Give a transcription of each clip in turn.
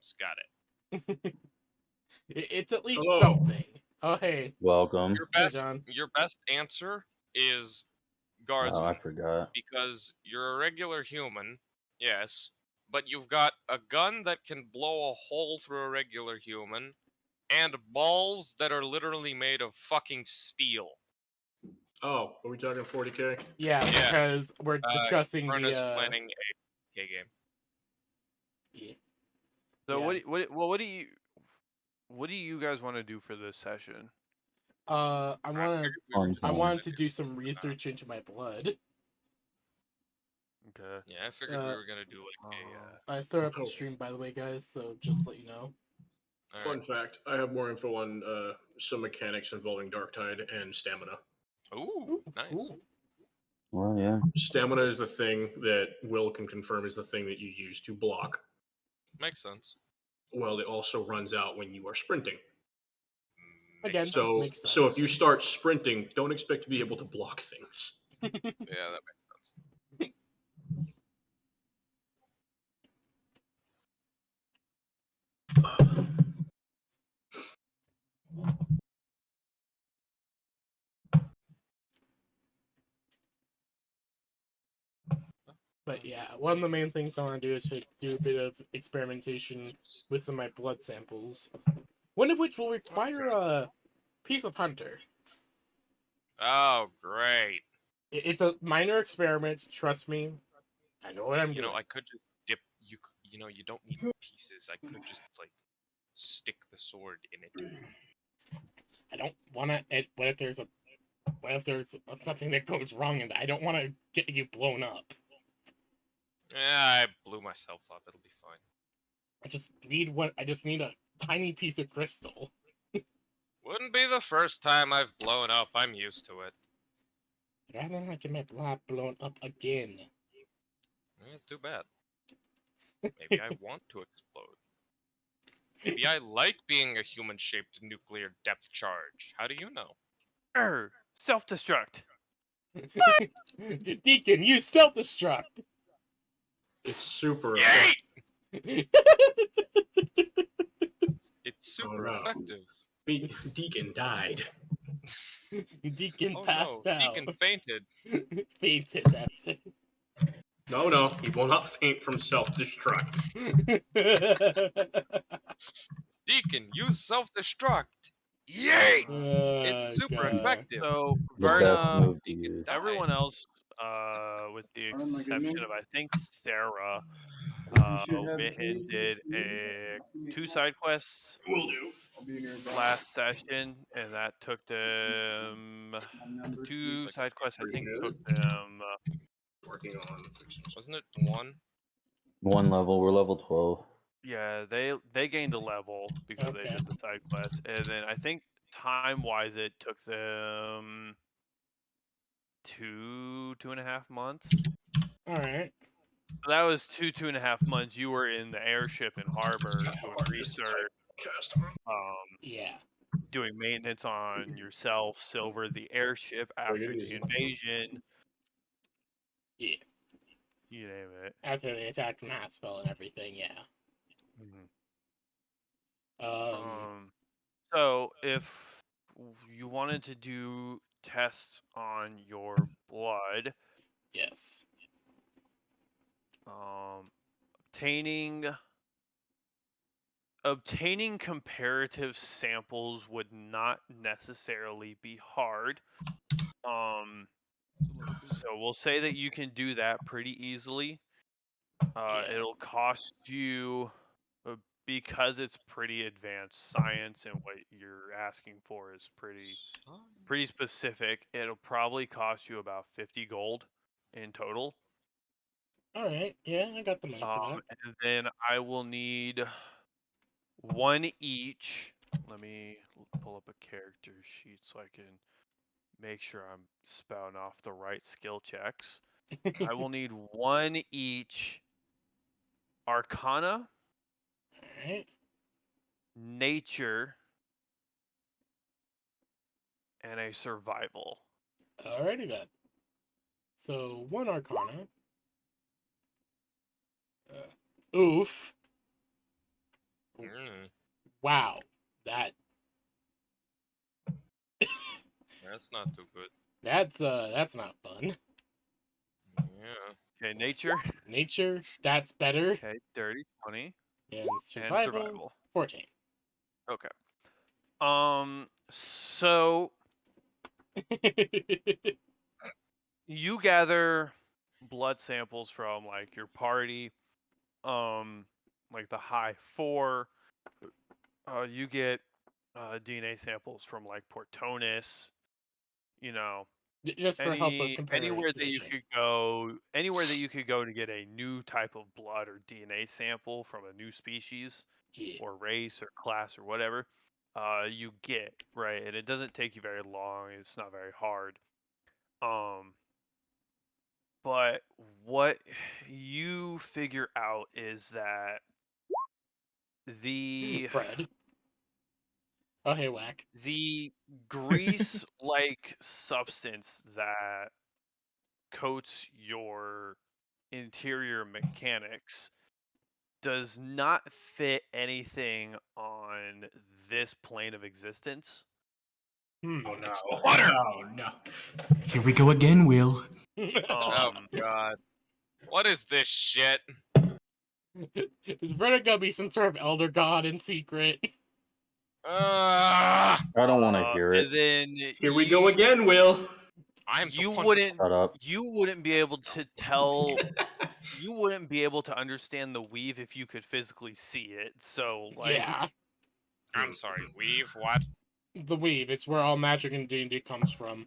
guardsman's got it. It's at least Hello. something. Oh, hey. Welcome. Hey, John. Your best answer is Oh, guardsman. I forgot. Because you're a regular human, yes, but you've got a gun that can blow a hole through a regular human, and balls that are literally made of fucking steel. Oh, are we talking 40k? Yeah, Yeah. because we're discussing Furnace the planning a K game. Yeah. So Yeah. what do you guys want to do for this session? I Fun time. wanted to do some research into my blood. Okay. Yeah, I figured we were gonna do like a. I started up the stream, by the way, guys. So just let you know. Fun fact: I have more info on some mechanics involving Darktide and stamina. Ooh, nice. Cool. Well, yeah. Stamina is the thing that Will can confirm is the thing that you use to block. Makes sense. Well, it also runs out when you are sprinting. Again, So, makes sense. so if you start sprinting, don't expect to be able to block things. Yeah, that makes sense. But yeah, one of the main things I want to do is to do a bit of experimentation with some of my blood samples. One of which will require a piece of hunter. Oh, great. It's a minor experiment, trust me. I know what I'm You doing. know, I could just dip. You know, you don't need pieces. I could just like stick the sword in it. I don't want to. What if there's something that goes wrong, and I don't want to get you blown up. Yeah, I blew myself up. It'll be fine. I just need a tiny piece of crystal. Wouldn't be the first time I've blown up. I'm used to it. I'd rather not get my blood blown up again. Too bad. Maybe I want to explode. Maybe I like being a human-shaped nuclear depth charge. How do you know? Self-destruct. Deacon, you self-destruct. It's super. Yay! It's super effective. Deacon died. Deacon Oh passed no, out. Deacon fainted. Fainted, that's it. No, he will not faint from self-destruct. Deacon, use self-destruct. Yay! It's super effective. So The best Verna, move to use. everyone else, with the exception of I think Sarah, went and did 2 side quests Will do. last session, and that took them 2 side quests. I think took them. Working on. Wasn't it 1? 1 level. We're level 12. Yeah, they gained a level because they did the side quests, and then I think time-wise it took them 2.5 months. All right. So that was 2.5 months. You were in the airship in harbor doing research, yeah, doing maintenance on yourself, Silver, the airship after the invasion. Yeah. You name it. After they attacked Maspell and everything, yeah. So if you wanted to do tests on your blood, yes. Obtaining comparative samples would not necessarily be hard. So we'll say that you can do that pretty easily. It'll cost you, because it's pretty advanced science and what you're asking for is pretty specific. It'll probably cost you about 50 gold in total. All right. Yeah, I got the money for that. And then I will need 1 each. Let me pull up a character sheet so I can make sure I'm spouting off the right skill checks. I will need 1 each Arcana, Alright. Nature, and a Survival. Alrighty then. So 1 Arcana. Oof. Mm, Wow, that that's not too good. that's not fun. Yeah. Okay, nature. Nature, that's better. Okay, dirty 20 And and survival, survival. 14. Okay. So you gather blood samples from like your party, like the high 4. You get DNA samples from like Portonis, you know, Just for help with anywhere that you comparison. could go, anywhere that you could go to get a new type of blood or DNA sample from a new species Yeah. or race or class or whatever, you get, right? And it doesn't take you very long. It's not very hard. But what you figure out is that the Bread. Oh, hey, whack. the grease-like substance that coats your interior mechanics does not fit anything on this plane of existence. Oh no! Water! Oh no! Here we go again, Will. Oh Um, god. What is this shit? Is Brenna gonna be some sort of elder god in secret? Uh, I don't want to hear it. and then Here we go again, Will. I'm the you one. wouldn't Shut up. you wouldn't be able to tell you wouldn't be able to understand the weave if you could physically see it. So like Yeah, I'm sorry, weave, what? the weave. It's where all magic in D&D comes from.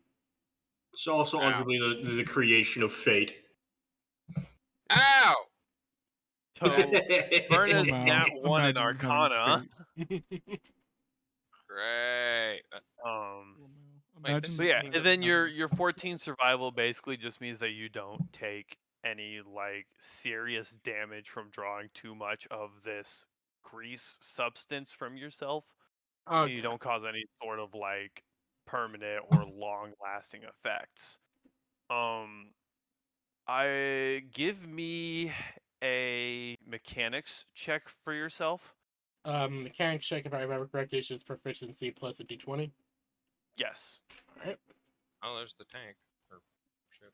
It's also Ow. arguably the creation of fate. Ow! so Verna's Well, nat now, 1 in imagine becoming Arcana. fate. Great. Wait, Imagine this But is yeah, Kingdom and then having- your 14 survival basically just means that you don't take any like serious damage from drawing too much of this grease substance from yourself. And you don't cause any sort of like permanent or long lasting effects. I give me a mechanics check for yourself. Mechanics check, if I remember correctly, is just proficiency plus a d20. Yes. Alright. Oh, there's the tank. Or ship.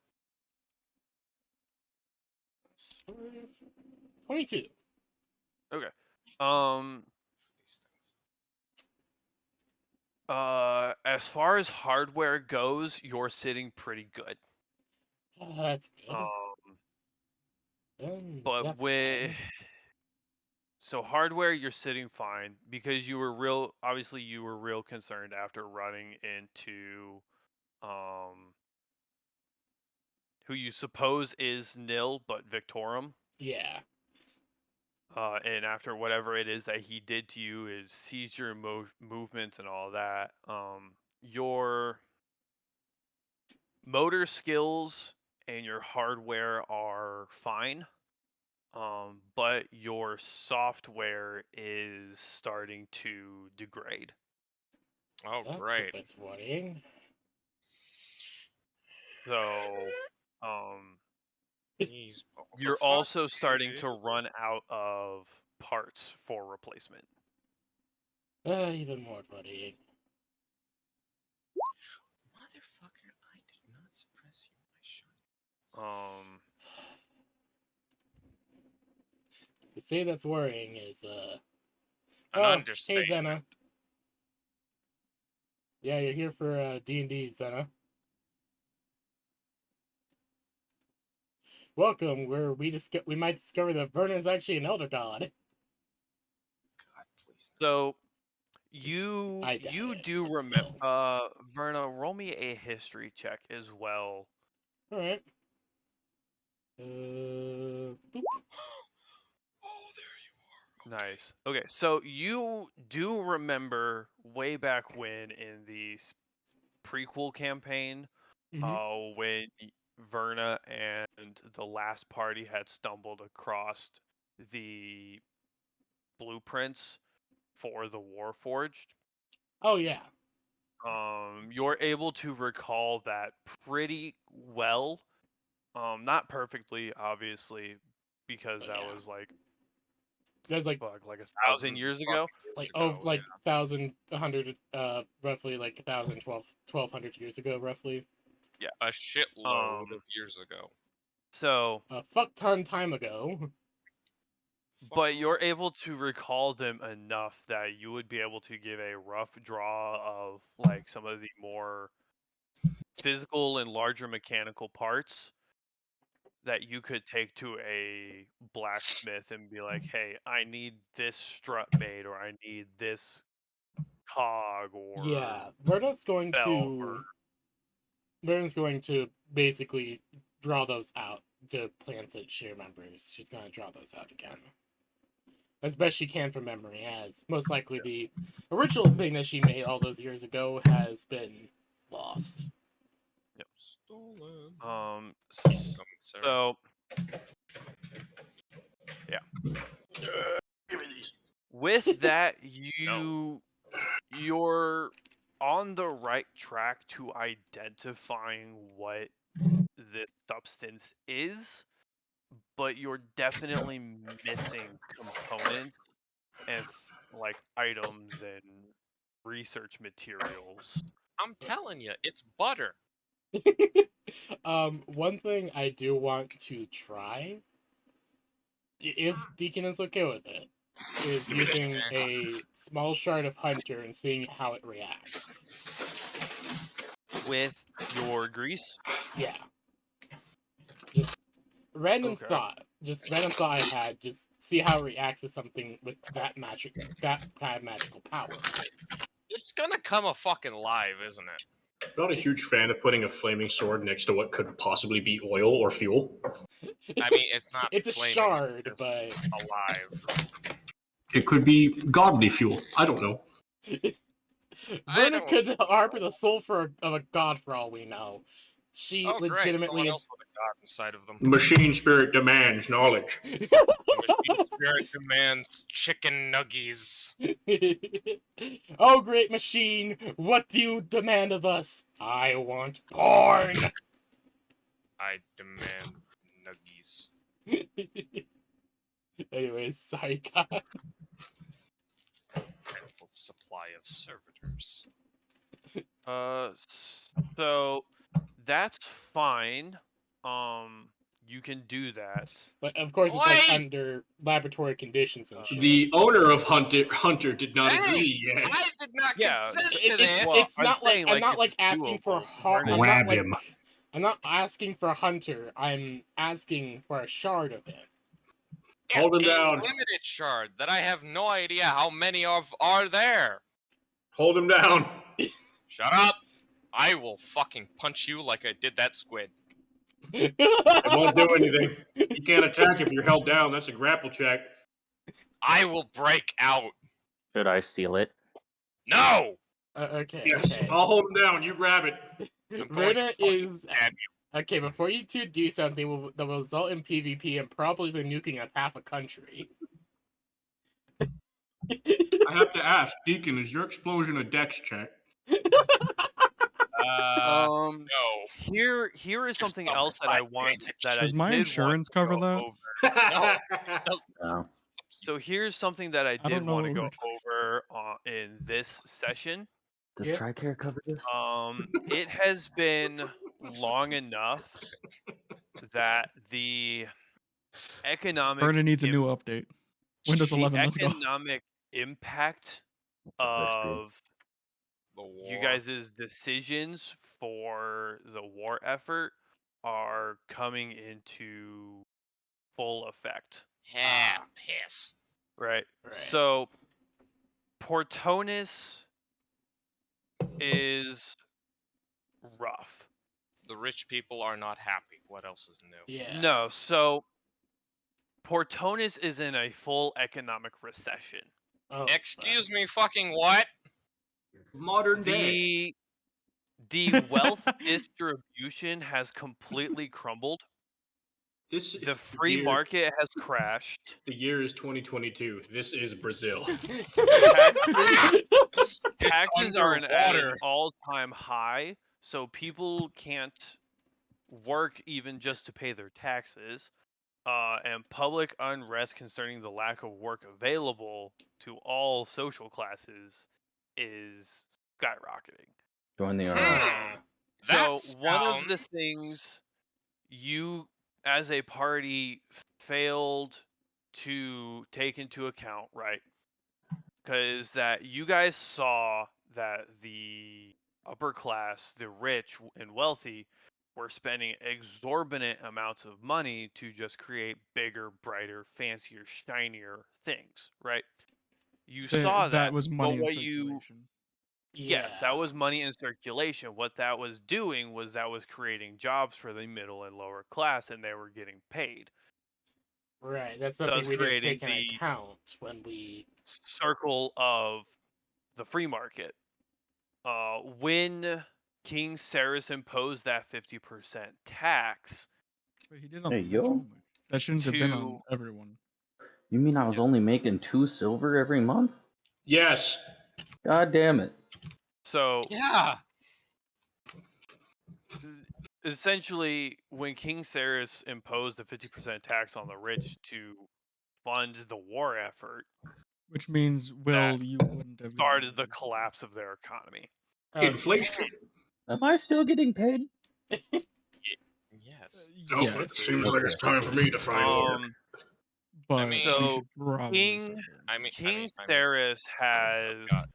22. Okay. These things. As far as hardware goes, you're sitting pretty good. That's good. But That's with fine. so hardware, you're sitting fine because you were obviously you were real concerned after running into who you suppose is Nil but Victorum. Yeah. And after whatever it is that he did to you is seized your movements and all that. Your motor skills and your hardware are fine. But your software is starting to degrade. Oh, That's great. a bit worrying. So, These balls you're of also fuck, starting dude. to run out of parts for replacement. Even more worrying. Motherfucker, I did not suppress you, my shot. To say that's worrying is, An Oh, hey, understatement. Zena. Yeah, you're here for, D&D, Zena. Welcome, where we might discover that Verna is actually an elder god. God, please. No. So, you I doubt you it, do but remember. still. Verna, roll me a history check as well. Alright. Boop. Oh, there you are. Nice. Okay, so you do remember way back when in the prequel campaign, when Verna and the last party had stumbled across the blueprints for the Warforged. Oh, yeah. You're able to recall that pretty well. Not perfectly, obviously, because But that yeah. was like That's like fuck, like 1,000 Thousands of years fucking ago. like ago, like yeah. 1,100 roughly like 1,200 years ago roughly. A shitload of years ago. So, A fuck ton time ago. but you're able to recall them enough that you would be able to give a rough draw of like some of the more physical and larger mechanical parts that you could take to a blacksmith and be like, "Hey, I need this strut made, or I need this cog, or Yeah, belt, or Vernon's going to basically draw those out to plans that she remembers. She's going to draw those out again. As best she can from memory, as most likely the original thing that she made all those years ago has been lost. Yep. Stolen. So yeah. Give me these. With that, you're on the right track to identifying what this substance is, but you're definitely missing components and like items and research materials. I'm telling you, it's butter. One thing I do want to try, if Deacon is okay with it, is using a small shard of Hunter and seeing how it reacts. With your grease? Yeah. Just random Okay. thought. Just random thought I had. Just see how it reacts to something with that kind of magical power. It's gonna come a fucking live, isn't it? Not a huge fan of putting a flaming sword next to what could possibly be oil or fuel. I mean, it's not. It's a flaming, shard, it's but alive. It could be godly fuel. I don't know. Verna don't could harbor the soul of a god for all we know. She Oh, great! legitimately Someone is. else with a god inside of them. Machine spirit demands knowledge. Machine spirit demands chicken nuggies. Oh, great machine, what do you demand of us? I want porn! I demand nuggies. Anyways, sorry, God. Ample supply of servitors. So that's fine. You can do that. But of course, it's like Oi! under laboratory conditions and shit. The owner of Hunter did not Hey! agree yet. I did not Yeah, consent It- to this. Well, it's I'm not like saying, I'm not it's like asking for doable. heart. Learn I'm it. not Grab like him. I'm not asking for Hunter. I'm asking for a shard of it. Hold him a down. limited shard that I have no idea how many of are there. Hold him down. Shut up! I will fucking punch you like I did that squid. It won't do anything. You can't attack if you're held down. That's a grapple check. I will break out. Should I steal it? No! Okay. Yes, Okay. I'll hold him down. You grab it. I'm going to Runa fucking is stab you. okay. Before you two do something that will result in PvP and probably the nuking of half a country. I have to ask, Deacon, is your explosion a dex check? No. Here is something else that I want that I Does my did insurance want to cover go that? over. No. So here's something that I don't did know want to what go we're over in this session. Does Yeah. TRICARE cover this? It has been long enough that the economic Vernon needs a new update. Windows the 11, let's go. economic impact That's XP. of The war. you guys' decisions for the war effort are coming into full effect. Yeah, piss. Right. Right. So Portonis is rough. The rich people are not happy. What else is new? Yeah. No, so Portonis is in a full economic recession. Oh, Excuse me, fucking what? Modern day. The wealth distribution has completely crumbled. The free market has crashed. The year is 2022. This is Brazil. Taxes are at an underwater. all-time high, so people can't work even just to pay their taxes. and public unrest concerning the lack of work available to all social classes is skyrocketing. Join the army. Huh. That So one of the sounds- things you, as a party, failed to take into account, right? Because that you guys saw that the upper class, the rich and wealthy, were spending exorbitant amounts of money to just create bigger, brighter, fancier, shinier things, right? You saw that, was but money in what you circulation. yes, that was money in circulation. What that was doing was that was creating jobs for the middle and lower class, and they were getting paid, Right. That's something thus we didn't creating take into the account when we. circle of the free market. When King Cyrus imposed that 50% tax But he did on Hey, the rich yo. only. That shouldn't have been on to everyone. You mean I was only making 2 silver every month? Yes. God damn it. so Yeah. essentially when King Cyrus imposed the 50% tax on the rich to fund the war effort, Which means, Will, you wouldn't have gotten started the paid. collapse of their economy. Inflation. Am I still getting paid? Yes. Nope, Yeah, it seems like it's time for me to find work. but mean- we So, should probably King- start doing I mean, King Cyrus has, I've got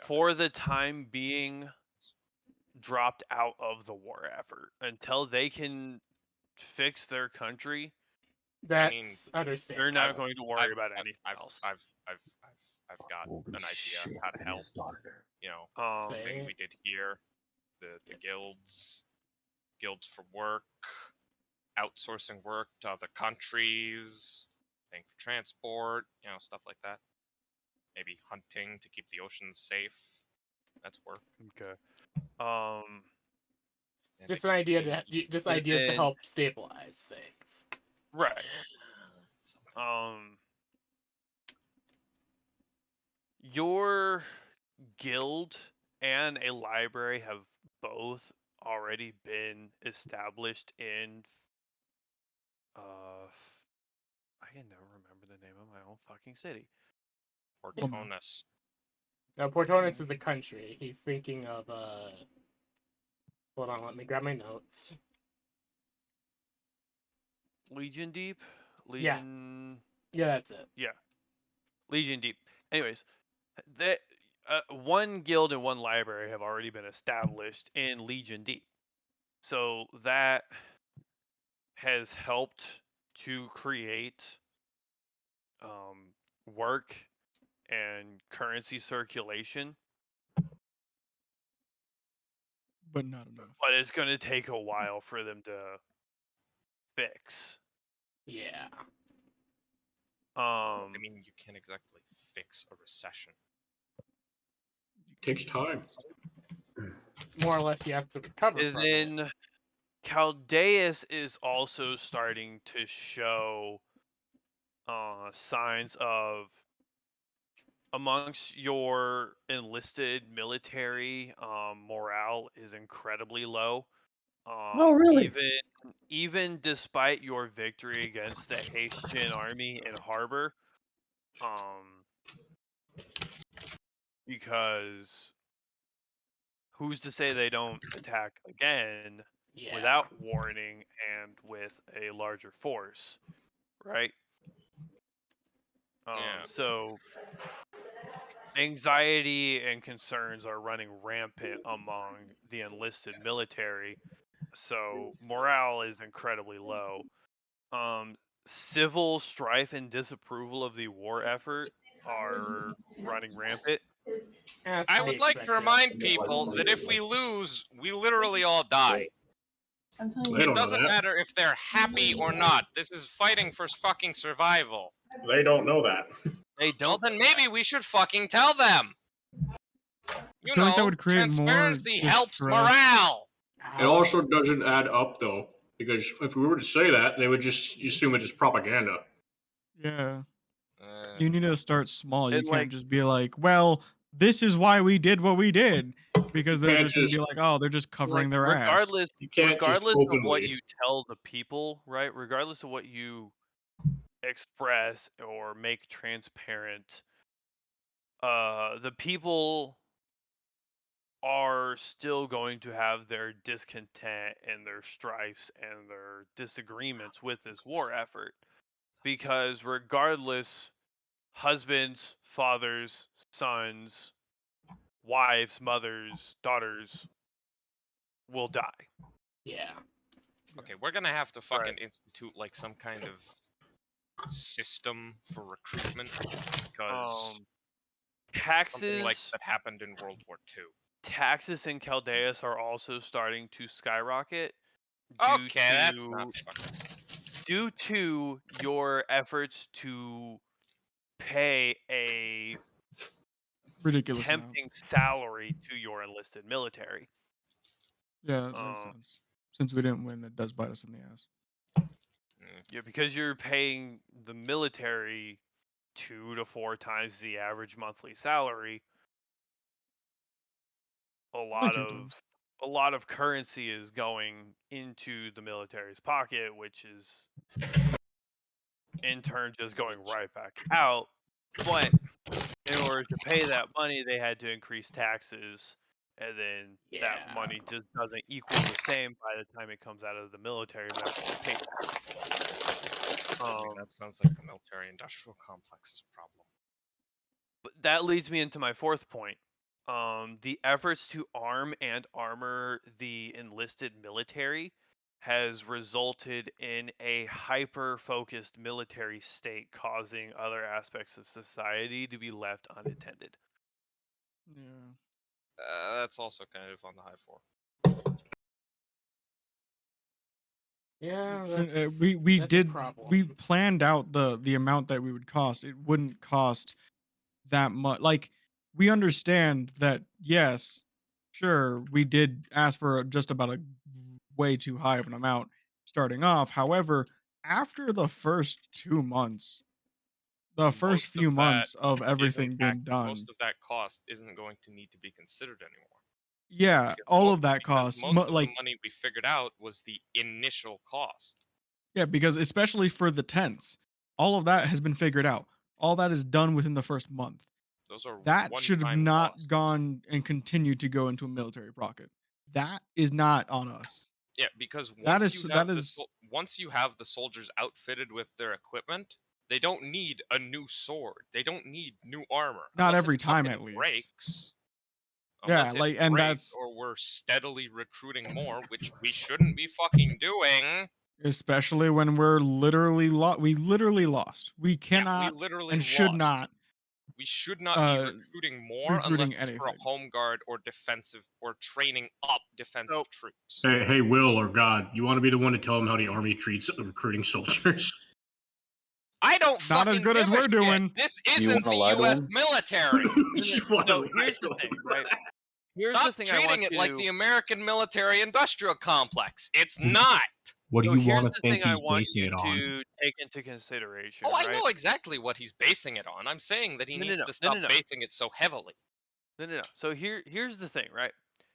for the time being, dropped out of the war effort until they can fix their country. That's understandable. They're not going to worry about anything I've else. I've got Holy an idea shit, how to it help. is darker. You know, thing Say. we did here, the guilds for work, outsourcing work to other countries, paying for transport, you know, stuff like that. Maybe hunting to keep the oceans safe. That's work. Okay. And Just they an can idea pay to just ideas to within- help stabilize things. Right. something. Your guild and a library have both already been established in I can never remember the name of my own fucking city. Portonus. Now, Portonus is a country. He's thinking of Hold on, let me grab my notes. Legion Deep? Yeah. Legion Yeah, that's it. Legion Deep. Anyways, that one guild and one library have already been established in Legion Deep. So that has helped to create work and currency circulation, but not enough. but it's going to take a while for them to fix. Yeah. I mean, you can't exactly fix a recession. Takes time. More or less, you have to recover And from it. then Chaldeus is also starting to show signs of, amongst your enlisted military, morale is incredibly low. Oh, really? Even despite your victory against the Haitian army in Harbor, because who's to say they don't attack again Yeah. without warning and with a larger force, right? Yeah. So anxiety and concerns are running rampant among the enlisted military, so morale is incredibly low. Civil strife and disapproval of the war effort are running rampant. As I to be would like to expected. remind people that if we lose, we literally all die. They It don't know doesn't that. matter if they're happy or not. This is fighting for fucking survival. They don't know that. They Well, don't. then maybe we should fucking tell them. You feel know, like that would create more transparency helps distress. morale. It also doesn't add up though, because if we were to say that, they would just assume it is propaganda. Yeah. Uh, You need to start small. You And, can't just be like, well, this is why we did what we did. because You they're can't just gonna be just like, oh, they're just covering their ass. regardless you can't just regardless of what openly. you tell the people, right? Regardless of what you express or make transparent, the people are still going to have their discontent and their strifes and their disagreements with this war effort, because regardless, husbands, fathers, sons, wives, mothers, daughters will die. Yeah. Okay, we're gonna have to fucking Right. institute like some kind of system for recruitment because something like Taxes that happened in World War II. taxes in Chaldeus are also starting to skyrocket Okay, that's not fucking. due to your efforts to pay a Ridiculous amount. tempting salary to your enlisted military. Yeah, that makes sense. Since we didn't win, it does bite us in the ass. Yeah, because you're paying the military 2 to 4 times the average monthly salary. A Like lot 2 of times. a lot of currency is going into the military's pocket, which is in turn just going right back out. But in order to pay that money, they had to increase taxes, and then that Yeah. money just doesn't equal the same by the time it comes out of the military medical paycheck. That sounds like the military-industrial complex's problem. But that leads me into my fourth point. The efforts to arm and armor the enlisted military has resulted in a hyper-focused military state, causing other aspects of society to be left unattended. Yeah. That's also kind of on the high for. Yeah, We that's a did problem. we planned out the amount that we would cost. It wouldn't cost that much. Like, we understand that, yes, sure, we did ask for just about a way too high of an amount starting off. However, after the first 2 months, the first Most of few that months of isn't everything being most done, of that cost isn't going to need to be considered anymore. yeah, all of that Because cost, most of the like, money we figured out was the initial cost. yeah, because especially for the tents, all of that has been figured out. All that is done within the first month. Those are That should have one-time not costs. gone and continued to go into a military pocket. That is not on us. Yeah, because That once is you that have is once you have the soldiers outfitted with their equipment, they don't need a new sword. They don't need new armor. not Unless every it time, fucking at least. breaks. Yeah, Unless it like, and breaks that's or we're steadily recruiting more, which we shouldn't be fucking doing. especially when we're literally we literally lost. We Yeah, we cannot literally and should lost. not We should not be uh recruiting more unless recruiting it's for a anything. home guard or defensive or training up defensive Nope. troops. Hey, Will or God, you want to be the one to tell them how the army treats recruiting soldiers? I don't Not as fucking good give as a we're shit. doing. This You isn't wanna the lie to U.S. him? military. So here's the thing, right? Here's Stop the thing I treating want it you like the American military-industrial complex. It's Hmm. not. What do So you here's want to the think thing I he's want basing you it on? to take into consideration, Oh, I right? know exactly what he's basing it on. I'm saying that he needs to No, stop no, no. basing it so heavily. No. So here's the thing, right?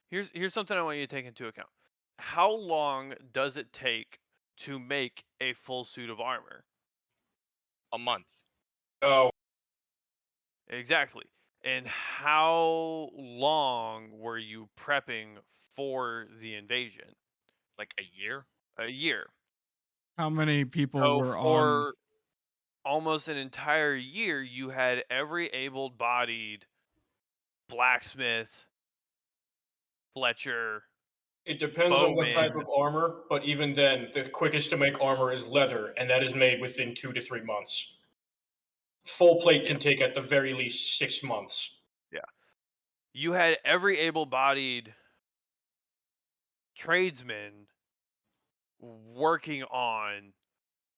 Here's something I want you to take into account. How long does it take to make a full suit of armor? A month. Oh, Exactly. And how long were you prepping for the invasion? Like a year? A year. How many people So were on for almost an entire year, you had every able-bodied blacksmith, Fletcher, it depends on what type bowman. of armor, but even then, the quickest to make armor is leather, and that is made within 2 to 3 months. Full plate can take at the very least 6 months. Yeah. You had every able-bodied tradesman working on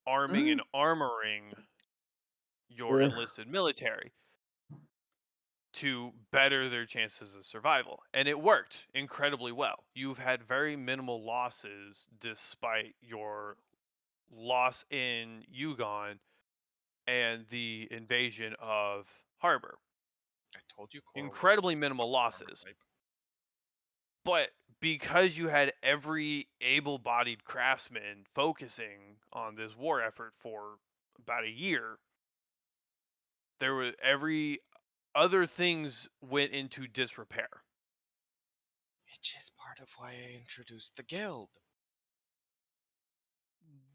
arming and armoring your Yeah. enlisted military to better their chances of survival. And it worked incredibly well. You've had very minimal losses despite your loss in Yugon and the invasion of Harbor. I told you. Core was Incredibly minimal fucking armor losses. type. But because you had every able-bodied craftsman focusing on this war effort for about a year, there was every other things went into disrepair. Which is part of why I introduced the guild.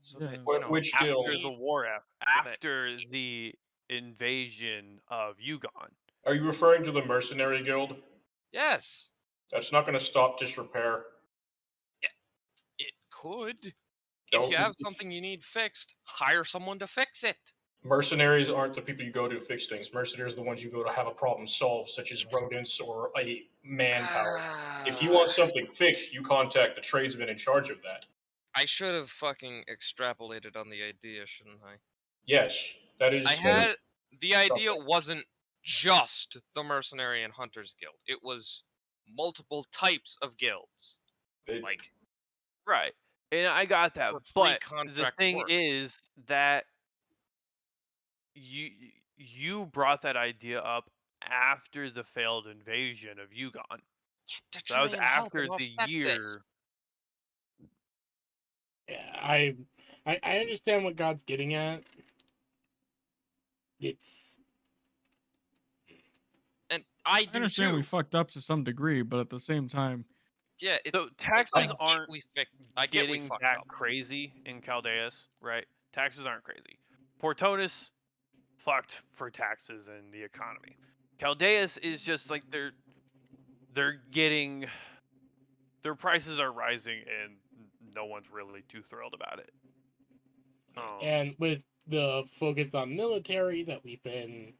So Yeah. that, Which After guild? the war effort, that- after the invasion of Yugon. Are you referring to the mercenary guild? Yes, That's not going to stop disrepair. it could. No, If you have something you need fixed, hire someone to fix it. mercenaries aren't the people you go to fix things. Mercenaries are the ones you go to have a problem solved, such as rodents or a manpower. If you want something fixed, you contact the tradesman in charge of that. I should have fucking extrapolated on the idea, shouldn't I? Yes, that is. I had the idea wasn't just the mercenary and hunters guild. It was multiple types of guilds. Like Right. And I got that. For free But the contract thing work. is that you brought that idea up after the failed invasion of Yugon. to So that was try and help after and the offset year. this. Yeah, I understand what God's getting at. It's And I I do understand too. we fucked up to some degree, but at the same time, Yeah, it's So taxes aren't I get we getting fucked that up. crazy in Chaldeus, right? Taxes aren't crazy. Portonus fucked for taxes and the economy. Chaldeus is just like they're getting their prices are rising and no one's really too thrilled about it. and with the focus on military that we've been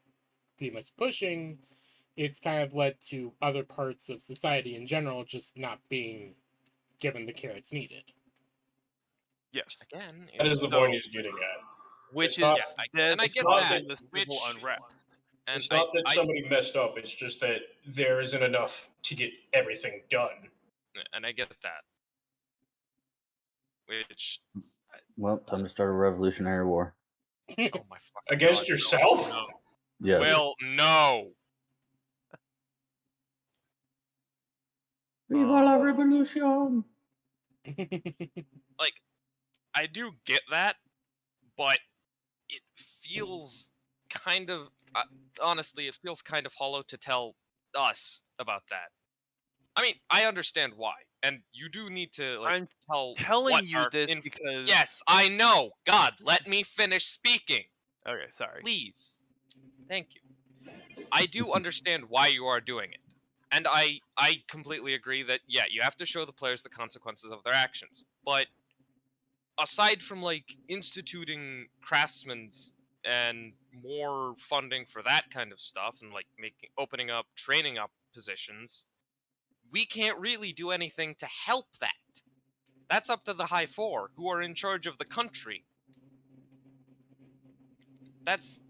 pretty much pushing, it's kind of led to other parts of society in general just not being given the care it's needed. Yes. Again, That is the So- point he's getting at. Which It's is not- and I it's get causing that, the civil which- unrest. and It's not that I, somebody messed up. It's just that there isn't enough to get everything done. and I get that. Which, Well, time to start a revolutionary war. oh my fucking Against God, yourself? No. Yes. Well, no. Viva la revolution! Like, I do get that, but it feels kind of, honestly, it feels kind of hollow to tell us about that. I mean, I understand why, and you do need to like I'm tell telling what you our this because Yes, I know. God, let me finish speaking, Okay, sorry. please. Thank you. I do understand why you are doing it, and I completely agree that yeah, you have to show the players the consequences of their actions. But aside from like instituting craftsmen's and more funding for that kind of stuff and like opening up training up positions, we can't really do anything to help that. That's up to the High Four, who are in charge of the country. That's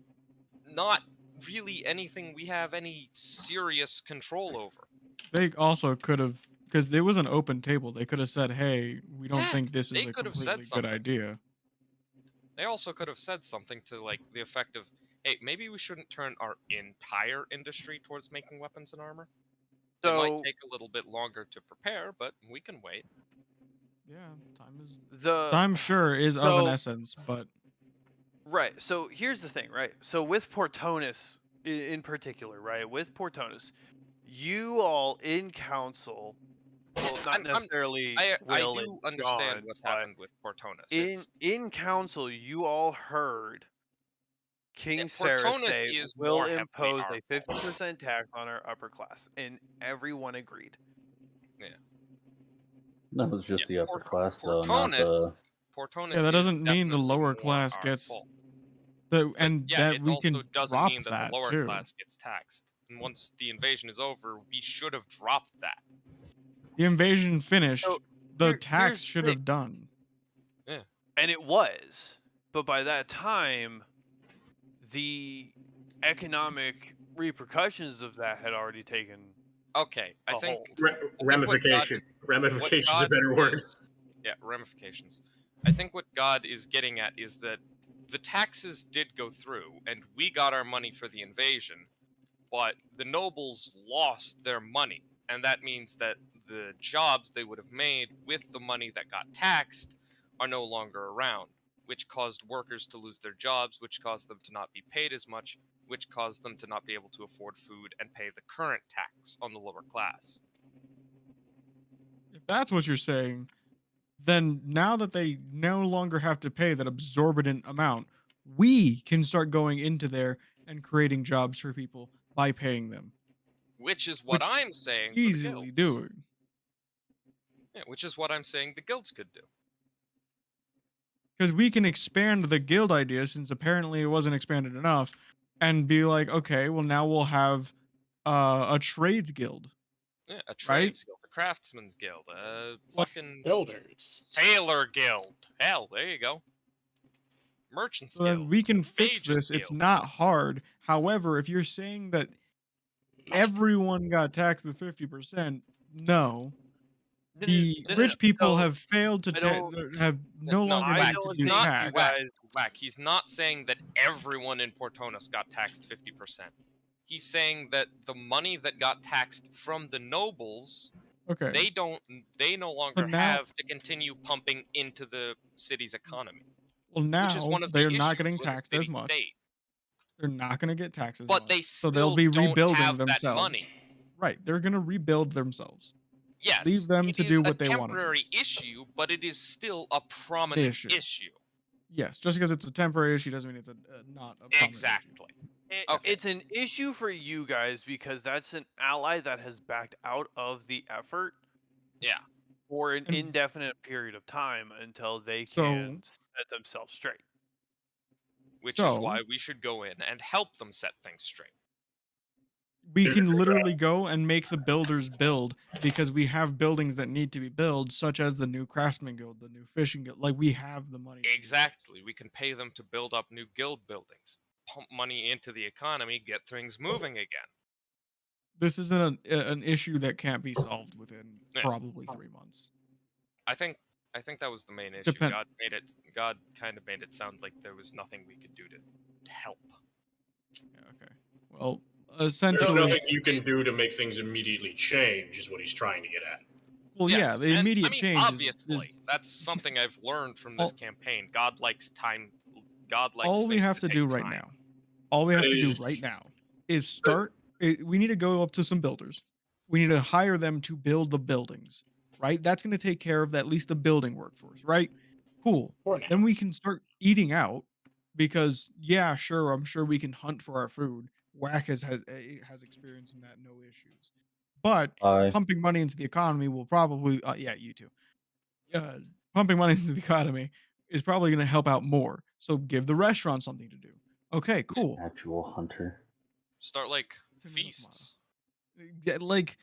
not really anything we have any serious control over. they also could have, because there was an open table. They could have said, "Hey, we don't Yeah, think this is they a could have said completely good something. idea." They also could have said something to like the effect of, hey, maybe we shouldn't turn our entire industry towards making weapons and armor. It might So take a little bit longer to prepare, but we can wait. Yeah, the time sure is of an so- essence, but Right. So here's the thing, right? So with Portonus in particular, right? With Portonus, you all in council, well, not necessarily I Will do and understand John, what's but happened with Portonus. in council, you all heard King Portonus Sarah say is will more heavily impose our a 50% tax on our upper class, and everyone agreed. That was just the upper class, though, not Portonus. the. Portonus. yeah, that is doesn't mean the definitely lower more class our gets fault. and Yeah, that it we also can doesn't drop mean that that the lower too. class gets taxed. And once the invasion is over, we should have dropped that. The invasion finished. So, the here's tax the should thing. have done. And it was. But by that time, the economic repercussions of that had already taken Okay, I a think hold. Ramification. Ramification is a better word. Yeah, ramifications. I think what God is getting at is that the taxes did go through, and we got our money for the invasion, but the nobles lost their money, and that means that the jobs they would have made with the money that got taxed are no longer around, which caused workers to lose their jobs, which caused them to not be paid as much, which caused them to not be able to afford food and pay the current tax on the lower class. If that's what you're saying, then now that they no longer have to pay that absorbent amount, we can start going into there and creating jobs for people by paying them, Which is what which I'm saying for the easily guilds. doing. Yeah, which is what I'm saying the guilds could do. Because we can expand the guild idea, since apparently it wasn't expanded enough, and be like, okay, well now we'll have a trades guild, Yeah, a right? trades guild, a craftsman's guild, a Like fucking Builders. sailor guild. Hell, there you go. Merchants So then guild, we can fix mages this. It's guild. not hard. However, if you're saying that everyone got taxed at 50%, no. The No. rich people So, have failed to I don't- have no No, longer I need Whack, to don't do think not you tax. Whack. guys. Whack. He's not saying that everyone in Portonos got taxed 50%. He's saying that the money that got taxed from the nobles, Okay. they no longer now- have to continue pumping into the city's economy, Well, which is now one of they're the not issues getting with the taxed as city much. state. They're not going to get taxed as But much. they So they'll still be don't rebuilding have that themselves. money. Right. They're going to rebuild themselves. Yes, Leave them it to is do a what they want to do. temporary issue, but it is still a prominent issue. Yes, just because it's a temporary issue doesn't mean it's not a prominent Exactly. issue. Okay. It's an issue for you guys because that's an ally that has backed out of the effort Yeah. for an And- indefinite period of time until they So- can set themselves straight. Which is So- why we should go in and help them set things straight. We can literally go and make the builders build because we have buildings that need to be built, such as the new craftsman guild, the new fishing guild. Like we have the money. to do this. Exactly. We can pay them to build up new guild buildings, pump money into the economy, get things moving again. This isn't an issue that can't be solved within Yeah. probably 3 months. I think that was the main issue. God kind of made it sound like there was nothing we could do to help. Yeah, okay. Well, There's essentially, nothing you can do to make things immediately change, is what he's trying to get at. well, yeah, Yes, the and, immediate I mean, change obviously, is that's something I've learned from this All- campaign. God likes time. God likes all we things have to take do right time. now. All we have to do Is- right now is start. We need to go up to some builders. We need to hire them to build the buildings. Right, that's going to take care of at least the building workforce. Right, cool. For now. Then we can start eating out because yeah, sure, I'm sure we can hunt for our food. Whack has experience in that, no issues. But pumping money into the economy will probably yeah, you too. Pumping money into the economy is probably going to help out more. So give the restaurant something to do. Okay, cool. Actual hunter. Start like Tomato, tomato. feasts. Yeah, like,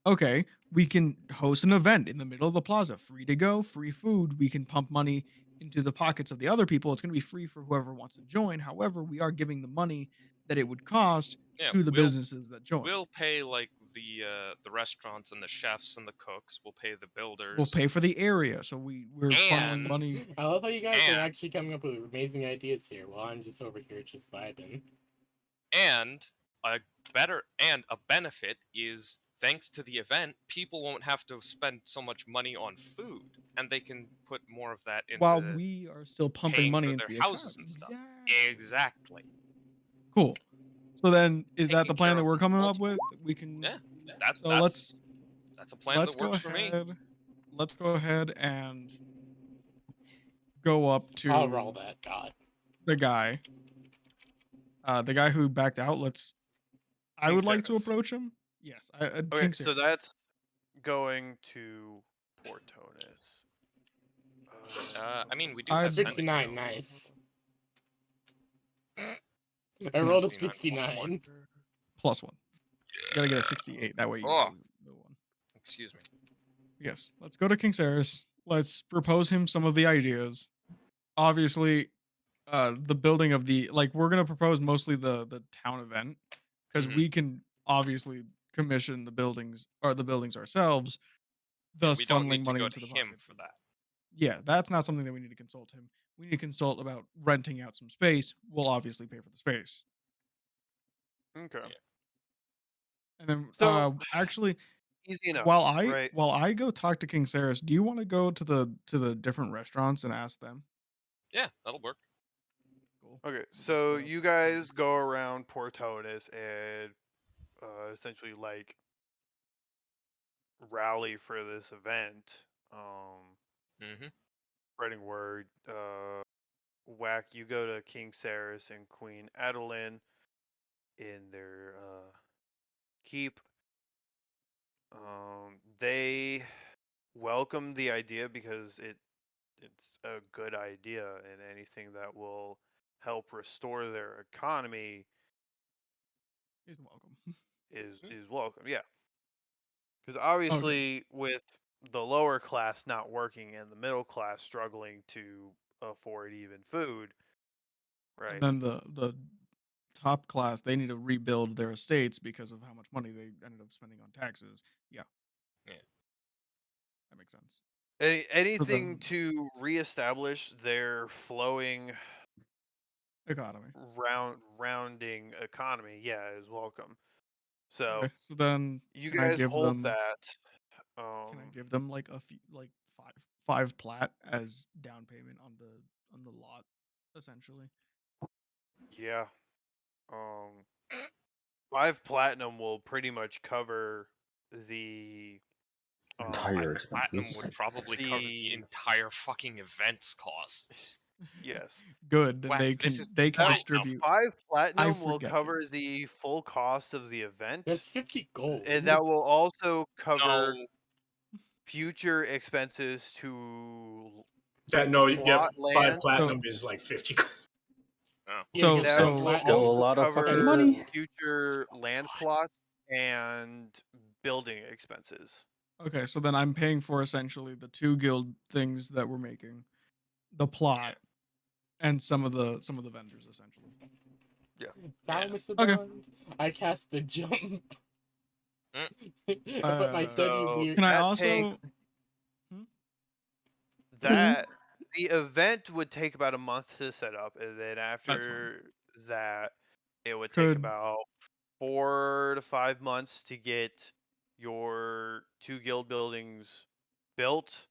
okay, we can host an event in the middle of the plaza, free to go, free food. We can pump money into the pockets of the other people. It's going to be free for whoever wants to join. However, we are giving the money that it would cost Yeah, to the we'll- businesses that join. We'll pay like the restaurants and the chefs and the cooks. We'll pay the builders. We'll pay for the area, so we're funneling And- money. I love how you guys And- are actually coming up with amazing ideas here, while I'm just over here just vibing. And a benefit is thanks to the event, people won't have to spend so much money on food, and they can put more of that into While we are still pumping paying money for into their the houses economy. and stuff. Exactly. Exactly. Cool. So then, is that Taking the plan care that of we're coming up multiple- with? We can. Yeah, that's So that's that's a plan let's that go works for me. ahead. Let's go ahead and go up to I'll roll that, God. the guy. The guy who backed out. I King would like to Cyrus. approach him. Yes. Okay, King so Cyrus. that's going to Portones. I mean, we do I'd- have 69, sending nice. stones. I rolled a 69. 69. +1. Gotta get a 68. That way you Oh. get the one. Excuse me. Yes. Let's go to King Cyrus. Let's propose him some of the ideas. Obviously, the building of we're gonna propose mostly the town event because Mhm. we can obviously commission the buildings ourselves, thus We don't funneling need to money go into to the him pockets. for that. Yeah, that's not something that we need to consult him. We need to consult about renting out some space. We'll obviously pay for the space. Okay. Yeah. And then So- actually Easy enough, While right? I go talk to King Saris, do you want to go to the different restaurants and ask them? Yeah, that'll work. Cool. Okay, We'll so split up. you guys go around Portonis and essentially like rally for this event. Mm-hmm. Spreading word. Whack, you go to King Saris and Queen Adeline in their keep. They welcome the idea because it's a good idea, and anything that will help restore their economy He's welcome. is welcome. Yeah, because Okay. obviously with the lower class not working and the middle class struggling to afford even food, And right? then the top class, they need to rebuild their estates because of how much money they ended up spending on taxes. Yeah, Yeah. that makes sense. For Anything the to reestablish their flowing economy. rounding economy, yeah, is welcome. So Okay. So then you can I guys give hold them that. can I give them like a few, like five plat as down payment on the lot, essentially? Yeah. Um 5 platinum will pretty much cover the Entire Platinum expenses. would probably cover the the entire fucking event's costs. yes. Good. Then Whack, this is they can That platinum. distribute. 5 platinum will forget cover this. the full cost of the event, That's 50 gold. and that will also cover No, future expenses to That no, yep, plot five land. So platinum is like 50. no. Yeah, to so get That 5 will so Still a platinum. also lot of fucking And cover money. future land plots and building expenses. okay, so then I'm paying for essentially the two guild things that we're making, the plot, and some of the vendors essentially. Now, Yeah. Mr. Okay. Bond, I cast the jump. Mm. I put my Uh, steady So weird. Can I that also? takes Hmm? that the event would take about a month to set up, and then That's fine. after that, it would take Could about 4 to 5 months to get your 2 guild buildings built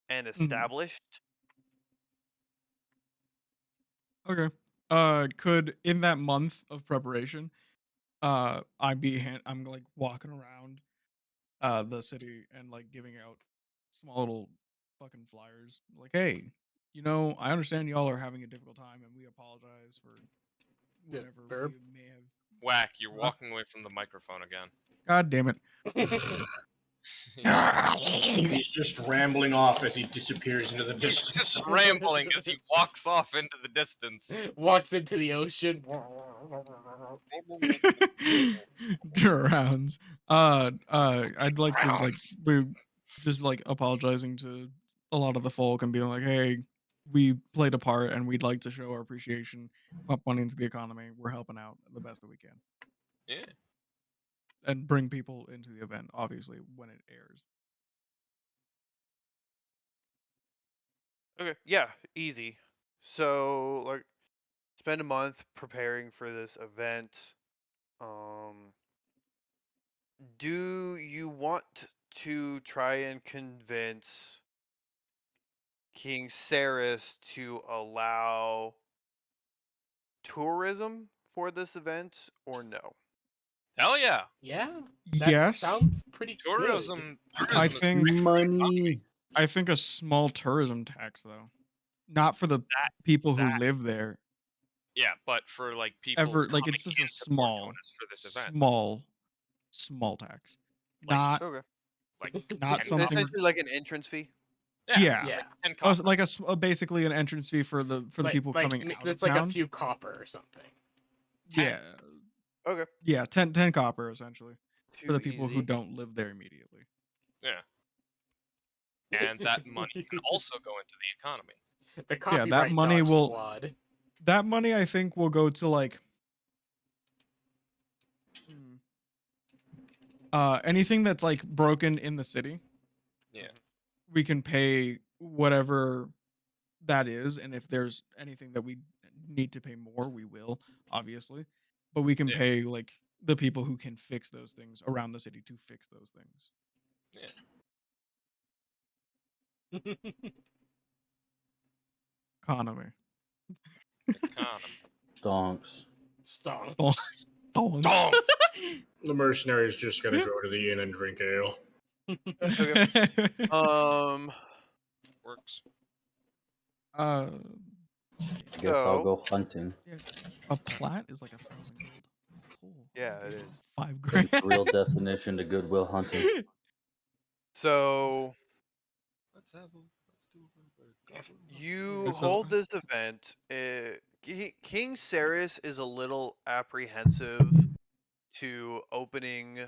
and mhm. established. Okay. Could in that month of preparation, I'm like walking around the city and like giving out small little fucking flyers like, hey, I understand y'all are having a difficult time and we apologize for The whatever we burp. may have. Whack, you're Huh? walking away from the microphone again. God damn it. Yeah. He's just rambling off as he disappears into the He's distance. just rambling as he walks off into the distance. Walks into the ocean. Rounds. I'd like to like we just like apologizing to a lot of the folk and being like, hey, we played a part and we'd like to show our appreciation, pump money into the economy. We're helping out the best that we can. Yeah. And bring people into the event, obviously, when it airs. Okay, yeah, easy. So like spend a month preparing for this event. Um do you want to try and convince King Saris to allow tourism for this event or no? Hell yeah. Yeah, that Yes, sounds pretty good. Tourism I is think great for the economy. I think a small tourism tax though, not for the That people who that live there. yeah, but for like people Ever like coming it's just a into Portonis for this event, small tax, like not Okay. like not 10 something. copper. Essentially like an entrance fee. Yeah, Yeah, Yeah, like 10 copper. like basically an entrance fee for the people coming out of that's like a town. few copper or something. 10. Yeah, Okay. yeah, 10 copper essentially for Too the people who easy. don't live there immediately. Yeah. And that money can also go into the economy. The Yeah, copyright dodge squad. that money I think will go to like hmm, anything that's like broken in the city. Yeah. We can pay whatever that is, and if there's anything that we need to pay more, we will, obviously. But we can Yeah. pay like the people who can fix those things around the city to fix those things. Economy. Economy. Donks. Stonks. Donks. Donk. The mercenaries just gotta go to the inn and drink ale. Works. I guess I'll So- go hunting. A plat is like 1,000 gold. Cool. Yeah, it is. 5 That's grand. the real definition to goodwill hunting. So Let's do a you It's a- hold this event. King Ceres is a little apprehensive to opening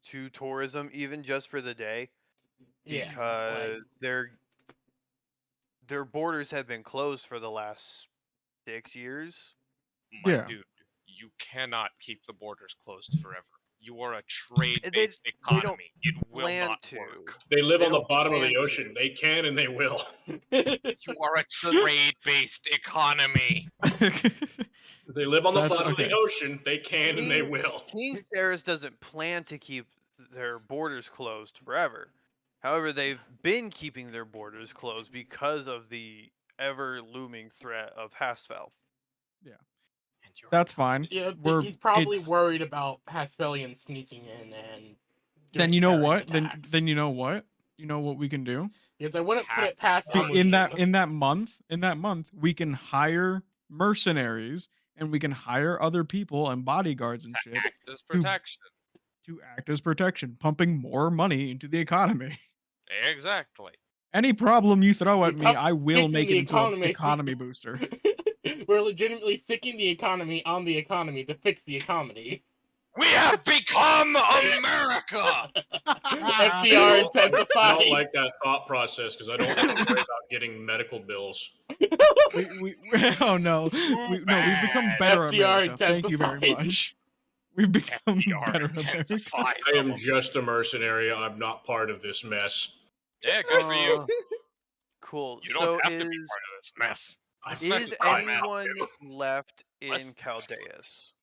to tourism, even just for the day, Yeah, because their borders have been closed for the last 6 years. My Yeah. dude, you cannot keep the borders closed forever. You are a trade-based They don't economy. It will plan not to. work. They live They on the don't bottom of plan the to. ocean. They can and they will. You are a trade-based economy. They live on the That's bottom of okay. the ocean. They can and they will. King Ceres doesn't plan to keep their borders closed forever. However, they've been keeping their borders closed because of the ever looming threat of Hastfell. And you're That's fine. yeah, We're- he's probably it's- worried about Haspelians sneaking in and Then doing you know terrorist what? Then attacks. you know what? You know what we can do? Because I wouldn't put it past Be- Elohim. In that month, we can hire mercenaries and we can hire other people and bodyguards and shit act as protection. to act as protection, pumping more money into the economy. Exactly. Any problem you throw at We me, pump- I will fixing make the it into an economy, economy booster. We're legitimately sicking the economy on the economy to fix the economy. We have become America. FDR I intensifies. don't like that thought process because I don't want to worry about getting medical bills. Oh no, we've become bad. better FDR America. Thank you very intensifies. much. We've become FDR better America. intensifies I am them. just a mercenary. I'm not part of this mess. Yeah, good for you. Cool. You don't So have to be is part of this mess. I This mess is is fine now, anyone too. left Let's- in Chaldeus?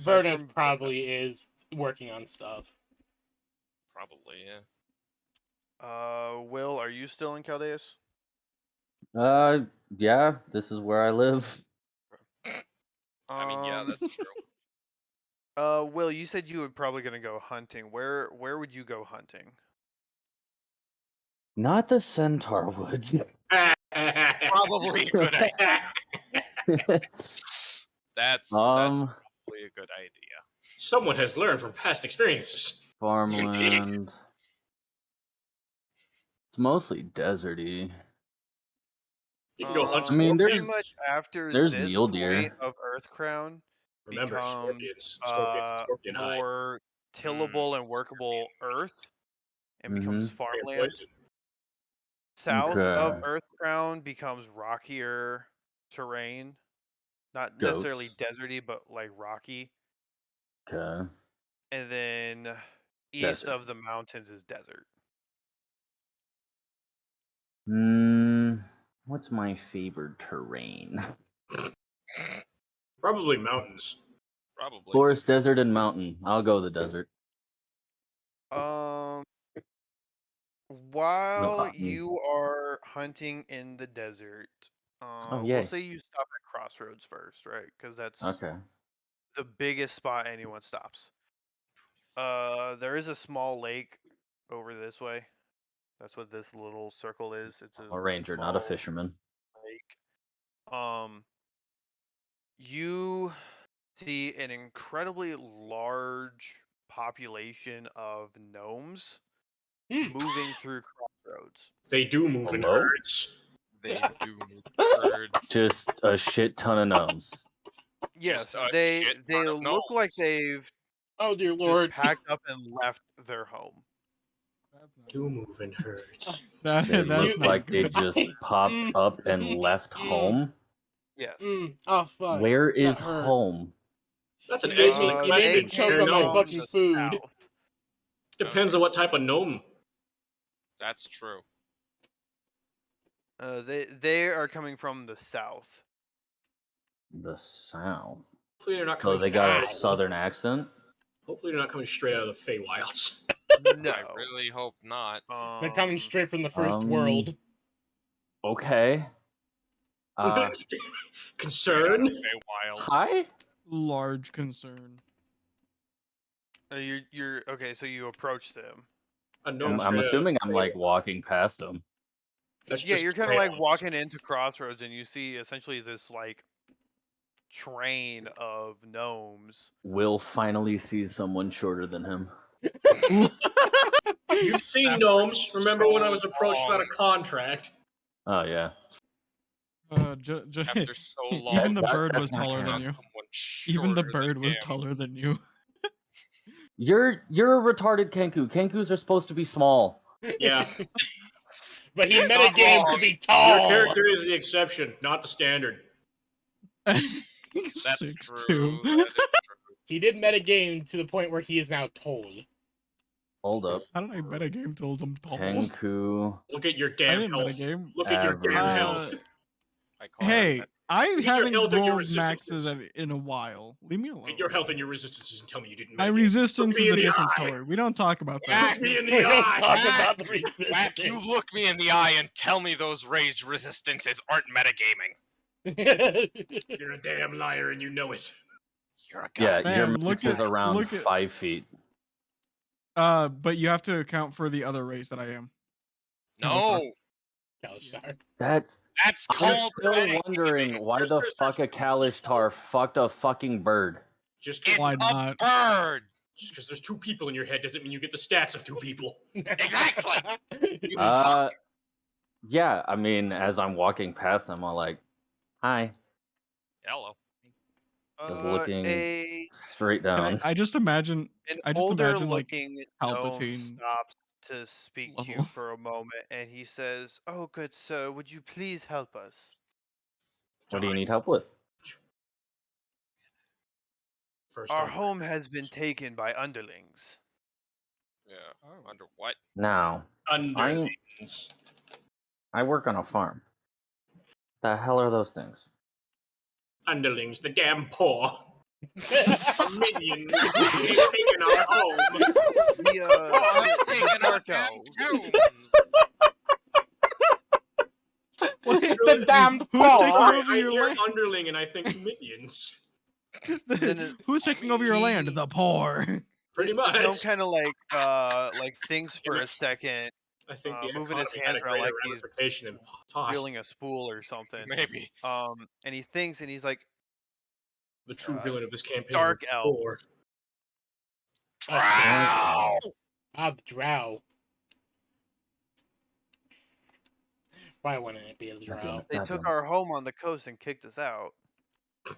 Vernes from- probably is working on stuff. Probably, yeah. Will, are you still in Chaldeus? Yeah, this is where I live. I mean, yeah, Um, that's true. Will, you said you were probably gonna go hunting. Where would you go hunting? Not the Centaur Woods. Probably a good idea. That's probably a good idea. Someone has learned from past experiences. Farmland. It's mostly deserty. You can go hunt I mean, Pretty there's- much after there's this mule point deer. of Earth Crown Remember, becomes scorpions. Scorpion hide. more tillable and workable Earth and becomes Mhm. They're farmland. poison. South of Okay. Earth Crown becomes rockier terrain, not necessarily Goats. deserty, but like rocky. Okay. And then east Desert. of the mountains is desert. What's my favorite terrain? Probably mountains. Probably. Forest, desert, and mountain. I'll go the desert. While mountain. you are hunting in the desert, we'll yay. say you stop at Crossroads first, right? Because that's Okay. the biggest spot anyone stops. There is a small lake over this way. That's what this little circle is. It's A ranger, not a small fisherman. lake. You see an incredibly large population of gnomes moving through Crossroads. They do move in Hello? herds. They do move birds. Just a shit ton of gnomes. Yes, Just a they shit they ton of look like gnomes. they've Oh dear just lord. packed up and left their home. Do move in herds. That, They that's look not like they good. just popped up and left home. Yes. Oh fuck. Where is that hurt. home? That's an You made me- excellent you made me question. choke Fair on my enough. fucking food. South. Depends on what type of gnome. That's true. They are coming from the south. The South. Hopefully they're not So coming. they got a South. southern accent. Hopefully they're not coming straight out of the Feywilds. No. I really hope not. They're coming straight from the first um, world. Okay. Concern? Wilds. Hi. Large concern. You're okay. So you approach them. I'm assuming I'm like walking past them. That's Yeah, just you're kind of like chaos. walking into Crossroads, and you see essentially this like train of gnomes. Will finally see someone shorter than him. You've seen After gnomes. Remember when I was so approached about a long. contract? Oh yeah. After so long, Even the That- bird that's was not taller than canon. you. someone Even the shorter than bird was him. taller than you. You're a retarded Kenku. Kenkus are supposed to be small. Yeah. But he He's not metagamed to wrong. be Your tall. character is the exception, not the standard. That's 6'2". true. That is true. He did metagame to the point where he is now tall. Hold up. How did I metagame till I'm tall? Kenku. Look at your I damn didn't health. metagame. Look at your damn Average. health. I call Hey, it I your haven't health and your rolled maxes resistances. in a while. Leave me alone. Get your health and your resistances and tell me you didn't My metagame. resistance Look me is in a the different eye. story. We don't talk about that. Look me in We the don't eye. talk Back. about the resistance. Back, you look me in the eye and tell me those rage resistances aren't metagaming. You're a damn liar and you know it. You're a Yeah, god. your Man, max is around 5 feet. But you have to account for the other race that I am. No, Kalishtar. That's that's I'm called still metagaming. wondering why the fuck a Kalishtar fucked a fucking bird. Just It's Why a not? bird. because there's two people in your head doesn't mean you get the stats of two people. Exactly. You Yeah, I mean, as I'm walking past them, I'm like, hi. Hello. Just looking A straight And down. I just imagine. an I just older imagine like looking gnome Palpatine stops to speak to you level. for a moment, and he says, "Oh, good sir, would you please help us? What do you need help with? First Our time. home has been taken by underlings." Yeah. Under what? Now, Underlings. I work on a farm. The hell are those things? Underlings, the damn poor. Minions. They've taken our home. The I'm taking dark our elves. tombs. The damned Who's taking paw. over I your hear land? underling and I think minions. Who's taking over your land? he- The poor. Pretty This gnome much. kind of like thinks for a second, I think the moving his economy had a hands around greater like he's ramification than thought. feeling a spool or something. Maybe. And he thinks, and he's like, The true villain of this campaign dark is elf. poor. Drow. The drow. Why wouldn't it be a drow? "They took our home on the coast and kicked us out."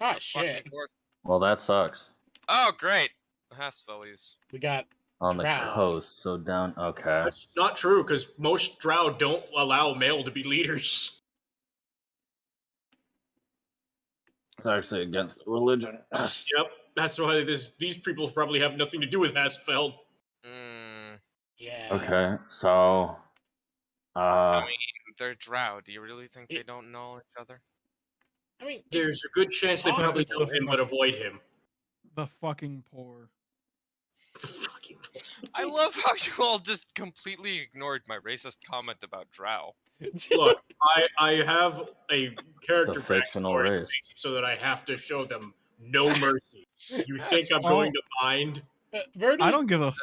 Ah, shit. Fucking course. Well, that sucks. Oh, great. The Hasfellies. We got On the Drow. coast, so down. Okay. That's not true, because most drow don't allow male to be leaders. It's actually against religion. Yep, that's why these people probably have nothing to do with Hasfeld. yeah. Okay, so. I mean, they're Drow. Do you really think they don't know each other? I mean, There's a good chance they probably It's know the him but avoid him. The fucking poor. The fucking I love how you all just completely ignored my racist comment about Drow. Look, I have a character fictional backstory race. so that I have to show them no mercy. You think I'm all- going to mind? Verna, I don't give a.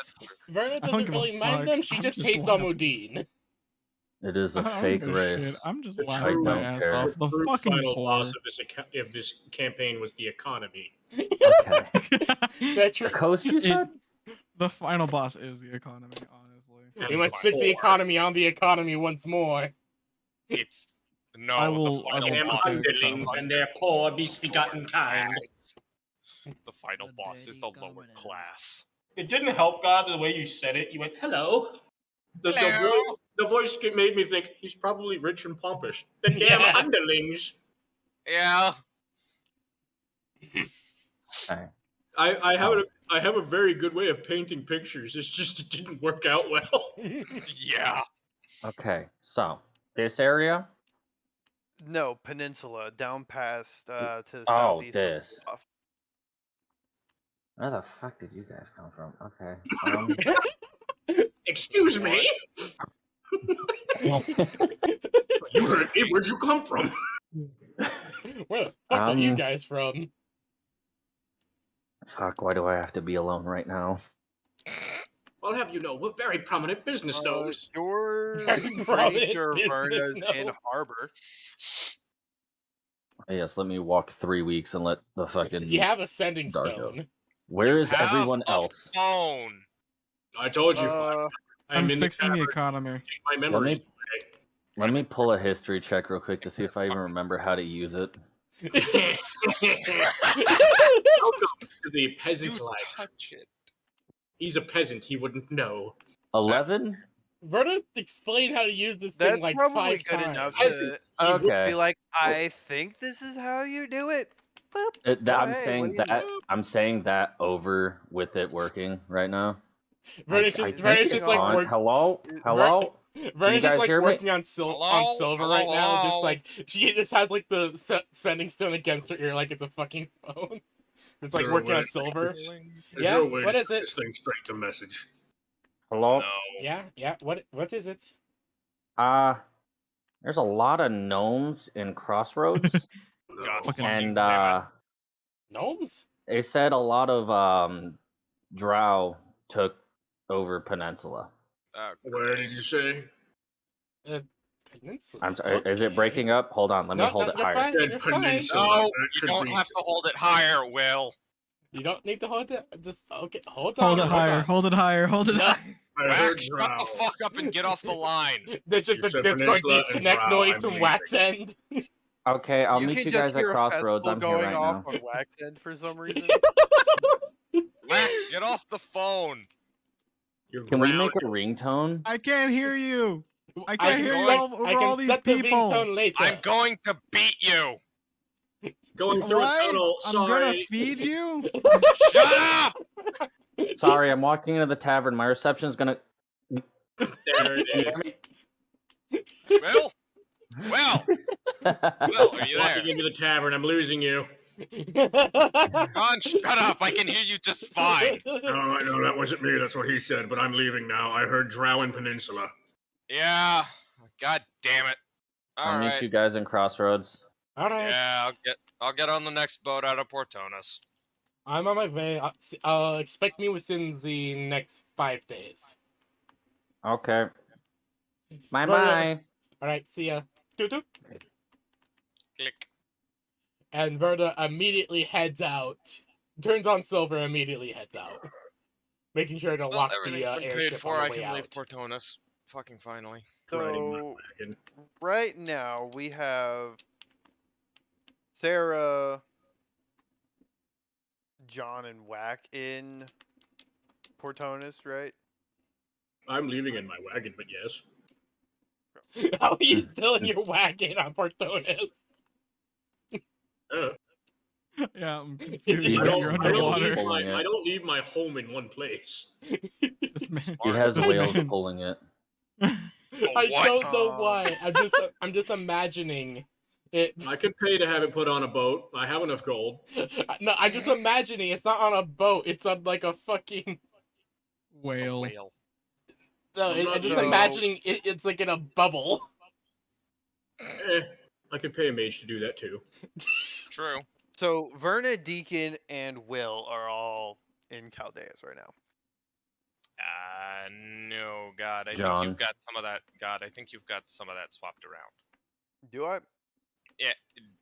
Verna I don't doesn't give a really mind fuck. them. She I'm just just hates laughing. Almudine. It is a I don't fake give a race. shit. I'm just The laughing true- my don't ass care. off. The True fucking final poor. boss of this campaign was the economy. Okay. That's The true. coast, you said? The final boss is the economy, honestly. And We must the stick the poor. economy on the economy once more. It's no. I will- The I final will Damn boss. put the underlings economy. and their poor misbegotten kind. The final The boss is the dirty lower governors. class. It didn't help, God, the way you said it. You went, hello. Hello. The voice made me think he's probably rich and pompous. The damn Yeah. underlings. Yeah. Okay. I have a very good way of painting pictures. It's just it didn't work out well. Yeah. Okay, so this area? No, peninsula down past to the Oh, southeast. this. Of the bluff. Where the fuck did you guys come from? Okay. Excuse me? You heard me. Where'd you come from? Where the fuck are you guys from? Fuck, why do I have to be alone right now? I'll have you know, we're very prominent business those. You're Very pretty prominent sure business Verna's in note. Harbor. Yes, let me walk 3 weeks and let the fucking You have a sending Darko. stone. Where You is have everyone a else? phone. I told you. I'm in fixing the tavern. economy. My memories. Let me pull a history check real quick to see if I even remember how to use it. Welcome to the peasant You life. touch it. He's a peasant. He wouldn't know. 11? Verna explained how to use this That's thing like probably 5 good times. enough Peasant. to He would Okay. be like, I think this is how you do it. Boop. Oh, I'm hey, what saying do you that know? I'm saying that over with it working right now. Verna's I just, think Verna's it's just like on. work. Hello? Ver- Hello? Verna's guys just like hear me? working on Hello? silver Hello? right now. Just Hello? like she just has like the sending stone against her ear, like it's a fucking phone. It's like Zero working on way. silver. There's Yeah, no way what to is send it? this thing straight to message. Hello? No. Yeah. What is it? There's a lot of gnomes in Crossroads. No. God Fucking fucking and damn it. Gnomes? they said a lot of drow took over Peninsula. Where did you say? Peninsula. I'm sorry, is it breaking up? Hold on, let me hold it you're higher. fine. You're fine. Peninsula. No, That you could don't be- have to hold it higher, Will. You don't need to hold it. Just okay. Hold on. Hold it higher. on. Hold it higher. Hold it No. higher. I Wax, heard shut drow. the fuck up and get off the line. There's just You a said Discord Peninsula and disconnect drow, noise I'm from leaving. Wax End. Okay, I'll You meet can you just guys at hear a Crossroads. festival I'm here going right off now. on Wax End for some reason. Wax, get off the phone. You're Can we make grounded. a ringtone? I can't hear you. I I can't can hear going- you over all these set the people. ringtone later. I'm going to beat you. Going through What? a tunnel. I'm gonna Sorry. feed you. Shut up! Sorry, I'm walking into the tavern. My reception's gonna. There it is. Will? Will, are you there? Walking into the tavern. I'm losing you. John, shut up. I can hear you just fine. No, I know that wasn't me. That's what he said. But I'm leaving now. I heard drow in Peninsula. Yeah. God damn it. I'll All meet right. you guys in Crossroads. All right. Yeah, I'll get on the next boat out of Portonas. I'm on my way. Expect me within the next 5 days. Okay. Bye Verna- bye. All right. See ya. Toot toot. Click. And Verna immediately heads out. Turns on silver. Immediately heads out, making sure to Well, lock everything's the been paid airship for. on I the way can leave out. Portonas. Fucking finally. Riding my So wagon. right now we have Sarah, John, and Whack in Portonas, right? I'm leaving in my wagon, but yes. How are you still in your wagon on Portonas? Yeah, I'm confused. I I Wait, don't, you're I, don't underwater. leave Pulling it. I don't leave my home in one place. This man. He has This whales man. pulling it. I what? don't know Oh. why. I'm just imagining it. I could pay to have it put on a boat. I have enough gold. No, I'm just imagining it's not on a boat. It's on like a fucking. Whale. Whale. No, I'm not I'm just so- imagining it's like in a bubble. I could pay a mage to do that too. True. So Verna, Deacon, and Will are all in Chaldeas right now. No, God. I think John. you've got some of that. God, I think you've got some of that swapped around. Do I? Yeah,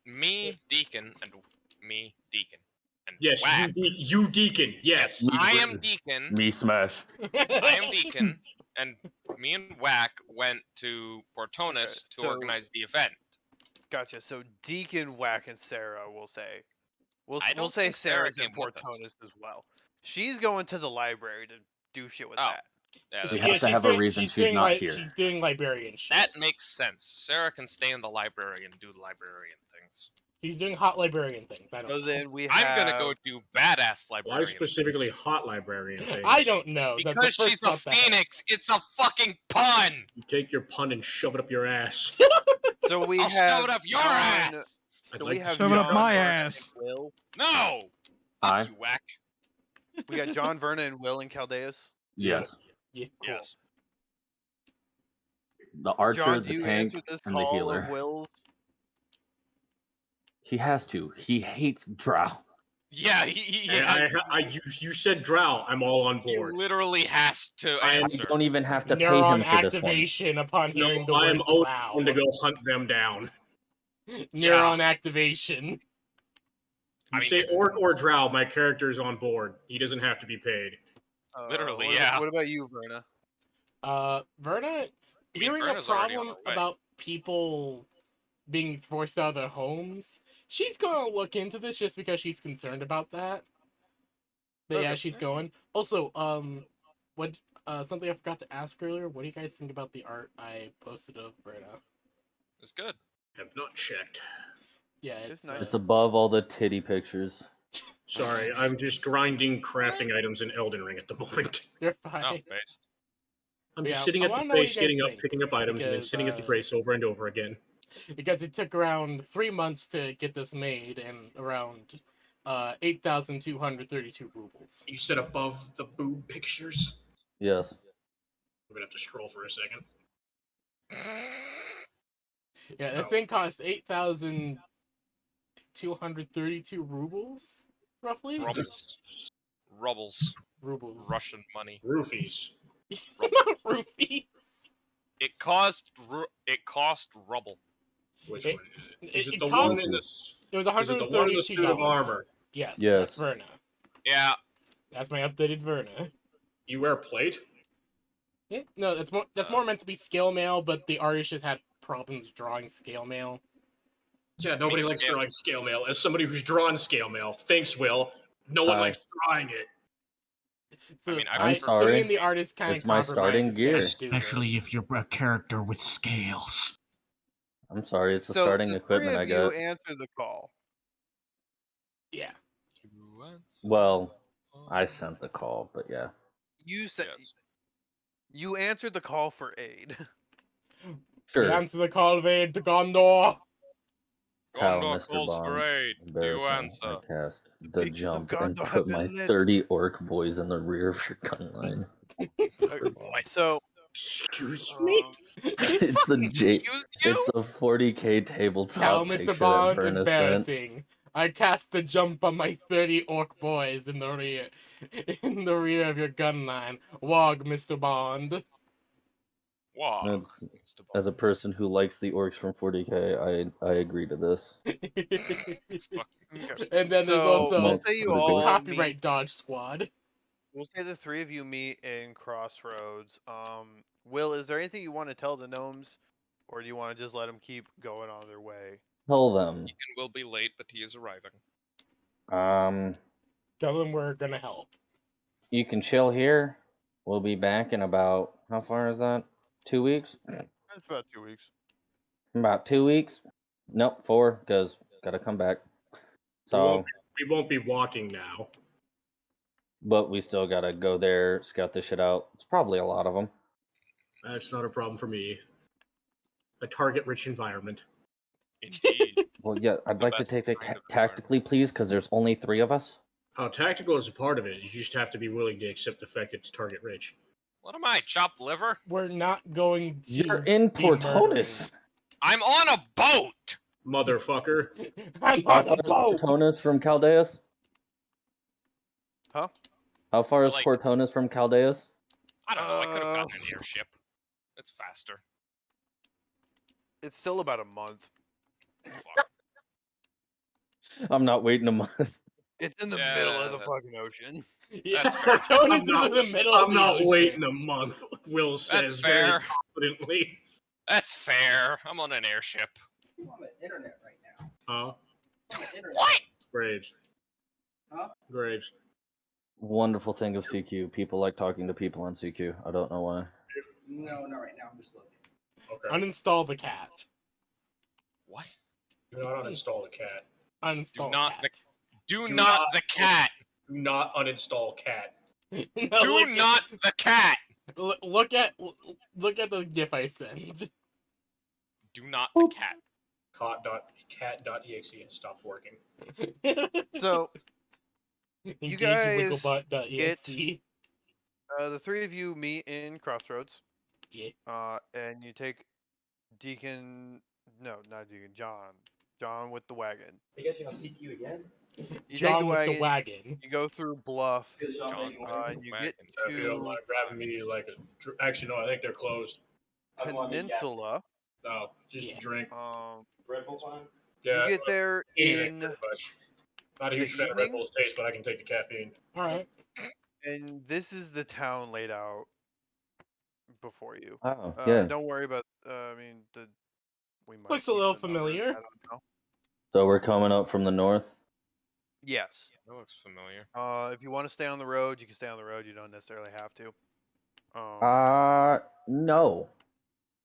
me, Deacon, and me, Deacon. And Yes, Whack. you deacon. Yes. I am Deacon. Me smash. I am Deacon, and me and Whack went to Portonas Okay, to so- organize the event. Gotcha. So Deacon, Whack, and Sarah, we'll say. We'll I we'll don't say think Sarah Sarah's in came with us. Portonas as well. She's going to the library to do shit with Oh. that. Yeah, We that, have to have a reason she's not here. She's doing librarian shit. that makes sense. Sarah can stay in the library and do librarian things. She's doing hot librarian things. I don't So know. then we I'm have. gonna go do badass Why librarian. specifically things. hot librarian things? I don't know. That's the Because first she's a thought that- phoenix. It's a fucking pun. You take your pun and shove it up your ass. So we I'll have. shove it up your John- ass. I'd So like we to have Shove it up John, my Verna, ass. and Will. No. Hi. You whack. We got John, Verna, and Will in Chaldeas. Yes. Yeah, cool. Yes. The archer, John, do the you tank, answer this and the call healer. of Will's? He has to. He hates Drow. Yeah, he And you said Drow. I'm all on he board. literally has to I am- answer. You don't even have to pay Neuron him for this one. activation upon No, hearing the I am word only wow. going to go hunt them down. Neuron activation. You I mean, say it's- orc or Drow, my character's on board. He doesn't have to be paid. Literally, what, yeah. What about you, Verna? Verna, hearing a Verna's already on problem her way. about people being forced out of their homes, she's gonna look into this just because she's concerned about that. But yeah, Okay. she's going. Also, what something I forgot to ask earlier. What do you guys think about the art I posted of Verna? It's good. Have not checked. Yeah, It's it's nice. It's above all the titty pictures. Sorry, I'm just grinding crafting items in Elden Ring at the moment. you're No, fine. based. I'm Yeah, just sitting I at the wanna know what base, you guys getting up, think, picking up items, and then because, sitting at the base over and over again. Because it took around 3 months to get this made and around 8,232 rubles. You said above the boob pictures? Yes. I'm gonna have to scroll for a second. Yeah, this Oh. thing cost 8,232 rubles, roughly. Rubbles. Rubbles. Rubles. Russian money. Roofies. Not rupees. It cost rubble. Which It- one is it? Is it it the costs- one in the? It was Is it the one in the $132. suit of armor? Yes, Yes. that's Verna. Yeah, That's my updated Verna. You wear plate? Yeah, no, that's more meant to be scale mail, but the artist just had problems drawing scale mail. Yeah, nobody likes scale- drawing scale mail. As somebody who's drawn scale mail, thanks, Will. No one Hi. likes drawing it. So I mean, I'm so sorry. me and the artist kind It's of my starting gear. Especially if you're a character with scales. I'm sorry, it's the So starting the equipment three I of you got. answer the call. Yeah. Well, I sent the call, but yeah. You said Yes. you answered the call for aid. Sure. We answer the call of aid to Gondor. Tell Gondor Mr. calls for Bond. aid. Do you Embarrassing. I answer? cast the Pictures of jump and Gondor have put been my lit. 30 orc boys in the rear of your gun line. So Excuse me? It's the J. Excuse you? It's a 40k Tell tabletop picture Mr. that Bond, Verna sent. embarrassing. I cast the jump on my 30 orc boys in the rear. In the rear of your gun line. Wog, Mr. Bond. Wow. That's, as a person who likes the orcs from 40k, I agree to this. And then there's So, also we'll say you Put a all ghost- Copyright Dodge Squad. We'll say the three of you meet in Crossroads. Will, is there anything you want to tell the gnomes, or do you want to just let them keep going on their way? Tell them. Deacon will be late, but he is arriving. Tell them we're gonna help. You can chill here. We'll be back in about, how far is that? 2 weeks? It's about 2 weeks. About 2 weeks? Nope, 4, because gotta come back. So, We won't be walking now. but we still gotta go there, scout this shit out. It's probably a lot of them. That's not a problem for me. A target-rich environment. Indeed. Well, yeah, I'd The like to best take it kind of tactically, please, because there's only 3 of us. Tactical is a part of it. You just have to be willing to accept the fact that it's target-rich. What am I, chopped liver? We're not going to. You're in be murdering. Portonus. I'm on a boat! Motherfucker. I'm How on far a is boat. Portonus from Caldeus? Huh? How far is Like- Portonus from Caldeus? I don't know, I could have gotten an airship. It's faster. It's still about a month. Fuck. I'm not waiting a month. It's in the Yeah, middle of the that's- fucking ocean. Yeah, That's fair. Portonus I'm not- is in the middle of I'm the not ocean. waiting a month, Will That's says very fair. confidently. That's fair. I'm on an airship. I'm on the internet right now. Huh? I'm on the internet. What? Graves. Huh? Graves. Wonderful thing of CQ. People like talking to people on CQ. I don't know why. No, not right now. I'm just looking. Okay. Uninstall the cat. What? Do not uninstall the cat. Uninstall not cat. Do Do not not- the cat. Do not uninstall cat. No, Do look not the cat. look at the gif I sent. Do not the cat. Cat.exe has stopped working. So, Engage guys wigglebot.exe. the three of you meet in Crossroads. Yeah. And you take Deacon. No, not Deacon. John. John with the wagon. You guys gonna CQ again? You John take the with wagon. the wagon. You go through Bluff. John And you get If you don't to mind grabbing me like a. Actually, no, I think they're closed. Peninsula. No, just Yeah. a drink. Red Bull time? Yeah, You get there anything, in pretty much. Not a the huge fan of Red evening? Bull's taste, but I can take the caffeine. All right. and this is the town laid out before you. Oh, yeah. Don't worry about. We might Looks a need little the numbers, familiar. I don't know. So we're coming up from the north. Yes. That looks familiar. If you want to stay on the road, you can stay on the road. You don't necessarily have to. No.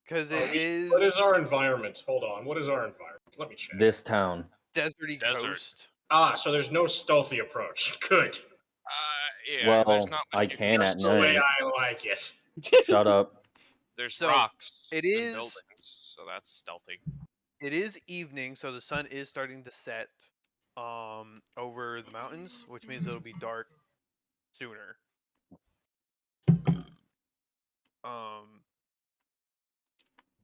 Because it is What is our environment? Hold on. What is our environment? Let me check. This town. deserty Desert. coast. So there's no stealthy approach. Good. Yeah, there's Well, not I much you can Just at the way night. I like it. Shut up. There's So, rocks it and is- buildings, so that's stealthy. It is evening, so the sun is starting to set over the mountains, which means it'll be dark sooner.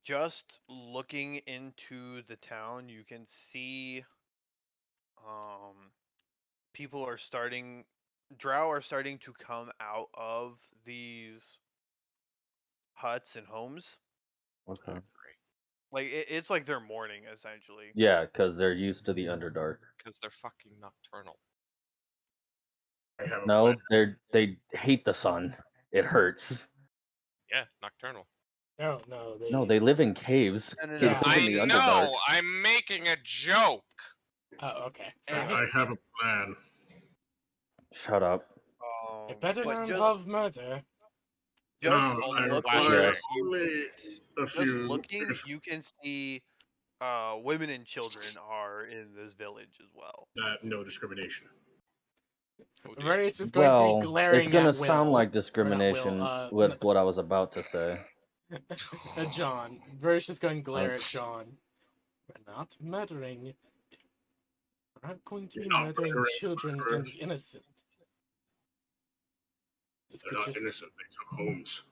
Just looking into the town, you can see people are starting drow are starting to come out of these huts and homes. Okay. Like it's like they're mourning essentially. Yeah, because they're used to the Underdark. Because they're fucking nocturnal. I have a No, plan. they hate the sun. It hurts. Yeah, nocturnal. No. No, they live in caves. No, no, They no. live I in the Underdark. know! I'm making a joke! Oh, okay. Sorry. I have a plan. Shut up. A better but name just of murder. just No, I looking, require you only a just few. looking, you can see women and children are in this village as well. No discrimination. Oh, dear. Verni's just going to Well, be glaring it's gonna at Will. sound like or not Will, discrimination with what I was about to say. John. Verni's just going to glare at John. We're not murdering. We're not going to be You're not murdering murdering children and murderers. the innocent. This They're could not just innocent. They took homes.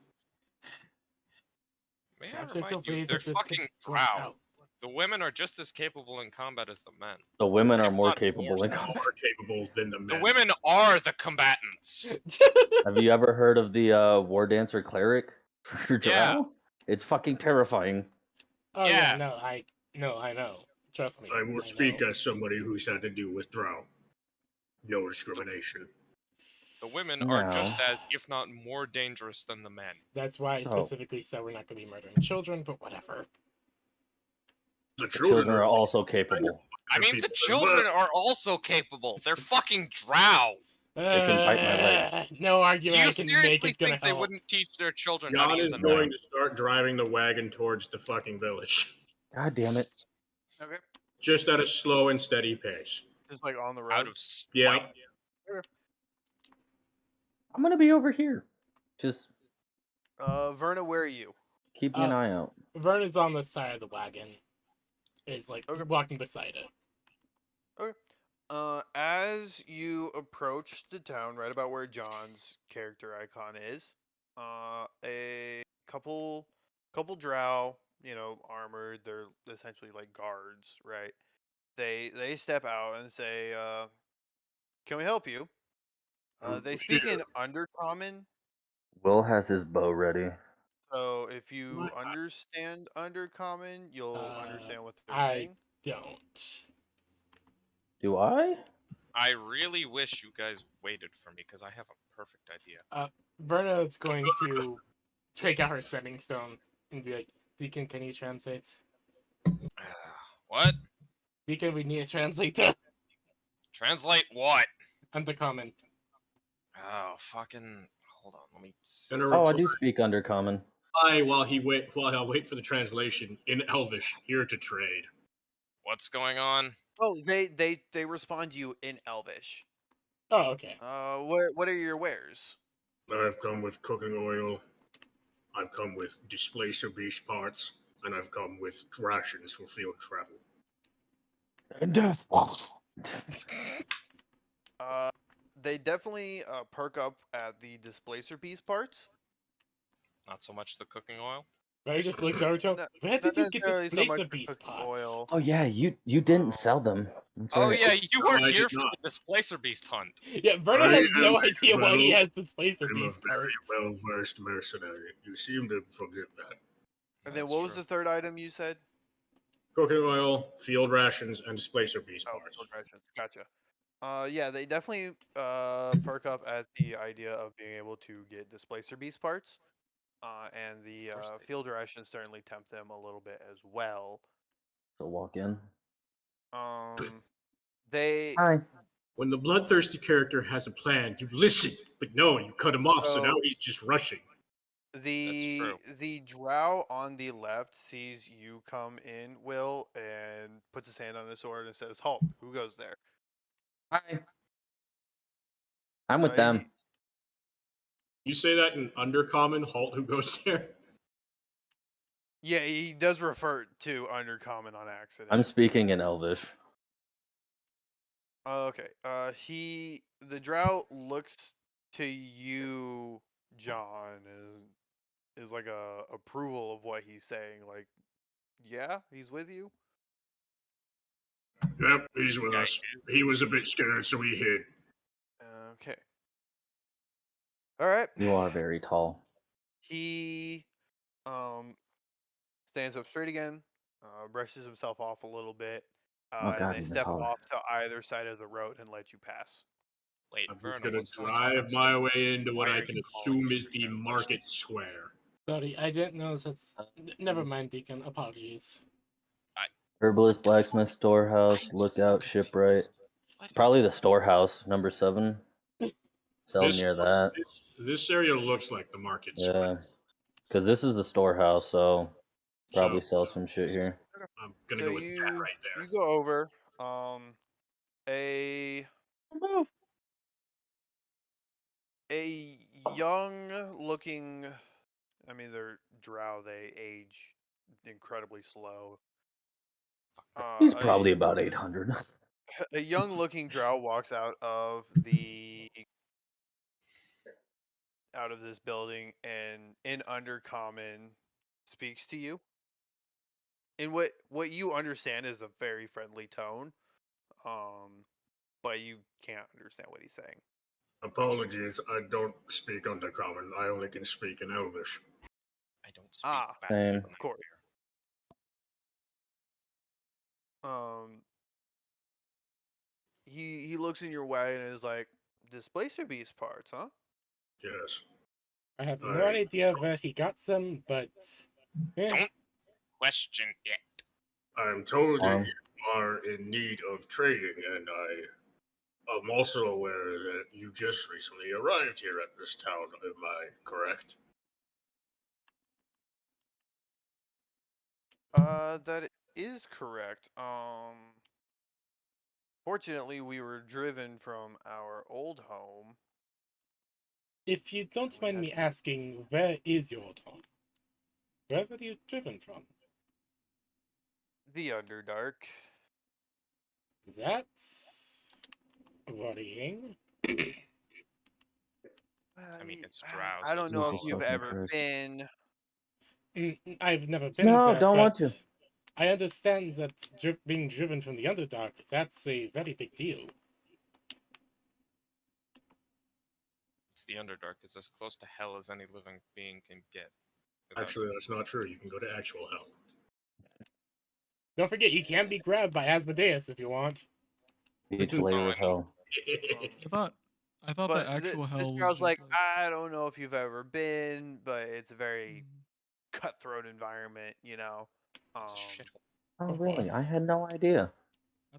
May I perhaps there's remind still you, ways they're that this fucking could work drow. out. The women are just as capable in combat as the men. The women are If more not capable more in so. combat. More capable than the men. The women are the combatants! Have you ever heard of the War Dancer Cleric for Drow? Yeah. It's fucking terrifying. Oh yeah, Yeah. I know. Trust me. I will speak as somebody who's had to deal with drow. No discrimination. The women are No. just as, if not more dangerous than the men. That's why I So- specifically said we're not going to be murdering children, but whatever. The The children are also capable. I mean, the people as children well. are also capable. They're fucking drow. They can bite my leg. No Do argument you I can make seriously is going to think they help. wouldn't teach their children how to Jan use is a going knife? to start driving the wagon towards the fucking village. God damn it. Okay. Just at a slow and steady pace. Just like on the road. Out of spite. Yeah. I'm gonna be over here. Just Verna, where are you? keep an eye out. Vern is on the side of the wagon. Is like Okay. walking beside it. As you approach the town, right about where John's character icon is, a couple drow, armored. They're essentially like guards, right? They step out and say, "Can we help you?" They speak in Undercommon, Will has his bow ready. so if you My- understand Undercommon, you'll understand what they're I saying. don't. Do I? I really wish you guys waited for me because I have a perfect idea. Verna is going to take out her sending stone and be like, Deacon, can you translate? What? Deacon, we need a translator. Translate what? Undercommon. Oh, fucking. Hold on, let me. And a Oh, I reply. do speak Undercommon. While I'll wait for the translation in Elvish, here to trade. What's going on? Oh, they respond to you in Elvish. Oh, okay. What are your wares? I've come with cooking oil. I've come with displacer beast parts, and I've come with rations for field travel. And death. They definitely perk up at the displacer piece parts. Not so much the cooking oil. Ray just looks over to him. Not- Where not did you get necessarily so much displacer for beast cooking parts? oil. Oh yeah, you didn't sell them. That's Oh right. yeah, you No, weren't I here did for not. the displacer beast hunt. Yeah, Verna I has no am idea why he well- has displacer I'm a beast very parts. well-versed mercenary. You seem to forget that. And then That's what was true. the third item you said? Cooking oil, field rations, and displacer beast Oh, parts. field rations. Gotcha. Yeah, they definitely perk up at the idea of being able to get displacer beast parts. And the course they do. field rations certainly tempt them a little bit as well. So walk in. They Hi. When the bloodthirsty character has a plan, you listen, but no, you cut him off, so So- now he's just rushing. the drow on the left sees you come in, Will, and puts his hand on his sword and says, "Halt! Who goes there?" Hi. I'm with Uh, them. You say that in Undercommon, halt, who goes there? Yeah, he does refer to Undercommon on accident. I'm speaking in Elvish. Okay. The drow looks to you, John, and is like a approval of what he's saying. Like, yeah, he's with you. Yep, he's with Yeah, us. He was a bit scared, so he hid. Okay. All right. You are very tall. He stands up straight again, brushes himself off a little bit, Oh and god, they even step taller. off to either side of the road and let you pass. Wait, I'm just Verna, gonna what's going on? drive my way into what Why I are can you calling assume me is for the translations? market square. Sorry, I didn't know that's. Never mind, Deacon. Apologies. Herbalist, blacksmith, storehouse, I'm lookout, so shipwright. confused. What is Probably the going on? storehouse, number 7. Sell This, near that. this area looks like the market Yeah. square. Because this is the storehouse, so probably So, sell some shit here. I'm gonna So go with that right there. you go over. A young looking. I mean, they're drow. They age incredibly slow. He's probably about 800. A young looking drow walks out of this building and in Undercommon speaks to you in what you understand is a very friendly tone, but you can't understand what he's saying. Apologies, I don't speak Undercommon. I only can speak in Elvish. I don't speak Ah, Basque. Same. of course. He looks in your way and is like, "Displacer beast parts, huh?" Yes. I have no Alright. idea where he got them, but. Don't question it. I'm told that Farm. you are in need of trading, and I am also aware that you just recently arrived here at this town. Am I correct? That is correct. Fortunately, we were driven from our old home. If you don't We mind had me asking, where is your old home? Where were you driven from? the Underdark. That's worrying. I mean, it's I drow, I so don't it's know if Jesus you've fucking ever Christ. been. I've never been No, there, don't but want to. I understand that being driven from the Underdark, that's a very big deal. It's the Underdark. It's as close to hell as any living being can get. without- Actually, that's not true. You can go to actual hell. Don't forget, you can be grabbed by Asmodeus if you want. Each Oh, layer I of know. hell. I thought But the actual this hell was girl's just like, I don't know if you've ever been, but it's a very Mm. cutthroat environment, you know. It's a shithole. Oh, Of really? I course. had no idea. I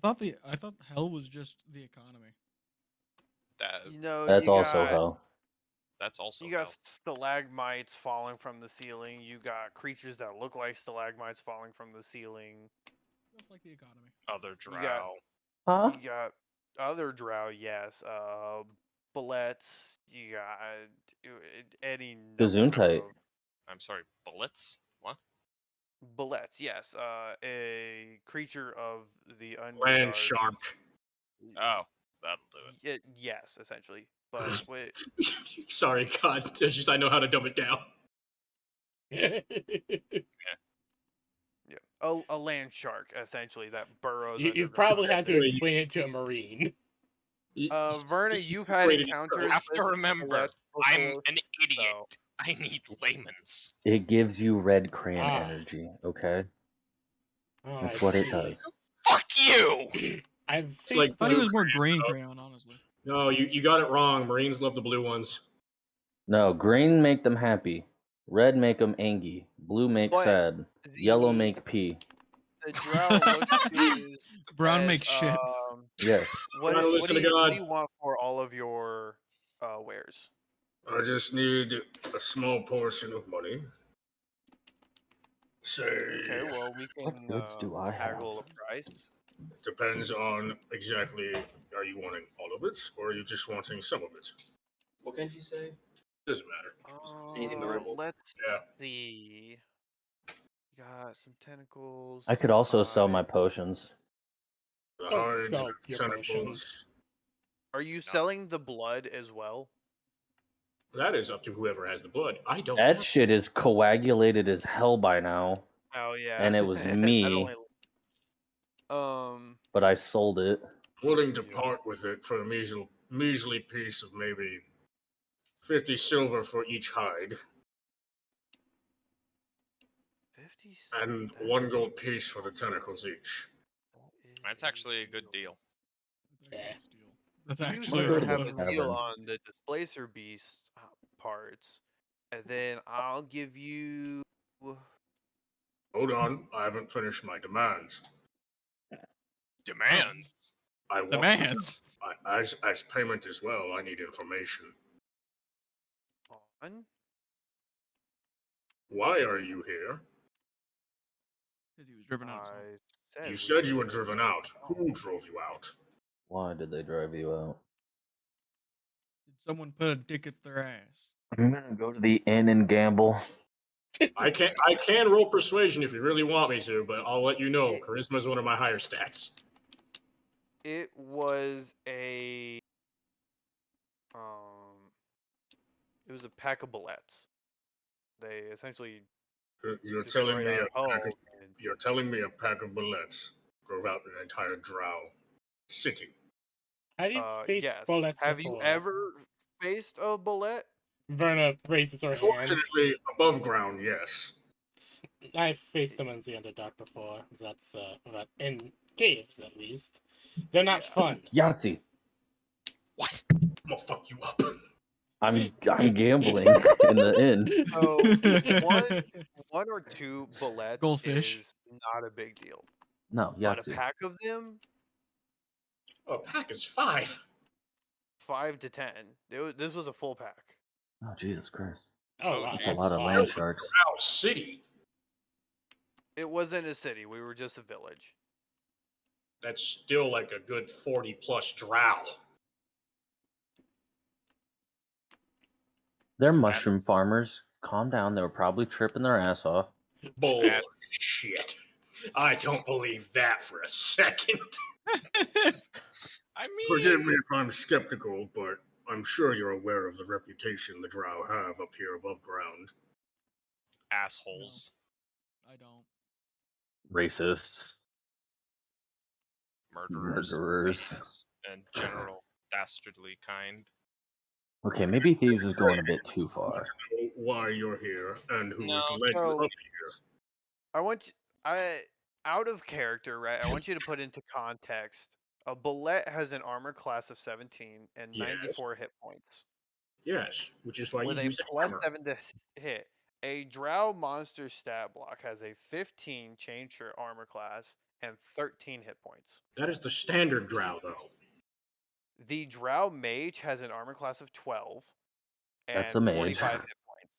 thought hell was just the economy. You know, That's also hell. That's also you got hell. stalagmites falling from the ceiling. You got creatures that look like stalagmites falling from the ceiling. Just like the economy. Other You got drow. Huh? you got other drow, yes. Bullets. You got any number Gesundheit. of I'm sorry, bullets? What? bullets. Yes. A creature of the Land Underdark. shark. Oh, that'll do it. Yes, essentially. But wait, Sorry, God. It's just I know how to dumb it down. Yeah, a land shark essentially that burrows you underground. probably had to Anyway, explain it to a marine. Verna, you've had Rated encounters. You have to with remember, Colette I'm before, an idiot. so- I need layman's. It gives you red crayon Ah. energy, okay? Oh, That's I what it see. does. Fuck you! I've It's like faced I thought it blue was more crayon, green though. crayon, honestly. No, you got it wrong. Marines love the blue ones. No, green make them happy. Red make them angry. Blue make But sad. Yellow the- make pee. The drow looks to you Brown as, makes shit. Yes. What, Gotta what, listen do to you, what God. do you want for all of your wares? I just need a small portion of money. Say, Okay, well we What can goods do I have? haggle a price. depends on exactly, are you wanting all of it, or are you just wanting some of it? What can you say? Doesn't matter. Anything variable. Let's Yeah. see. Got some tentacles. I could also sell five. my potions. The Don't hides, sell the your tentacles. potions. Are you selling the blood as well? That is up to whoever has the blood. I don't. That have shit is coagulated as hell by now, Oh yeah. and it was That me, only- but I sold it. willing to Yeah. part with it for a measly piece of maybe 50 silver for each hide, 50. and that- 1 gold piece for the tentacles each. that is That's actually a good deal. Yeah. That's You actually sir go to have the a tavern. deal on the displacer beast parts, and then I'll give you. Hold on, I haven't finished my demands. Demands. I want demands. as payment as well. I need information. On. Why are you here? Because he was driven out. so. I said You we said you were were- driven out. Who drove you out? Why did they drive you out? Did someone put a dick at their ass? I'm gonna go to the inn and gamble. I can roll persuasion if you really want me to, but I'll let you know. It- Charisma is one of my higher stats. It was a. It was a pack of bullets. They essentially You're destroyed telling me our a pack of, home. And, you're telling me a pack of bullets drove out an entire drow city. How do you face yes. bullets Have before? you ever faced a bullet? Verna raises her hands. Fortunately, above ground, yes. I've faced them in the Underdark before. That's about in caves at least. They're not fun. Yahtzee. What? I'm gonna fuck you up. I'm gambling in the inn. So one or two bullets Goldfish. is not a big deal. No, But a Yahtzee. pack of them, A pack is 5. 5 to 10. This was a full pack. Oh Jesus Christ! Oh, wow, That's a that's lot of a land sharks. Drow city. It wasn't a city. We were just a village. That's still like a good 40 plus drow. They're mushroom farmers. Calm down. They were probably tripping their ass off. Bullshit. I don't believe that for a second. I mean, Forgive me if I'm skeptical, but I'm sure you're aware of the reputation the drow have up here above ground. assholes, I don't. Racists. murderers, Murderers. thieves, and general dastardly kind. Okay, maybe thieves is going a bit too far. Know why you're here and who's No, led you so- up here. Out of character, right? I want you to put into context. A bullet has an armor class of 17 and Yes. 94 hit points. Yes, which is why With you a use a plus hammer. 7 to hit. A drow monster stat block has a 15 chain shirt armor class and 13 hit points. That is the standard drow, though. The drow mage has an armor class of 12 and That's a mage. 45 hit points.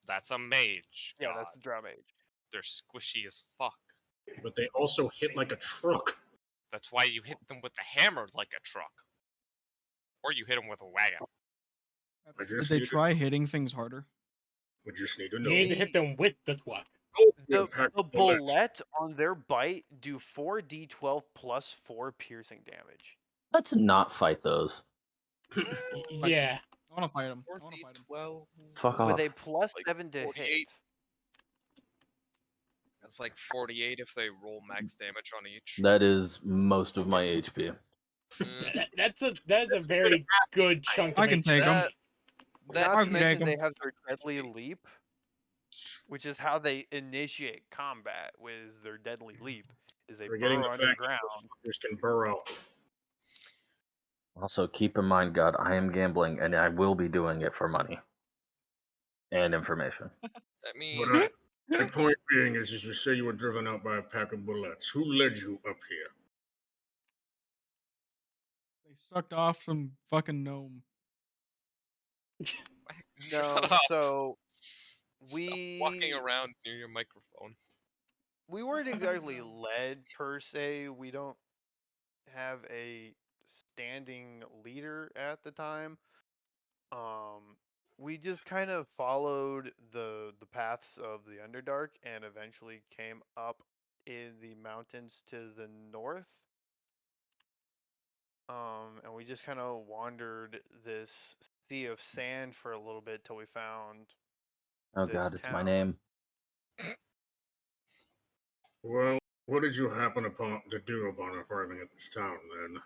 That's a mage. Yeah, God, that's the drow mage. they're squishy as fuck. But they also hit like a truck. That's why you hit them with the hammer like a truck, or you hit them with a wagon. I Did just they need try hitting things harder? We just need to You know. need to hit them with the twuck. The Impact bullets. bullet on their bite do 4d12 plus 4 piercing damage. Let's not fight those. Yeah. I want to fight him. I want to fight him. 4d12. Fuck off. With a plus like 7 to 48. hit. It's like 48 if they roll max damage on each. That is most of my HP. That is a very good chunk of I can take 'em. HP. That Not I to can mention take 'em. they have their deadly leap, which is how they initiate combat. With their deadly leap, is they Forgetting burrow the fact that underground. those fuckers can burrow. Also, keep in mind, God, I am gambling, and I will be doing it for money and information. I mean, But my point being is you say you were driven out by a pack of bullets. Who led you up here? They sucked off some fucking gnome. shut No, up. so Stop walking we around near your microphone. we weren't exactly led per se. We don't have a standing leader at the time. We just kind of followed the paths of the Underdark and eventually came up in the mountains to the north. And we just kind of wandered this sea of sand for a little bit till we found Oh this God, it's my town. name. Well, what did you happen to do upon arriving at this town, then?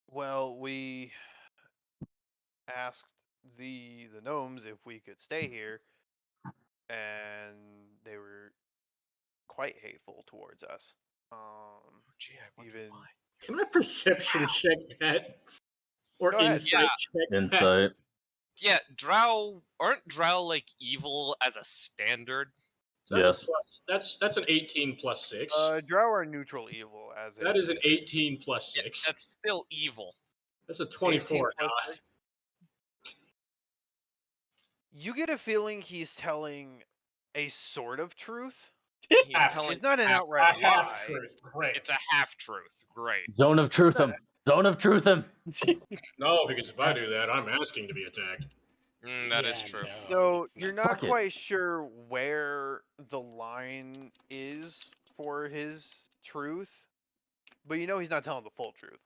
Well, we asked the gnomes if we could stay here, and they were quite hateful towards us. Gee, I wonder Even why. Can I perception check that? Or Go ahead. insight Yeah. check that? Insight. Yeah, aren't drow like evil as a standard? That's Yes. a plus. That's an 18 plus 6. drow are neutral evil as That a is an 18 plus Yeah, 6. that's still evil. That's a 18 24. plus God. 6. You get a feeling he's telling a sort of truth. He's Half- telling It's not an half- outright A lie. half truth. Great. It's a half truth. Great. Zone of truth him. Zone of truth him. No, because if I do that, I'm asking to be attacked. That is Yeah, true. no, So it's you're not. not Fuck it. quite sure where the line is for his truth, but you know he's not telling the full truth.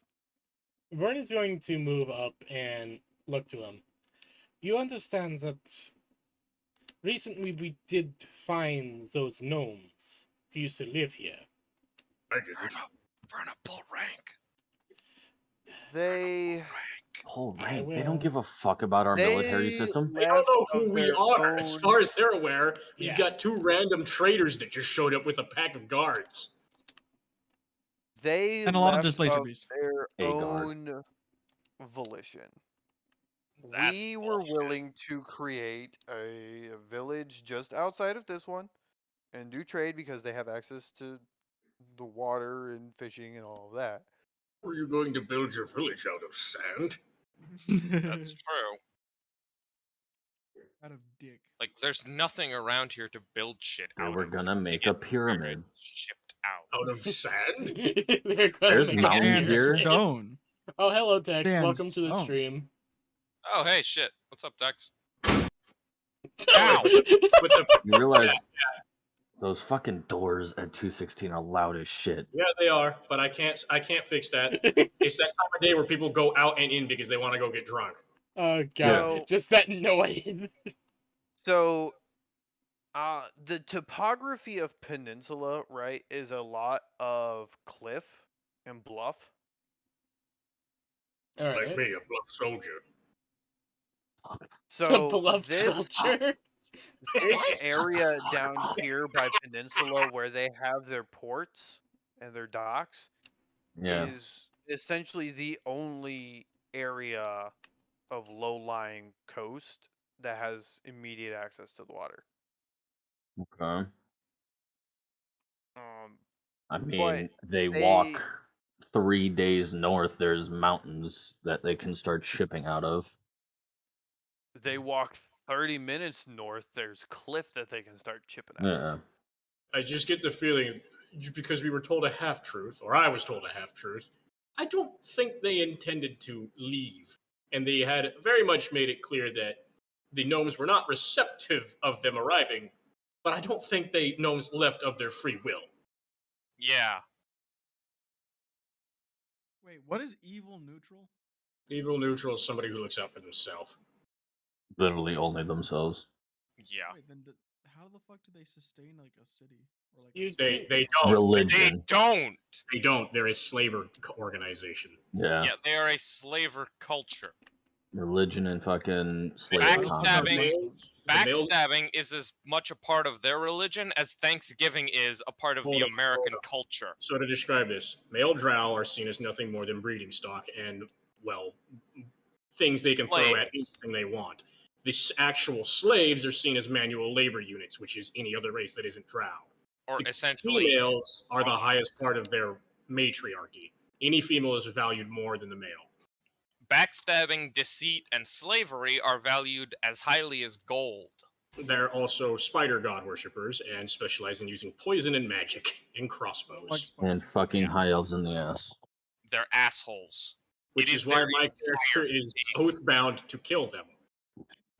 Vern is going to move up and look to him. You understand that recently we did find those gnomes who used to live here. I didn't. Verna, pull rank. They Whole I rank. They will. don't give a fuck about our military system. They don't know of who we their are. As own- far as they're aware, you've Yeah. got two random traitors that just showed up with a pack of guards. They And a lot of left displacer of beasts. their A guard. own volition. That's We were bullshit. willing to create a village just outside of this one and do trade because they have access to the water and fishing and all of that. Were you going to build your village out of sand? That's true. Out of dick. Like, there's nothing around here to build shit They out were of. gonna to make get a pyramid. shipped out. Out of sand? They're gonna There's make mountains it. here. Stone. Oh, hello, Dex. Sand Welcome to the stone. stream. Oh, hey, shit. What's up, Dex? Ow! With the, You realize those fucking doors at 216 are loud as shit. yeah, they are, but I can't fix that. It's that time of day where people go out and in because they want to go get drunk. Oh god, So- just that noise. So, the topography of Peninsula, right, is a lot of cliff and bluff. All Like right. me, a bluff soldier. So Beloved this soldier. area down here by Peninsula, where they have their ports and their docks, Yeah. is essentially the only area of low-lying coast that has immediate access to the water. Okay. I But mean, they they- walk 3 days north. There's mountains that they can start shipping out of. they walked 30 minutes north. There's cliff that they can start chipping out Yeah. of. I just get the feeling, because we were told a half truth, or I was told a half truth, I don't think they intended to leave. And they had very much made it clear that the gnomes were not receptive of them arriving, but I don't think the gnomes left of their free will. Yeah. Wait, what is evil neutral? Evil neutral is somebody who looks out for themselves. Literally only themselves. Yeah. Wait, then how the fuck do they sustain like a city or like? You They don't. Religion. They don't. They don't. They're a slaver organization. Yeah. Yeah, they are a slaver culture. Religion and fucking slave Backstabbing. economy. Backstabbing is as much a part of their religion as Thanksgiving is a part of the American culture. So to describe this, male drow are seen as nothing more than breeding stock and, well, things they can throw at anything they want. The actual slaves are seen as manual labor units, which is any other race that isn't drow. Or The essentially, females are the highest part of their matriarchy. Any female is valued more than the male. backstabbing, deceit, and slavery are valued as highly as gold. They're also spider god worshippers and specialize in using poison and magic and crossbows. And fucking high elves in the ass. They're assholes. Which It is is why their my character entire is oath-bound to kill them.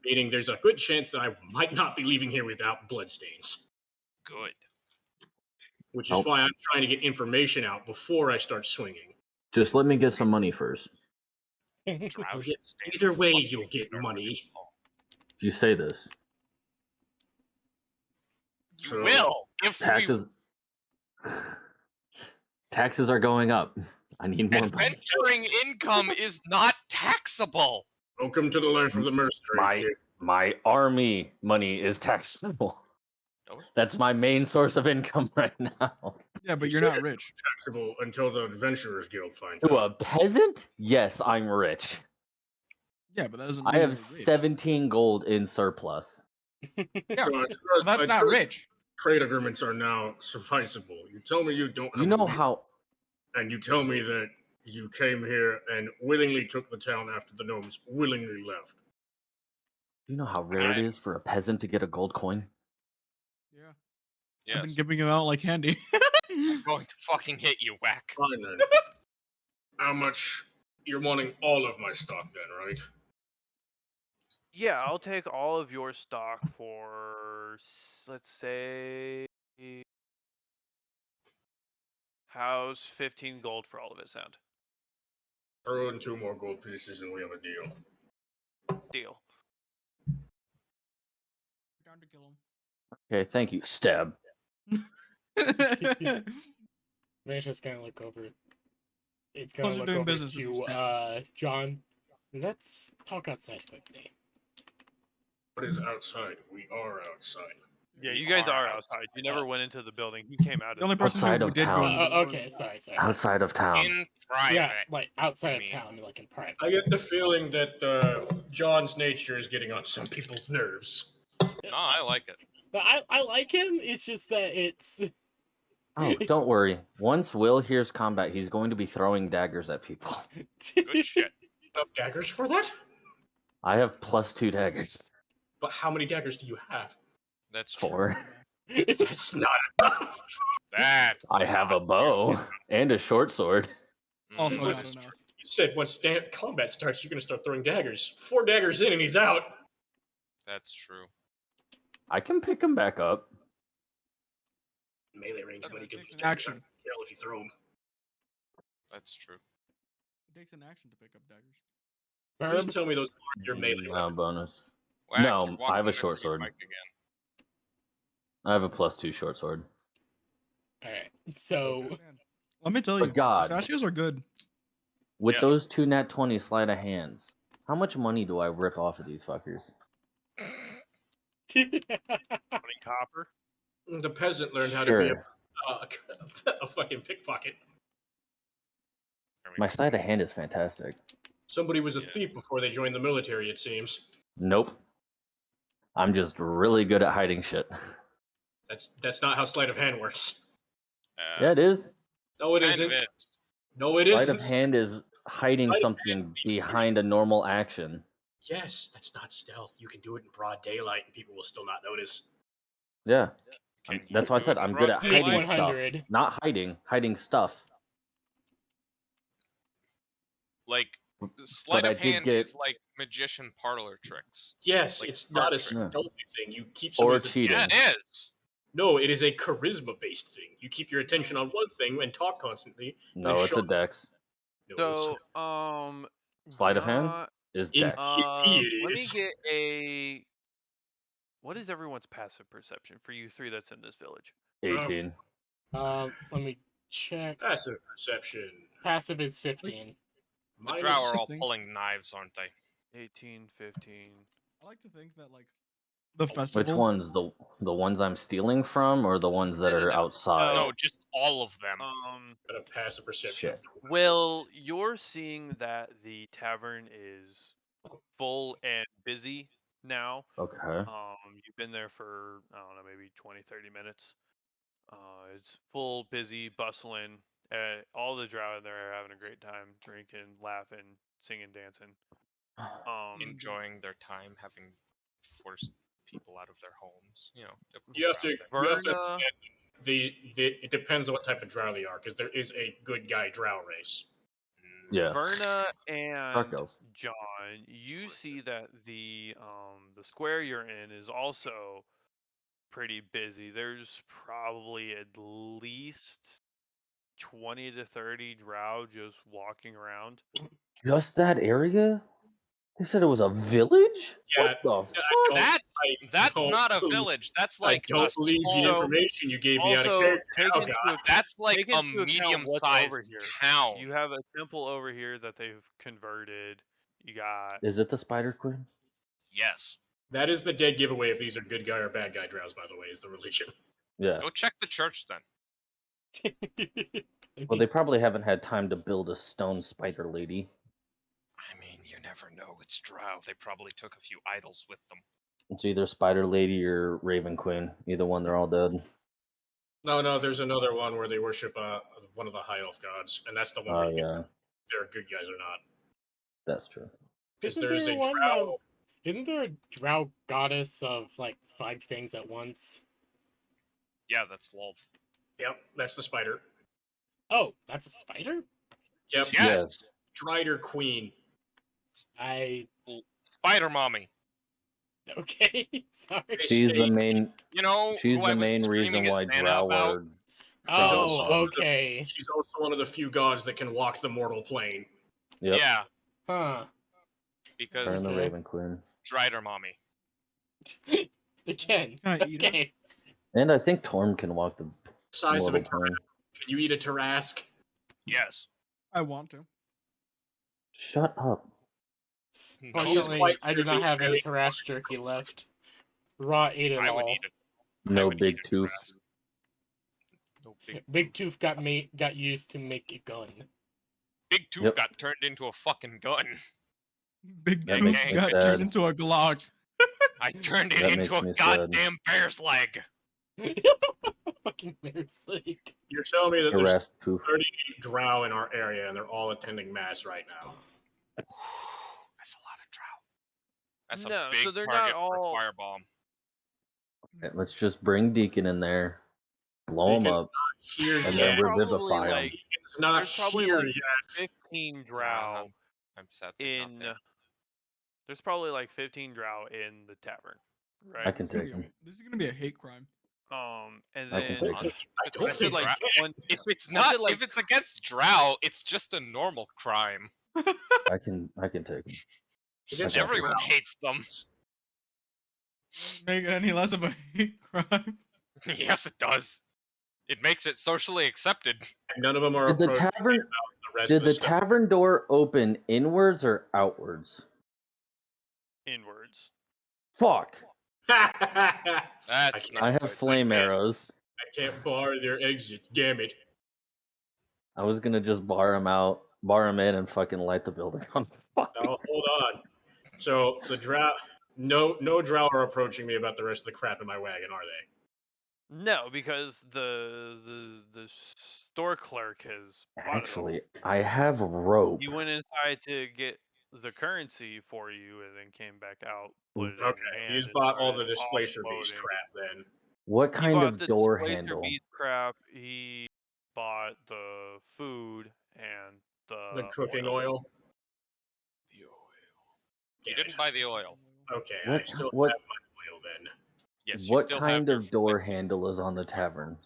Meaning there's a good chance that I might not be leaving here without bloodstains. Good. Which is why I'm trying to get information out before I start swinging. Just let me get some money first. Either way, you'll get money. If you say this. You will. If taxes taxes are going up. I need more money. Adventuring income is not taxable. Welcome to the life of the mercenary. My army money is taxable. That's my main source of income right now. Yeah, but you're not rich. Taxable until the Adventurers Guild finds To out. a peasant? Yes, I'm rich. Yeah, but that doesn't. I mean have you're rich. 17 gold in surplus. Yeah, So well, that's not rich. Trade agreements are now sufficeable. You tell me you don't have You know a how and you tell me that you came here and willingly took the town after the gnomes willingly left. you know how rare it is for a peasant to get a gold coin? Yeah. Yes. I've been giving them out like candy. I'm going to fucking hit you, whack. Fine then. How much? You're wanting all of my stock then, right? Yeah, I'll take all of your stock for, let's say, how's 15 gold for all of it sound? Throw in 2 more gold pieces and we have a deal. Deal. Down to kill Okay, thank you. Stab. him. Man's just gonna look over. It's How's gonna it look doing over business with you, to John. Let's talk outside quickly. What is outside? We are outside. Yeah, you guys are outside. You never went into the building. He came out of The only the person Outside who of did go. town. Okay, sorry. Outside of town. In private. Yeah, like outside I of mean. town, like in private. I get the feeling that John's nature is getting on some people's nerves. No, I like it. But I like him. It's just that it's. Oh, don't worry. Once Will hears combat, he's going to be throwing daggers at people. Good shit. Enough daggers for that? I have +2 daggers. But how many daggers do you have? That's true. 4. That's not enough. That's I have a bow and a short sword. Also that not is enough. true. You said once combat starts, you're going to start throwing daggers. 4 daggers in and he's out. That's true. I can pick him back up. Melee range, buddy, because Takes an action. kill if you throw them. That's true. It takes an action to pick up daggers. Please Verb. tell me those aren't your melee No weapons. bonus. Whack, No, you're I have walking a short next to your sword. mic again. I have a +2 short sword. Alright, so Man, let me tell But you, God. pistachios are good. With Yeah. those 2 nat 20 sleight of hands, how much money do I rip off of these fuckers? 20 copper. The peasant learned how Sure. to be a fucking pickpocket. My sleight of hand is fantastic. Somebody was a thief before they joined the military, it seems. Nope. I'm just really good at hiding shit. That's not how sleight of hand works. Yeah, it is. No, it Kind isn't. of is. No, it Sleight isn't. of hand is hiding Sleight of something behind a normal action. Yes, that's not stealth. You can do it in broad daylight and people will still not notice. Yeah. Can you That's why I do said it in I'm broad good at Sneak hiding stuff. 100. Not hiding stuff. Like, sleight But of I did hand get- is like magician parlor tricks. Yes, Like, it's not a sorcery. stealthy thing. You keep Or somebody's cheating. Yeah, it is. No, it is a charisma-based thing. You keep your attention on one thing and talk constantly. and No, then it's show a dex. No, So, Sleight of hand John- is In- dex. it let me is. get a What is everyone's passive perception for you three that's in this village? 18. Let me check. Passive perception. Passive is 15. The drow are all think- pulling knives, aren't they? 18, 15. I like to think that like the festival. Which ones? The ones I'm stealing from, or the ones that are outside? No, just all of them. Got a passive perception of Shit. 12. Well, you're seeing that the tavern is full and busy now. Okay. You've been there for, I don't know, maybe 20, 30 minutes. It's full, busy, bustling. All the drow in there are having a great time, drinking, laughing, singing, dancing. Enjoying their time, having forced people out of their homes. You know, typical You have drow to, thing. you have to Verna, understand it depends on what type of drow they are, because there is a good guy drow race. Yeah. Verna Dark and elves. John, you see that the square you're in is also pretty busy. There's probably at least 20 to 30 drow just walking around. Just that area? They said it was a village? Yeah, What the fuck? That's don't not a believe- village. That's I like don't a believe the small. information you gave me out of Also, character. take Oh, into God. account, That's like take a into account what's medium-sized over here. town. You have a temple over here that they've converted. You got Is it the Spider Queen? Yes. That is the dead giveaway if these are good guy or bad guy drows, by the way, is the religion. Yeah. Go check the church then. Well, they probably haven't had time to build a stone spider lady. I mean, you never know. It's drow. They probably took a few idols with them. It's either Spider Lady or Raven Queen. Either one, they're all dead. No, there's another one where they worship one of the high elf gods, and that's the one where Oh, you can yeah. tell if they're good guys or not. That's true. Because Isn't there's there a one, drow. Isn't there a drow goddess of like 5 things at once? Yeah, that's Lolf. Yep, that's the spider. Oh, that's a spider? Yep, Yes. Strider Queen. Spider Mommy. Okay, sorry. They She's the say- main. You know She's who I the was main reason screaming at why Santa Drow about? are. also Oh, okay. She's also one of the few gods that can walk the mortal plane. Yep. Yeah, Huh. Her because and the Okay. Raven Queen. Drider Mommy. Again. Can I eat her? Okay. And I think Torm can walk the Size of a mortal plane. Can you eat a Tarask? Yes. I want to. Shut up. No, Fortunately, quite I do not clearly have any very Tarash jerky left. Raw ate it I would all. eat it. I No would big eat a tooth. Trask. No big. Big Tooth got used to make a gun. Big Tooth Yep. got turned into a fucking gun. Big That Tooth makes me got sad. turned into a Glock. I turned it That into makes a me sad. goddamn bear's leg. Fucking bear's leg. You're telling me that there's Harassed tooth. 38 drow in our area and they're all attending mass right now. That's a lot of drow. That's No, a big so they're target not for all- a firebomb. Right, let's just bring Deacon in there, blow him Deacon's up, Here and yet. then Probably revivify him. like- Deacon's not There's probably here like yet. 15 drow I'm sad they're not in. there. There's probably like 15 drow in the tavern, right? I can take him. This is gonna be a hate crime. And I can then take On- him. I don't It's think like I can. one, If it's I not, said, like- if it's against drow, it's just a normal crime. I can take him. Against got Everyone drow. hates them. Doesn't make it any less of a hate crime. Yes, it does. It makes it socially accepted. None of them are Did the approaching tavern? the rest Did of the stuff. tavern door open inwards or outwards? inwards. Fuck! That's not I have good. flame can't. arrows. I can't bar their exit. Damn it. I was gonna just bar him in, and fucking light the building on fire. Now, hold on. So the drow, no drow are approaching me about the rest of the crap in my wagon, are they? No, because the store clerk has bought it all. Actually, I have rope. He went inside to get the currency for you and then came back out, put it in Okay, your hand. he's and bought all the started displacer beast offloading. crap then. What He kind bought of the door displacer handle? beast crap. He bought the food and The cooking oil. The oil. Damn You didn't it. buy the oil. Okay, I What- still what- have my oil then. Yes, you What still kind have your of door handle is on the tavern?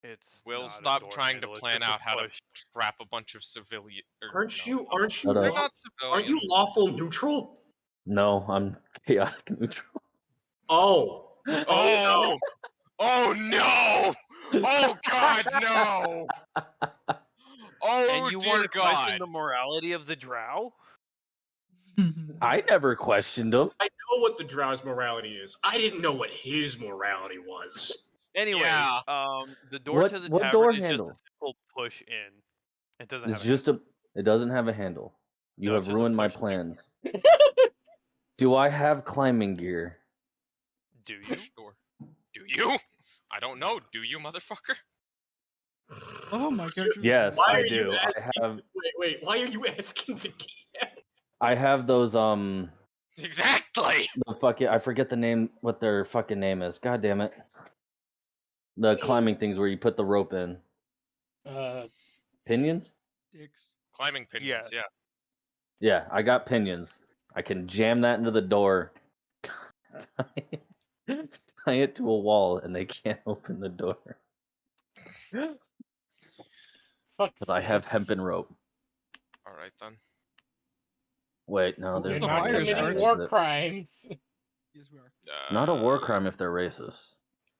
It's We'll not a stop door trying handle, to it's plan just a out how to push. trap a bunch of civilian. Aren't you Shut They're up. not civilians. aren't you lawful neutral? No, I'm chaotic neutral. Oh. Oh! Oh no! Oh god, no! Oh And you dear want to question god! the morality of the drow? I never questioned him. I know what the Drow's morality is. I didn't know what his morality was. Anyways, Yeah. the door to the What tavern door is handle? just a simple push in. It doesn't It's have just a. It doesn't have a handle. You No, have it's just a ruined my push thing. plans. Do I have climbing gear? Do you? Push door. Do you? I don't know. Do you, motherfucker? Oh, my character. Yes, Why I are you do. I asking? have. Wait. Why are you asking the DM? I have those. Exactly. The fucking. I forget the name. What their fucking name is. God damn it. The climbing things where you put the rope in. Pinions? Dicks. Climbing pinions, yeah. Yeah, I got pinions. I can jam that into the door, tie it to a wall, and they can't open the door. Fuck But I have sakes. hempen rope. Alright then. Wait, no, Well, there's You're the not fire committing starts. war crimes. Yes, we are. Not a war crime if they're racist.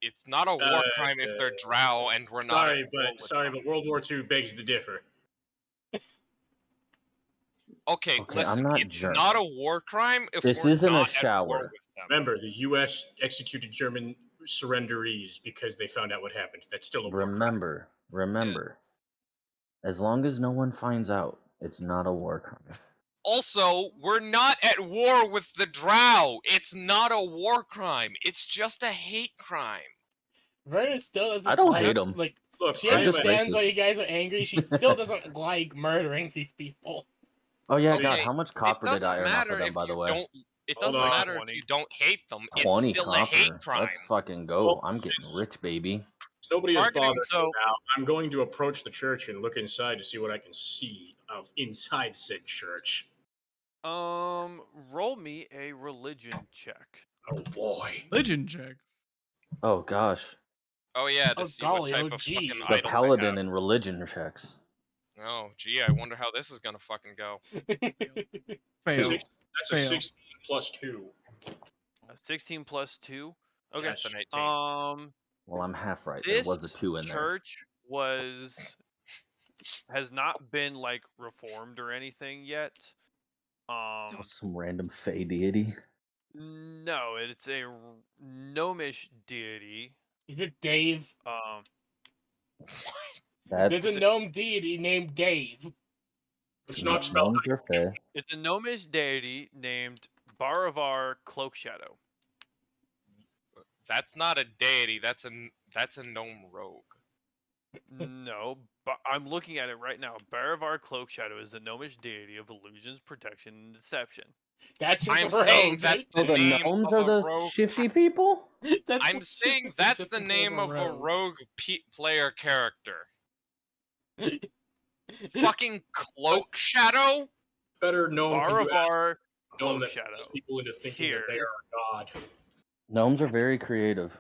It's not a war crime if they're drow and we're not. Sorry, but World War II begs to differ. Okay, listen. I'm not It's German. not a war crime if This we're isn't a not at war shower. with them. Remember, the U.S. executed German surrenderees because they found out what happened. That's still a war crime. Remember. As long as no one finds out, it's not a war crime. Also, we're not at war with the drow. It's not a war crime. It's just a hate crime. Verna still doesn't I don't like, hate 'em. like Look, she I'm just understands why racist. you guys are angry. She still doesn't like murdering these people. Oh yeah, Okay, God, how much copper it did I doesn't earn off of matter them, if by the you way? don't. It Hold doesn't on. matter if 20. you don't hate them. It's 20 still copper. a hate crime. Let's fucking go. Well, I'm getting rich, baby. Nobody has Targeting- bothered so- me now. I'm going to approach the church and look inside to see what I can see of inside said church. Roll me a religion check. Oh boy. Religion check. Oh gosh, Oh yeah, to Oh, see golly, what type oh, of gee. fucking the idol they paladin have. and religion checks. Oh gee, I wonder how this is gonna fucking go. Fail. That's a Fail. 16 plus 2. 16 plus 2. Okay. Yes. That's an 18. Well, I'm half right. There This was a 2 in there. church has not been like reformed or anything yet. So some random fey deity. No, it's a gnomish deity. Is it Dave? That's There's a gnome deity named Dave. It's not spelled gnomes are fair. It's a gnomish deity named Baravar Cloakshadow. That's not a deity. That's a gnome rogue. No, but I'm looking at it right now. Baravar Cloakshadow is the gnomish deity of illusions, protection, and deception. That's just I'm a rogue. saying that's So the the name gnomes of are a the rogue. shifty people? That's I'm saying that's the name of a rogue player character. Fucking Cloak Shadow? better known can you ask Baravar gnome that Cloakshadow. fools people into thinking Here. that they are a god. Gnomes are very creative.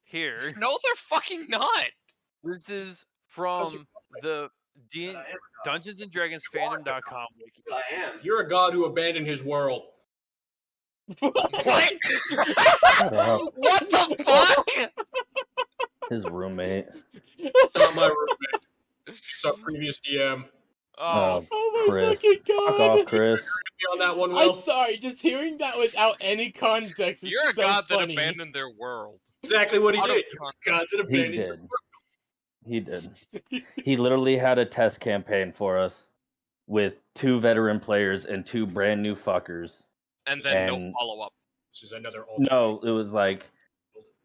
Here, No, they're fucking not. this is from the Dungeons and Dragons fandom.com wiki. I am. You're a god who abandoned his world. What? Shut up. What the fuck? His roommate. Not my roommate. It's our previous DM. Oh, Oh my Chris. fucking Fuck god! off, Chris. Be on that one, I'm Will. sorry, just hearing that without any context is you're a so god that funny. abandoned their world. Exactly what he Out of did. context. God that He abandoned did. He did. He literally had a test campaign for us with 2 veteran players and 2 brand new fuckers. And then no And- follow up. This is another alternate. No, it was like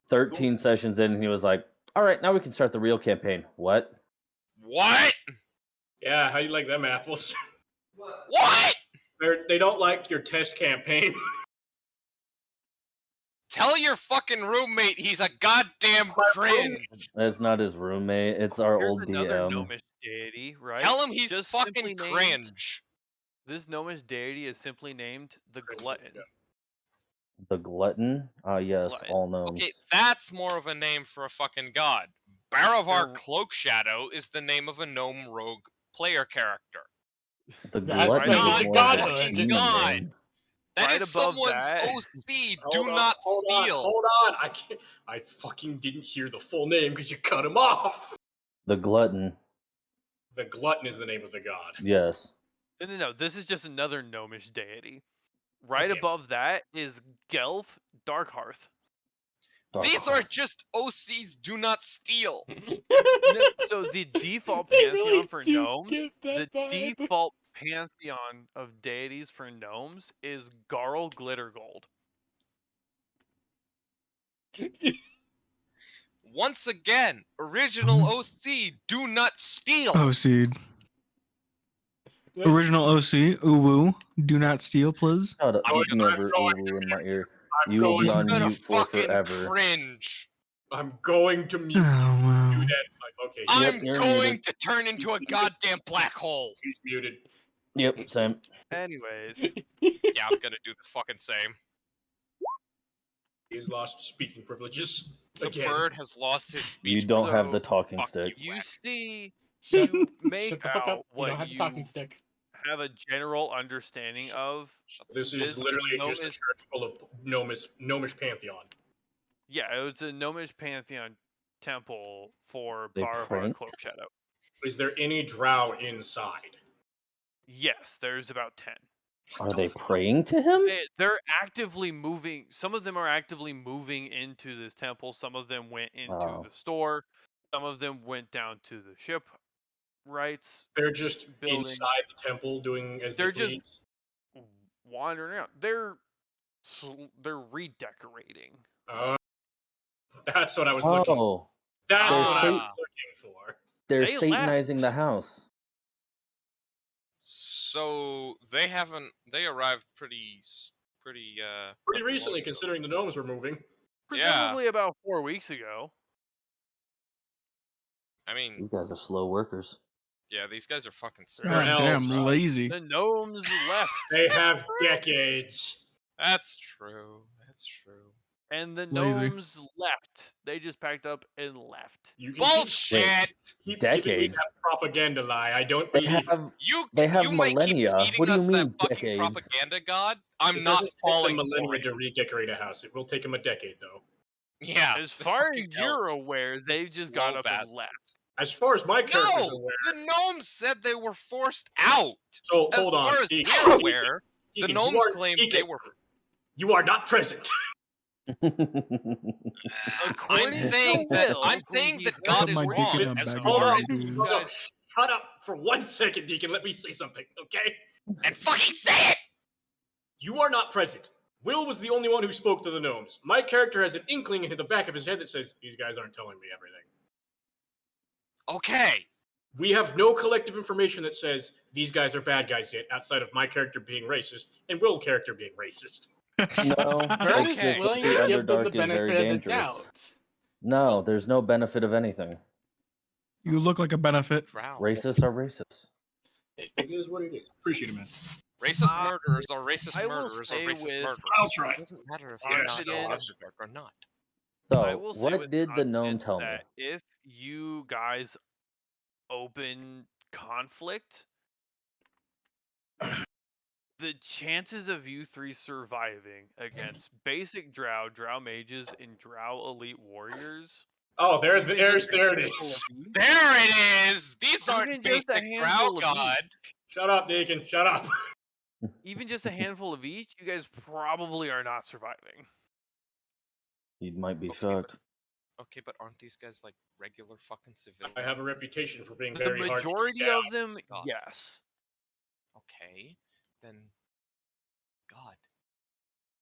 13 sessions in, and he was like, "All right, now we can start the real campaign." What? What? Yeah, how do you like them apples? What? They don't like your test campaign. Tell your fucking roommate he's a goddamn cringe. That's not his roommate. It's our Here's old another DM. gnomish deity, right? Tell him he's Just fucking simply named- cringe. This gnomish deity is simply named the Glutton. The glutton? Yes, Glutton. all gnomes. Okay, that's more of a name for a fucking god. Baravar They're- Cloak Shadow is the name of a gnome rogue player character. The That's glutton not is more godhood. of a demon God. name. That Right is above someone's that- OC. Do not steal. Hold on. I can't. I fucking didn't hear the full name because you cut him off. The glutton. The glutton is the name of the god. Yes. No. This is just another gnomish deity. Right Okay. above that is Gelf Darkhearth. These are just OCs. Do not steal. So the default They pantheon really for do gnomes, give the that vibe. default pantheon of deities for gnomes is Garl Glittergold. Once again, original OC. Do not steal. OC. Original OC. Uwu. Do not steal, please. Shut up. I'm You gonna- never ooh in my ear. I'm You will be going. on I'm gonna mute for fucking forever. cringe. I'm going to mute Oh, wow. you. Then. Okay. I'm you're going muted. to turn into a goddamn black hole. He's muted. Yep, same. Anyways, Yeah, I'm gonna do the fucking same. He's lost speaking privileges The again. bird has lost his speech. You don't have the So, talking fuck stick. you see, Shut- you Shut make the fuck out up. You what don't have the talking stick. have a general understanding of. Shut the This fuck is This literally just a gnomish- church full of gnomish pantheon. Yeah, it's a gnomish pantheon temple for They Barva pranked? Cloak Shadow. Is there any drow inside? Yes, there's about 10. Are they praying to him? They're actively moving. Some of them are actively moving into this temple. Some of them went into Wow. the store. Some of them went down to the ship rights. They're just Building. inside the temple doing as They're they just please. wandering out. They're redecorating. That's what I was looking. Oh, That's they're what I was Ah. looking for. they're They satanizing left. the house. So they haven't. They arrived pretty. Pretty long recently, ago. considering the gnomes were moving. Yeah. Presumably about 4 weeks ago. I mean, These guys are slow workers. yeah, these guys are fucking. They're God elves. damn lazy. The gnomes left. They have decades. That's true. That's true. And the Lazy. gnomes left. They just packed up and left. You can Bullshit. keep giving me Decades. that propaganda lie. I don't They believe. have You They have you might millennia. keep feeding What do you us mean, that fucking decades? propaganda god. I'm It not doesn't take them falling for millennia it. to redecorate a house. It will take them a decade, though. Yeah. As the far fucking as you're elves. aware, they just Slow got up and bastards. left. As far as my character's No, aware. the gnomes said they were forced out. So As hold on. far as Deacon, we're Deacon, aware, the Deacon, gnomes you are, claimed Deacon, they were. You are not present. I'm According to saying that Will, I'm who saying he that heard God is my wrong. Deacon a As bag of Hold far on. as you bamboo. Hold on. guys Shut up for 1 second, Deacon. Let me say something, okay? and fucking say it. You are not present. Will was the only one who spoke to the gnomes. My character has an inkling in the back of his head that says, these guys aren't telling me everything. Okay. We have no collective information that says these guys are bad guys yet, outside of my character being racist and Will's character being racist. No, Bird it's is just willing that to the give them the Underdark is very benefit of the dangerous. doubt. No, there's no benefit of anything. You look like a benefit. Drow. Racists are racist. It is what it is. Appreciate it, man. Racist murderers are racist I will murderers are say racist with- murderers. I'll try. It doesn't matter if Yeah, they're not confidence- Underdark or not. I So, will say what with did the gnome confidence tell me? that if you guys open conflict, the chances of you three surviving against basic drow mages, and drow elite warriors. Oh, there even it just a handful is. of each- There it is. These aren't Even just a basic drow handful of god. each. Shut up, Deacon. Shut up. Even just a handful of each, you guys probably are not surviving. You might be Okay, shocked. Okay, but aren't these guys like regular fucking civilians? I have a reputation for being The very hard to keep majority down. of them, God. yes. Okay, then, God,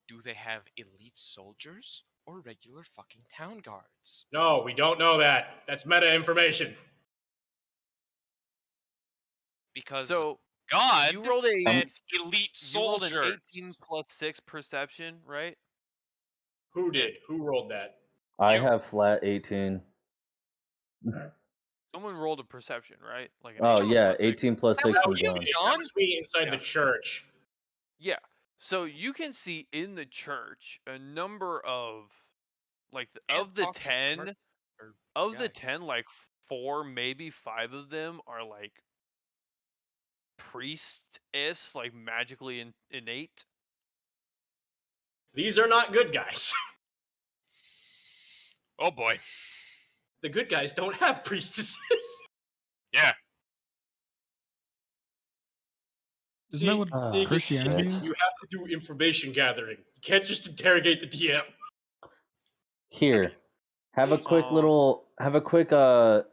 do they have elite soldiers or regular fucking town guards? No, we don't know that. That's meta information. Because So God you rolled a said elite you rolled an soldiers. 18 plus 6 perception, right? Who did? Who rolled that? I You. have flat 18. Someone rolled a perception, right? Like an Oh 18 yeah, plus 6. 18 plus That 6 was was you, John. That John. was me inside the Yeah. church. Yeah. So you can see in the church a number of like And of the talking 10 commer- or- of yeah, the yeah. 10 like 4 maybe 5 of them are like priestess, like magically innate. These are not good guys. Oh boy. The good guys don't have priestesses. Yeah. Isn't that what you- Christianity you is? have to do information gathering. You can't just interrogate the DM. Here, have a quick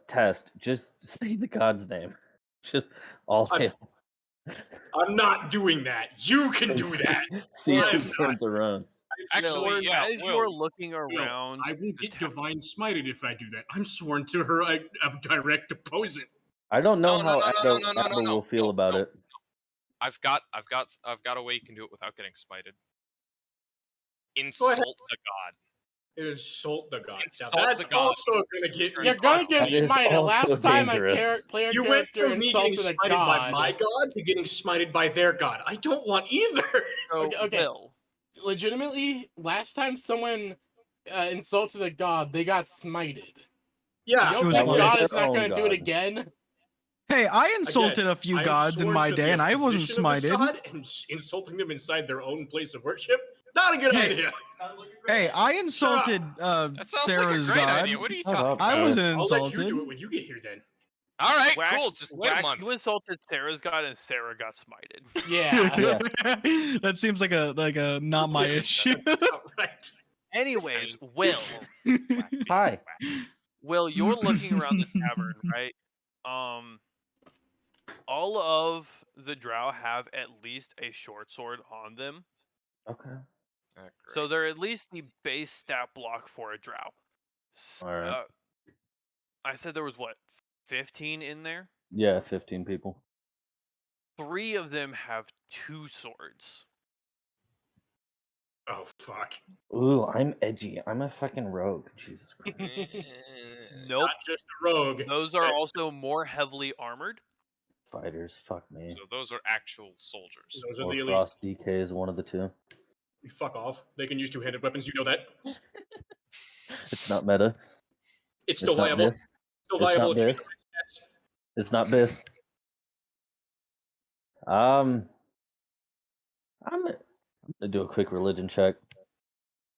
test. Just say the god's name. Just all I'm- hail. I'm not doing that. You can do that. See if I'm he not. turns around. Actually, Will, yeah, as Will. you're looking No, around, I will the get ta- divine smited if I do that. I'm sworn to her. I'm direct opposing. I don't know No, how no, no, no, no, no, Addo no, will feel no, about no. it. I've got a way you can do it without getting smited. ahead. Insult the god. Insult the god. Insult Now that's the god. also going to get me. You're gonna get That is smited. also Last time a dangerous. player You went character from me getting insulted a smited by god. my god to getting smited by their god. I don't want either. so okay. Will, Legitimately, last time someone insulted a god, they got smited. Yeah, You don't was think fine. God is Their not own going to do it god. again? Hey, I insulted Again, a few I'm gods in sworn my to day, the and I wasn't position of this smited. god, and insulting them inside their own place of worship, not a good Hey. idea. Hey, I insulted That sounds Sarah's like a great god. idea. What are you Shut talking up, about? I wasn't I'll let you insulted. do it when you get here then. All right, Wax, cool. Just wait a Wax, month. you insulted Sarah's god, and Sarah got smited. Yeah. That seems like a not my issue. That's about right. Anyways, Will, Hi. Will, you're looking around the tavern, right? All of the drow have at least a short sword on them, Okay. so they're at least the base stat block for a drow. All right. I said there was what, 15 in there? Yeah, 15 people. 3 of them have 2 swords. Oh fuck! Ooh, I'm edgy. I'm a fucking rogue. Jesus Christ. Nope. Not just a rogue. Those are also more heavily armored. Fighters, fuck me. So those are actual soldiers. Those are Or the elite. Frost DK is one of the two. You fuck off. They can use two-handed weapons. You know that. It's not meta. It's still It's not viable. this. Still It's viable not if you get this. the right stats. It's not this. I'm gonna do a quick religion check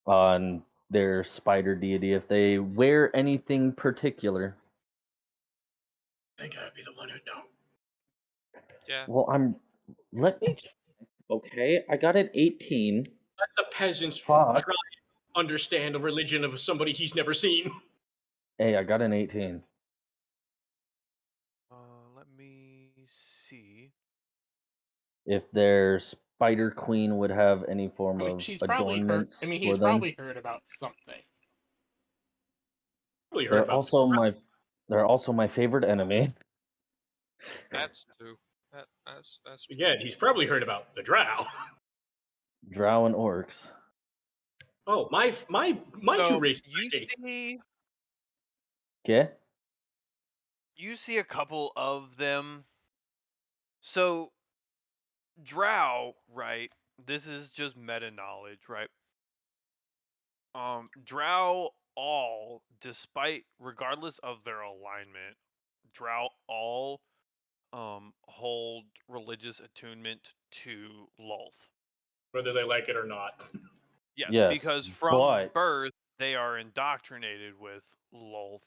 on their spider deity. If they wear anything particular. I think I'd be the one who'd know. Yeah. Well, let me. Okay, I got an 18. Let the peasants Fuck. try and understand a religion of somebody he's never seen. Hey, I got an 18. Let me see. If their spider queen would have any form I mean, of she's probably heard. adornments I mean, for he's them. probably heard about something. Really heard They're about also my favorite enemy. That's true. That's true. Again, he's probably heard about the drow. Drow and orcs. Oh, my So, two races. you I hate. see, Okay? you see a couple of them. So, drow, right? This is just meta knowledge, right? Drow all, regardless of their alignment, drow all hold religious attunement to Lolth. Whether they like it or not. Yes, Yes, because from but- birth they are indoctrinated with Lolth.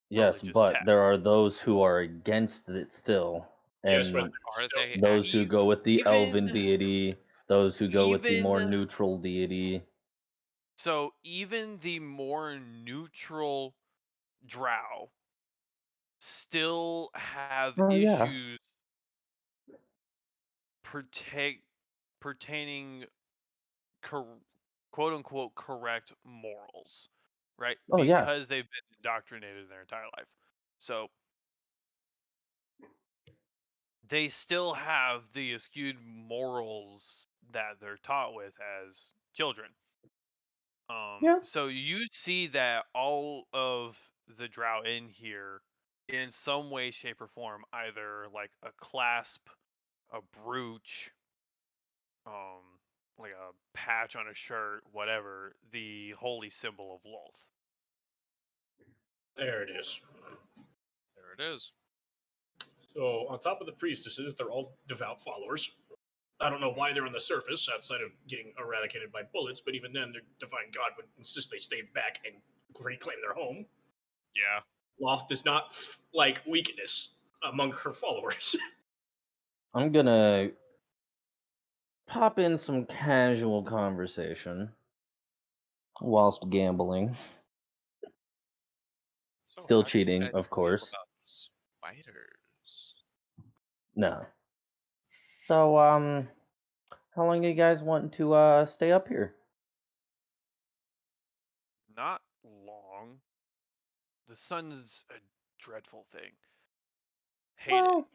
Yes, religious but text. there are those who are against it still. And Yes, but Are still, they those who go with the elven even- deity, those who go with the more even- neutral deity. So even the more neutral drow still have Oh, yeah. issues pertaining quote unquote correct morals, right? Oh, yeah. Because they've been indoctrinated their entire life. So they still have the skewed morals that they're taught with as children. Yeah. So you see that all of the drow in here, in some way, shape, or form, either like a clasp, a brooch, like a patch on a shirt, whatever, the holy symbol of Lolth. there it is. There it is. So on top of the priestesses, they're all devout followers. I don't know why they're on the surface outside of getting eradicated by bullets, but even then, their divine god would insist they stay back and reclaim their home. Yeah. Loth does not like weakness among her followers. I'm gonna pop in some casual conversation whilst gambling. So Still how do you cheating, guys of feel course. about spiders? No. So, how long are you guys wanting to stay up here? Not long. The sun's a dreadful thing. Hate Well, it.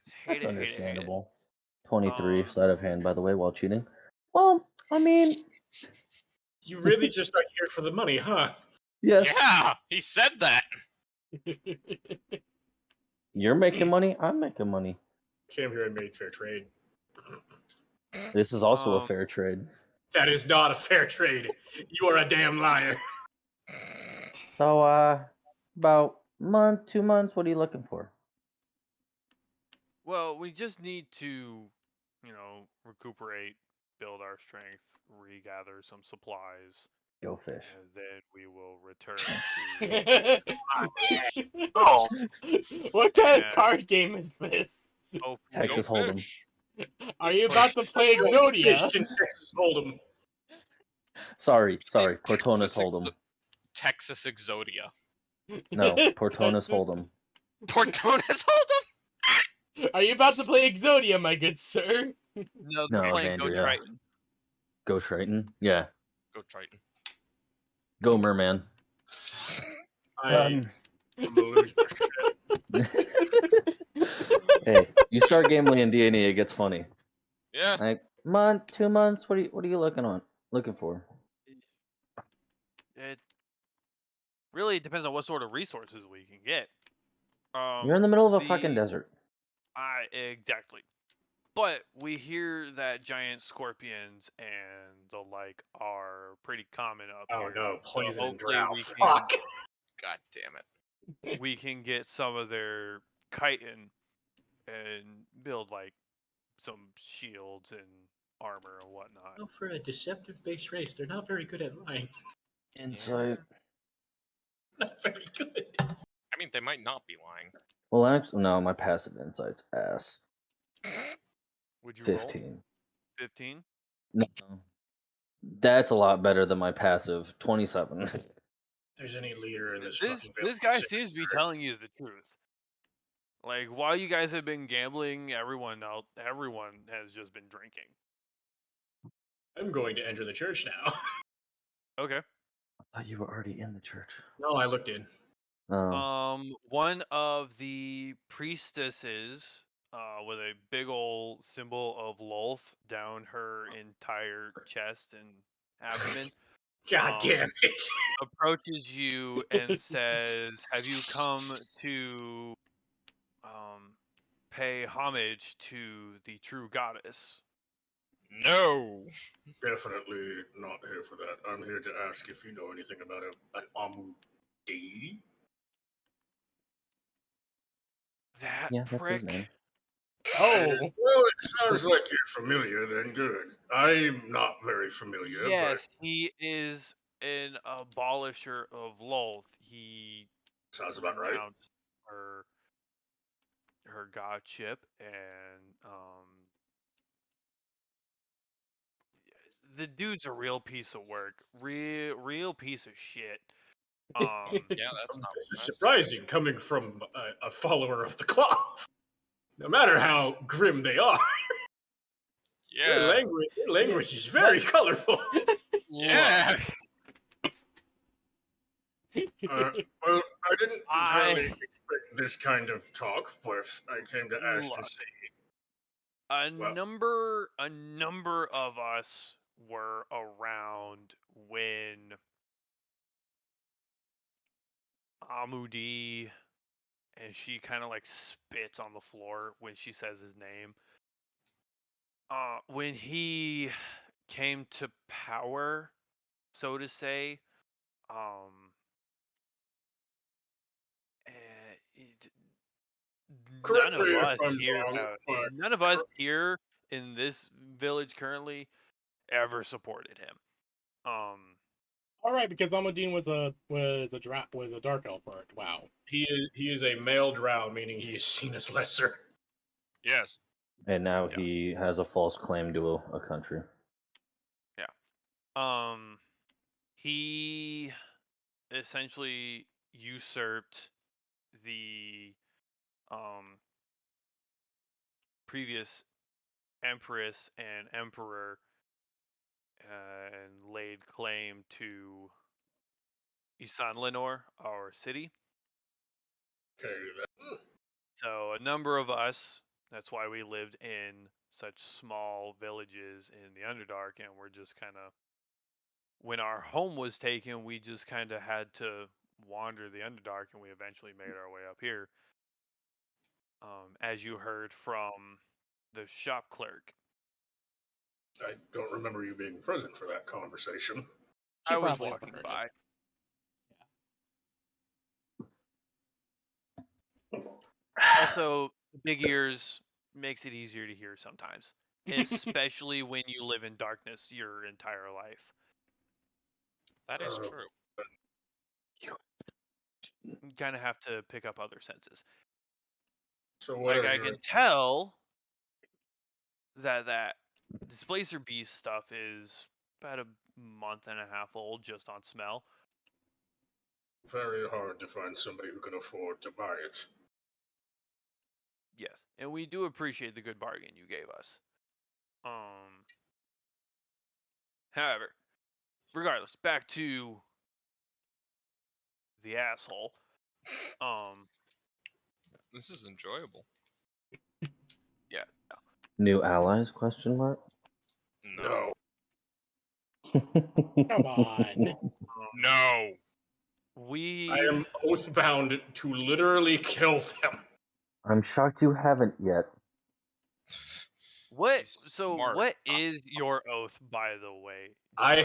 that's Hate it. understandable. 23 Um, sleight of hand, by the way, while cheating. Well, I mean, You really just are here for the money, huh? yes, Yeah, he said that. you're making money, I'm making money. Came here and made fair trade. This is also a Um, fair trade. That is not a fair trade. You are a damn liar. So, about month, 2 months, what are you looking for? well, we just need to, recuperate, build our strength, regather some supplies, Go fish. and then we will return to. Oh. What kind of Yeah. card game is this? hopefully- Texas Go Hold'em. fish. Are you about to play Exodia? Texas Hold'em. Sorry, Portona's Texas Hold'em. Texas Exodia. No, Portona's Texas- Hold'em. Portona's Hold'em? Are you about to play Exodia, my good sir? No, No, they're playing Go Xandria. Triton. Go Triton? Yeah. Go Triton. Go Merman. I'm gonna lose my shit. Hey, you start gambling in D&E, it gets funny. Yeah. Like, month, 2 months, what are you looking for? It really depends on what sort of resources we can get. You're in the middle of a the- fucking desert. Exactly. But we hear that giant scorpions and the like are pretty common up Oh here. no, poison and hopefully drought. we can- Fuck. God damn it. We can get some of their chitin and build like some shields and armor and whatnot. Well, for a deceptive based race, they're not very good at lying. Insight. Not very good. I mean, they might not be lying. Well, actually, no, my passive insight's ass. Would you roll 15. 15? No. That's a lot better than my passive 27. If there's any leader in this, This fucking village, guy it's seems to be Church. telling you the truth. Like while you guys have been gambling, everyone has just been drinking. I'm going to enter the church now. Okay. I thought you were already in the church. No, I looked in. Oh. One of the priestesses, with a big old symbol of Lolth down her entire chest and abdomen, God damn it. approaches you and says, "Have you come to pay homage to the true goddess?" No. Definitely not here for that. I'm here to ask if you know anything about an Amudi. That Yeah, that's his prick. name. Oh. Well, it sounds like you're familiar, then good. I'm not very familiar, Yes, he is an abolisher of Lolth. He but sounds about right. renounced her godship, and the dude's a real piece of work, real piece of shit. Yeah, that's not. This is That's, surprising coming from a follower of the cloth. No matter how grim they are, yeah. their language is very colorful. Yeah. Well, I didn't entirely expect this kind of talk, but I came to ask to Look. see. A Well- number of us were around when Amudi, and she kind of like spits on the floor when she says his name. When he came to power, so to say, Correct none me of if us I'm here wrong, have, but none of us here in this village currently ever supported him. All right, because Almudine was a dark elf or wow. He is a male drow, meaning he is seen as lesser. Yes. And now Yeah. he has a false claim to a country. He essentially usurped the previous empress and emperor and laid claim to Isan Lenore, our city. Okay, then. So a number of us, that's why we lived in such small villages in the Underdark, and we're just kind of, when our home was taken, we just kind of had to wander the Underdark, and we eventually made our way up here. As you heard from the shop clerk, I don't remember you being present for that conversation. She I was probably walking overheard by. Also, big ears makes it easier to hear sometimes, especially when you live in darkness your entire life. That is Oh. true. You kind of have to pick up other senses. So what Like are I your... can tell that Displacer Beast stuff is about a month and a half old just on smell. Very hard to find somebody who can afford to buy it. Yes, and we do appreciate the good bargain you gave us. However, regardless, back to the asshole. This is enjoyable. Yeah. New allies? Question mark. No. Come on. No. We. I am oath-bound to literally kill them. I'm shocked you haven't yet. What? He's So, smart. what is your oath, by the way? I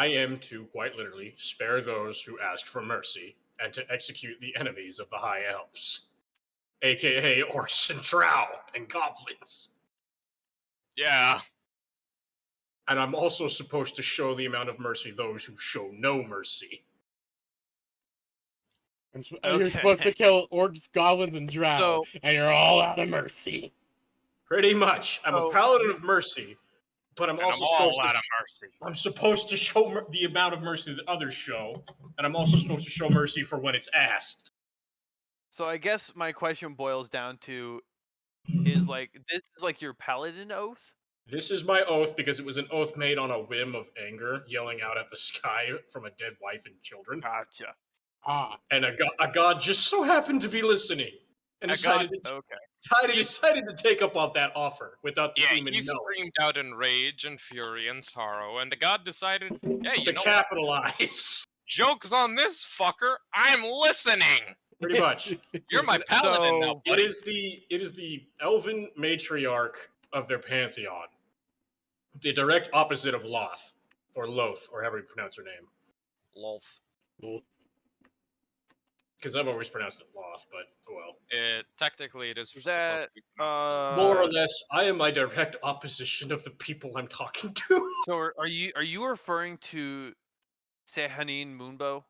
am to, quite literally, spare those who ask for mercy, and to execute the enemies of the High Elves, aka orcs and drow and goblins. Yeah. And I'm also supposed to show the amount of mercy those who show no mercy. You're supposed to kill orcs, goblins, and drow, So- and you're all out of mercy. Pretty much. I'm a paladin of mercy, but I'm And also I'm all supposed out to... of mercy. I'm supposed to show the amount of mercy that others show, and I'm also supposed to show mercy for when it's asked. So I guess my question boils down to is like this is like your paladin oath? This is my oath because it was an oath made on a whim of anger, yelling out at the sky from a dead wife and children. Gotcha. And a god just so happened to be listening and decided to take up on that offer without the human he knowing. screamed out in rage and fury and sorrow, and the god decided, hey, you To know what? capitalize. Joke's on this fucker. I'm listening. Pretty much. You're my paladin now, It buddy. is the elven matriarch of their pantheon. The direct opposite of Loth. Or Loth, or however you pronounce her name. Loth. Because I've always pronounced it Loth, but oh well. Technically, it is supposed That to be pronounced More or less, I am my direct opposition of the people I'm talking to. So are you referring to Sehanin Moonbow?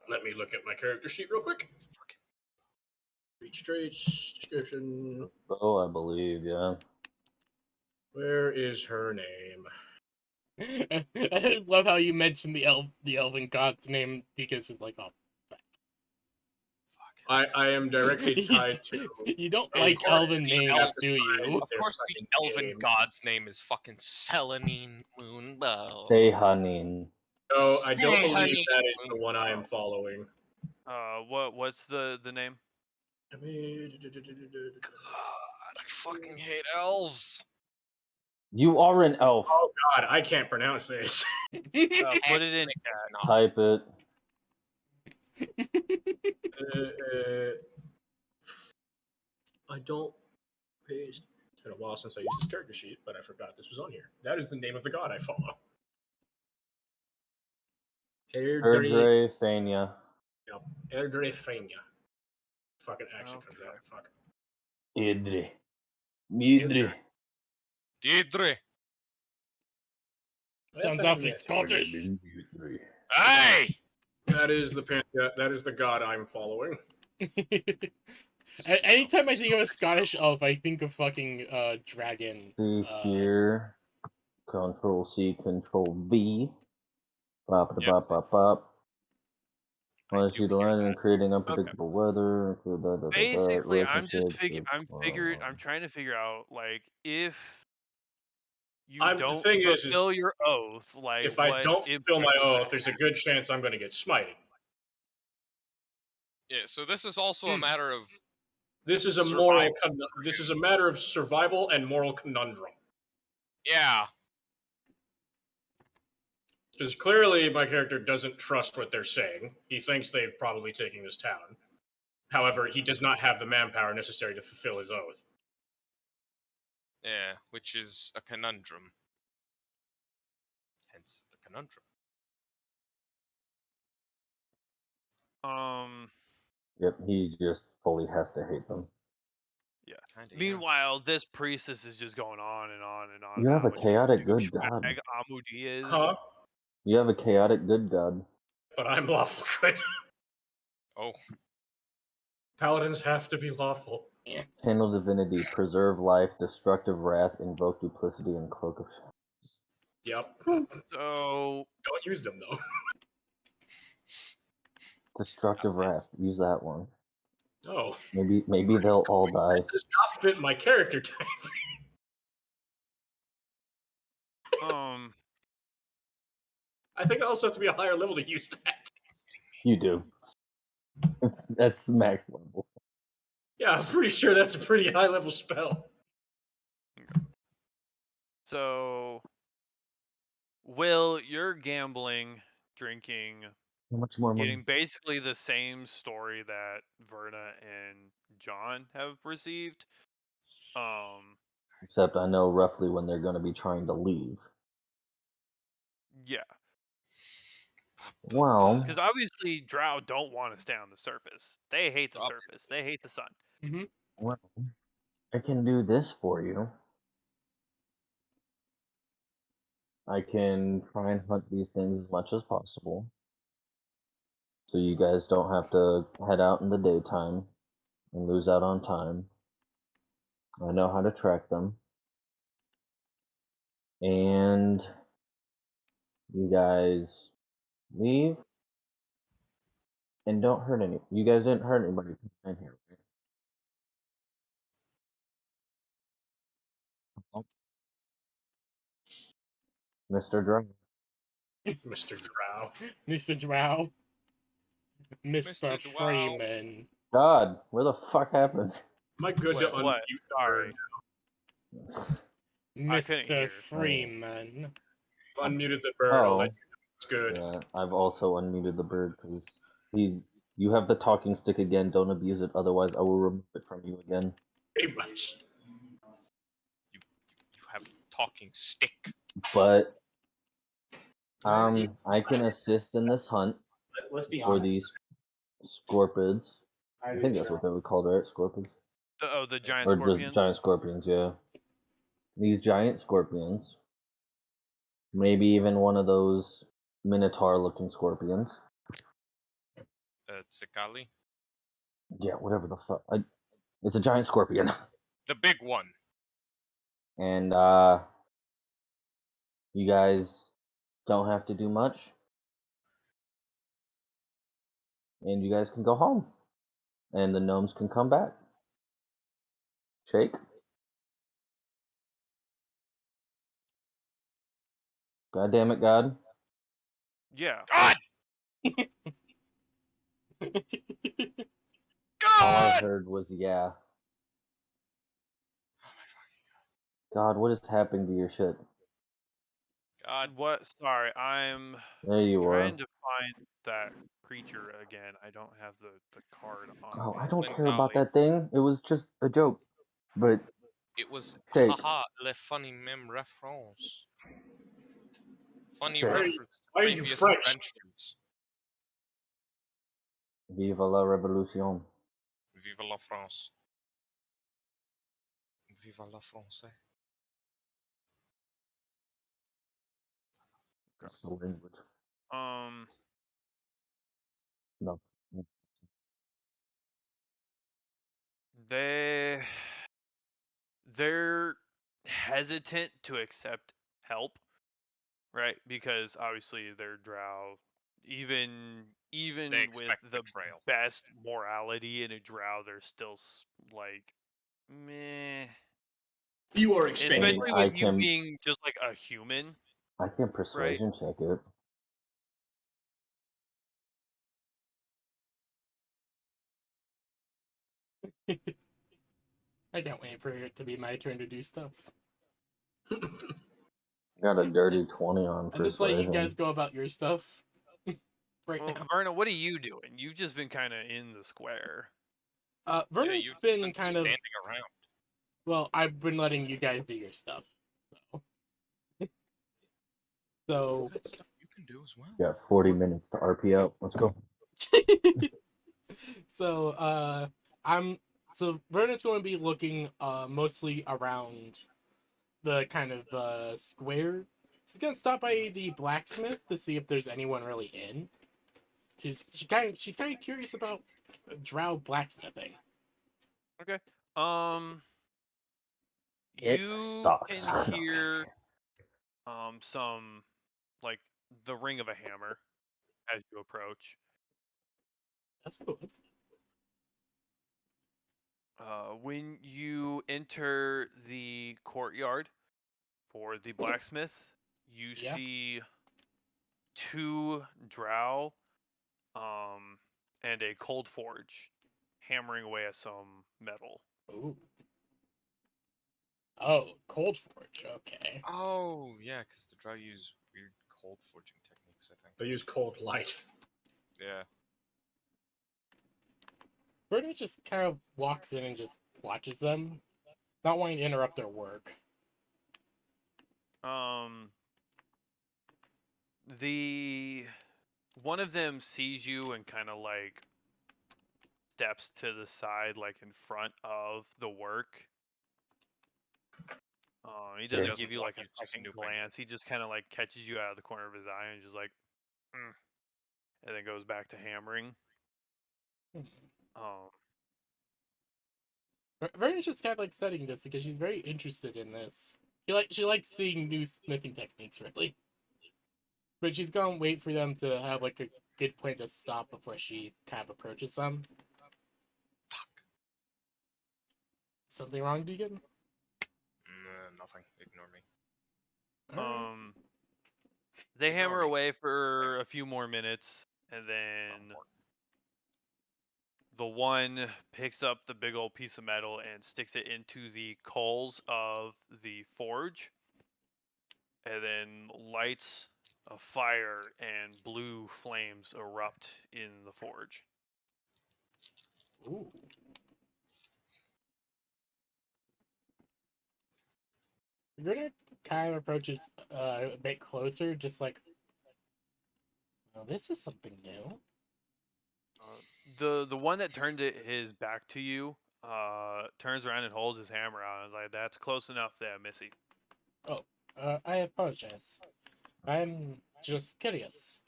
Let me look at my character sheet real quick. Reach traits, description. Oh, I believe, yeah. Where is her name? I just love how you mentioned the elven god's name because it's like, oh, I am directly tied to. you don't Of like course, elven the names, elves do you? Of course, the fucking elven names. god's name is fucking Selenine Moonbow. Sehanin. No, I don't Say, believe honey. that is the one I am following. What's the name? Let me- God, I fucking hate elves. You are an elf. Oh god, I can't pronounce this. Put it in chat. Type it. I don't paste. It's been a while since I used this character sheet, but I forgot this was on here. That is the name of the god I follow. Erdre Fania. Yep. Erdre Frenia. Fucking accent comes out. Fuck. Idri. Midri. Deirdre. Sounds awfully Scottish. Hey! That is the god I'm following. Anytime I think of a Scottish elf, I think of fucking dragon. See here. Control C, Control V. Bop, Yes. bop, bop, bop. I Unless do you hear learn in that. creating unpredictable weather. Basically, I'm relationships. trying to figure out like if you The don't thing is fulfill your oath, like if I what don't fulfill my impact would that oath, there's a good chance I'm going to get smited. Yeah, so this is also a Hmm. matter of This is a Survival. This is a matter of survival and moral conundrum. yeah. Because clearly my character doesn't trust what they're saying. He thinks they're probably taking this town. However, he does not have the manpower necessary to fulfill his oath. Yeah, which is a conundrum. Hence the conundrum. Yep, he just fully has to hate them. Kinda, Meanwhile, this priestess is just going on and on and on. You have how a much chaotic of a good douchebag god. Amudi is. Huh? You have a chaotic good god. But I'm lawful good. Oh. Paladins have to be lawful. Channel divinity, preserve life, destructive wrath, invoke duplicity, and cloak of shadows. Yep. So Don't use them though. Destructive wrath, use that one. Oh. Maybe they'll all die. This does not fit my character type. I think I also have to be a higher level to use that. You do. That's max level. Yeah, I'm pretty sure that's a pretty high level spell. So, Will, you're gambling, drinking, How much more money? getting basically the same story that Verna and John have received. Except I know roughly when they're going to be trying to leave. Yeah, Well, because obviously Drow don't want to stay on the surface. They hate the surface. They hate the sun. Mm-hmm. well, I can do this for you. I can try and hunt these things as much as possible. So you guys don't have to head out in the daytime and lose out on time. I know how to track them. And you guys leave and don't hurt any. You guys didn't hurt anybody in here, right? Mr. Drum. Mr. Drow. Mr. Drow. Mr. Mr. Drow. Freeman. God, where the fuck happened? Am I good to unmute What? the Sorry. bird? I couldn't hear. Mr. Freeman. I've unmuted the bird. I'll Oh, let you know. It's good. yeah. I've also unmuted the bird because you have the talking stick again. Don't abuse it, otherwise I will remove it from you again. Pretty much. You have talking stick. But I can assist in this hunt Let's be for honest. these scorpids. I think that's what they were called, right? Scorpions? The giant Or scorpions. the giant scorpions, yeah. These giant scorpions. Maybe even one of those minotaur-looking scorpions. Tsikali. Yeah, whatever the fuck. It's a giant scorpion. The big one. And you guys don't have to do much. And you guys can go home. And the gnomes can come back. Shake. God damn it, God. Yeah. God! All I God! heard was yeah. God, what is happening to your shit? God. What? Sorry, I'm There you trying are. to find that creature again. I don't have the card on Oh, me. I don't Flynn care about Golly. that thing. It was just a joke. But It was Shake. haha le funny meme reference. Funny Shake. reference to Why are you previous French? adventures. Vive la révolution. Vive la France. Vive la France. That's the language. No. They're hesitant to accept help, right? Because obviously they're drow. Even They with expect the betrayal. best morality in a drow, they're still like meh. You are expanding. Especially I with you can- being just like a human. I can persuasion check it. I can't wait for it to be my turn to do stuff. Got a dirty 20 on And just let you persuasion. guys go about your stuff right Well, now. Verna, what are you doing? You've just been kind of in the square. Verna's you've been kind of. standing around. Well, I've been letting you guys do your stuff. So. Got stuff you can do as well. Got 40 minutes to RP out. Let's go. So Verna's going to be looking mostly around the kind of square. She's gonna stop by the blacksmith to see if there's anyone really in. She's kind of curious about drow blacksmithing. Okay. It You sucks. can hear some like the ring of a hammer as you approach. That's good. When you enter the courtyard for the blacksmith, you Yeah. see 2 drow and a cold forge hammering away at some metal. Ooh. Oh, cold forge. Okay. Oh, yeah, because the drow use weird cold forging techniques, I think. They use cold light. Yeah. Verna just kind of walks in and just watches them, not wanting to interrupt their work. The one of them sees you and kind of like steps to the side, like in front of the work. He doesn't doesn't give you look, like a he's just second snooping. glance. He just kind of like catches you out of the corner of his eye and just like, and then goes back to hammering. Verna's just kind of like studying this because she's very interested in this. She likes seeing new smithing techniques, really. But she's gonna wait for them to have like a good point to stop before she kind of approaches them. Something wrong, Deacon? Nothing. Ignore me. Alright. They Ignore hammer me. away for a few more minutes, and then the one picks up the big old piece of metal and sticks it into the coals of the forge, and then lights a fire, and blue flames erupt in the forge. Ooh. Verna kind of approaches a bit closer, just like, oh, this is something new. The one that turned his back to you turns around and holds his hammer out and is like, "That's close enough there, Missy." Oh, I apologize. I'm just curious.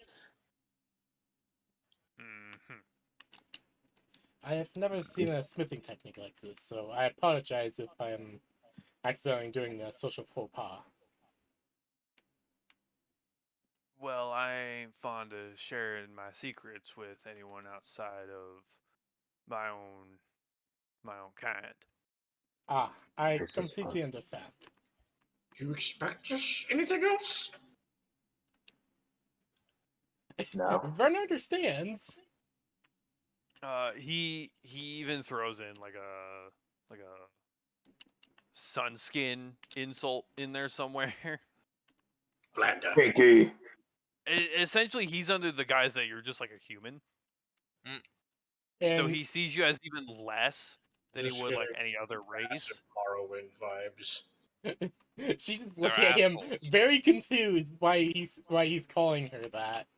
Mm-hmm. I have never seen a smithing technique like this, so I apologize if I'm accidentally doing a social faux pas. Well, I ain't fond of sharing my secrets with anyone outside of my own kind. Ah, I This is completely fun. understand. Do you expect us anything else? No. Vern understands. He even throws in like a sunskin insult in there somewhere. Blander. Kiki. Essentially, he's under the guise that you're just like a human, And so he sees you as even less than he Just would like getting any other race. Massive Morrowind vibes. she's just They're looking at him, assholes. very confused why he's calling her that.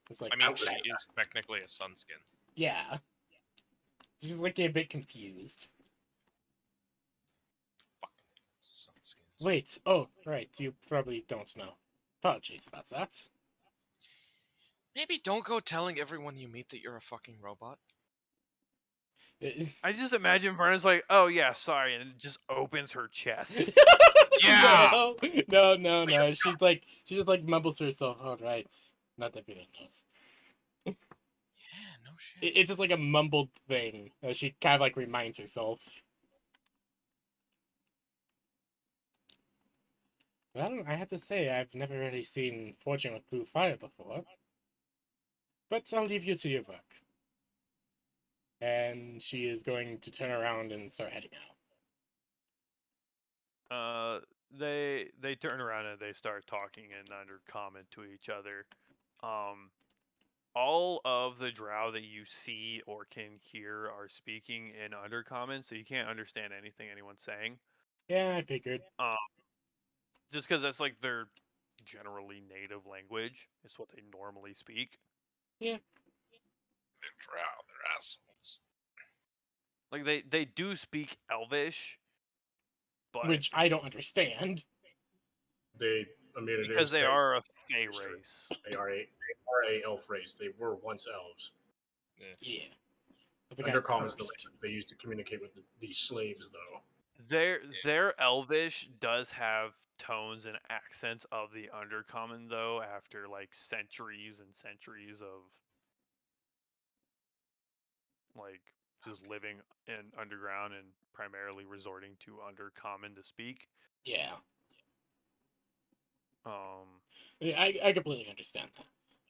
It's like, I mean, Outlander. she is technically a sunskin. yeah. She's looking a bit confused. Fucking sunskins. Wait, oh, right, you probably don't know. Apologies about that. Maybe don't go telling everyone you meet that you're a fucking robot. I just imagine Vernon's like, "Oh yeah, sorry," and it just opens her chest. Yeah! No. She just like mumbles to herself. All right, not that everyone knows. Yeah, no shit. It's just like a mumbled thing that she kind of like reminds herself. Well, I have to say, I've never really seen Forging with Blue Fire before. But I'll leave you to your work. And she is going to turn around and start heading out. They turn around and they start talking in undercommon to each other. All of the drow that you see or can hear are speaking in undercommon, so you can't understand anything anyone's saying. Yeah, I figured. Just because that's like their generally native language. It's what they normally speak. Yeah. They're drow, they're assholes. Like they do speak Elvish, but Which I don't understand. It because is they are a Fey history. race. They are a elf race. They were once elves. Yeah. But they got Undercommon is the cursed. language they used to communicate with these slaves, though. Their Elvish does have tones and accents of the Undercommon though, after like centuries and centuries of like just living in underground and primarily resorting to Undercommon to speak. Yeah. Um, Yeah, I completely understand that.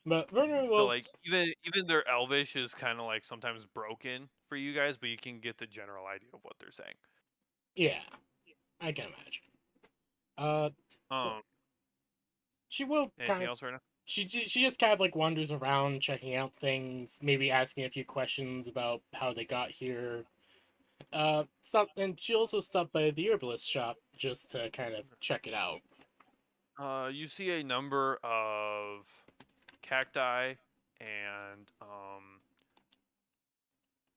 But Werner so will. like even their Elvish is kind of like sometimes broken for you guys, but you can get the general idea of what they're saying. Yeah, I can imagine. But she will kind Anything of. else right now? She just kind of like wanders around, checking out things, maybe asking a few questions about how they got here. And she also stopped by the herbalist shop just to kind of check it out. You see a number of cacti and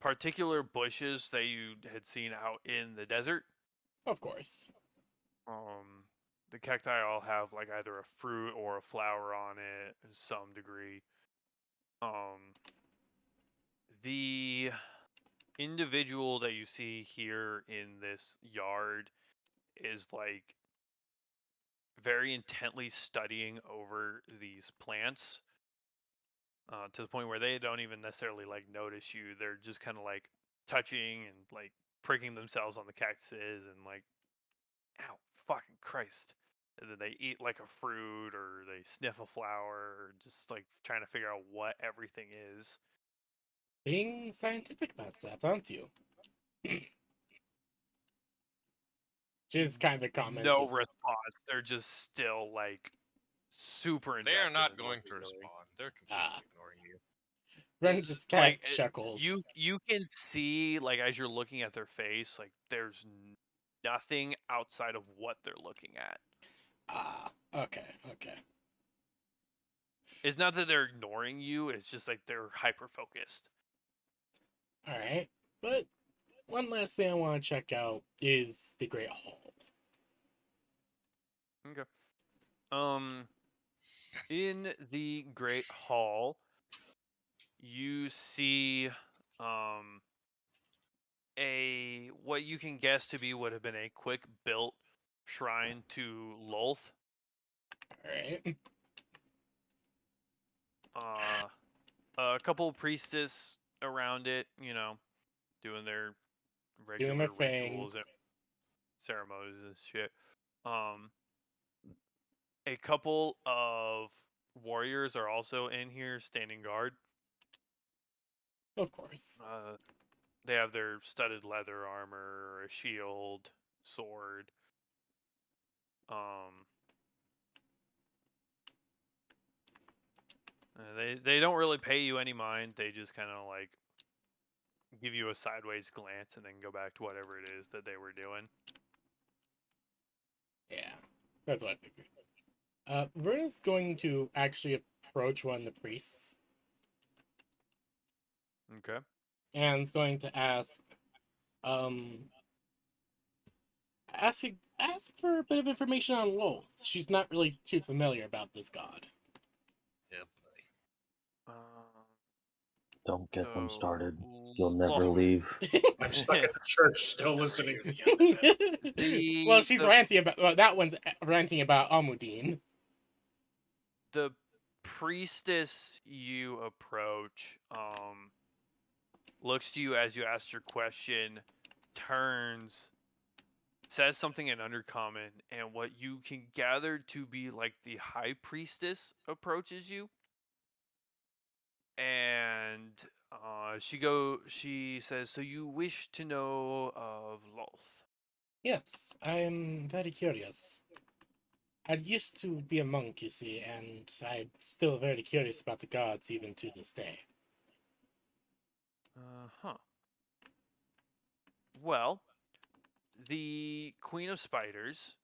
particular bushes that you had seen out in the desert. Of course. The cacti all have like either a fruit or a flower on it in some degree. The individual that you see here in this yard is like very intently studying over these plants to the point where they don't even necessarily like notice you. They're just kind of like touching and like pricking themselves on the cactuses and like, ow, fucking Christ. And then they eat like a fruit or they sniff a flower or just like trying to figure out what everything is. Being scientific about that, aren't you? Just kind of comments. No just... response. They're just still like super invested. They are not in going what to you're doing. respond. They're completely ignoring you. Ren just kind Like of chuckles. you can see like as you're looking at their face, like there's nothing outside of what they're looking at. Okay. It's not that they're ignoring you, it's just like they're hyper focused. Alright. But one last thing I want to check out is the Great Hall. Okay. In the Great Hall, you see a what you can guess to be would have been a quick built shrine to Lolth. Alright. A couple priestess around it, doing their regular thing. rituals and ceremonies and shit. A couple of warriors are also in here standing guard. Of course. They have their studded leather armor, a shield, sword. They don't really pay you any mind. They just kind of like give you a sideways glance and then go back to whatever it is that they were doing. Yeah, that's what I figured. Verna's going to actually approach one of the priests. Okay. And is going to ask, ask for a bit of information on Lolth. She's not really too familiar about this god. Don't get them So, started. You'll never Lolth. leave. I'm stuck in the church, still listening to the end of it. Well, she's the ranting about. Well, that one's ranting about Almudine. the priestess you approach looks to you as you ask your question, turns, says something in undercommon, and what you can gather to be like the high priestess approaches you, and she says, so you wish to know of Lolth? Yes, I'm very curious. I used to be a monk, you see, and I'm still very curious about the gods even to this day. Uh-huh. Well, the Queen of Spiders,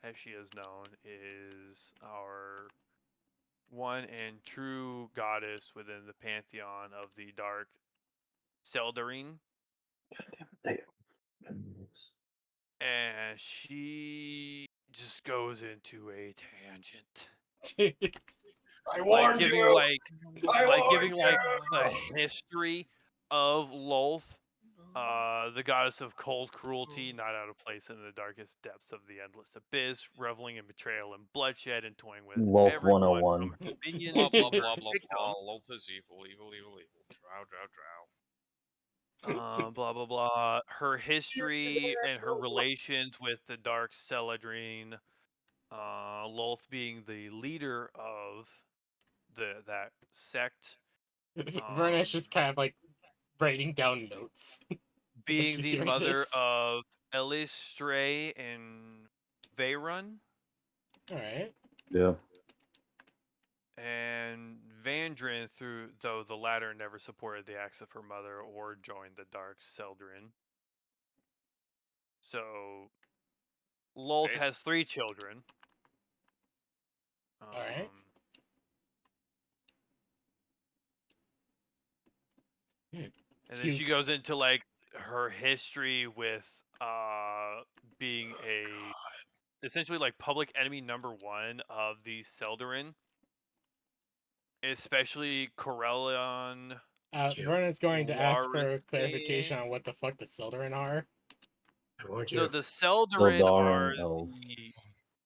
as she is known, is our one and true goddess within the pantheon of the Dark Seldarine. And she just goes into a tangent. I Like warned giving you! giving the history of Lolth, the goddess of cold cruelty, not out of place in the darkest depths of the endless abyss, reveling in betrayal and bloodshed, and toying with Lolth everyone 101. from her minions Blah to blah her blah blah victims. blah. Lolth is evil, evil, evil, evil. Drow, drow, drow. Blah blah blah. Her history and her relations with the Dark Celadrine, Lolth being the leader of that sect, Verna's just kind of like writing down notes. being she's the hearing mother this. of Elistre and Veyrun, Alright. Yeah. and Vandrin, though the latter never supported the acts of her mother or joined the Dark Celadrine. So Lolth Nice. has 3 children. Alright. And then she goes into like her history with being essentially like public enemy number 1 of the Seldarin, especially Corellion. Verna's going to ask for Larity. clarification on what the fuck the Sildarin are. I warned So you. the Seldarin are Sildarin elves. the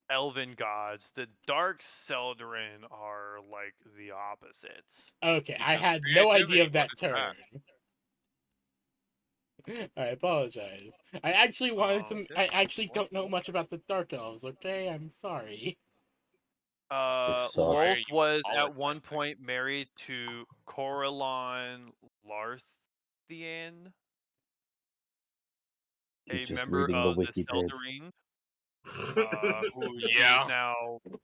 elven gods. The Dark Seldarin are like the opposites. Okay, I Because had no idea of creativity, that what is term. that? I apologize. I actually wanted some. Okay. I actually don't know much about the Dark Elves. Okay, I'm sorry. suck. Why are Lolth you was at one apologizing? point married to Corellon Larthian, He's a just member reading the of the wiki page. Seldarine, who Yeah. is now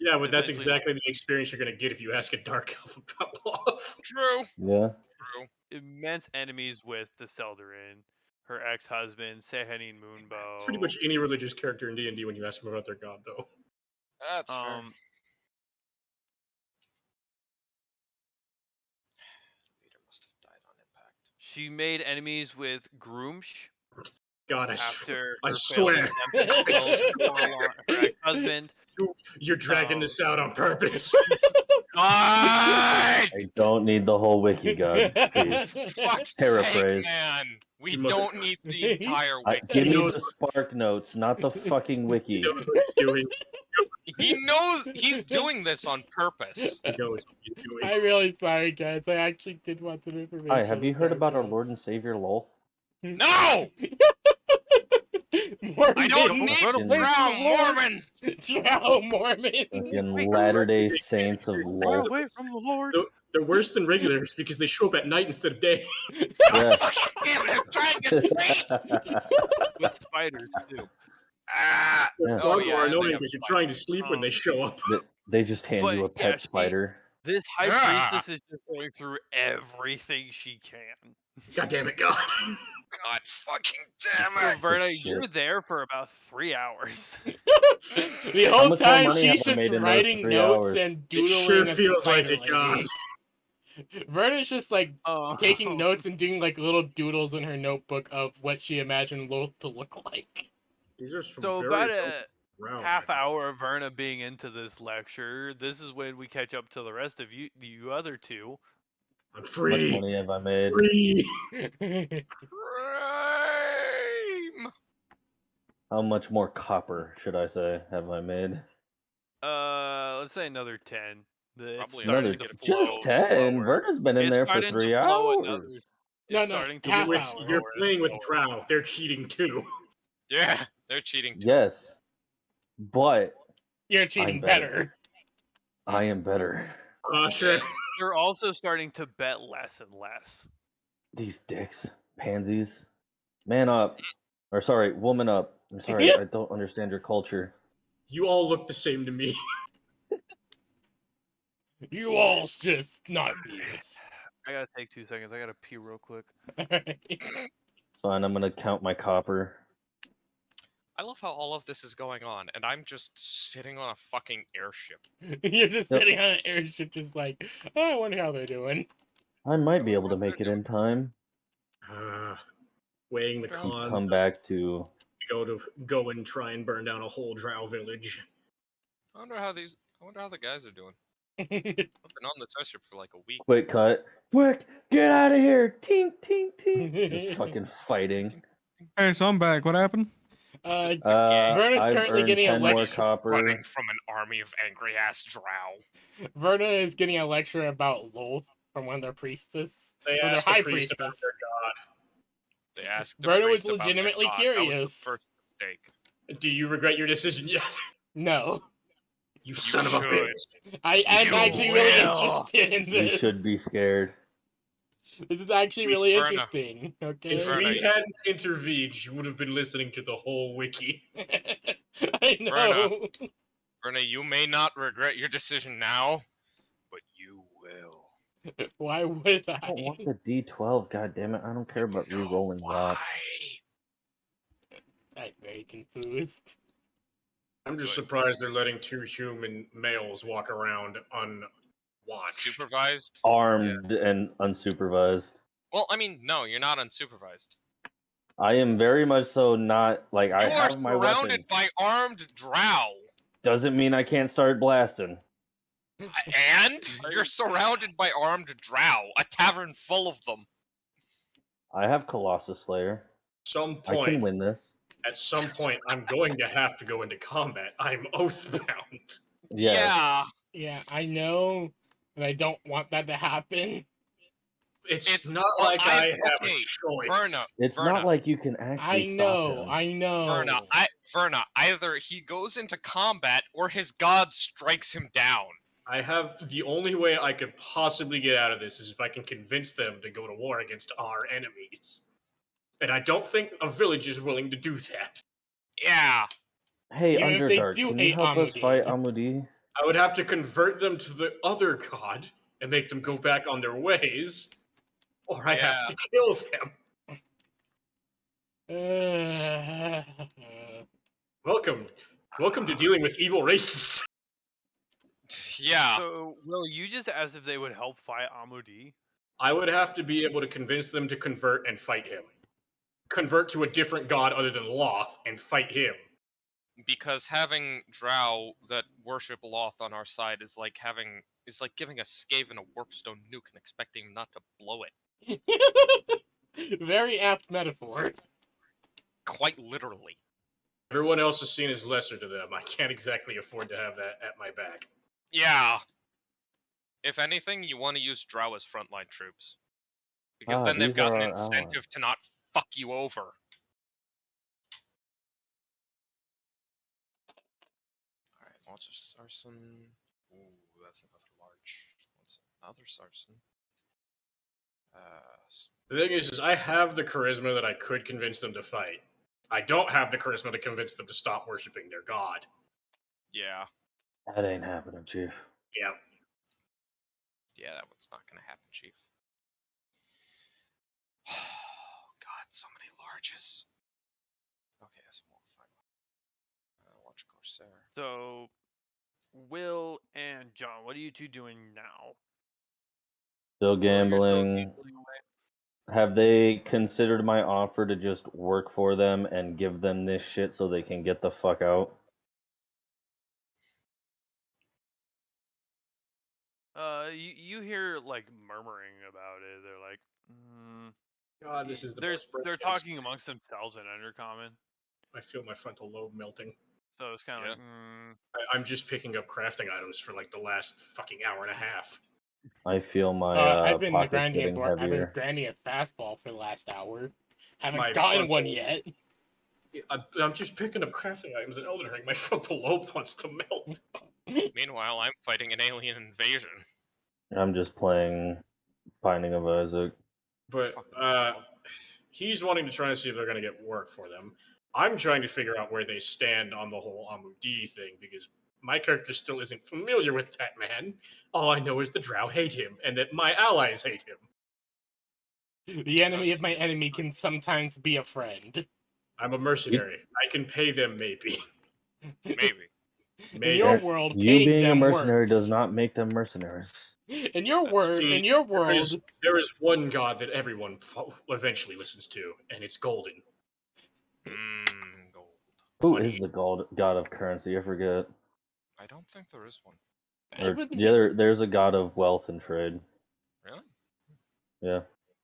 Yeah, but that's essentially exactly the experience you're gonna get if you ask a dark elf about love. True. Yeah. True. immense enemies with the Seldarin. Her ex-husband, Sehanin Moonbow. It's pretty much any religious character in D&D when you ask them about their god, though. That's fair. Leader must have died on impact. She made enemies with Groomsh God, after I her swear. failed attempt to kill Corellon, her ex-husband. You're dragging this out on purpose. God! I don't need the whole wiki, God. Please. Fuck's Paraphrase. sake, man! We You must- don't need the entire wiki. Give me knows the Spark Notes, not the fucking wiki. He knows what he's doing. He knows he's doing this on purpose. He knows what he's doing. I'm really sorry, guys. I actually did want some information. Hi, have on you the heard Dark about our Lord and Elves. Savior Lolth? No! Mormons. I don't need Run away Drow from the Lord. Mormons! Drow Mormons. Fucking Latter-day Saints of Run Lolth. away from the Lord. They're worse than regulars because they show up at night instead of day. Yeah. Fucking damn it, I'm trying to sleep! With spiders too. Ah! They're Oh, far yeah, more they annoying have because you're spiders. trying to sleep when they show up. They just hand you a But, yeah, pet spider. This high Ah. priestess is just going through everything she can. God damn it, God. God fucking damn So it! Verna, shit. you're there for about 3 hours. The How whole much more time money she's have I just made in those writing 3 notes hours? and It doodling. sure a feels like spider it, God. lady. Verna's just like Oh. taking notes and doing like little doodles in her notebook of what she imagined Lolth to look like. These are some So very about low a round half right now. hour of Verna being into this lecture, this is when we catch up to the rest of you other two. I'm How much free. money have I made? Free. Crime! How much more copper, should I say, have I made? Let's say another 10. It's Probably starting Another to get just flow 10. slower. Verna's been in It's there for starting 3 to flow another. hours. It's No, starting to half flow hour. You're slower and playing with slower. Drow. They're cheating too. Yeah, they're cheating too. Yes, but You're cheating better. better. I am better. Sure. They're also starting to bet less and less. These dicks, pansies, man up, or sorry, woman up. I'm sorry, I don't understand your culture. You all look the same to me. You all just not these. I gotta take 2 seconds. I gotta pee real quick. Fine, I'm gonna count my copper. I love how all of this is going on, and I'm just sitting on a fucking airship. You're just Yep. sitting on an airship, just like, oh, I wonder how they're doing. I might be able to make it in time. Weighing the Drow. cons. Come back to Go and try and burn down a whole Drow village. I wonder how the guys are doing. I've been on this airship for like a week. quick cut. Quick, get out of here! Tink, tink, tink. Just fucking fighting. Hey, so I'm back. What happened? Verna's I've currently earned getting a 10 more lecture. copper. Running from an army of angry ass drow. Verna is getting a lecture about Loth from one of their priestess. They Or their asked the high priest about priestess. their god. They asked the Verna was priest about their legitimately god. That was curious. the first mistake. Do you regret your decision yet? No. You son of a should. bitch. I'm You actually really will. interested in You this. should be scared. This is actually really Verna. interesting. Okay. If Verna, we hadn't intervened, you would have been listening to the whole wiki. I know. Verna, you may not regret your decision now, but you will. Why would I don't I? want the D12, goddammit. I don't care about re-rolling rocks. I'm very confused. I'm just Good. surprised they're letting 2 human males walk around unwatched. Supervised? Armed and unsupervised. Well, I mean, no, you're not unsupervised. I am very much so not, like, I You are have my surrounded weapons. by armed drow. Doesn't mean I can't start blasting. And you're surrounded by armed drow. A tavern full of them. I have Colossus Slayer. I can win this. At some point, I'm going to have to go into combat. I'm oathbound. Yes. Yeah. Yeah, I know, and I don't want that to happen. It's not well, like I have a okay, choice. Verna, It's Verna. not like you can actually stop him. I know. Verna, either he goes into combat or his god strikes him down. I have the only way I could possibly get out of this is if I can convince them to go to war against our enemies. And I don't think a village is willing to do that. Yeah. Hey, Even if they Underdark, do can you hate help us Amudi. fight Amudi? I would have to convert them to the other god and make them go back on their ways, or I have to kill them. Welcome to dealing with evil races. Yeah. So, Will, you just asked if they would help fight Amudi? I would have to be able to convince them to convert and fight him. Convert to a different god other than Loth and fight him. Because having drow that worship Loth on our side is like giving a Skaven a warpstone nuke and expecting him not to blow it. Very apt metaphor. Quite literally. Everyone else is seen as lesser to them. I can't exactly afford to have that at my back. Yeah. If anything, you want to use drow as frontline troops. Because then they've these got are an our incentive allies. to not fuck you over. Alright, launch a Sarsen. Ooh, that's another large. What's another Sarsen? The thing is I have the charisma that I could convince them to fight. I don't have the charisma to convince them to stop worshiping their god. Yeah. That ain't happening, Chief. Yeah. Yeah, that one's not gonna happen, Chief. Oh, God, so many larges. Okay, that's more fine. Launch Corsair. So, Will and John, what are you two doing now? Still Will, you're still gambling. gambling away? Have they considered my offer to just work for them and give them this shit so they can get the fuck out? You hear like murmuring about it. They're like, God, this is the they're most they're broken talking amongst themselves in Undercommon. I feel my frontal lobe melting. So it's kind of like, I'm just picking up crafting items for like the last fucking hour and a half. I feel my I've been pockets grinding getting I've been heavier. grinding a fastball for the last hour. Haven't My gotten one frontal- yet. I'm just picking up crafting items in Elden Ring. My frontal lobe wants to melt. Meanwhile, I'm fighting an alien invasion. I'm just playing Binding of Isaac. But he's wanting to try and see if they're going to get work for them. I'm trying to figure out where they stand on the whole Amudi thing because my character still isn't familiar with that man. All I know is the Drow hate him and that my allies hate him. The enemy of my enemy can sometimes be a friend. I'm a mercenary. I can pay them maybe. Maybe. In your world, You paying being a them mercenary works. does not make them mercenaries. In your See, in your world, there is one god that everyone eventually listens to, and it's golden. Gold. Who Money. is the god of currency? I forget. I don't think there is one. Or there's a god of wealth and trade. Really? Yeah.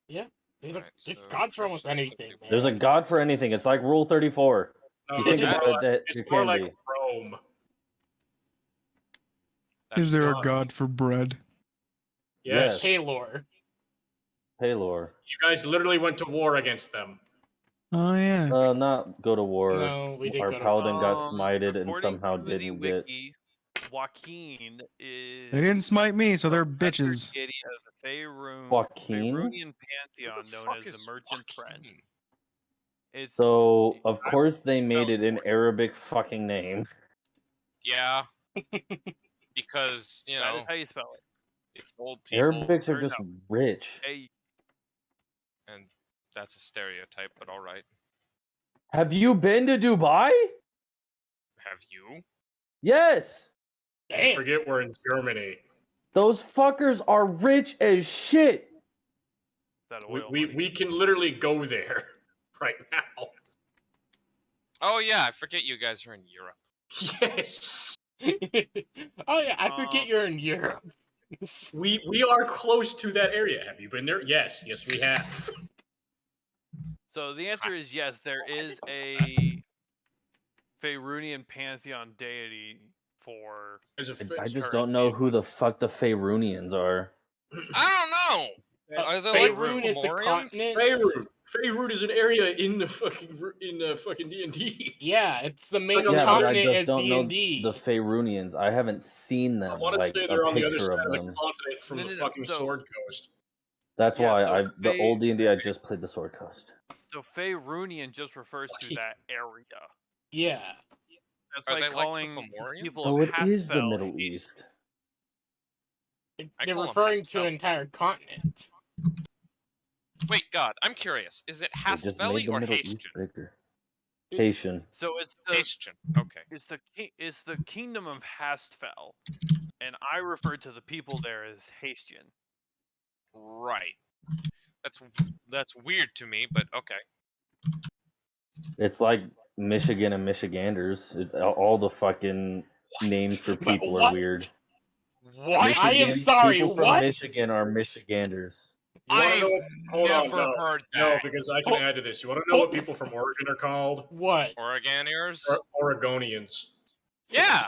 Yeah. There's Alright, there's so gods for almost Christians, anything, man. There's a god for anything. It's like Rule 34. No, You think it's about more it, that it's it more can like be. Rome. Is there a God. god for bread? Yes. Paylor. Paylor. You guys literally went to war against them. Oh yeah. Not go to war. No, we did Our go to paladin war. got smited and according somehow to the didn't get. wiki, Joaquin is They didn't smite me, so they're lesser bitches. deity of the Joaquin? Faerunian pantheon Who the known fuck as the is merchant friend. Joaquin? It's So, of I course, they will made spell it an for you. Arabic fucking name. Yeah. Because, you That know, is how you spell it. it's old people. Arabics are Or just no. rich. And that's a stereotype, but alright. Have you been to Dubai? Have you? Yes! You forget we're in Germany. Those fuckers are rich as shit! That We can literally go there right now. Oh yeah, I forget you guys are in Europe. Yes. Oh yeah, I forget you're in Europe. We are close to that area. Have you been there? Yes, we have. So the answer is yes. There is a Faerunian pantheon deity for. I just don't know who the fuck the Faerunians are. I don't know. Are they like Faerun is the Fomorians? continent. Faerun is an area in the fucking D&D. Yeah, it's the main Yeah, but I continent just of don't know D&D. the Faerunians. I haven't seen them, I want to like say a they're on the other picture side of of the them. continent from the fucking So- Sword Coast. That's Yeah, why so the old D&D I just played the Sword Coast. So Faerunian just refers to that area. Yeah. That's Are like they like the calling Fomorians? people So of it is the Hastfell Middle East. They're call 'em referring to Hastfell. an entire continent. Wait, God, I'm curious. Is it They just made Hastvelli the or Middle Haitian? East bigger. Haitian. So it's the Haitian. Okay. it's the kingdom of Hastfell, and I refer to the people there as Hastian. Right. That's weird to me, but okay. It's like Michigan and Michiganders. All the fucking names for people are What? weird. What? I am sorry, People from what? Michigan are Michiganders. You want to know what? Hold on, never no. heard No, that. because I can add to this. You want to know what people from Oregon are called? What? Oregonians? Oregonians. Yeah,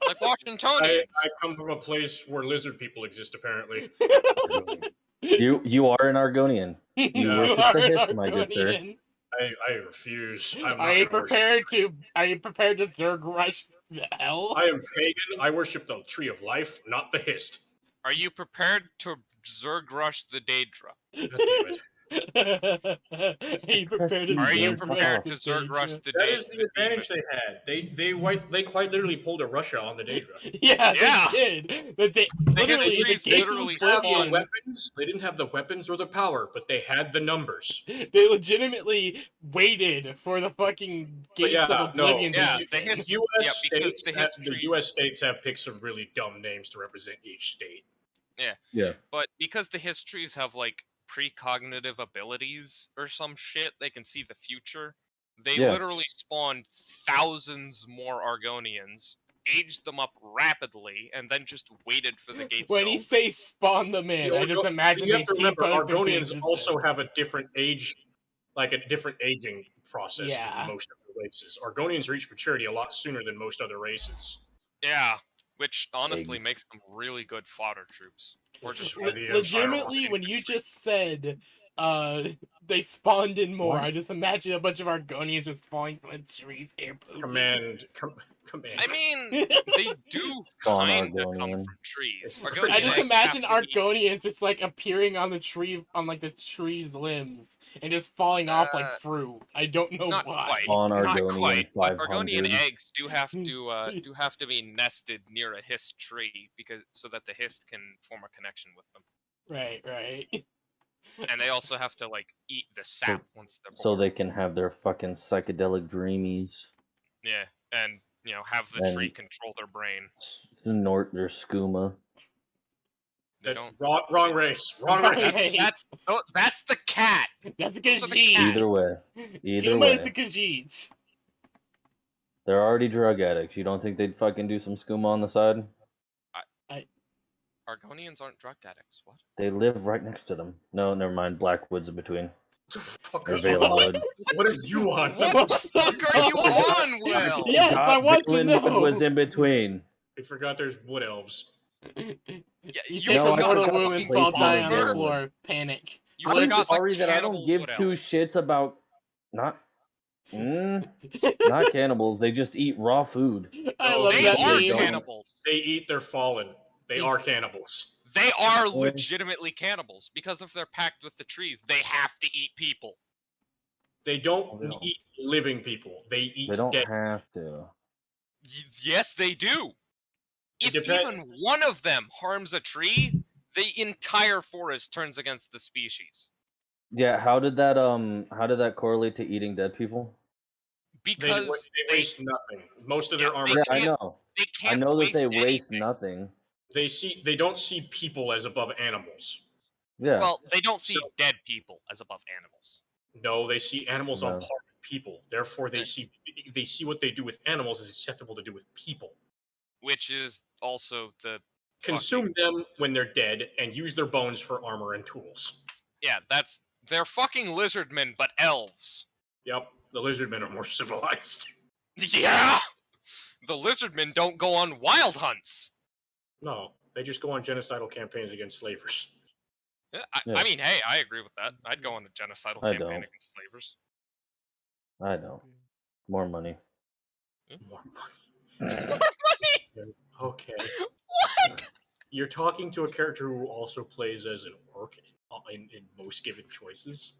like Washingtonians. I come from a place where lizard people exist, apparently. You are an Argonian. You worship the Hist, my good sir. I refuse. I'm Are you not gonna worship. prepared to Zerg rush the hell? I am pagan. I worship the tree of life, not the Hist. Are you prepared to Zerg rush the Daedra? God damn it. Are you prepared to Are you Zerg prepared to rush the Zerg rush Daedra? the That Daedra? is the advantage they had. They quite literally pulled a Russia on the Daedra. Yeah, Yeah. they did. Literally, the histories gates of literally They didn't have the Oblivion. weapons. They didn't have the weapons or the power, but they had the numbers. They legitimately waited for the fucking gates yeah, of Oblivion Yeah, to the open. his- U.S. yeah, because states, the the histories- U.S. states have picked some really dumb names to represent each state. Yeah. Yeah. But because the histories have like precognitive abilities or some shit. They can see the future. They Yeah. literally spawned thousands more Argonians, aged them up rapidly, and then just waited for the gates When to you open. say spawn them in, I just imagine you they have to remember, T-posed into Argonians also existence. have a different age, like a different aging process Yeah. than most other races. Argonians reach maturity a lot sooner than most other races. Yeah, which honestly Eggs. makes them really good fodder troops. Or Which is just why the Empire Legitimately, wanted when you infantry. just said they spawned in more, What? I just imagine a bunch of Argonians just falling from the trees, air posing. command. I mean, they do Spawn kind of come Argonian. from trees. I Argonian I just eggs imagine have to be- Argonians just like appearing on the tree, on like the tree's limbs, and just falling off like fruit. I don't know not why. quite. Spawn Not Argonian quite, but Argonian 500. eggs do have to be nested near a hist tree because so that the hist can form a connection with them. Right. And they also have to like eat the sap once they're born. So they can have their fucking psychedelic dreamies. Yeah, and have the tree And- control their brain. Snort their skooma. They don't. Wrong race. Wrong race. That's the cat. That's a Those are the Khajiit. cats. Either way. Either Skooma way. is the Khajiits. They're already drug addicts. You don't think they'd fucking do some skooma on the side? Argonians aren't drug addicts. What? They live right next to them. No, never mind. Blackwood's in between. Fuck Or are you on? Valenwood. What are you on? What the fuck are you on, Will? Yes, I want to know. Valenwood was in between. I forgot there's wood elves. You you take No, a I mortal forgot wound, the fall, places die of on the Valenwood. floor, panic. You I'm forgot the sorry that I don't cannibal give wood two elves. shits about not not cannibals. They just eat raw food. I Oh, love They that are meme. cannibals. They eat their fallen. They are cannibals. They are legitimately cannibals because if they're packed with the trees, they have to eat people. They don't No. eat living people. They eat They don't dead. have to. Yes, they do. It If depends- even one of them harms a tree, the entire forest turns against the species. Yeah, how did that correlate to eating dead people? They Because waste nothing. Most of their Yeah, armor. Yeah, I can't- know. they I can't know that waste they waste anything. nothing. They don't see people as above animals. Yeah. Well, they don't see So- dead people as above animals. No, they see animals on No. par with people. Therefore, they see what they do with animals is acceptable to do with people. Which is also the Consume them when they're dead and use their bones for armor and tools. they're fucking lizardmen, but elves. Yep, the lizardmen are more civilized. Yeah! The lizardmen don't go on wild hunts. No, they just go on genocidal campaigns against slavers. Yeah, Yeah. I mean, hey, I agree with that. I'd go on a genocidal I campaign don't. against slavers. I don't. More money. More money. Okay. What? You're talking to a character who also plays as an orc in most given choices.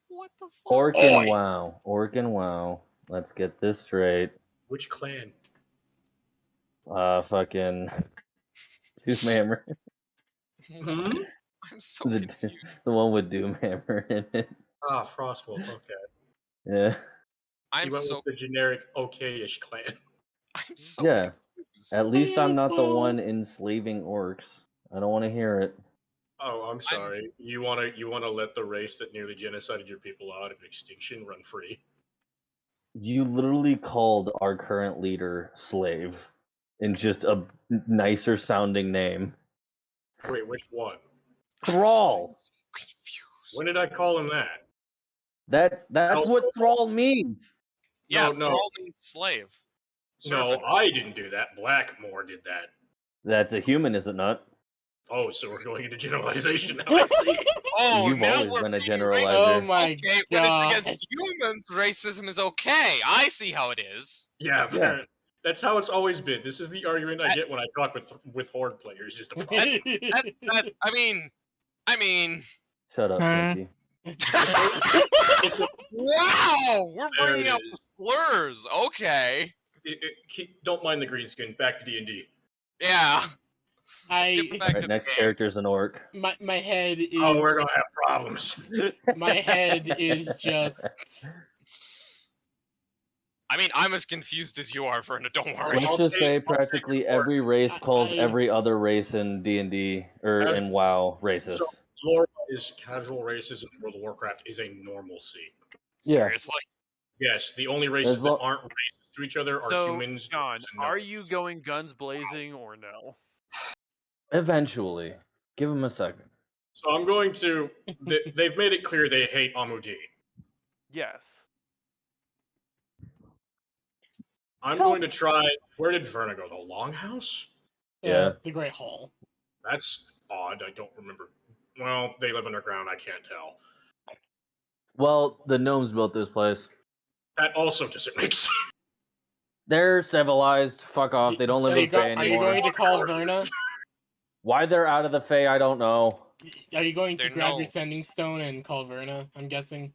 What the fuck? Orc Oi! and WoW. Orc and WoW. Let's get this straight. Which clan? Fucking Doomhammer. Hmm? I'm so the, confused. the one with Doomhammer in it. Ah, Frostwolf. Okay. Yeah. He I'm went so with the generic okay-ish clan. I'm so Yeah. confused. At least I'm not the well. one enslaving orcs. I don't want to hear it. Oh, I'm sorry. You wanna let the race that nearly genocided your people out of extinction run free? You literally called our current leader slave in just a nicer sounding name. Wait, which one? Thrall. Confused. When did I call him that? That's Also- what thrall means. Yeah, No. thrall means slave. No, Servant. I didn't do that. Blackmore did that. That's a human, is it not? Oh, so we're going into generalization now. I see. Oh, You've now always we're been a being generalizer. racist. Oh my Okay, when god. it's against humans, racism is okay. I see how it is. Yeah, apparently. That's how it's always been. This is the argument I get when I talk with Horde players. Is the I mean, Shut up, Huh? Pinky. wow, we're There bringing it out the is. slurs. Okay, don't mind the green skin. Back to D&D. yeah. Let's get back Alright, to next the game. character's an orc. my head is Oh, we're gonna have problems. my head is just I mean, I'm as confused as you are, Verna. Don't worry. Let's I'll just take- say I'll take practically an orc. every race calls I- every other race in D&D or As- in WoW racist. So, lore is casual racism in World of Warcraft is a normalcy. Yeah. Seriously. Yes, the only races As that lo- aren't racist to each other are So, humans. John, dwarves, and are gnomes. you going guns blazing or no? Eventually. Give him a second. So I'm going to. They've made it clear they hate Amudi. Yes. I'm going to try. Where did Verna go? The Longhouse? Yeah. The Great Hall. That's odd. I don't remember. Well, they live underground. I can't tell. Well, the gnomes built this place. That also doesn't make sense. They're civilized. Fuck off. They don't live with Fae Are you anymore. going to call Verna? Why they're out of the Fae, I don't know. Are you going to They're grab your gnomes. sending stone and call Verna? I'm guessing.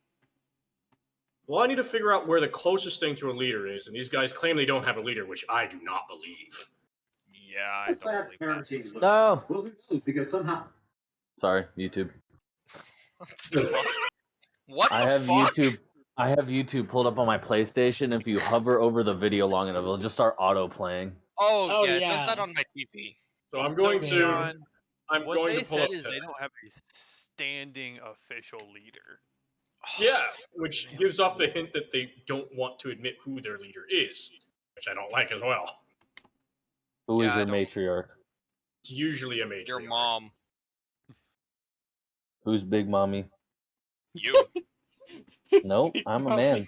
Well, I need to figure out where the closest thing to a leader is, and these guys claim they don't have a leader, which I do not believe. Yeah, I don't believe that. No. Well, who knows? Because somehow. Sorry, YouTube. What I the have fuck? YouTube. I have YouTube pulled up on my PlayStation. If you hover over the video long enough, it'll just start auto playing. Oh, Oh, yeah, it does that yeah. on my TV. So I'm going So, to. John, I'm what going they to pull said up. is they don't have a standing official leader. Yeah, which gives off the hint that they don't want to admit who their leader is, which I don't like as well. Who is Yeah, I your don't- matriarch? It's usually a matriarch. Your mom. Who's Big Mommy? You. Nope, I'm a man.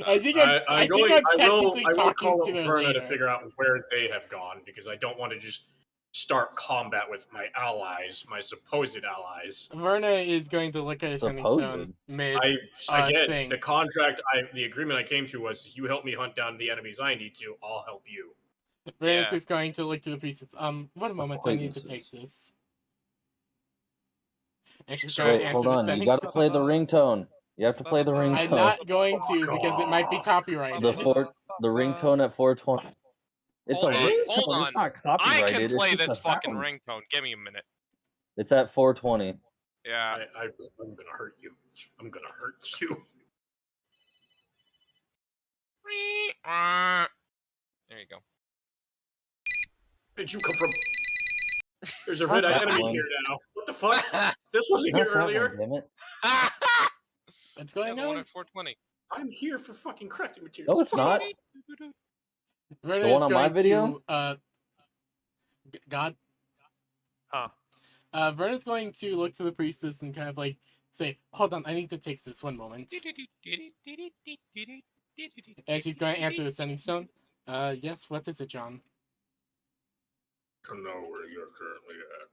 I think I'm I technically will talking call to up their Verna leader. to figure out where they have gone because I don't want to just start combat with my allies, my supposed allies. Verna is going to look at a sending stone mid. Again, thing. the contract, the agreement I came to was you help me hunt down the enemies I need to, I'll help you. Verna's Yeah. is going to look to the priestess. What a moment, I need to take this. And she's going Wait, to answer hold the on. sending You gotta stone. play the ringtone. You have to play the ringtone. I'm not going to because it might be copyrighted. The ringtone at 420. It's Hold a on, ringtone. hold on. It's not I copyrighted. can It's play just this a fucking sound. ringtone. Give me a minute. It's at 420. Yeah. I'm gonna hurt you. I'm gonna hurt you. There you go. Where did you come from? There's a red Not that enemy one. here now. What the fuck? This wasn't Not here that earlier. one, damn it. What's Yeah, going the one on? at 420. I'm here for fucking crafting materials. No, it's Fuck not. off. Verna The one is on my going video? to God. Huh. Verna's going to look to the priestess and kind of like say, "Hold on, I need to take this one moment." And she's going to answer the sending stone. Yes. What is it, John? To know where you're currently at.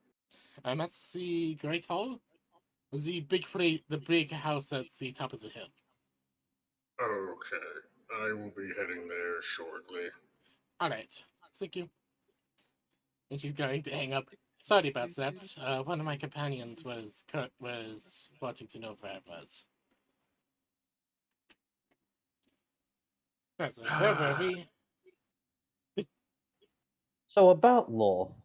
I'm at the Great Hall. The big house at the top of the hill. Okay, I will be heading there shortly. All right. Thank you. And she's going to hang up. Sorry about that. One of my companions was wanting to know where I was. Present. Where were we? So about Lol.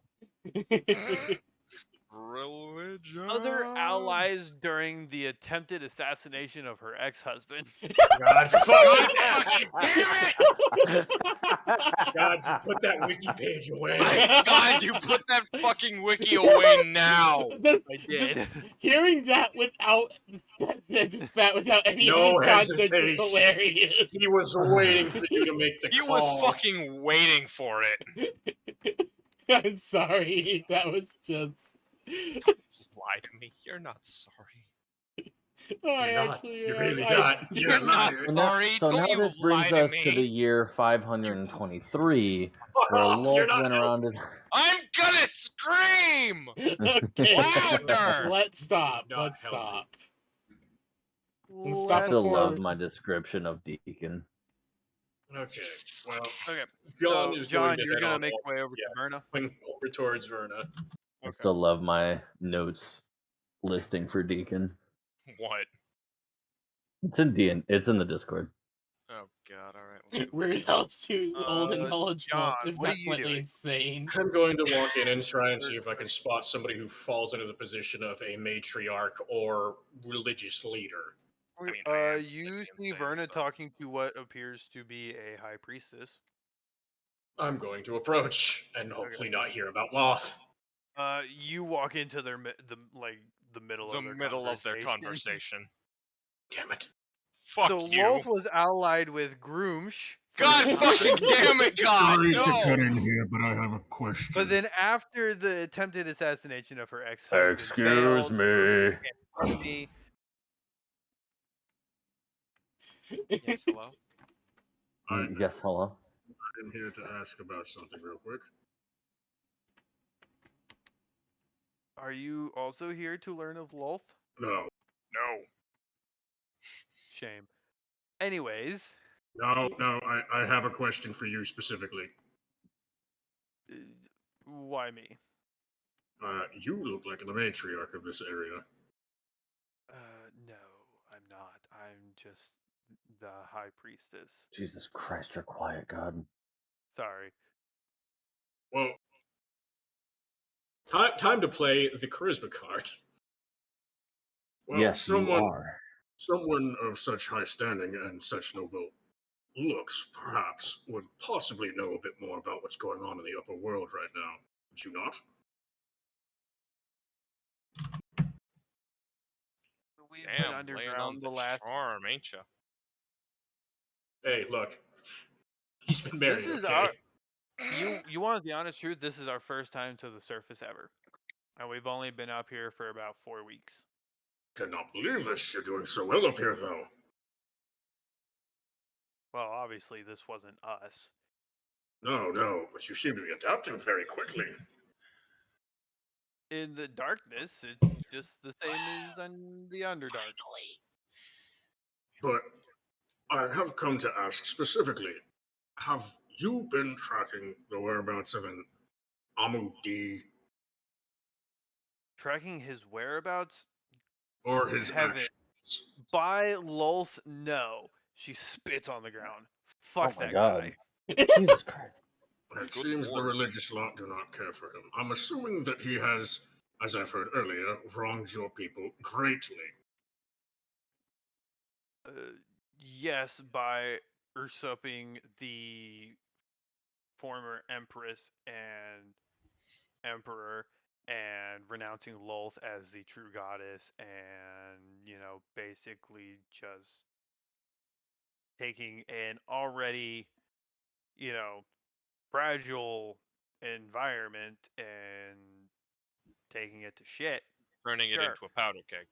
Religion. Other allies during the attempted assassination of her ex-husband. God fucking Damn it! God, you put that wiki page away. My God, you put that fucking wiki away now. I did. Hearing that without without any No other context is hesitation. hilarious. He was waiting for you to make the He call. was fucking waiting for it. I'm sorry. That was just. Lie to me. You're not sorry. Oh, I You're not. actually You're am. really not. You're You're not not. sorry. So Don't now you this lie brings to us me. to the year 523, where You're Lol not went around and I'm gonna scream! Okay. Louder! Let's stop. Not Let's helping. stop. I Stop still before. love my description of Deacon. Okay, well, Okay. John So, is John, going to you're head gonna on make over, your way over to Verna. over towards Verna. I Okay. still love my notes listing for Deacon. What? It's in It's in the Discord. Oh God! All right. Let's see. Weird Al's too old and John, knowledgeable, if what are not you slightly doing? insane. I'm going to walk in and try and see if I can spot somebody who falls into the position of a matriarch or religious leader. I mean, I am you slightly see insane, Verna so- talking to what appears to be a high priestess. I'm going to approach and hopefully not hear about Loth. You walk into their the middle The of their middle of their conversation. conversation. Damn it. Fuck So you. Lolth was allied with Groomsh. God fucking damn it, God! Sorry to cut No! in here, but I have a question. But then after the attempted assassination of her ex-husband Excuse failed, me. enemy, Yes, hello? Yes, hello. I'm here to ask about something real quick. are you also here to learn of Lolth? No. No. Shame. Anyways, No, I have a question for you specifically. uh, why me? You look like the matriarch of this area. No, I'm not. I'm just the high priestess. Jesus Christ, you're quiet, God. Sorry. Well, time to play the charisma card. Well, Yes, you are. someone of such high standing and such noble looks, perhaps, would possibly know a bit more about what's going on in the upper world right now. Would you not? We've been Damn, laying on underground the the last. charm, ain't ya? Hey, look. He's been This married, is okay? our. You wanted the honest truth. This is our first time to the surface ever, and we've only been up here for about 4 weeks. Cannot believe this. You're doing so well up here, though. Well, obviously this wasn't us. No, but you seem to be adapting very quickly. In the darkness, it's just the same as on the Underdark. But I have come to ask specifically, have you been tracking the whereabouts of an Amudi Tracking his whereabouts? or his Heaven. actions? By Lolth, no. She spits on the ground. Fuck Oh my that God. guy. Jesus Christ. It Good seems the lord. religious lot do not care for him. I'm assuming that he has, as I've heard earlier, wronged your people greatly. Yes, by usurping the former empress and emperor and renouncing Lolth as the true goddess and, basically just taking an already, you know, fragile environment and taking it to shit. Turning it Sure. into a powder keg.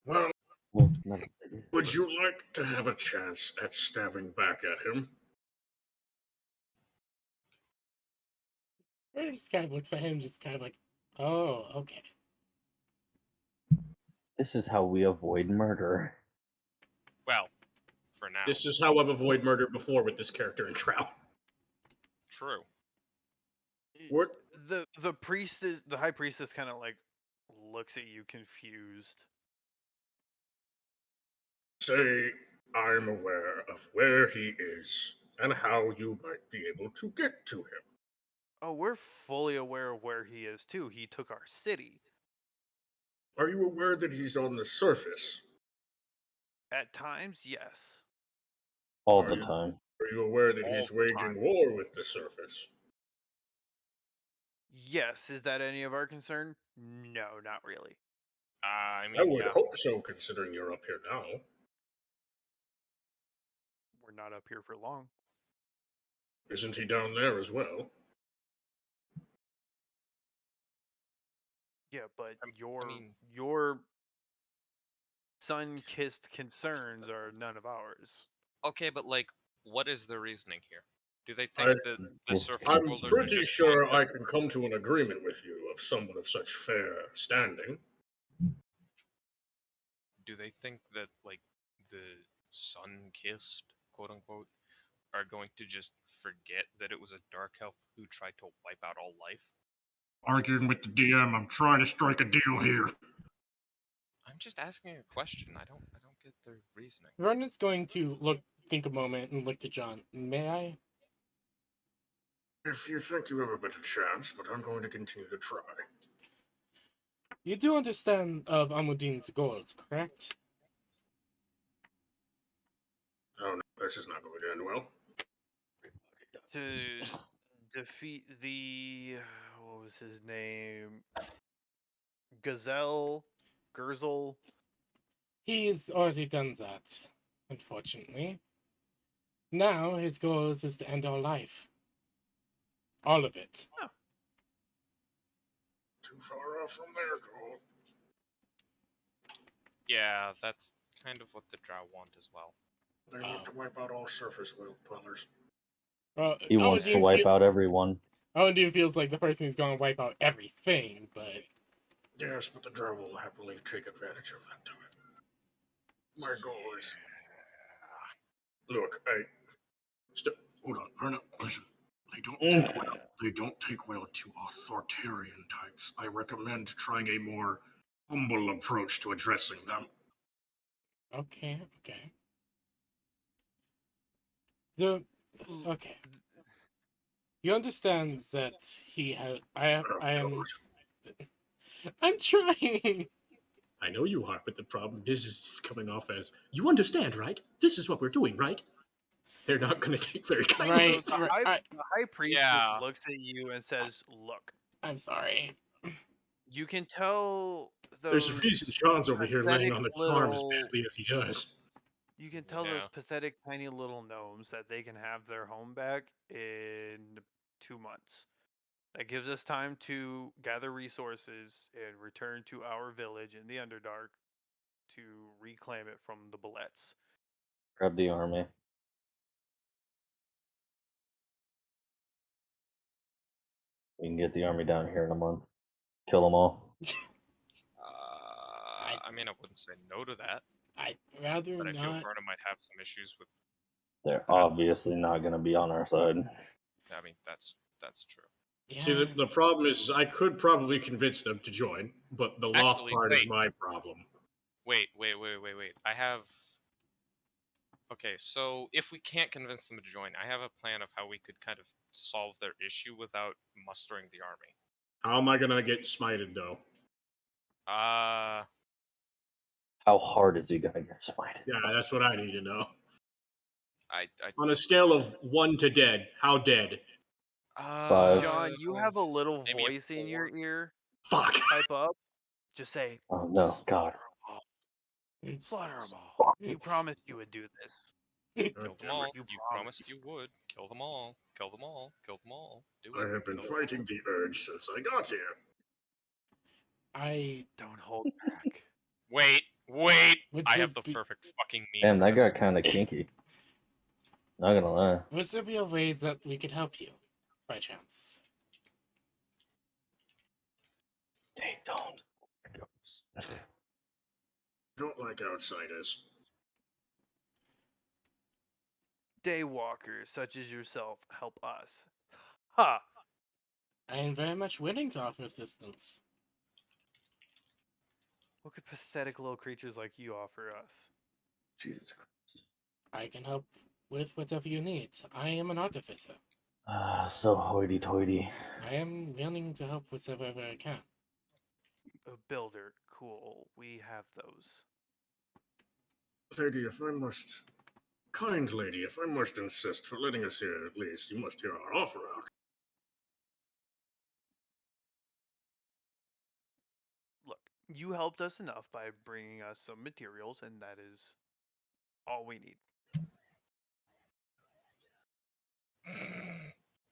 Well, Well, never. would you like to have a chance at stabbing back at him? Ryder just kind of looks at him, just kind of like, oh, okay. This is how we avoid murder. Well, for now. This is how I've avoided murder before with this character in Trout. True. What? The high priestess kind of like looks at you confused. Say I'm aware of where he is and how you might be able to get to him. Oh, we're fully aware of where he is too. He took our city. Are you aware that he's on the surface? At times, yes. All Are the you- time. Are you aware that All he's the waging time. war with the surface? Yes, is that any of our concern? No, not really. I I mean, would yeah. hope so, considering you're up here now. We're not up here for long. Isn't he down there as well? Yeah, but I mean- your sun-kissed concerns are none of ours. Okay, but like, what is the reasoning here? Do they think I- that the Just- surface I'm worlders are pretty just sure trying I can come to an agreement with you of someone of such fair standing. do they think that like the sun-kissed, quote unquote, are going to just forget that it was a dark elf who tried to wipe out all life? Arguing with the DM, I'm trying to strike a deal here. I'm just asking a question. I don't get their reasoning. Vernon's going to think a moment and look to John. May I? If you think you have a better chance, but I'm going to continue to try. You do understand of Amudin's goals, correct? Oh no, this is not going to end well. To defeat the what was his name? Gazelle, Gurzel. He's already done that, unfortunately. Now his goal is to end our life. All of it. Too far off from their goal. Yeah, that's kind of what the Drow want as well. They want to wipe out all surface dwellers. He wants to wipe out everyone. Owen feels like the person who's going to wipe out everything, but... Yes, but the Drow will happily take advantage of that time. My goal is... Look, hold on, Verna, listen. They don't take well to authoritarian types. I recommend trying a more humble approach to addressing them. Okay. So, okay. You understand that he has... I'm trying! I know you are, but the problem is it's coming off as, you understand, right? This is what we're doing, right? They're not going to take very kindly. Right, The high priest Yeah. just looks at you and says, "Look, I'm sorry. you can tell There's those a reason Sean's over here laying pathetic on the charm as little- badly as he does. You can tell those pathetic tiny little gnomes that they can have their home back in 2 months. That gives us time to gather resources and return to our village in the Underdark to reclaim it from the Bullets." Grab the army. We can get the army down here in a month. Kill them all. I mean, I wouldn't say no to that. I'd rather but I feel not... Verna might have some issues with. They're obviously not going to be on our side. I mean, that's true. Yeah, See, the problem is I could probably convince them to join, but the loft Actually, part is wait. my problem. Wait. I have. Okay, so if we can't convince them to join, I have a plan of how we could kind of solve their issue without mustering the army. How am I going to get smited, though? Uh, How hard is he going to get smited? Yeah, that's what I need to know. I On a scale of 1 to dead, how dead? Five. John, you have a little maybe a voice in your 4. ear. Fuck. Pipe up. Just say, Oh no, God. "Slaughter them all. You promised you would do this." Kill them all. You promised you would. Kill them all. Kill them all. Kill them all. Do it. I have been Kill them all. fighting the urge since I got here. I... Don't hold back. Wait. Would I there have the be- perfect fucking meme. Damn, for that this. got kind of kinky. Not gonna lie. Would there be a way that we could help you, by chance? They don't. Don't like outsiders. Daywalkers such as yourself help us. Ha! I am very much willing to offer assistance. What could pathetic little creatures like you offer us? Jesus Christ. I can help with whatever you need. I am an artificer. So hoity-toity. I am willing to help with whatever I can. A builder. Cool. We have those. Lady, kind lady, if I must insist for letting us here at least, you must hear our offer out. Look, you helped us enough by bringing us some materials, and that is all we need.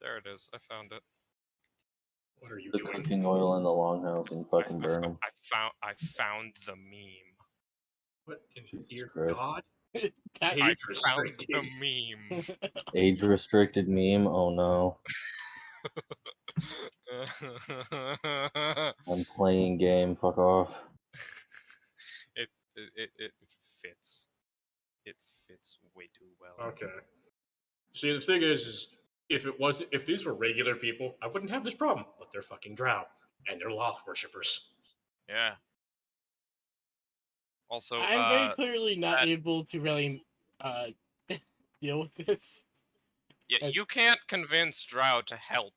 There it is. I found it. What are you The doing? cooking oil in the longhouse and fucking burn them. I found the meme. What in dear Christ. God? That I Age found restricted. the meme. Age-restricted meme? Oh no. I'm playing game. Fuck off. it fits. It fits way too well. Okay. See, the thing is if these were regular people, I wouldn't have this problem. But they're fucking drow, and they're Loth worshippers. Yeah. Also, I'm very clearly not able to really deal with this. Yeah, you can't convince Drow to help.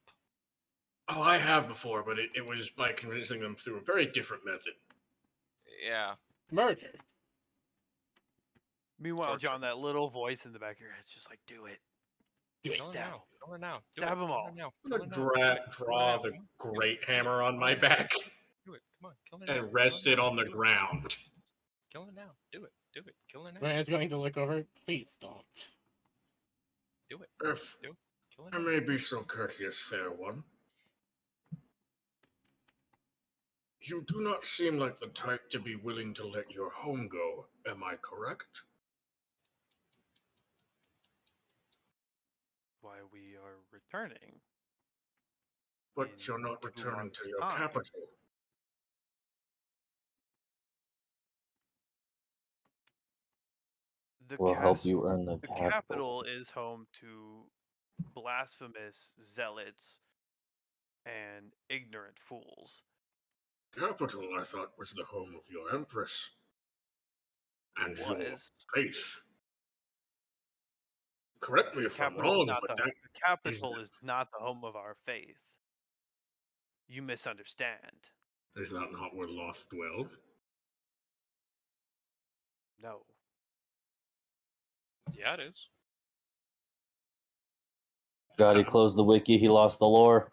Oh, I have before, but it was by convincing them through a very different method. Yeah. Murder. Meanwhile, Torture. John, that little voice in the back of your head's just like, "Do it. Do it. Kill her Stab. now. Kill her now. Do Stab it. 'em Kill all. her now. I'm Kill gonna her now. Do it. Kill her draw now. the Come on. Do great it. hammer on Kill my her now. back Do it. Come on. Kill her now. and Kill rest her it now. on the Do it. ground. Kill her now. Do it. Do it. Kill her now. Brandon's going to look over. Please don't. Do it. If Do it. Kill her I now. may be so courteous, fair one, you do not seem like the type to be willing to let your home go. Am I correct? Why we are returning. But In you're not 2 returning to months' your time. capital. The Will help you earn the capital. capital is home to blasphemous zealots and ignorant fools. Capital, I thought, was the home of your empress and your Was faith. Correct me the if I'm capital is wrong, not but the that capital is not the home of our faith. You misunderstand. is that not where Loth dwelled? No. Yeah, it is. God, he closed the wiki. He lost the lore.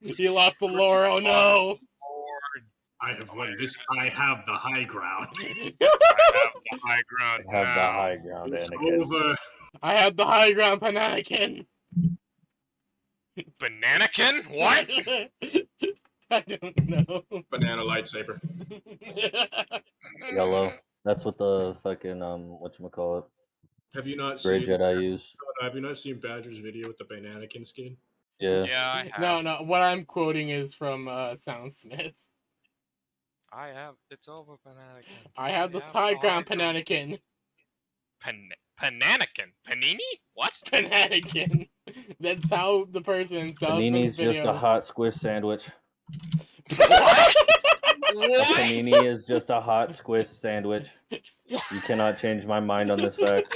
He lost the lore. Oh no! I have won this. I have the high ground. I have the high ground Have the now. high ground, It's Anakin. over. I have the high ground, Pananikin. Bananakin? What? I don't know. Banana lightsaber. Yellow. That's what the fucking whatchamacallit, Have you not Grey seen? Jedi use. Have you not seen Badger's video with the Bananakin skin? Yeah. Yeah, I have. No, no. What I'm quoting is from Soundsmith. I have. It's over, Bananakin. I have the high ground, ground. Pananikin. Pananakin? Panini? What? Pananikin. That's how the person in Soundsmith's Panini's video. just a hot squish sandwich. What? A What? panini is just a hot squish sandwich. You cannot change my mind on this fact.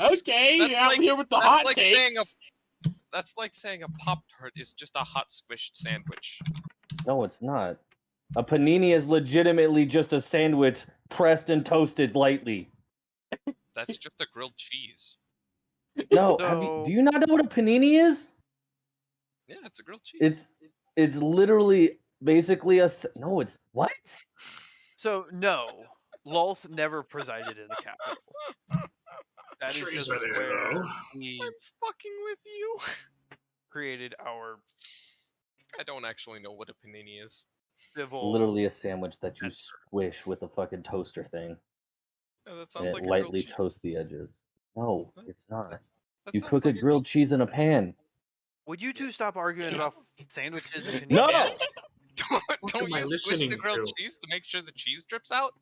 Okay, That's you're out like- here with the that's hot like takes. saying That's like saying a Pop-Tart is just a hot squished sandwich. No, it's not. A panini is legitimately just a sandwich pressed and toasted lightly. That's just a grilled cheese. No, So- do you not know what a panini is? Yeah, it's a grilled cheese. It's literally basically no, it's what? So no, Lolth never presided in the capital. That is Trees just are there, where though. we I'm fucking with you. created our I don't actually know what a panini is. civil. Literally a sandwich that you squish with a fucking toaster thing. Yeah, that And sounds it like a grilled lightly cheese. toasts the edges. No, That- it's not. That You sounds cook a like grilled cheese in a pan. Would you two stop arguing Yeah. about sandwiches and paninis? No! Don't am I you squish listening the grilled to? cheese to make sure the cheese drips out?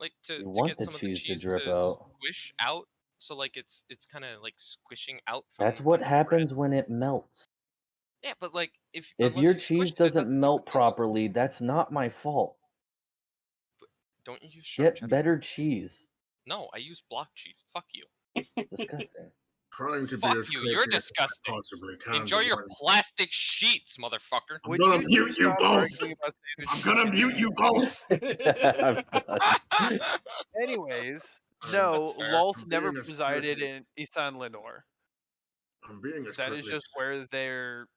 Like to You want get the some of the cheese to cheese drip to out. squish out, so like it's kind of like squishing out from. That's what under the happens bread. when it melts. Yeah, but like if If unless your you squished cheese it, it doesn't doesn't melt out. properly, that's not my fault. Don't you use sharp Get cheddar? better cheese. No, I use block cheese. Fuck you. Disgusting. Trying to Fuck be as you, courteous you're as I disgusting. possibly can. Enjoy but your I'm- plastic sheets, motherfucker. I'm Would gonna you mute two you stop both. arguing about I'm sandwiches gonna and mute you paninis? both. Anyways, That's no, fair. Lolth I'm never being as presided courteous. in Isan Lenore. I'm being as That is courteous. just where their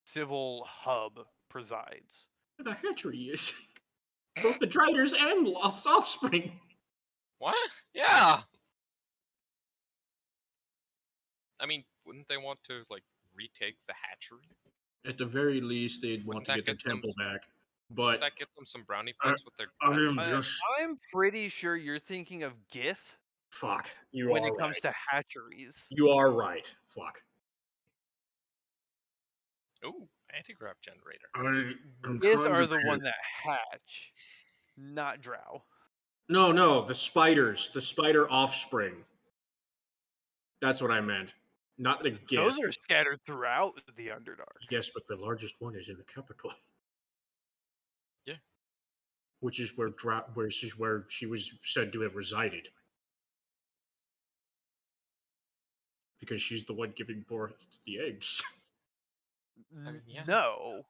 civil hub presides. Where the hatchery is. Both the Driders and Loth's offspring. What? Yeah. I mean, wouldn't they want to like retake the hatchery? At the very least, they'd want to that get their get them- temple back. Would But that get them some brownie points with their? I am bread? just I'm pretty sure you're thinking of Gith fuck. You when are it comes right. to hatcheries. You are right. Fuck. Ooh, anti-grav generator. I am Gith trying are to the be- one that hatch, not Drow. No, the spiders, the spider offspring. That's what I meant. Not the gift. Those are scattered throughout the Underdark. Yes, but the largest one is in the capital. Yeah. Which is where she was said to have resided. Because she's the one giving birth to the eggs. I mean, yeah. No.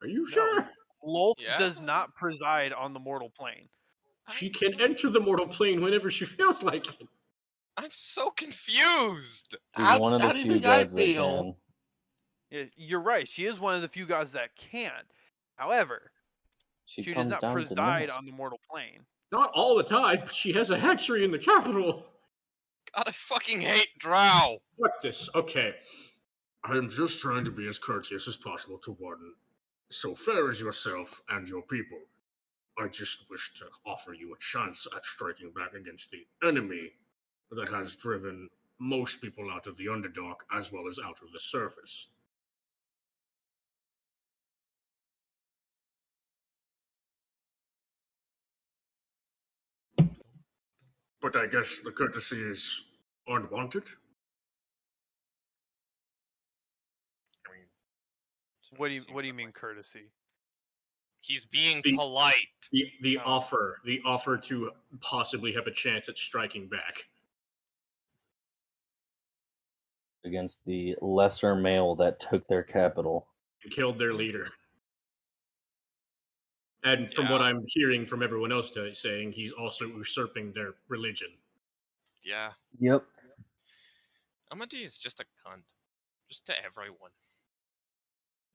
Are you No. sure? Lolth Yeah. does not preside on the mortal plane. She can enter the mortal plane whenever she feels like it. I'm so confused. She's one of How the do you few think I gods that feel? can. Yeah, you're right. She is one of the few gods that can. However, She she does comes not down to preside that. on the mortal plane. Not all the time, but she has a hatchery in the capital. God, I fucking hate Drow. Fuck this. Okay. I am just trying to be as courteous as possible to one so fair as yourself and your people. I just wish to offer you a chance at striking back against the enemy that has driven most people out of the Underdark as well as out of the surface. But I guess the courtesy is unwanted? I mean, What do you mean courtesy? He's being The- polite. The Oh. offer to possibly have a chance at striking back. Against the lesser male that took their capital. And killed their leader. And from Yeah. what I'm hearing from everyone else saying, he's also usurping their religion. Yeah. Yep. Amadi is just a cunt. Just to everyone.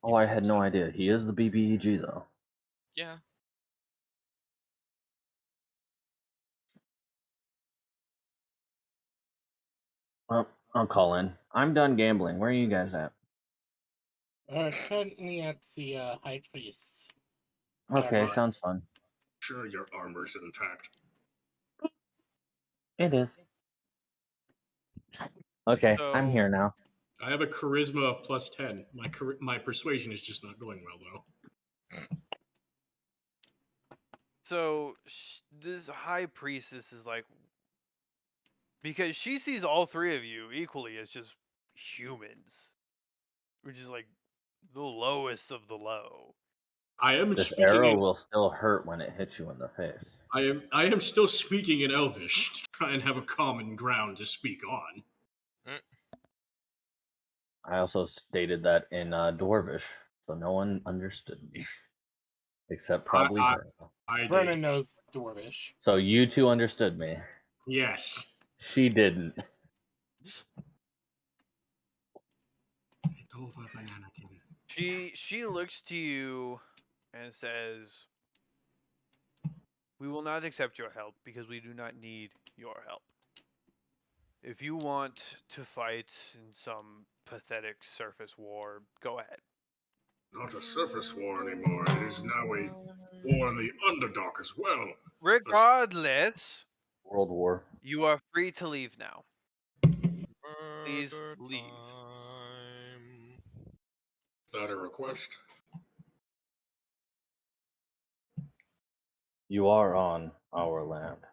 Oh, I Even had no himself. idea. He is the BBEG though. Yeah. Well, I'll call in. I'm done gambling. Where are you guys at? Currently at the High Priest. Okay, Gathering. sounds fun. Sure, your armor's intact. It is. Okay, I'm So- here now. I have a charisma of +10. My persuasion is just not going well, though. So this high priestess is like, because she sees all three of you equally as just humans, which is like the lowest of the low. I am This speaking arrow in, will still hurt when it hits you in the face. I am still speaking in Elvish to try and have a common ground to speak on. I also stated that in Dwarvish, so no one understood me. Except probably I- Verna. I Verna did. knows Dwarvish. So you two understood me. Yes. She didn't. It's over, Bananakin. She looks to you and says, "We will not accept your help because we do not need your help. If you want to fight in some pathetic surface war, go ahead." Not a surface war anymore. It is now a war in the Underdark as well. Regardless, World War. you are free to leave now. Please Burger leave. time. Is that a request? You are on our land.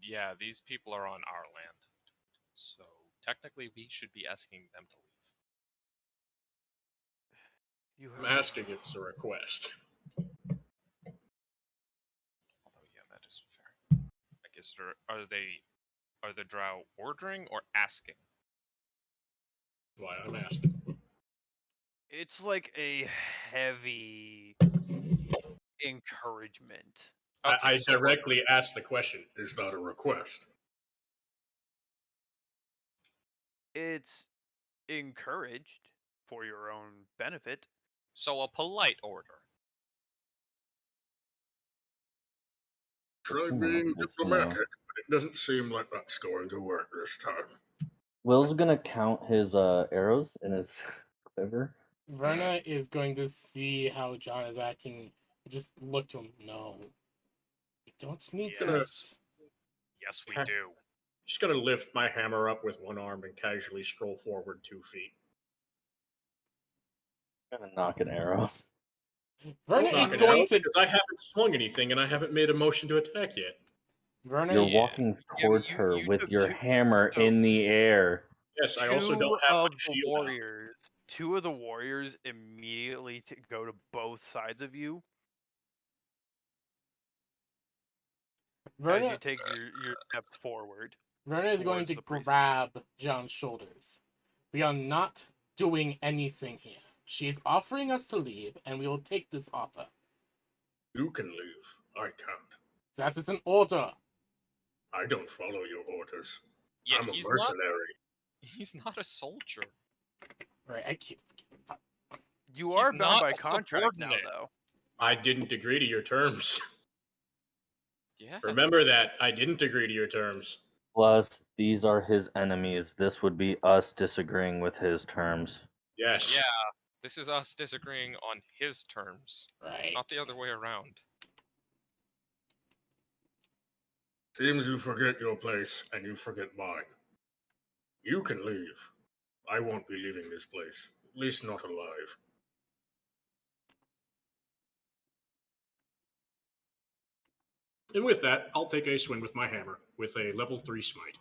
Yeah, these people are on our land. So technically we should be asking them to leave. You I'm have asking if it's a request. Although yeah, that is fair. I guess are the drow ordering or asking? Why I'm asking. It's like a heavy encouragement. Okay, I so directly asked the question, is that a request? It's encouraged for your own benefit. So a polite order. Try seem being like it, diplomatic, but it doesn't seem like that's going to work this time. Will's gonna count his arrows in his quiver. Verna is going to see how John is acting. Just look to him. No. We don't need Yes. this. Yes, we Okay. do. Just gonna lift my hammer up with one arm and casually stroll forward 2 feet. Gonna knock an arrow. Verna Knock is it going out, to. because I haven't swung anything and I haven't made a motion to attack yet. Verna You're is. Yeah. walking but towards her you with took your two- hammer so in the air. Yes, I also don't have my shield out. Two of the warriors immediately go to both sides of you as Verna, you take your steps forward. Verna is going towards to the priest. grab John's shoulders. We are not doing anything here. She is offering us to leave, and we will take this offer. You can leave. I can't. That is an order. I don't follow your orders. Yeah, I'm a he's mercenary. He's not a soldier. Right, I can't. You He's are bound not by a contract now, subordinate. though. I didn't agree to your terms. Yeah. Remember that. I didn't agree to your terms. Plus, these are his enemies. This would be us disagreeing with his terms. Yes. Yeah. This is us disagreeing on his terms, Right. not the other way around. Seems you forget your place, and you forget mine. You can leave. I won't be leaving this place. At least not alive. And with that, I'll take a swing with my hammer with a level 3 smite.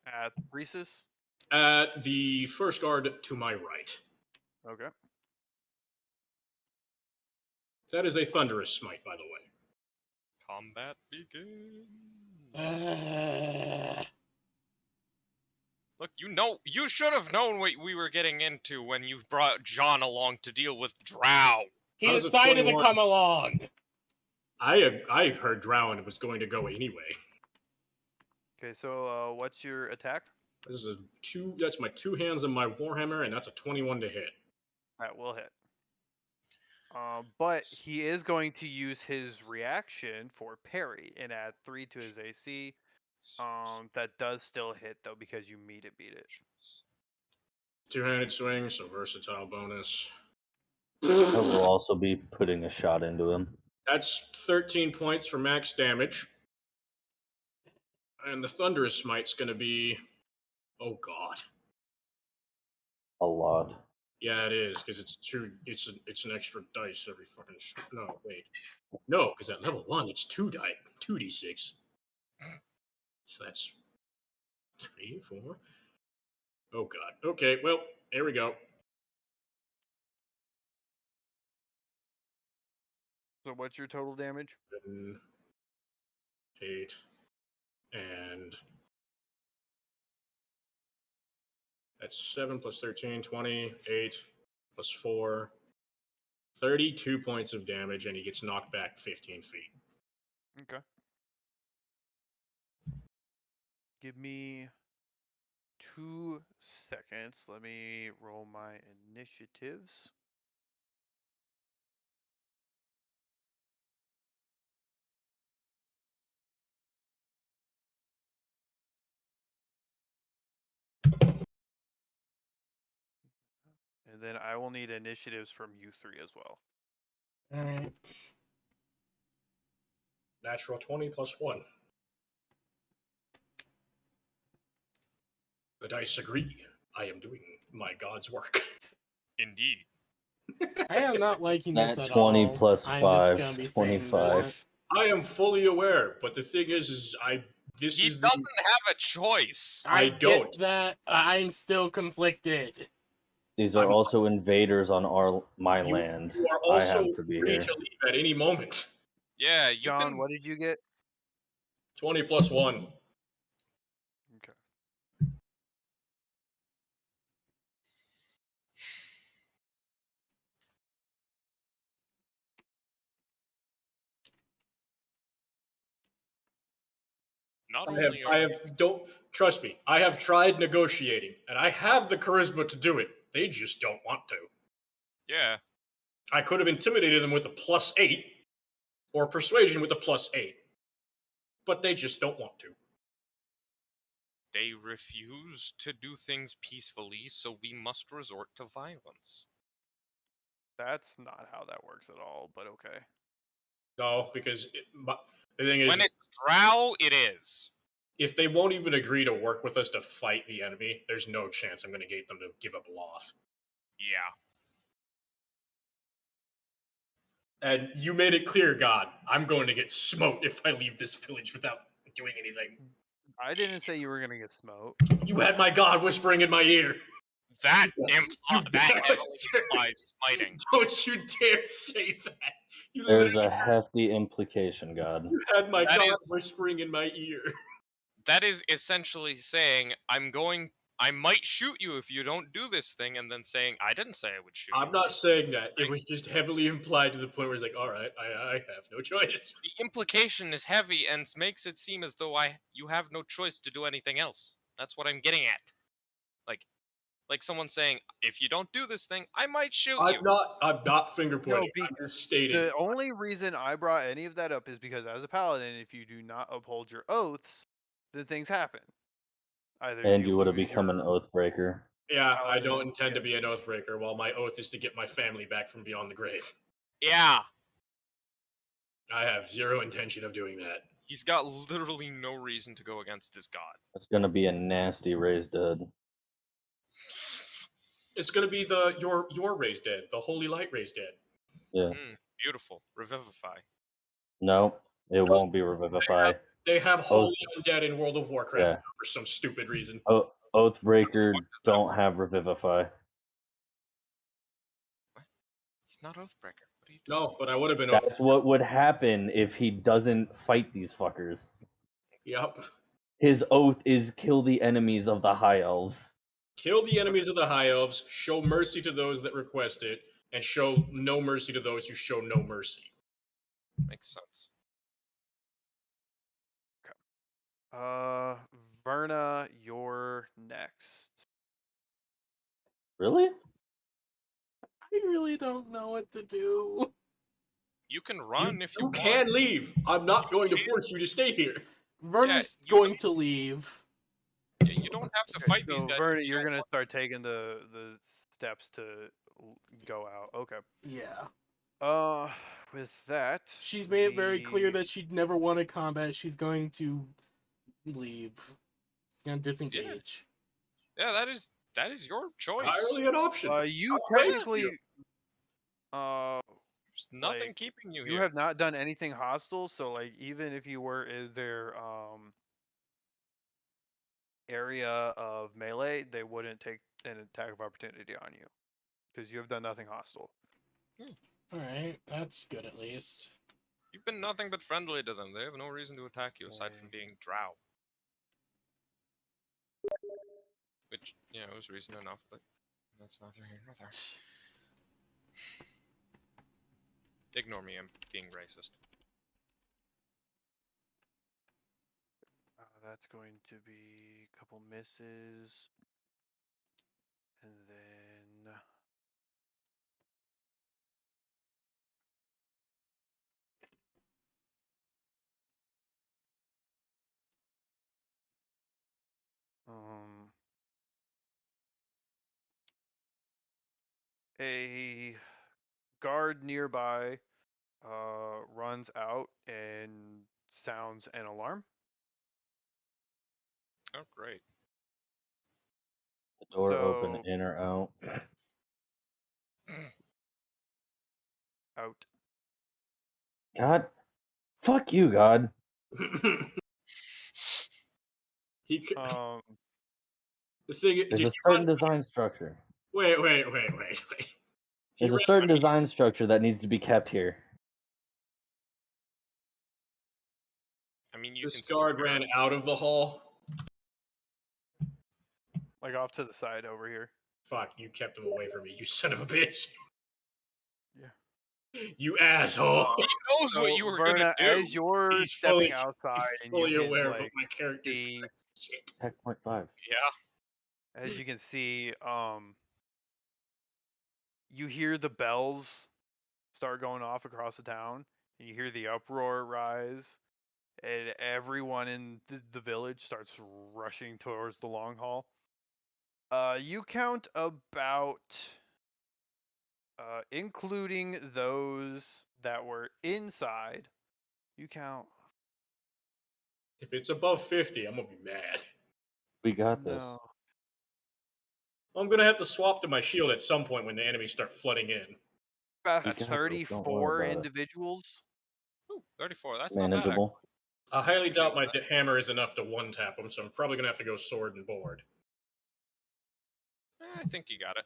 At Rhesus? At the first guard to my right. Okay. That is a thunderous smite, by the way. Combat begins. Look, you should have known what we were getting into when you brought John along to deal with Drow. He How's it decided to 21? come along. I heard Drow and it was going to go anyway. Okay, so what's your attack? This is a 2. That's my 2 hands on my warhammer, and that's a 21 to hit. That will hit. But he is going to use his reaction for parry and add 3 to his AC. That does still hit though because you beat it. 2-handed swing, so versatile bonus. I will also be putting a shot into him. That's 13 points for max damage. And the thunderous smite's going to be, oh god, A lot. yeah, it is because it's 2. It's an extra dice every fucking. No, wait, no, because at level 1 it's 2d6. So that's 3, 4. Oh god. Okay, well, here we go. So what's your total damage? 7, 8, and that's 7 plus 13, 20, 8 plus 4, 32 points of damage, and he gets knocked back 15 feet. Okay. Give me 2 seconds. Let me roll my initiatives. And then I will need initiatives from you 3 as well. Alright. Natural 20 plus 1. The dice agree. I am doing my god's work. Indeed. I am not liking this That at 20 all. plus I'm 5, just gonna be saying 25. that. I am fully aware, but the thing is this He is doesn't have a choice. I Get don't. that. I'm still conflicted. These are I'm- also invaders on my you, land. you are I also have to be free here. to leave at any moment. Yeah, you John, can. what did you get? 20 plus 1. Okay. Not I only don't trust me. I have tried negotiating, and I have the charisma to do it. They just don't want to. yeah, I could have intimidated them with a +8, or persuasion with a +8, but they just don't want to. they refuse to do things peacefully, so we must resort to violence. That's not how that works at all, but okay. No, because the thing is, When it's Drow, it is. if they won't even agree to work with us to fight the enemy, there's no chance I'm going to get them to give up Loth. Yeah. And you made it clear, God, I'm going to get smote if I leave this village without doing anything. I didn't say you were gonna get smoked. You had my God whispering in my ear. That You heavily bastard. implies fighting. Don't you dare say that. You There's literally a hefty implication, God. had my That God is- whispering in my ear. That is essentially saying I'm going I might shoot you if you don't do this thing, and then saying, I didn't say I would shoot you. I'm not saying that. It was just heavily implied to the point where it's like, all right, I have no choice. The implication is heavy and makes it seem as though you have no choice to do anything else. That's what I'm getting at. Like someone saying, if you don't do this thing, I might shoot you. I'm not finger pointing. No, I'm just stating. The only reason I brought any of that up is because as a paladin, if you do not uphold your oaths, then things happen. Either And you would have lose become your an oath breaker. Yeah, I paladin, don't intend to yeah. be an oathbreaker while my oath is to get my family back from beyond the grave. Yeah. I have zero intention of doing that. He's got literally no reason to go against his god. It's gonna be a nasty raised dead. It's gonna be your raised dead, the holy light raised dead. Yeah. Beautiful. Revivify. No, it won't be revivify. They have holy undead in World of Warcraft Yeah. for some stupid reason. Oathbreaker don't have revivify. He's not Oathbreaker. What are you doing? No, but I would have been. That's what would happen if he doesn't fight these fuckers. Yep. His oath is kill the enemies of the High Elves. Kill the enemies of the High Elves, show mercy to those that request it, and show no mercy to those who show no mercy. Makes sense. Verna, you're next. Really? I really don't know what to do. You can run if you want. can leave. I'm not going to force you to stay here. Verna's going to leave. Yeah, you don't have to fight these So guys. Verna, you're gonna start taking the steps to go out. Okay. Yeah. With that, She's made it very clear that she'd never wanted combat. She's going to leave. She's going to disengage. Yeah, that is your choice. Entirely an option. You I'll technically, There's nothing like, keeping you you here. have not done anything hostile. So like, even if you were in their area of melee, they wouldn't take an attack of opportunity on you because you have done nothing hostile. Alright, that's good at least. You've been nothing but friendly to them. They have no reason to attack you aside from being drow. Which, you know, is reason enough, but that's neither here nor there. Ignore me, I'm being racist. That's going to be a couple misses. And then a guard nearby runs out and sounds an alarm. Oh, great. The door open, in or out? Out. God. Fuck you, God. He could, the thing. There's did a he certain run? design structure. Wait. There's a certain design structure that needs to be kept here. I mean, you This can guard ran out of the hall. Like off to the side over here. Fuck, you kept him away from me, you son of a bitch. Yeah. You asshole. He knows what you were Verna, gonna do. as you're He's stepping fully- outside and fully you can, aware of like, what my character see, shit. Tech 0.5. Yeah. as you can see, you hear the bells start going off across the town, and you hear the uproar rise, and everyone in the village starts rushing towards the long hall. You count about, including those that were inside, you count. If it's above 50, I'm gonna be mad. We got this. No. I'm gonna have to swap to my shield at some point when the enemies start flooding in. About We got this, don't worry 34 about it. individuals. Ooh, 34. That's not bad. Manageable. I highly doubt my hammer is enough to one-tap them, so I'm probably gonna have to go sword and board. I think you got it.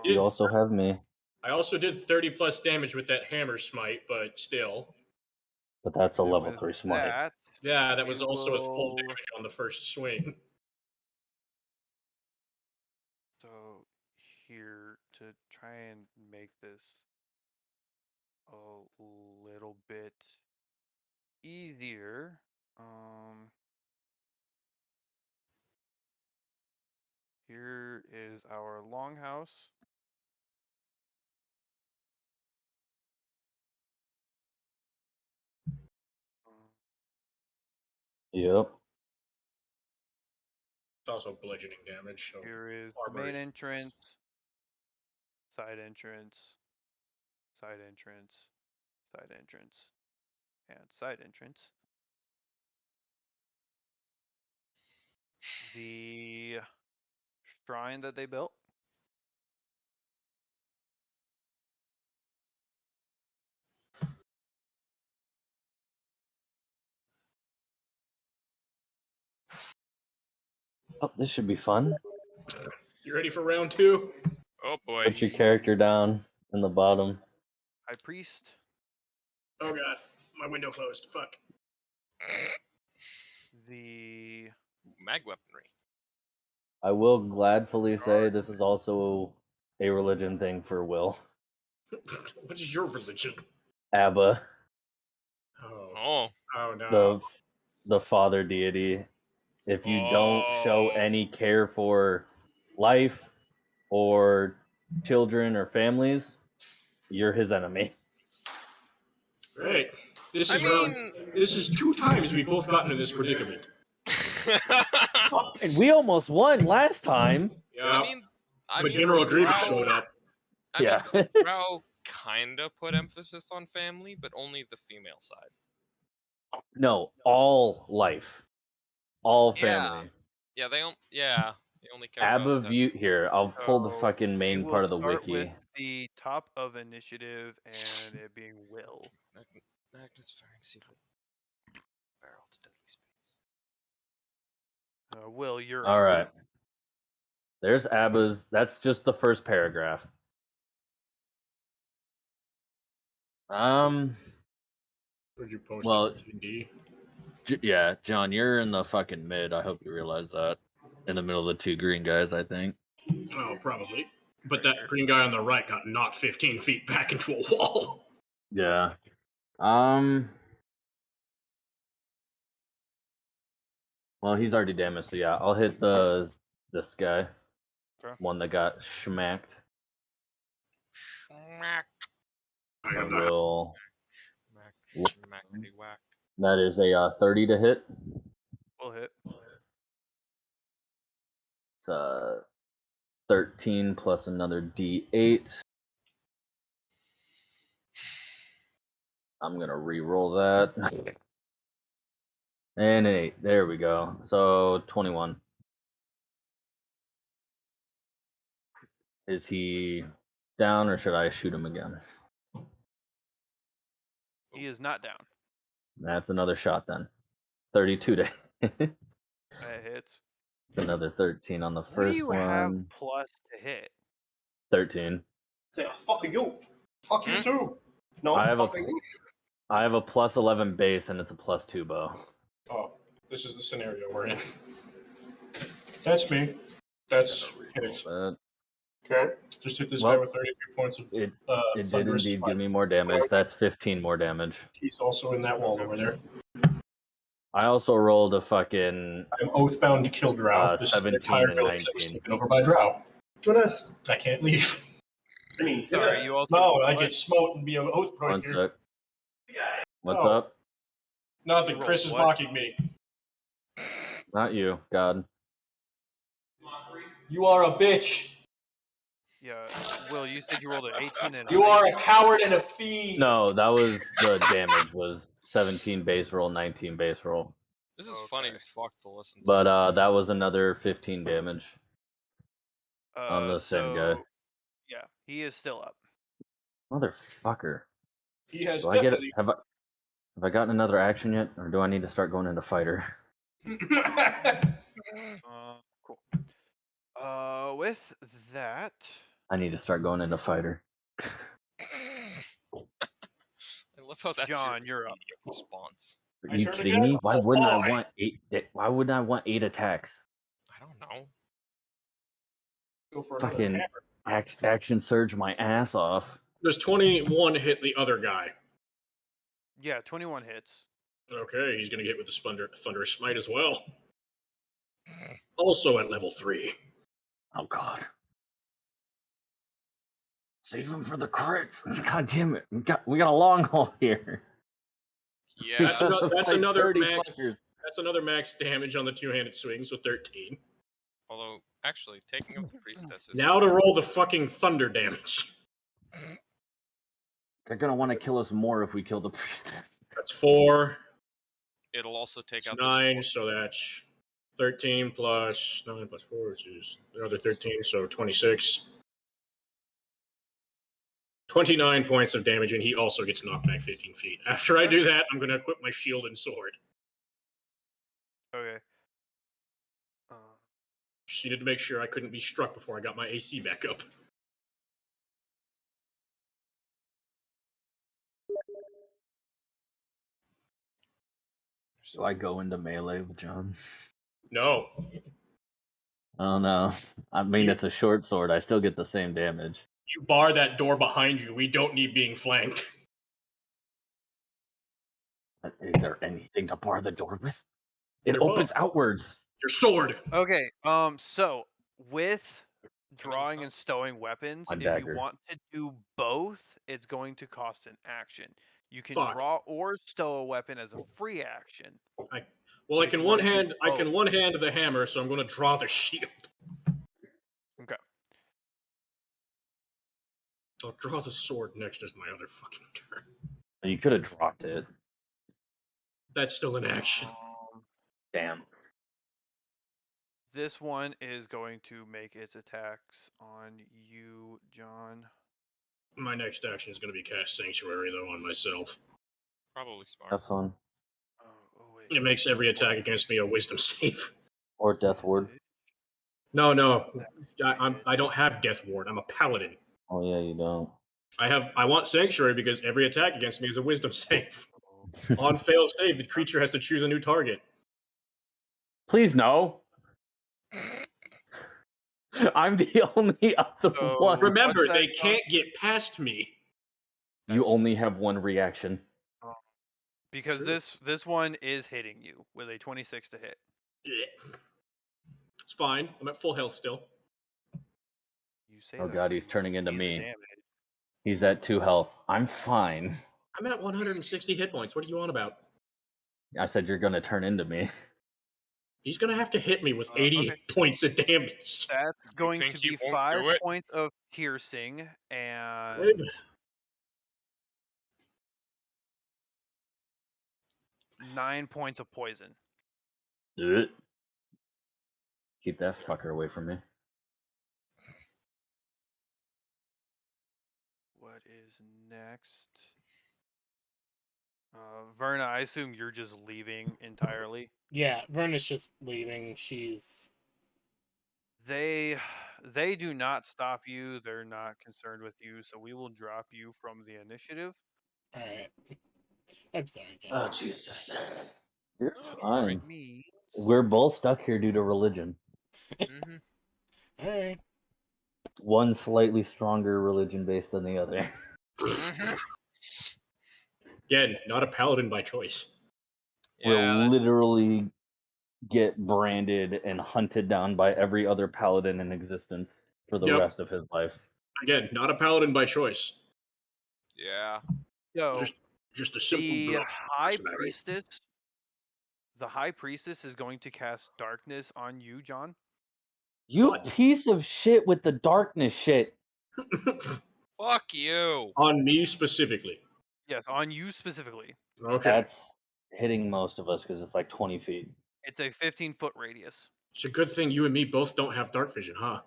You also have me. I also did 30 plus damage with that hammer smite, but still. But that's a And level with 3 smite. that, Yeah, that was we also a full will- damage on the first swing. here to try and make this a little bit easier. Here is our longhouse. Yep. It's also bludgeoning damage. So Here is the armor main is- entrance, side entrance, side entrance, side entrance, and side entrance. The shrine that they built. Oh, this should be fun. You ready for round 2? Oh boy. Put your character down in the bottom. High priest. Oh god, my window closed. Fuck. The Mag weaponry. I will gladfully say this is also a religion thing for Will. What is your religion? Abba, Oh. Oh. Oh no. the father deity. If you don't show Oh. any care for life or children or families, you're his enemy. Great. This I is mean, this is 2 times we've both gotten in this predicament. And we almost won last time. Yeah. I mean, but General the Grievous Drow- showed up. I Yeah. mean, the Drow kind of put emphasis on family, but only the female side. No, all life, all Yeah. family. Yeah, they only care Abba about that. view here. I'll pull the So, fucking we main will part of the start wiki. with the top of initiative and it being Will. Magnus firing secret barrel to deadly speeds. Will, you're All up. right. There's Abba's. That's just the first paragraph. Where'd you post Well, it? D&D? Yeah, John, you're in the fucking mid. I hope you realize that. In the middle of the 2 green guys, I think. Oh, probably. But that green guy on the right got knocked 15 feet back into a wall. Yeah. Well, he's already damaged, so yeah, I'll hit this guy. Okay. One that got schmacked. Smack, I I am not. will. smackety whack. That is a 30 to hit. Will hit. It's 13 plus another D8. I'm gonna re-roll that. And an 8. There we go. So 21. Is he down, or should I shoot him again? He is not down. That's another shot then. 32 to hit. That hits. It's another 13 on the What do first you one. have plus to hit? 13. Say, fuck you. Fuck you too. No, I have fuck you. a plus 11 base and it's a plus 2 bow. Oh, this is the scenario we're in. That's me. That's hits. But Okay. Just hit this Well, guy with 32 points of it did thunderous indeed strike. give me more damage. That's 15 more damage. He's also in that wall over there. I also rolled a fucking I'm oathbound to kill Drow. This is an 17 entire and village that was 19. taken over by Drow. Join us. I can't leave. I mean, Sorry, you also. No, I what? get smote and be an oath One breaker. sec. What's Oh. up? Nothing. Roll Chris is what? mocking me. Not you, God. you are a bitch. Yeah, Will, you said you rolled an 18 and. You are a coward and a fiend. No, that was the damage was 17 base roll, 19 base roll. This is funny Okay. as fuck to listen to. But that was another 15 damage on the same guy. Yeah, he is still up. Motherfucker. He has Do I get it? definitely. Have I gotten another action yet, or do I need to start going into fighter? Cool. With that, I need to start going into fighter. I love how that's John, your you're up. immediate response. Are My you turn kidding again? me? Why Oh, wouldn't I boy. want 8? Why wouldn't I want 8 attacks? I don't know. Go for another Fucking hammer. Action surge my ass off. Does 21 hit the other guy? Yeah, 21 hits. Okay, he's gonna get with the Thunderous Smite as well. Also at level 3. Oh god. Save him for the crits. God damn it. We got a long haul here. Yeah. That's another. That's Like another 30 max. fuckers. That's another max damage on the two-handed swing, so 13. Although, actually, taking out the priestess is Now to roll the fucking thunder damage. They're gonna want to kill us more if we kill the priestess. That's 4. It'll also take It's out 9, this. so that's 13 plus 9 plus 4, which is another 13, so 26. 29 points of damage, and he also gets knocked back 15 feet. After I do that, I'm going to equip my shield and sword. Okay. Just needed to make sure I couldn't be struck before I got my AC back up. Do I go into melee with John? No. I don't know. I mean, You- it's a short sword. I still get the same damage. You bar that door behind you. We don't need being flanked. Is there anything to bar the door with? It Your opens bow. outwards. Your sword. Okay. So with drawing stop? and stowing weapons, My if dagger. you want to do both, it's going to cost an action. You can Fuck. draw or stow a weapon as a free action. I But if can you one wanna do hand. I can both- one hand the hammer, so I'm going to draw the shield. Okay. I'll draw the sword next as my other fucking turn. You could have dropped it. That's still an action. Damn. This one is going to make its attacks on you, John. My next action is going to be cast Sanctuary, though, on myself. Probably smart. Have fun. Oh wait. It makes every attack against me a wisdom save. Or Death Ward. No. I don't have Death Ward. I'm a paladin. Oh yeah, you don't. I want Sanctuary because every attack against me is a wisdom save. On failed save, the creature has to choose a new target. Please no. I'm the only other So- one. Remember, What's that, they John? can't get past me. You That's- only have one reaction. Because True. this one is hitting you with a 26 to hit. It's fine. I'm at full health still. You say Oh that god, you he's turning into see the me. damage. He's at 2 health. I'm fine. I'm at 160 hit points. What are you on about? I said you're gonna turn into me. He's going to have to hit me with 88 okay. points of damage. That's going think to he be won't 5 do it? points of piercing and Wait. 9 points of poison. Ugh. Keep that fucker away from me. What is next? Verna, I assume you're just leaving entirely. Yeah, Verna's just leaving. She's They do not stop you. They're not concerned with you, so we will drop you from the initiative. all right. I'm sorry, guys. Oh Jesus. You're Oh, fine. Me. We're both stuck here due to religion. Mhm. All right. One slightly stronger religion base than the other. Mhm. Again, not a paladin by choice. Will Yeah, literally get branded and hunted down by every other paladin in existence for the Yep. rest of his life. Again, not a paladin by choice. yeah. So Just a simple the bluff. high personality. priestess, the high priestess is going to cast darkness on you, John. You Fun. piece of shit with the darkness shit. Fuck you. On me specifically. Yes, on you specifically. Okay. That's hitting most of us because it's like 20 feet. It's a 15-foot radius. It's a good thing you and me both don't have dark vision, huh?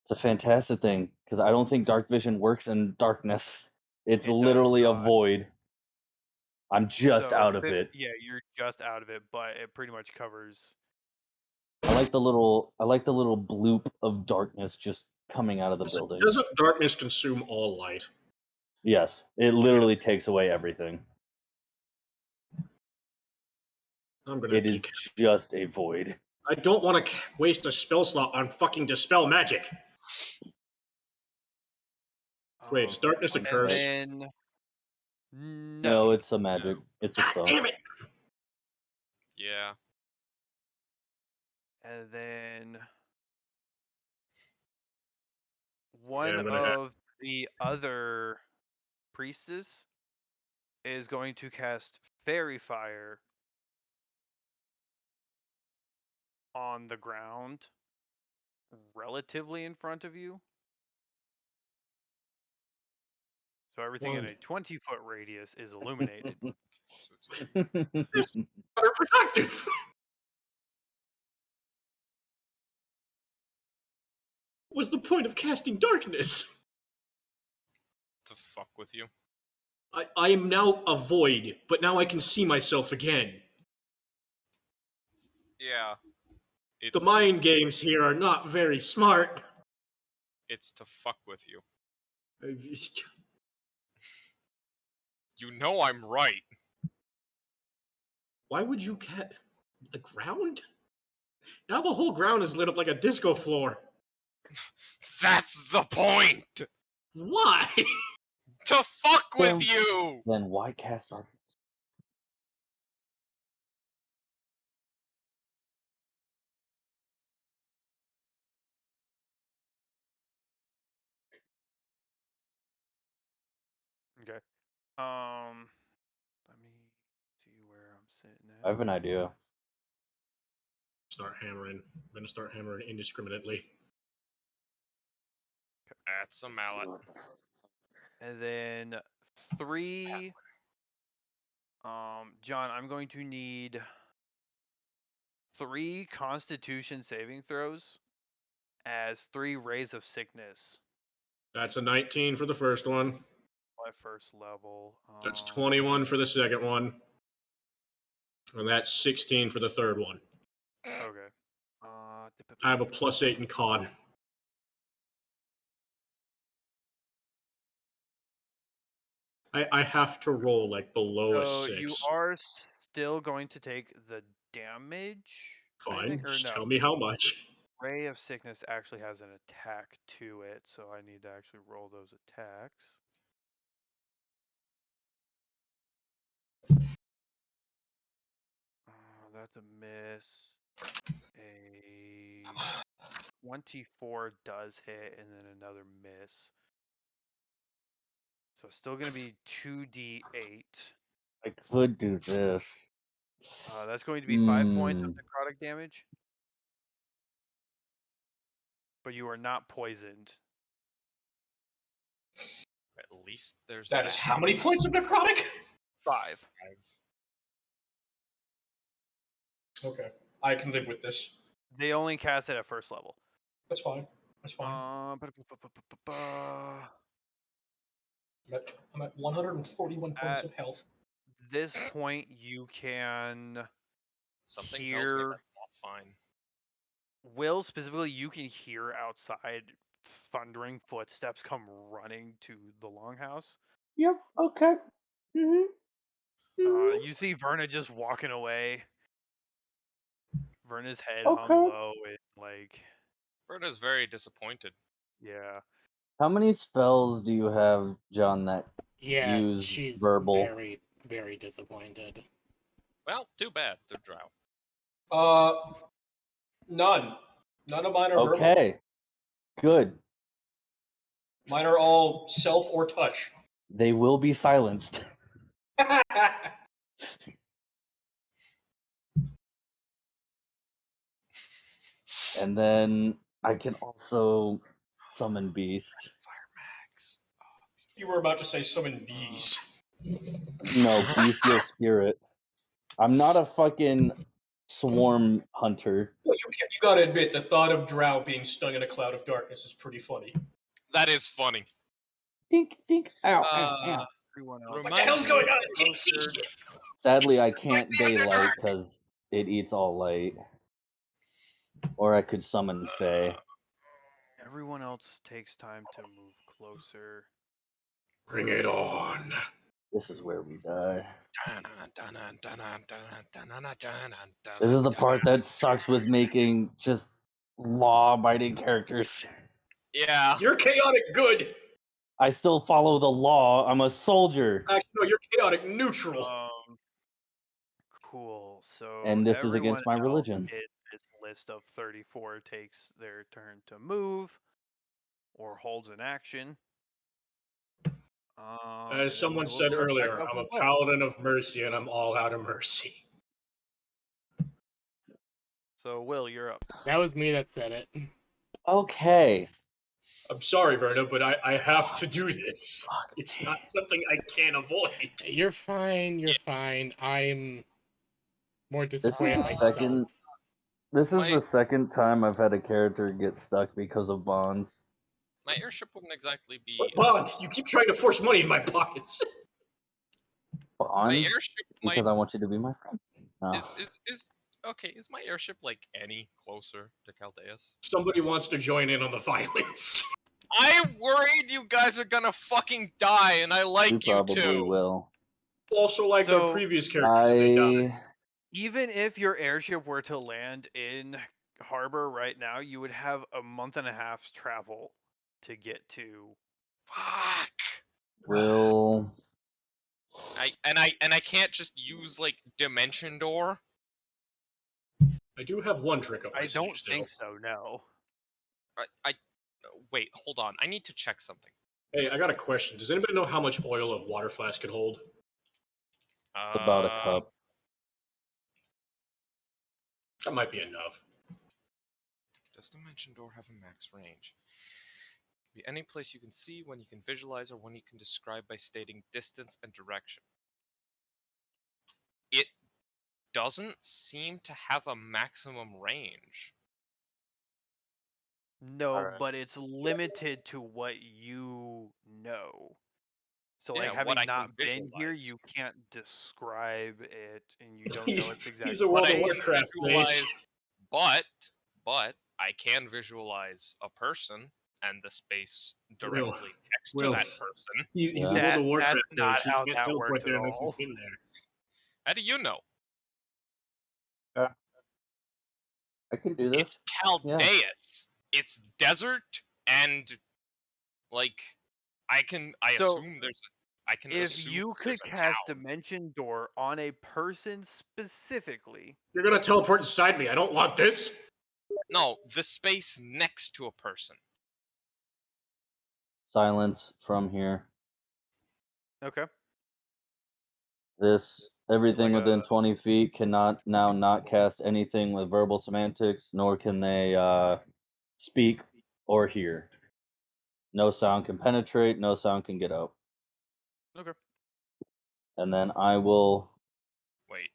It's a fantastic thing because I don't think dark vision works in darkness. It's It does literally a not. void. I'm just So out of it. Yeah, you're just out of it, but it pretty much covers. I like the little bloop of darkness just coming out of the building. Doesn't darkness consume all light? Yes, it literally Yes. takes away everything. I'm gonna have It to is do. just a void. I don't want to waste a spell slot on fucking dispel magic. Wait, is darkness a And curse? then No, it's a magic. It's a God spell. damn it! Yeah. And then Yeah, one I'm gonna have. of the other priestess is going to cast fairy fire on the ground relatively in front of you. So everything in a 20-foot radius is illuminated. So it's Counterproductive. What's the point of casting darkness? to fuck with you. I am now a void, but now I can see myself again. Yeah. The mind games here are not very smart. It's to fuck with you. You know I'm right. Why would you get the ground? Now the whole ground is lit up like a disco floor. That's the point! Why? To fuck with Then- you! Then why cast darkness? Okay. Let me see where I'm sitting I at. have an idea. Start hammering. I'm gonna start hammering indiscriminately. That's a mallet. And then 3. John, I'm going to need 3 Constitution saving throws as 3 rays of sickness. That's a 19 for the first one. My first level. That's 21 for the second one. And that's 16 for the third one. Okay. I have a +8 in con. I have to roll like below a So 6. you are still going to take the damage. I Fine. think, or Just no. tell me how much. Ray of Sickness actually has an attack to it, so I need to actually roll those attacks. That's a miss. A 24 does hit, and then another miss. So it's still going to be 2d8. I could do this. That's going to be 5 points of Hmm. necrotic damage. But you are not poisoned. At least there's That is how many points of necrotic? 5. Okay, I can live with this. They only cast it at first level. That's fine. That's fine. I'm at 141 points of health. This point, you can Something tells me hear. that's not fine. Will, specifically, you can hear outside thundering footsteps come running to the longhouse. Yep. Okay. You see Verna just walking away. Verna's head Okay. hung low and like, Berta's very disappointed. yeah. How many spells do you have, John, that Yeah, use she's verbal? very, very disappointed. Well, too bad. They're drow. None. None of mine are verbal. Okay. Good. Mine are all self or touch. They will be silenced. And then I can also summon beast. You were about to say summon bees. No, bestial spirit. I'm not a fucking swarm hunter. Well, you gotta admit, the thought of drow being stung in a cloud of darkness is pretty funny. That is funny. Dink, dink, ow, ow, ow. Everyone else. What the hell's going on? I can't see Closer. shit. Sadly, I can't daylight because it eats all light. Or I could summon Fae. Everyone else takes time to move closer. Bring it on. This is where we die. This This is the part that sucks with making just law-abiding characters. Yeah. You're chaotic good. I still follow the law. I'm a soldier. Actually, no, you're chaotic neutral. Cool. So And this is everyone against my else religion. in this list of 34 takes their turn to move or holds an action. And As then someone we will said start back earlier, up I'm a with Will. paladin of mercy and I'm all out of mercy. So Will, you're up. That was me that said it. Okay. I'm sorry, Verna, but I have to do this. It's not something I can't avoid. You're fine. You're fine. I'm more This is disappointed in the myself. second. This is My- the second time I've had a character get stuck because of bonds. My airship wouldn't exactly be. What bond? You keep trying to force money in my pockets. My Bonds? airship might Because I want you to be my friend. No. is okay. Is my airship like any closer to Caldeus? Somebody wants to join in on the violence. I'm worried you guys are gonna fucking die, and I like We you probably too. will. Also, like our So- previous characters, if they die. Even if your airship were to land in harbor right now, you would have a month and a half's travel to get to. Fuck. Will. I can't just use like Dimension Door. I do have one trick up my I don't sleeve still. think so. No. I wait. Hold on. I need to check something. Hey, I got a question. Does anybody know how much oil a water flask can hold? It's about a cup. That might be enough. Does Dimension Door have a max range? Be any place you can see, one you can visualize, or one you can describe by stating distance and direction. It doesn't seem to have a maximum range. No, Alright. but it's limited to what you know. So, Yeah, like, having what I can not been here, visualize. you can't describe it, and you don't He's- know its exact. he's a But World I of can Warcraft visualize. base. But I can visualize a person and the space directly Will, next Will. to that person. He's Yeah. a World of Warcraft That's not base. He how can't that teleport works there at unless he's all. been there. How do you know? I can do this. It's Caldeus. It's desert and like I So, assume there's I can If assume you could there's a cast town. Dimension Door on a person specifically, You're gonna teleport inside me. I don't want this. No, the space next to a person. Silence from here. okay. Everything Like within a- 20 feet cannot now not cast anything with verbal semantics, nor can they speak or hear. No sound can penetrate, no sound can get out. Okay. And then I will. Wait,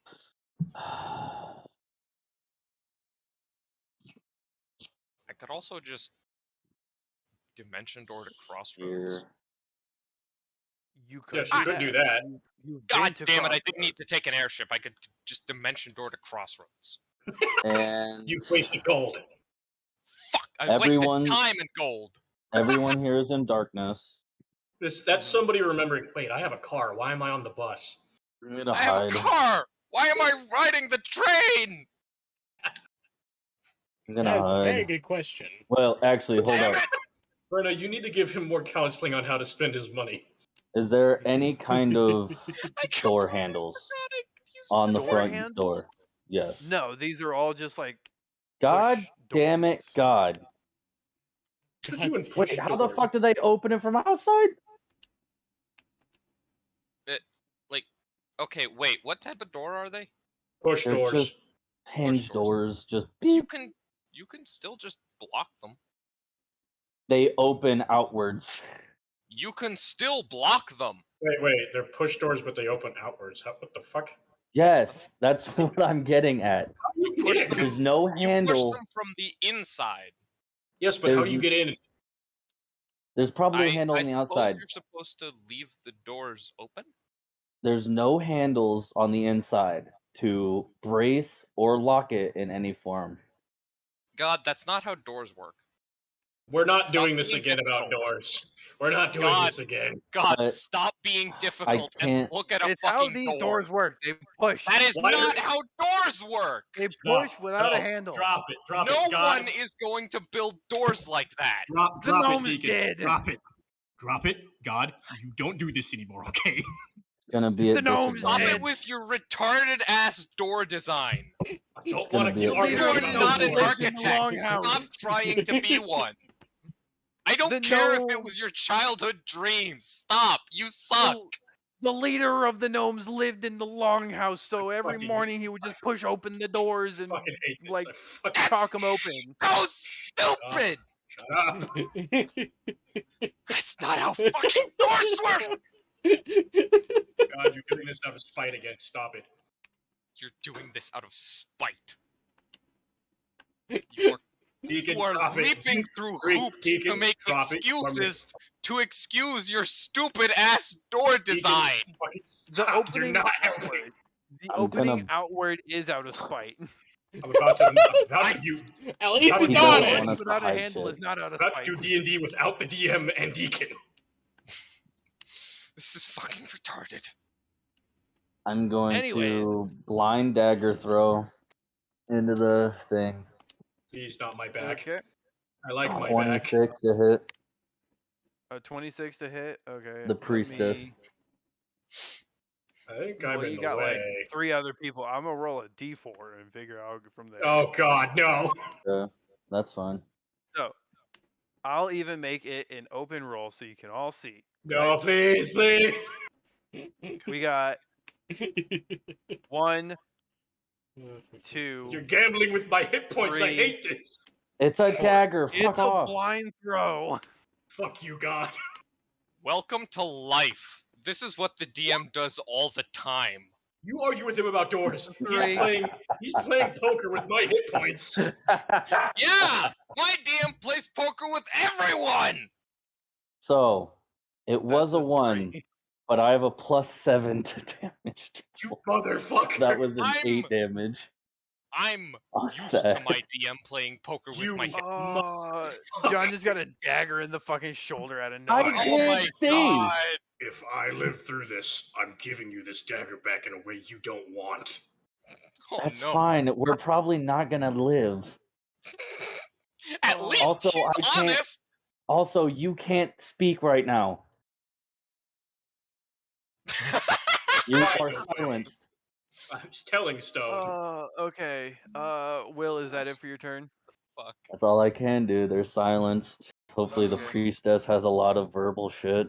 I could also just dimension door to crossroads. Here. You could. Yes, you could do that. You've been God to damn it! I didn't Crossroads. need to take an airship. I could just dimension door to crossroads. And You've wasted gold. Fuck! I Everyone- wasted time and gold. everyone here is in darkness. That's somebody remembering. Wait, I have a car. Why am I on the bus? I'm gonna I have hide. a car. Why am I riding the train? I'm gonna That's a very hide. good question. Well, actually, hold Damn up. it! Brenna, you need to give him more counseling on how to spend his money. Is there any kind of I could door handles use on the Door front handles? door? Yes. No, these are all just like. God push damn it, doors. God. You and push Wait, how the doors. fuck do they open it from outside? Okay, wait. What type of door are they? Push They're doors. just hinge doors. doors. Just You beep. can still just block them. They open outwards. You can still block them. Wait. They're push doors, but they open outwards. What the fuck? Yes, that's what I'm getting at. You push Yeah. them. There's no You push handle. them from the inside. Yes, but how There's do you get in? There's probably a handle I on the suppose outside. you're supposed to leave the doors open. There's no handles on the inside to brace or lock it in any form. God, that's not how doors work. We're not Stop doing this being again about difficult. doors. We're not doing God. this again. God, But stop being difficult and can't- look at a It's how fucking these door. doors work. They push. That is Why not are- how doors work. They No, push without a no, handle. Drop it. Drop No it. God, one is going to build doors like that. drop The it, gnome's Deacon. dead. Drop it. Drop it. God, you don't do this anymore, okay? It's gonna be The at gnome's Stop dead. it with your retarded ass door design. I don't gonna want to be keep a- You arguing are about not an doors. architect. Stop trying to be one. I don't The care if it gnome- was your childhood dreams. Stop. You suck. The leader of the gnomes lived in the longhouse, so every fucking- morning he would just push open the doors and fucking hate this. like I fucking cock them open. So stupid. Shut up. That's not how fucking doors work. God, you're doing this out of spite again. Stop it. You're doing this out of spite. You are, Deacon, you are drop it. leaping through Deacon, hoops to Deacon, make drop it. excuses to excuse your stupid ass door design. Fucking The stop. You're opening not outward. helping. The I'm opening gonna- outward is out of spite. I'm about to you. At least How we would got you it. wanna- Without a hide handle shit. is not out of About to spite. do D&D without the DM and Deacon. This is fucking retarded. I'm going Anyway. to blind dagger throw into the thing. He's not my back. Okay. I like my back. 26 to hit. 26 to hit. Okay. The let priestess. me- I think I'm Well, in you the got like way. 3 other people. I'm gonna roll a d4 and figure out from there. Oh God, no! That's fine. So, I'll even make it an open roll so you can all see. No, please, please. We got 1, 2. You're gambling with my hit points. I 3. hate this. It's a dagger. Fuck It's a off. blind throw. Fuck you, God. Welcome to life. This is what the DM does all the time. You argue with him about doors. Three. He's playing poker with my hit points. Yeah! My DM plays poker with everyone! So, it was That's a 1, 3. but I have a +7 to damage. You motherfucker. That was an I'm- 8 damage. I'm Fuck used that. to my DM playing poker with You my hit. John just got a dagger in the fucking shoulder out of I nowhere. Oh can't my see. god! If I live through this, I'm giving you this dagger back in a way you don't want. Oh That's no. fine. We're probably not gonna live. At least Also, he's I can't- honest! Also, you can't speak right now. You are silenced. I'm just telling Stone. Okay. Will, is that it for your turn? Fuck. That's all I can do. They're silenced. Hopefully, the Okay. priestess has a lot of verbal shit.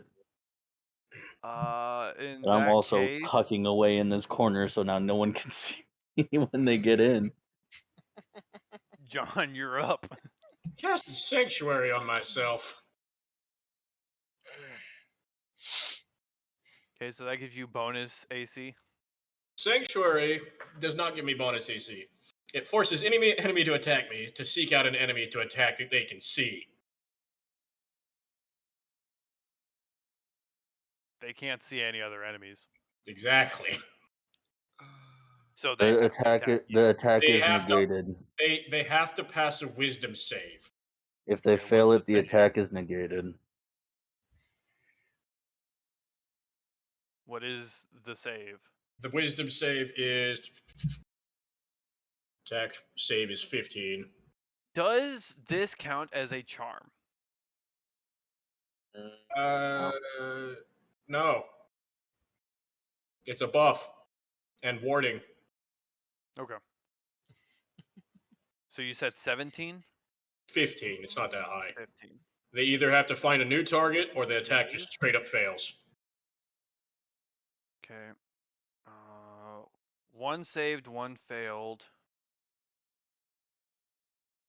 In And I'm that also case, tucking away in this corner, so now no one can see me when they get in. John, you're up. Cast Sanctuary on myself. Okay, so that gives you bonus AC. Sanctuary does not give me bonus AC. It forces enemy to attack me to seek out an enemy to attack that they can see. They can't see any other enemies, Exactly. so they The have to attack, you. the attack They is have to- negated. They have to pass a Wisdom save. If they Okay, fail what's it, the the save? attack is negated. What is the save? The Wisdom save is attack save is 15. Does this count as a charm? No. It's a buff and warding. Okay. So you said 17? 15. It's not that high. 15. They either have to find a new target or the attack just straight up fails. Okay. 1 saved, 1 failed.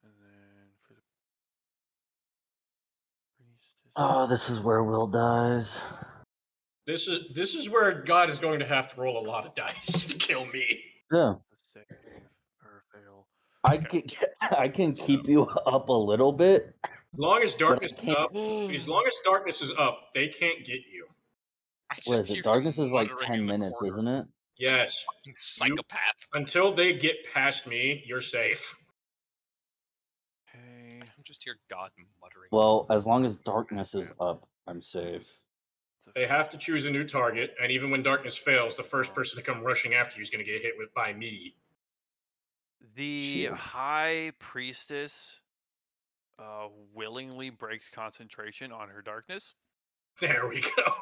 And then for the priestess. Oh, this is where Will dies. This is where God is going to have to roll a lot of dice to kill me. Yeah, Save or fail. I can keep you up a little bit. As long as darkness is can't- up, as long as darkness is up, they can't get you. I What just is hear it? him Darkness is like muttering 10 in the minutes, corner. isn't it? Yes. Fucking psychopath. Until they get past me, you're safe. Okay. I'm just hear God muttering. Well, as long as darkness is up, I'm safe. They have to choose a new target, and even when darkness fails, the first person to come rushing after you is going to get hit with by me. The Shield. High Priestess willingly breaks concentration on her darkness, There we go.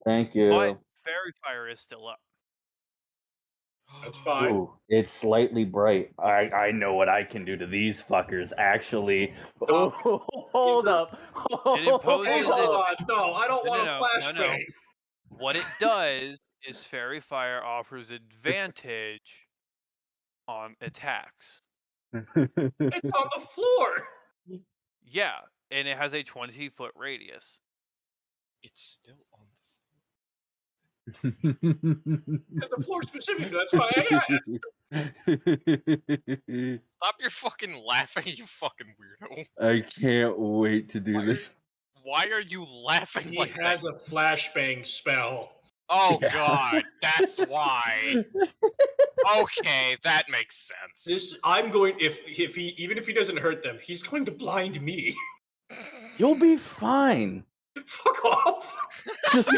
Thank you. but Fairy Fire is still up. That's fine. Ooh, it's slightly bright. I know what I can do to these fuckers, actually. Oh, hold up. It imposes Hey, it- hold on. No, I don't want a No. flashbang. What it does is Fairy Fire offers advantage on attacks. It's on the floor. Yeah, and it has a 20-foot radius. It's still on The floor specifically. That's why I asked. Stop your fucking laughing, you fucking weirdo. I can't wait to do Why this. Why are you laughing He like has that? a flashbang spell. Oh Yeah. god, that's why. Okay, that makes sense. I'm going if he even if he doesn't hurt them, he's going to blind me. You'll be fine. Fuck off. Just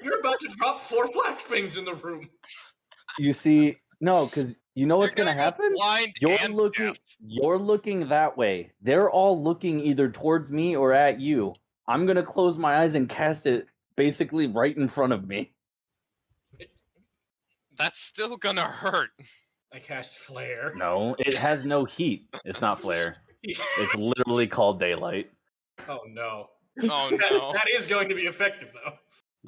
You're about to drop 4 flashbangs in the room. you see, no, because you know what's You're gonna go happen. blind You're and looking. deaf. You're looking that way. They're all looking either towards me or at you. I'm gonna close my eyes and cast it basically right in front of me. That's still gonna hurt. I cast flare. No, it has no heat. It's not flare. It's literally called daylight. Oh no. Oh no. That is going to be effective though.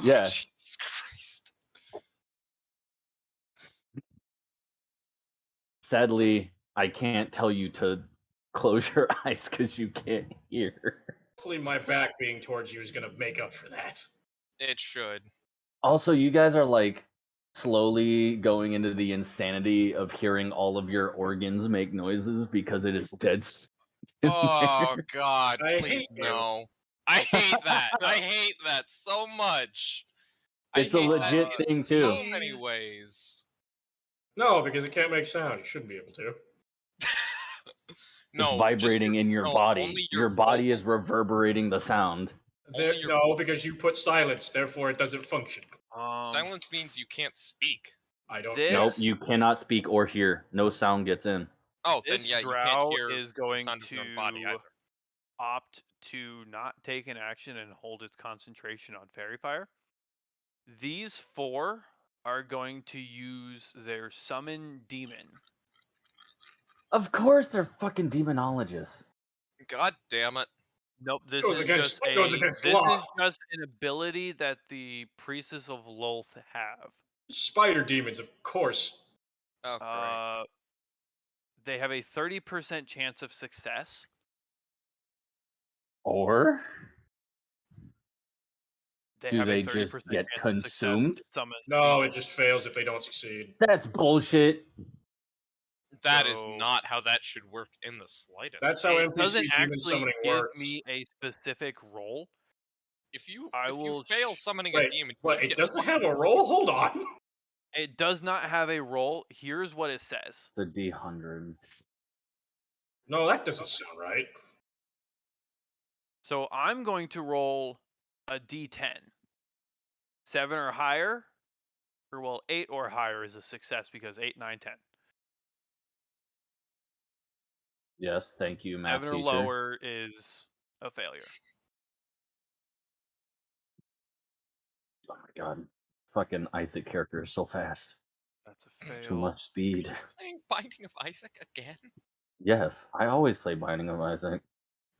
Yeah. Oh, Jesus Christ. Sadly, I can't tell you to close your eyes because you can't hear. Hopefully my back being towards you is going to make up for that. It should. Also, you guys are like slowly going into the insanity of hearing all of your organs make noises because it is dead. Oh god, I please hate you. no. I hate that. I hate that so much. It's a I hate legit that in thing, so too. many ways. No, because it can't make sound. You shouldn't be able to. It's No, vibrating in your body. only Your your body is vocal. reverberating the sound. Only your No, because you put silence, therefore it doesn't function. silence means you can't speak. I don't This- care. Nope, you cannot speak or hear. No sound gets in. Oh, then This yeah, you can't drow hear is the going sound of your own body to either. opt to not take an action and hold its concentration on Fairy Fire. These 4 are going to use their Summon Demon. Of course, they're fucking demonologists. God damn it. Nope, this Goes is against- just goes against this law. is just an ability that the Priestess of Lolth have. Spider demons, of course. Oh, great. They have a 30% chance of success. Or They do have they a 30% just get chance of success consumed? to summon No, demon. it just fails if they don't succeed. That's bullshit. That is So- not how that should work in the slightest. That's how It NPC doesn't demon actually summoning give works. me a specific role. If you I if you will fail sh- summoning a Wait, demon, you what? should It get doesn't fired. have a roll? Hold on. It does not have a role. Here's what it says. It's a D100. No, that doesn't sound right. So I'm going to roll a D10. 7 or higher, or well, 8 or higher is a success because 8, 9, 10. Yes, thank you, math 7 or teacher. lower is a failure. Oh my god. Fucking Isaac character is so fast. That's a fail. Too much speed. Playing Binding of Isaac again? Yes, I always play Binding of Isaac.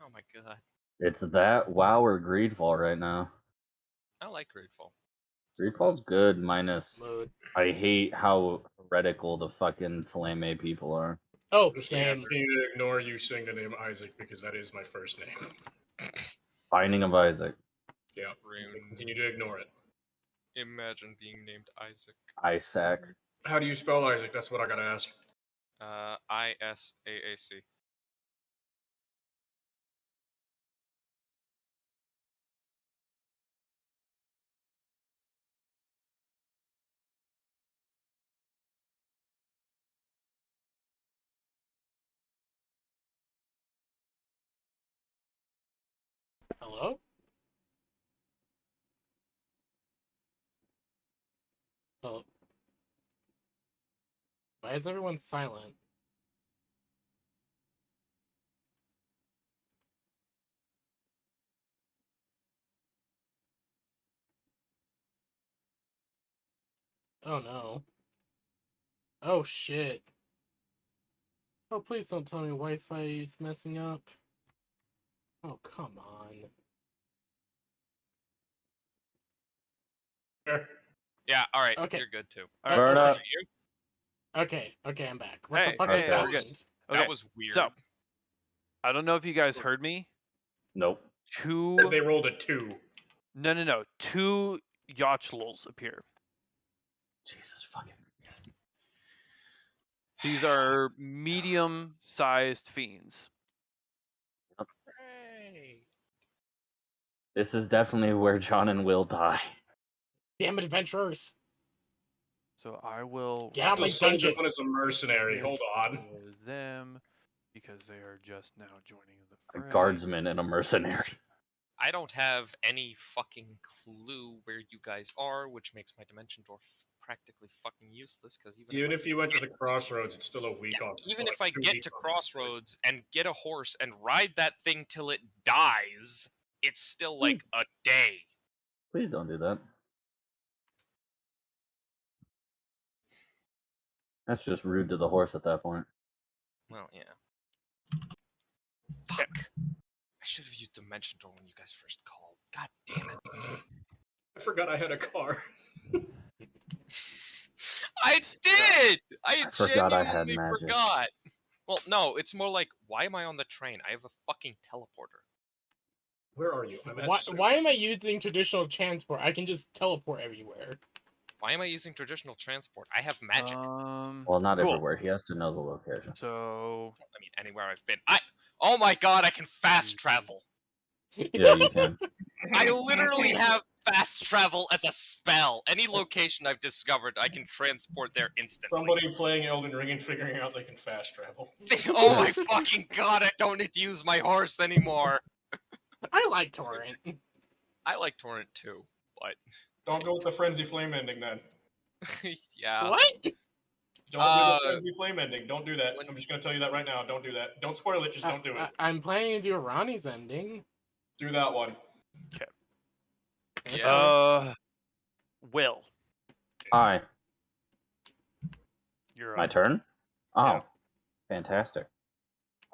Oh my god. It's that WoW or Greedfall right now. I like Greedfall. Greedfall's good, minus Mode. I hate how heretical the fucking Talame people are. Oh, Just same. continue to ignore you saying the name Isaac because that is my first name. Binding of Isaac. Yeah. Rune. Continue to ignore it. Imagine being named Isaac. Isaac. How do you spell Isaac? That's what I gotta ask. ISAAC. Hello? Oh. Why is everyone silent? Oh no. Oh shit. Oh, please don't tell me Wi-Fi is messing up. Oh, come on. Yeah, alright, Okay. you're good too. All right. Bird okay. up. Okay, I'm back. What the Hey, fuck hey, just we're that good. happened? was Okay. that was weird. So, I don't know if you guys heard me. Nope. They rolled a 2. No. 2 Yachtluls appear. Jesus fucking. These are medium-sized fiends. Hooray. This is definitely where John and Will die. Damn adventurers! So I will. Get out The my soldier dungeon! one is a mercenary. Hold on. For them, because they are just now joining the A fray. guardsman and a mercenary. I don't have any fucking clue where you guys are, which makes my dimension door practically fucking useless. Because Even if you went to the crossroads, it's still a week off. even or if I 2 get weeks to off. Crossroads and get a horse and ride that thing till it dies, it's still like a day. Please don't do that. That's just rude to the horse at that point. Well, yeah. Fuck. I should have used Dimension Door when you guys first called. God damn it. I forgot I had a car. I did! I forgot I had genuinely magic. forgot. Well, no, it's more like, why am I on the train? I have a fucking teleporter. Where are you? I'm at Why am I using traditional transport? I can just teleport everywhere. Why am I using traditional transport? I have magic. Well, not Cool. everywhere. He has to know the location. So I mean, anywhere I've been. Oh my god, I can fast travel. Yeah, you can. I literally have fast travel as a spell. Any location I've discovered, I can transport there instantly. Somebody playing Elden Ring and figuring out they can fast travel. Oh my fucking god, I don't need to use my horse anymore. I like Torrent. I like Torrent too, but Don't go with the Frenzy Flame ending then. yeah. What? Don't do the Frenzy Flame ending. Don't do that. when- I'm just going to tell you that right now. Don't do that. Don't spoil it. Just don't do it. I'm planning to do Ronnie's ending. Do that one. Yeah. Will, Hi. you're My up. turn? Oh. Yeah. Fantastic.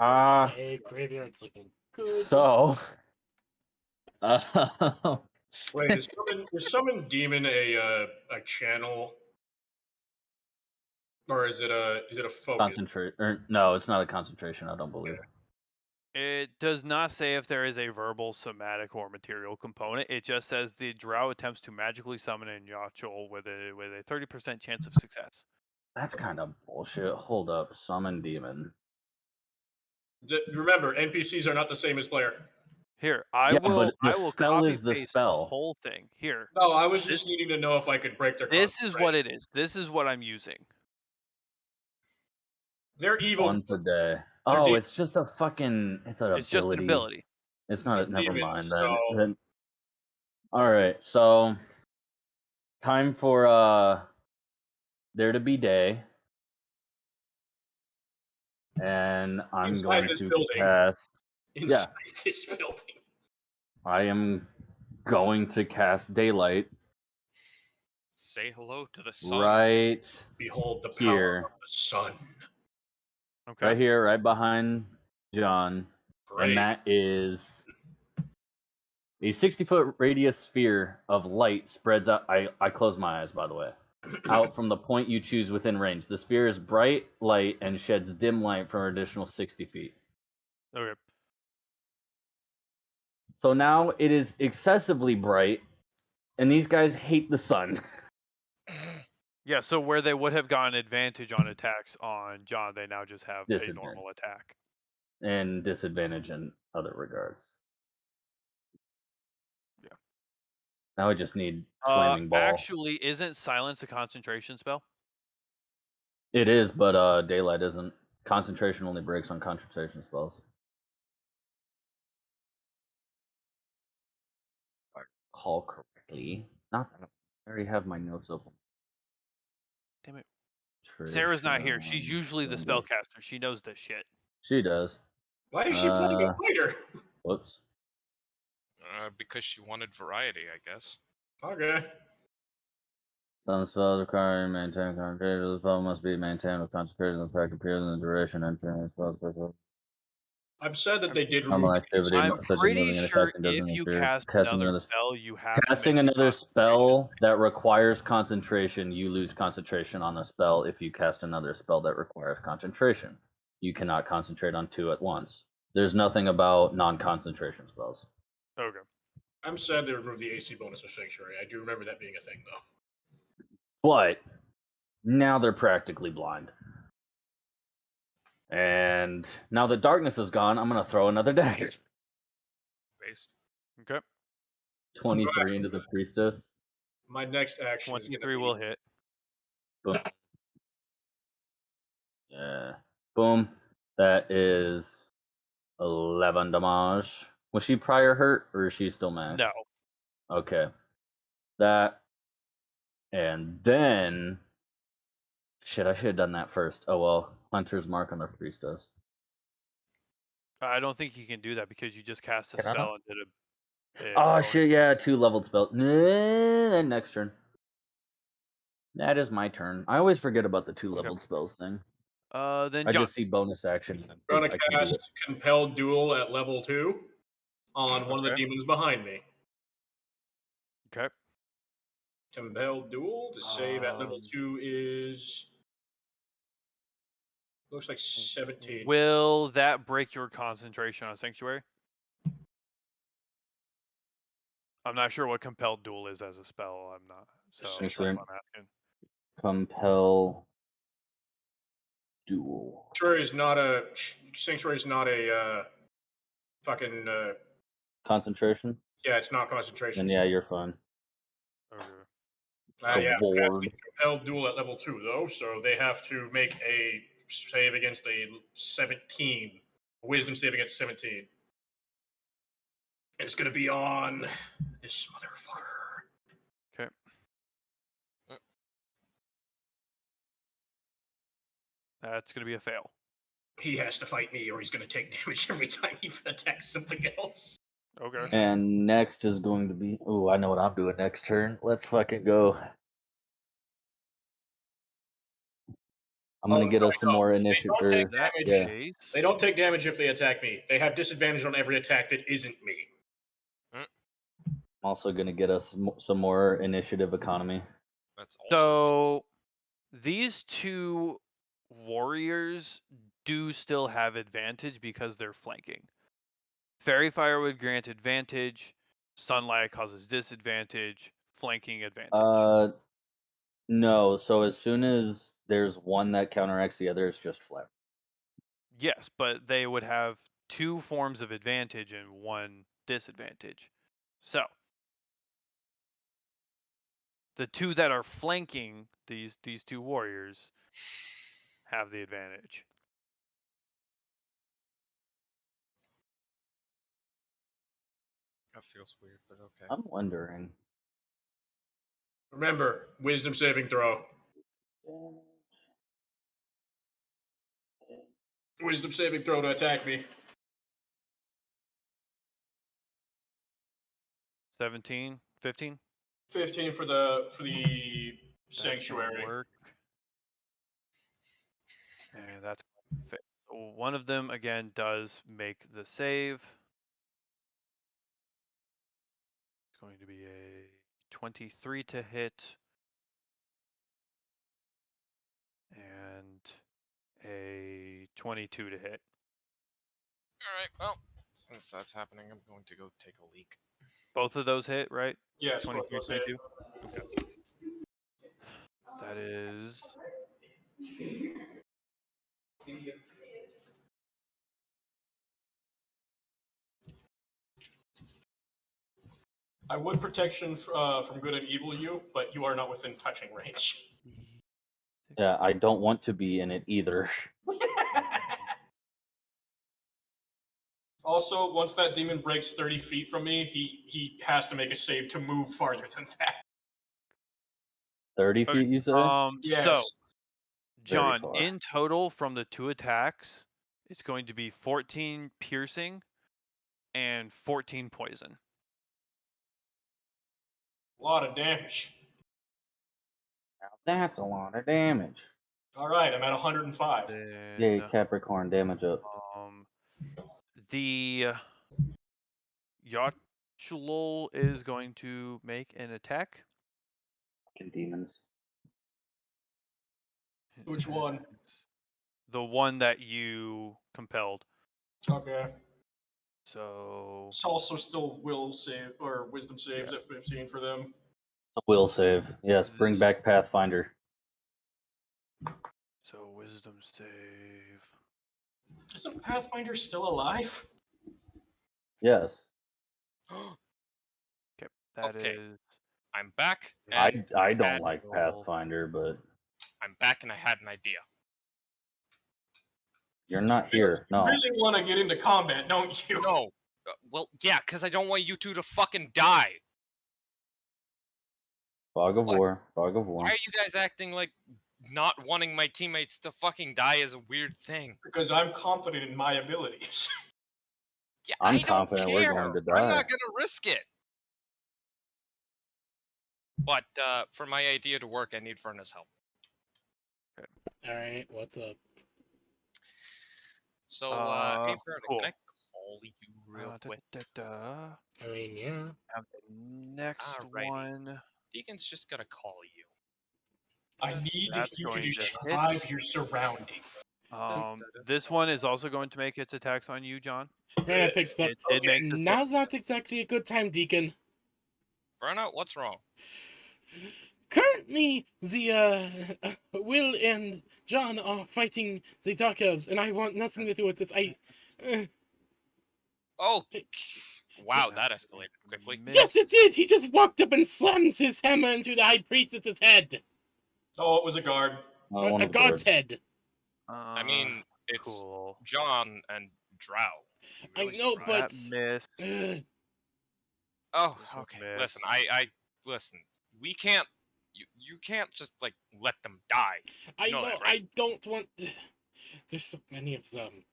Hey, graveyard's looking good. So. Wait, is summon demon a channel, or is it a focus? Concentrate. No, it's not a concentration, I don't believe. It does not say if there is a verbal, somatic, or material component. It just says the drow attempts to magically summon a Yachol with a 30% chance of success. That's kind of bullshit. Hold up. Summon demon. Remember, NPCs are not the same as player. Here, I Yeah, will. but the I will spell copy is the paste spell. the whole thing. Here, No, I was just needing to know if I could break their. this is what it is. This is what I'm using. They're evil. Once a day. Oh, it's just a fucking. It's an It's just an ability. ability. It's not. They're Never demons, mind. so- Then. All right. So. Time for there to be day. And I'm Inside going this to building. cast. Inside this building. I am going to cast daylight Say hello to the sun. right Behold the power here. of the sun. Okay. Right here, right behind John. Great. And that is a 60-foot radius sphere of light spreads out. I close my eyes, by the way. Out from the point you choose within range. The sphere is bright light and sheds dim light for an additional 60 feet. Okay. So now it is excessively bright, and these guys hate the sun. Yeah. So where they would have gotten advantage on attacks on John, they now just have a Disadvantage. normal attack. And disadvantage in other regards. Yeah. Now I just need flaming ball. Actually, isn't silence a concentration spell? It is, but daylight isn't. Concentration only breaks on concentration spells. recall correctly, not that I already have my notes open. Damn it. Trish, Sarah's not here. She's usually the Cindy. spellcaster. She knows this shit. She does. Why is she playing a fighter? Whoops. Because she wanted variety, I guess. Okay. Some spells require you to maintain concentration. The spell must be maintained with concentration. The effect appears in the duration entering the spell. I'm sad that they did Normal remove activity, I'm such as pretty moving and sure attacking, doesn't if you interfere. cast Casting another spell, you have Casting to another maintain spell that requires concentration, you lose concentration on the spell. If you cast another spell that requires concentration, you cannot concentrate on two at once. There's nothing about non-concentration spells. concentration. Okay. I'm sad they removed the AC bonus of Sanctuary. I do remember that being a thing, though. But now they're practically blind. And now that darkness is gone, I'm going to throw another dagger. Based. Okay. 23 into the priestess. My next action is 23 going to will be... hit. Boom. Yeah. Boom. That is 11 damage. Was she prior hurt or is she still mad? No. Okay. That. And then. Shit, I should have done that first. Oh well. Hunter's Mark on the priestess. I don't think you can do that because you just cast a Can I spell not? and did a. Oh bonus. shit, yeah, 2 leveled spell. Then next turn. That is my turn. I always forget about the 2 leveled spells thing. Then I John. just see bonus action. And I'm I going to can do cast it. Compelled Duel at level 2 on one of the Okay. demons behind me. Okay. Compelled Duel, the save at level 2 is... Looks like 17. Will that break your concentration on Sanctuary? I'm not sure what Compelled Duel is as a spell. I'm not. So that's why I'm asking. Compel Duel. Sanctuary is not a fucking... Concentration? yeah, it's not concentration. Then yeah, you're fine. Okay. Yeah, Bored. casting Compelled Duel at level 2, though, so they have to make a save against a 17. A wisdom save against 17. And it's going to be on this motherfucker. Okay. That's going to be a fail. He has to fight me or he's going to take damage every time he attacks something else. Okay. And next is going to be. Oh, I know what I'm doing next turn. Let's fucking go. I'm gonna get us some more initiative. They don't take damage. Chase? They don't take damage if they attack me. They have disadvantage on every attack that isn't me. I'm also gonna get us some more initiative economy. That's So these two warriors do still have advantage because they're flanking. Fairy Fire would grant advantage. Sunlight causes disadvantage. Flanking advantage. No. So as soon as there's one that counteracts the other, it's just flare. Yes, but they would have 2 forms of advantage and 1 disadvantage. So the 2 that are flanking these 2 warriors have the advantage. That feels weird, but okay. I'm wondering. Remember, wisdom saving throw. Wisdom saving throw to attack me. 17, 15? 15 for the sanctuary. Work. And that's so one of them again does make the save. It's going to be a 23 to hit and a 22 to hit. Alright, well, since that's happening, I'm going to go take a leak. Both of those hit, right? Yes, 23, both those hit. 22? Okay. That is... I would protection from good and evil you, but you are not within touching range. Yeah, I don't want to be in it either. Also, once that demon breaks 30 feet from me, he has to make a save to move farther than that. 30 feet, you say? Yes. So, John, far. in total from the 2 attacks, it's going to be 14 piercing and 14 poison. A lot of damage. Now that's a lot of damage. All right, I'm at 105. Yay, Then, Capricorn, damage up. the Yochlol is going to make an attack. Fucking demons. Which one? The one that you compelled. Okay. So It's also still will save or wisdom saves at 15 for them. A will save. Yes, bring This- back Pathfinder. so wisdom save. Isn't Pathfinder still alive? Yes. Okay, that Okay. is. I'm back. I And don't had- like Pathfinder, but I'm back, and I had an idea. you're not here. You No. really want to get into combat, don't you? No. Well, yeah, because I don't want you two to fucking die. Fog of What? War. Fog of War. Why are you guys acting like not wanting my teammates to fucking die is a weird thing? Because I'm confident in my abilities. Yeah, I'm I don't confident we're care. going to I'm die. not gonna risk it. But for my idea to work, I need Furnace help. All right, what's up? So, hey Furnace, cool. can I call you real quick? I mean, yeah. Have the next Alrighty. one. Deacon's just gonna call you. I need That's you to going to describe hit. your surroundings. This one is also going to make its attacks on you, John. Rana picks up. It makes this Now's not exactly a good time, Deacon. Burnout, what's wrong? Currently, the Will and John are fighting the Dark Elves, and I want nothing to do with this. Oh, wow, that escalated quickly. Yes, it did! He just walked up and slammed his hammer into the High Priestess's head! Oh, it was a guard. A god's head. I mean, it's cool. John and Drow. I Really know, surprised. but... Missed. Oh, This was okay. missed. Listen, listen. We can't. You can't just like let them die. I You know know, that, right? I don't want... There's so many of them.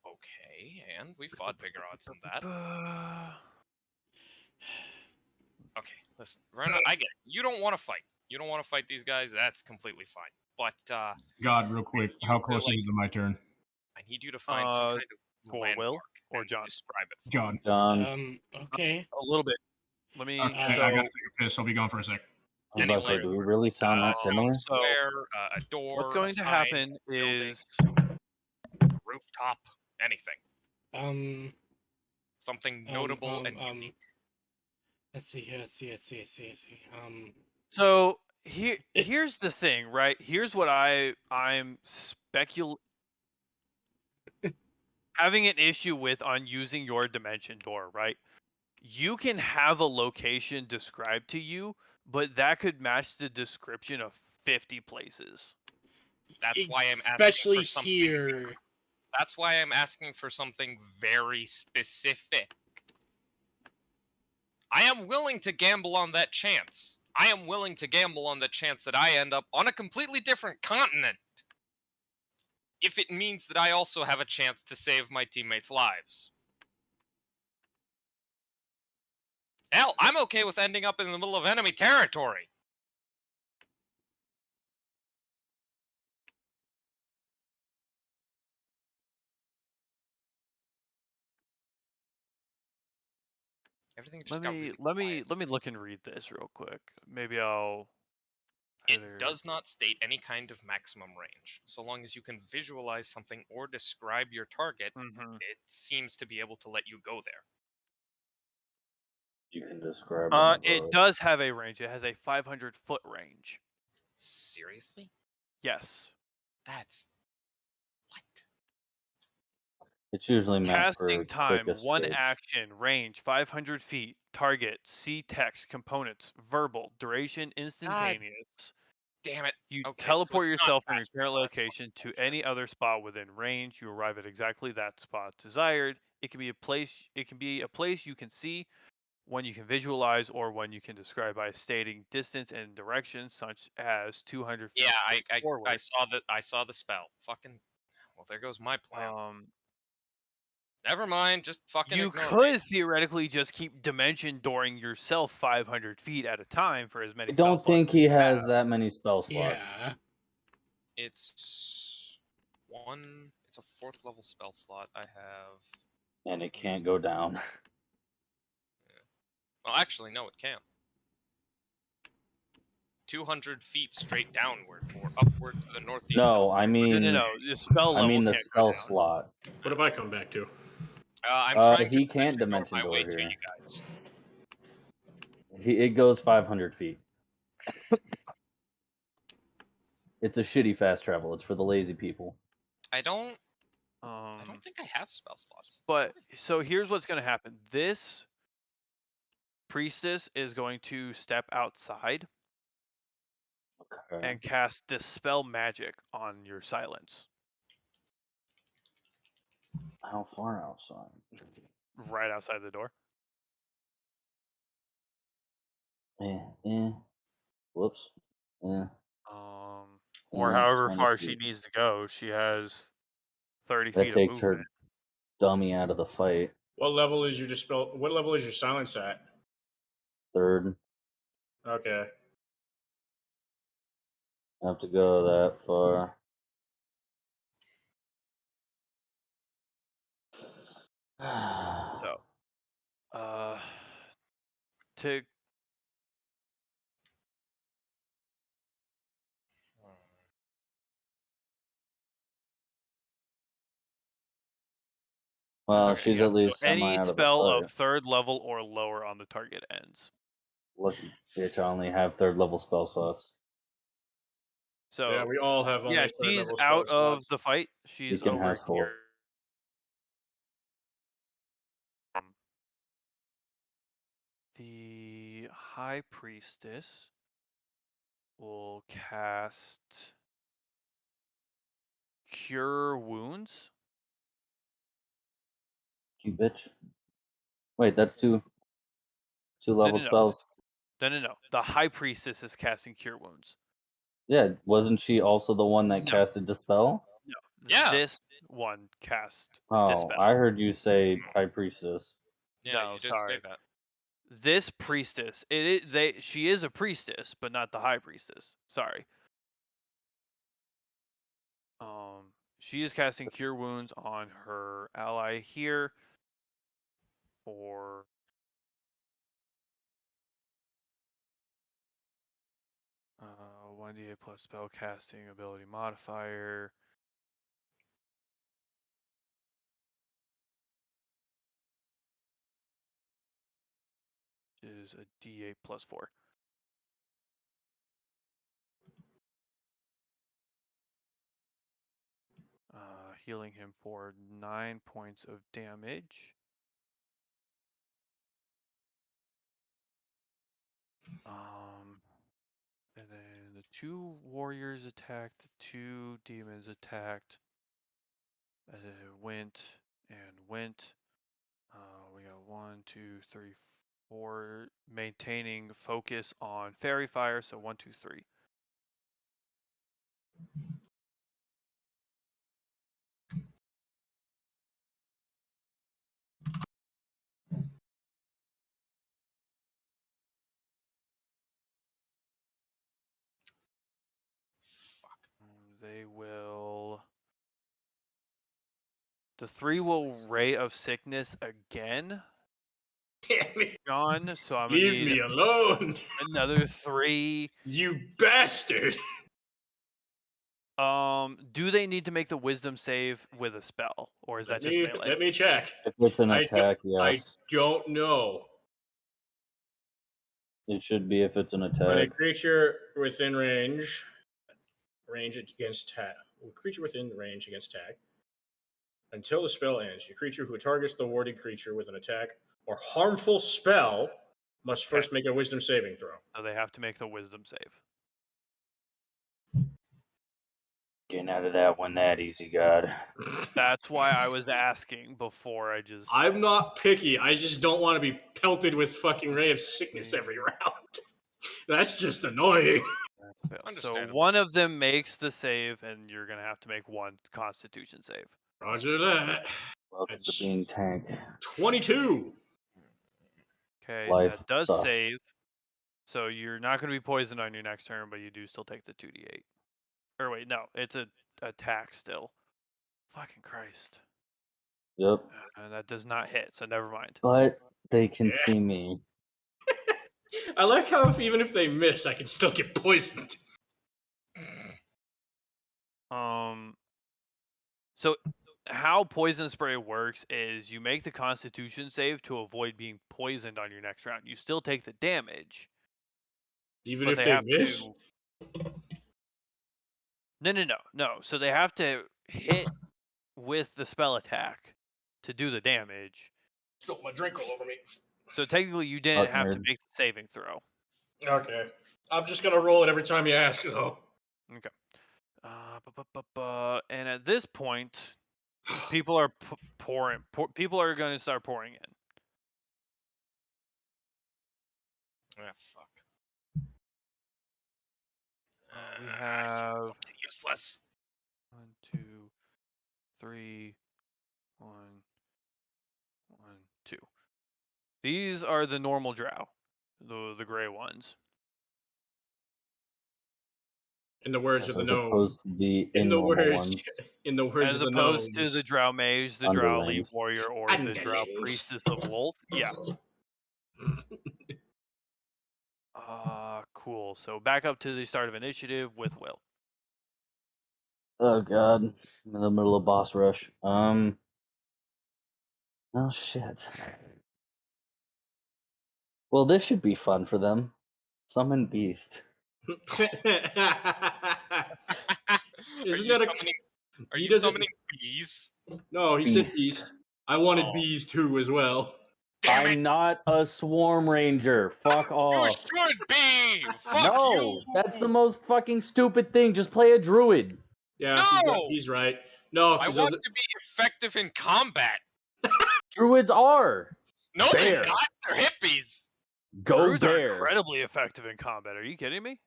Okay, and we fought bigger odds than that. Okay, listen, Verna, I get it. You don't want to fight. You don't want to fight these guys. That's completely fine. But God, real quick, you how to, close like- is it to my turn? I need you to find some kind of for landmark Will or and John? describe it. For John. me. John. Okay. A little bit. Let me. Okay, I gotta take a piss. I'll be gone for a sec. I was about to say, do we really sound that similar? Square, a door. What's going a to sign, happen building, is a rooftop, anything. Something notable and unique. Let's see. so here's the thing, right? Here's what I'm having an issue with on using your dimension door, right? You can have a location described to you, but that could match the description of 50 places. That's why I'm asking Especially for something. here. That's why I'm asking for something very specific. I am willing to gamble on that chance. I am willing to gamble on the chance that I end up on a completely different continent. If it means that I also have a chance to save my teammates' lives. Hell, I'm okay with ending up in the middle of enemy territory. Everything just got really Let quiet. me look and read this real quick. Maybe I'll. It does not state any kind of maximum range. So long as you can visualize something or describe your target, it seems to be able to let you go there. You can describe it does have a range. It has a 500-foot range. Seriously? Yes. That's what? It's usually meant for Casting time, quick one escapes. action, range 500 feet, target, see text, components, verbal, duration, instantaneous. Damn it. You Okay, so teleport it's not yourself from your fast current travel, that's location fucking to bullshit. any other spot within range. You arrive at exactly that spot desired. It can be a place. It can be a place you can see, one you can visualize, or one you can describe by stating distance and direction, such as 200 feet Yeah, straight I forward. saw the spell. Fucking well, there goes my plan. Um, Never mind, just fucking you ignore could me. theoretically just keep dimension dooring yourself 500 feet at a time for as many I spell don't slots think as he you has have. that many spell slots. Yeah. It's a 4th level spell slot. I have And it can't go down. well, actually, no, it can't. 200 feet straight downward or upward to the northeast. No, I No, mean, no. The spell I level mean the can't go spell down. slot. What have I come back to? I'm trying to He can't dimension dimension my way door to here. you guys. It goes 500 feet. It's a shitty fast travel. It's for the lazy people. I don't Um, think I have spell slots. but so here's what's going to happen. This priestess is going to step outside Okay. and cast Dispel Magic on your silence. How far outside? Right outside the door. Whoops. Or however 20 far she feet. needs to go. She has 30 That feet of takes movement. her dummy out of the fight. What level is your dispel? What level is your silence at? 3rd. Okay. Have to go that far. So, to Well, okay, she's yeah. at least So semi any out of the spell of fight. 3rd level or lower on the target ends. Lucky bitch, I only have 3rd level spell slots. So Yeah, we all have only yeah, 3rd she's level spell out of slots. the fight. She's Deacon over has 4. here. The High Priestess will cast Cure Wounds. You bitch. Wait, that's two level no. spells. No. The High Priestess is casting Cure Wounds. Yeah, wasn't she also the one that No. casted Dispel? No. Yeah. This one cast Oh, Dispel. I heard you say High Priestess. Yeah, No, you did sorry. say that. This priestess, she is a priestess, but not the High Priestess. Sorry. She is casting Cure Wounds on her ally here for 1d8 plus spell casting ability modifier. Is a d8 plus 4. Healing him for 9 points of damage. And then the 2 warriors attacked, the 2 demons attacked. Went and went. We got 1, 2, 3, 4. Maintaining focus on fairy fire, so 1, 2, 3. They will. The 3 will Ray of Sickness again. John, so I'm gonna Leave need me alone, another 3. you bastard! Do they need to make the Wisdom save with a spell, or is that just melee? Let me check. If it's an I attack, I yes. don't know. It should be if it's an When a attack. creature within range against tag, creature within range against tag, until the spell ends, a creature who targets the warded creature with an attack or harmful spell must first make a Wisdom saving throw. So they have to make the Wisdom save. Getting out of that one that easy, God. That's why I was asking before I just. I'm not picky. I just don't want to be pelted with fucking ray of sickness every round. That's just annoying. So Understandable. one of them makes the save, and you're gonna have to make one Constitution save. Roger that. Welcome to That's being tank. 22. Okay, Life that does sucks. save. So you're not gonna be poisoned on your next turn, but you do still take the 2d8. Or wait, no, it's a attack still. Fucking Christ. Yep. That does not hit, so never mind. But they can Yeah. see me. I like how even if they miss, I can still get poisoned. So how poison spray works is you make the Constitution save to avoid being poisoned on your next round. You still take the damage, Even but if they they have miss? to. No. So they have to hit with the spell attack to do the damage. Spilt my drink all over me. So technically, you didn't have to nerd. make the saving throw. Okay. I'm just gonna roll it every time you ask, though. Okay. And at this point, people are pouring. People are going to start pouring in. Ah, fuck. We have Fucking useless. 1, 2, 3, 1, 1, 2. These are the normal drow, the gray ones. In the words Yes, of the as gnome. opposed to the In the abnormal words, ones. in the words As of the opposed to gnomes. the drow mage, the drow elite Underlings. warrior, or the drow Underlings. priestess of Wolf. Yeah. Cool. So back up to the start of initiative with Will. Oh god. I'm in the middle of boss rush. Oh shit. Well, this should be fun for them. Summon Beast. Isn't that a? Are He you doesn't. summoning bees? No, he said Beast. beast. I wanted Oh. bees too as well. Damn it! I'm not a swarm ranger. Fuck You off. should be! Fuck No, you! that's the most fucking stupid thing. Just play a druid. Yeah, No! he's right. No, I because want to be effective in combat. Druids are. No, Bear. they're not. They're hippies. Go Druids are bear. incredibly effective in combat. Are you kidding me?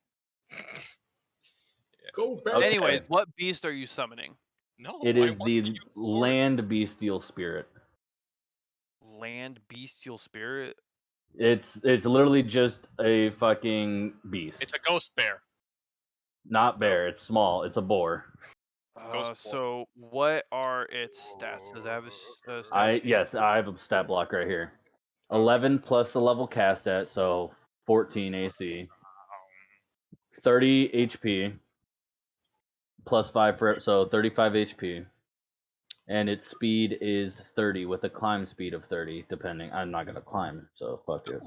go back. Okay. Anyways, what beast are you summoning? No, It I is want the to use sword. land bestial spirit. Land bestial spirit? It's literally just a fucking beast. It's a ghost bear. Not bear. It's small. It's a boar. Ghost boar. So what are its stats? Does it have a stat sheet? Yes, I have a stat block right here. 11 plus the level cast at, so 14 AC. 30 HP. Plus 5 for so 35 HP. And its speed is 30 with a climb speed of 30, depending. I'm not gonna climb, so fuck it.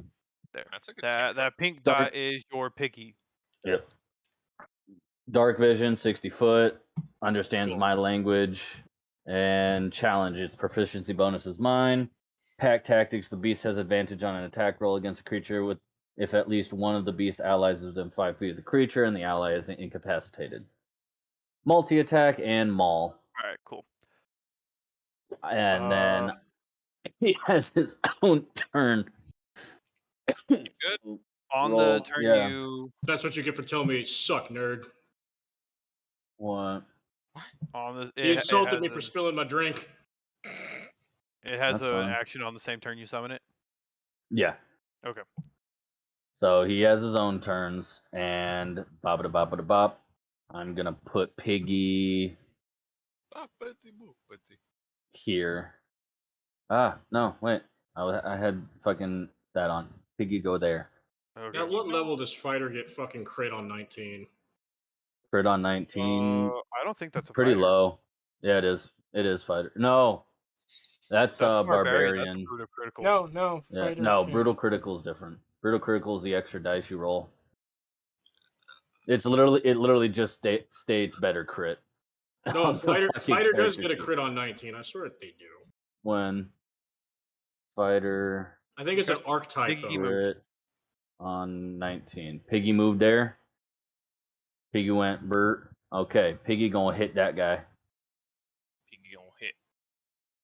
There. That's a good That pink Dark- dot is your piggy. Yep. Dark vision, 60 foot, understands Cool. my language, and challenge. Its proficiency bonus is mine. Pack tactics: the beast has advantage on an attack roll against a creature with if at least one of the beast's allies is within 5 feet of the creature and the ally is incapacitated. Multi attack and maul. All right, cool. And then he has his own turn. You good? On Roll, the turn yeah. you That's what you get for telling me you suck, nerd. What? on the He insulted has me for spilling my drink. It has That's an fine. action on the same turn you summon it. Yeah. Okay. So he has his own turns, and bop. I'm gonna put Piggy here. No, wait. I had fucking that on. Piggy, go there. Okay. At what level does fighter get fucking crit on 19? Crit on 19. I don't think that's a Pretty fighter. low. Yeah, it is. It is fighter. No, that's That's barbarian. That's brutal critical. No, Yeah, fighter no, can't. brutal critical is different. Brutal critical is the extra dice you roll. It literally just states better crit. No, on the fighter fucking does character get a sheet. crit on 19. I swear that they do. When fighter I think it's an archetype Piggy though. moved. crit on 19. Piggy moved there. Piggy went Bert Okay, Piggy gonna hit that guy. Piggy gonna hit.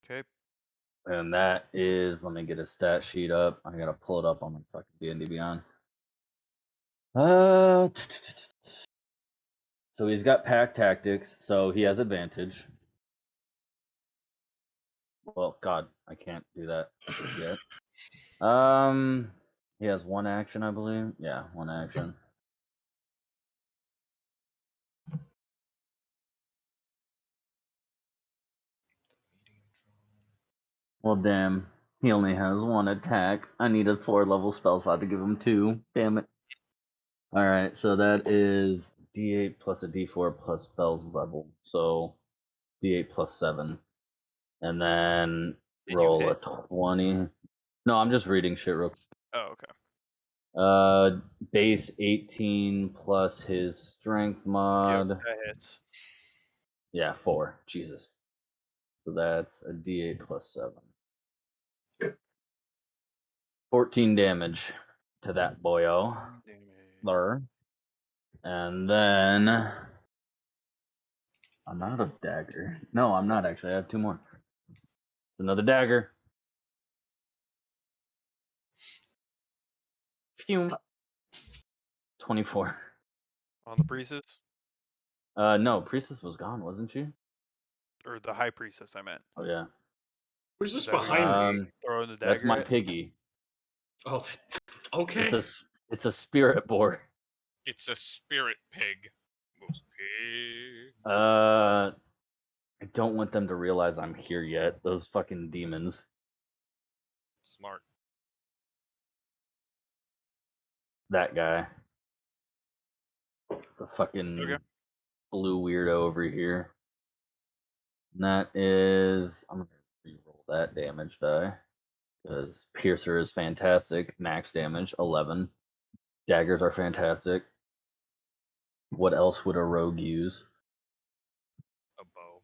Okay. And that is, let me get a stat sheet up. I gotta pull it up on my fucking D&D Beyond. So he's got pack tactics, so he has advantage. Well, God, I can't do that yet. He has one action, I believe. Yeah, one action. Well, damn. He only has one attack. I need a 4-level spell slot to give him 2. Damn it. Alright, so that is D8 plus a D4 plus spells level. So D8 plus 7. And then Did you roll a hit? 20. No, I'm just reading shit real quick. Oh, okay. Base 18 plus his strength Yep, mod. that hits. Yeah, 4. Jesus. So that's a D8 plus 7. 14 damage to that boyo. Damage. Lur. And then I'm out of dagger. No, I'm not actually. I have 2 more. It's another dagger. Phew. 24. On the priestess? No, priestess was gone, wasn't she? Or the high priestess, I meant. Oh yeah. Who's Is this that who behind me? you're throwing the That's dagger my at? piggy. Oh, okay. It's a spirit boar. It's a spirit pig. Most pig. I don't want them to realize I'm here yet. Those fucking demons. Smart. That guy. The fucking Okay. blue weirdo over here. And that is, I'm gonna re-roll that damage die. Because Piercer is fantastic. Max damage, 11. Daggers are fantastic. What else would a rogue use? A bow.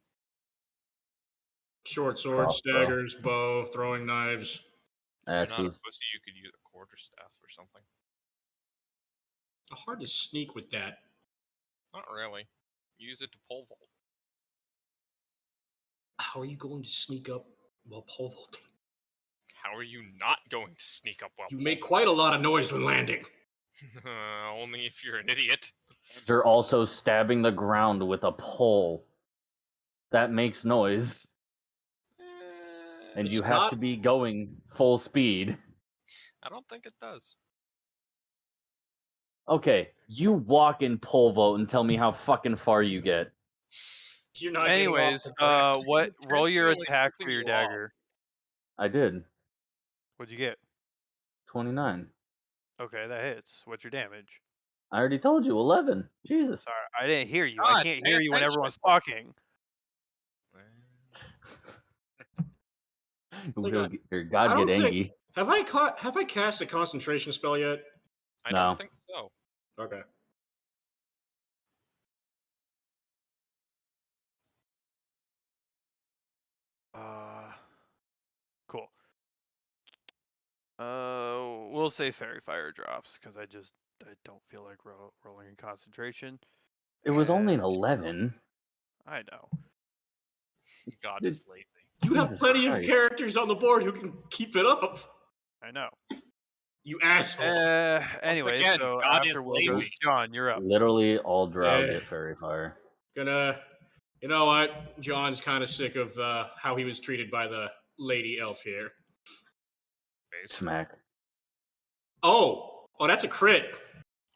Short swords, Crossbow. daggers, bow, throwing knives. If you're not a Axes. pussy, you could use a quarterstaff or something. Hard to sneak with that. Not really. Use it to pole vault. How are you going to sneak up while pole vaulting? How are you not going to sneak up while You pole make quite a lot of noise when landing. Only if you're an idiot. You're also stabbing the ground with a pole. That makes noise. And It's you have not- to be going full speed. I don't think it does. Okay, you walk in pole vault and tell me how fucking far you get. You're not Anyways, getting off the ground. what? Roll your Intentionally attack for pissing your you off. dagger. I did. What'd you get? 29. Okay, that hits. What's your damage? I already told you, 11. Jesus. Sorry, I didn't hear you. I God, can't pay hear you when attention. everyone's talking. Will your I God don't get think- angry? Have I cast a concentration spell yet? I No. don't think so. Okay. Cool. We'll say fairy fire drops because I don't feel like rolling in concentration. It was only an And- 11. I know. God Dude, is lazy. You have Jesus plenty Christ. of characters on the board who can keep it up. I know. You asshole. Anyway, again, so God is after Will goes, lazy. John, you're up. Literally all drow Yeah. get fairy fire. You know what? John's kind of sick of how he was treated by the lady elf here. Base. Smack. Oh, that's a crit.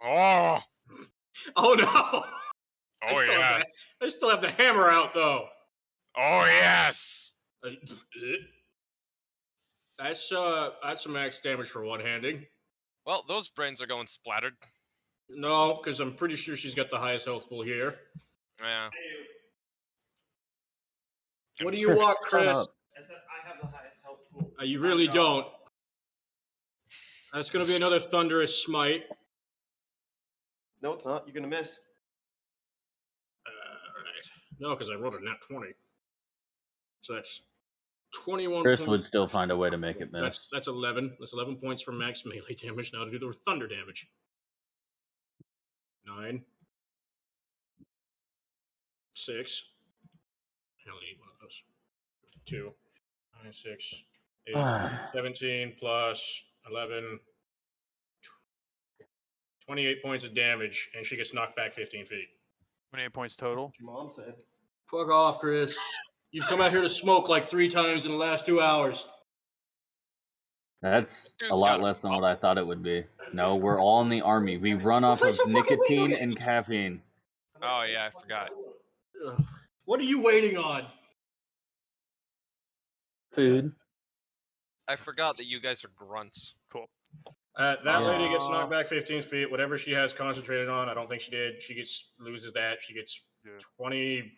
Oh! Oh no. Oh yes! I still have the hammer out though. Oh yes! That's some max damage for one handing. Well, those brains are going splattered. No, because I'm pretty sure she's got the highest health pool here. Yeah. What do you want, Shut Chris? up. I said I have the highest health pool. You really don't. That's gonna be another thunderous smite. No, it's not. You're gonna miss. Right. No, because I rolled a nat 20. So that's 21 Chris points. would still find a way to make it miss. That's 11. That's 11 points for max melee damage. Now to do the thunder damage. 9. 6. I only need one of those. 2, 9, 6, 8, Ah. 17 plus 11, 28 points of damage, and she gets knocked back 15 feet. 28 points total. What your mom said. Fuck off, Chris. You've come out here to smoke like 3 times in the last 2 hours. That's a Dude's lot got a less than what I thought it would be. No, we're all in the army. We run off Play of some fucking video nicotine games. and caffeine. Oh yeah, I forgot. Ugh. What are you waiting on? Food. I forgot that you guys are grunts. Cool. That Yeah. lady gets knocked back 15 feet. Whatever she has concentrated on, I don't think she did. She loses that. She gets Yeah. 20,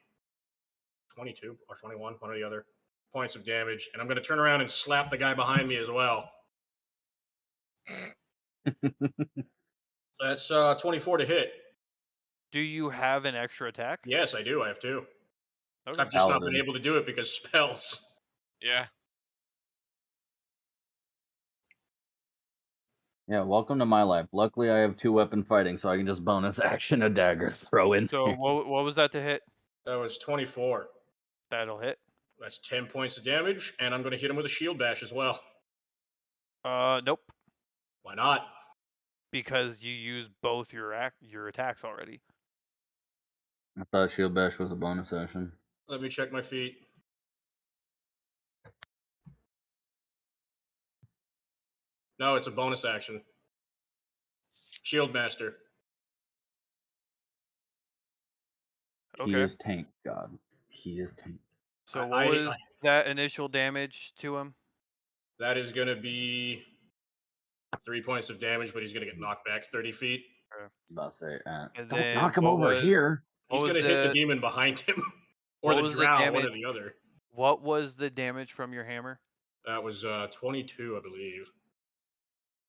22 or 21, one or the other, points of damage. And I'm going to turn around and slap the guy behind me as well. That's 24 to hit. Do you have an extra attack? Yes, I do. I have 2. Okay. I've just not been Paladin. able to do it because spells. Yeah. Yeah, welcome to my life. Luckily, I have 2 weapon fighting, so I can just bonus action a dagger throw in So there. what was that to hit? That was 24. That'll hit. That's 10 points of damage, and I'm going to hit him with a shield bash as well. Nope. Why not? Because you used both your attacks already. I thought shield bash was a bonus action. Let me check my feet. No, it's a bonus action. Shield Master. He Okay. is tank god. He is tank. So what was that initial damage to him? That is going to be 3 points of damage, but he's going to get knocked back 30 feet. About to say, And don't then knock him what over was- here. What He's was going to hit the the demon behind him. Or what the was the drow, one damage? or the other. What was the damage from your hammer? That was 22, I believe.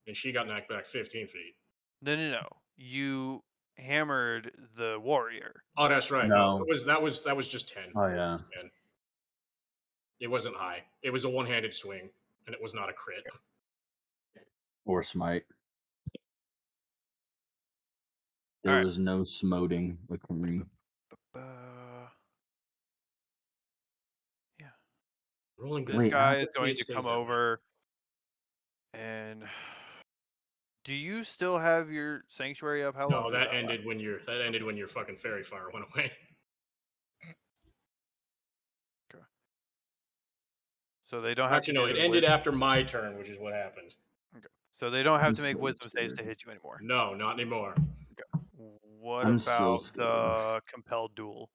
And she got knocked back 15 feet. No. You hammered the warrior. Oh, that's right. No. That was just 10. Oh yeah. 10. It wasn't high. It was a one-handed swing, and it was not a crit. Or smite. There Alright. was no smoting occurring. Yeah. Rolling This good. guy is Hopefully going it to stays come that way. over and do you still have your sanctuary up? How long No, does that ended last? when your fucking fairy fire went away. Okay. So they don't have Actually, to no, do it the ended wis- after my turn, which is what happened. Okay. So they don't have I'm to make so wisdom saves to scared. hit you anymore. No, not anymore. What I'm so about scared. the compelled duel?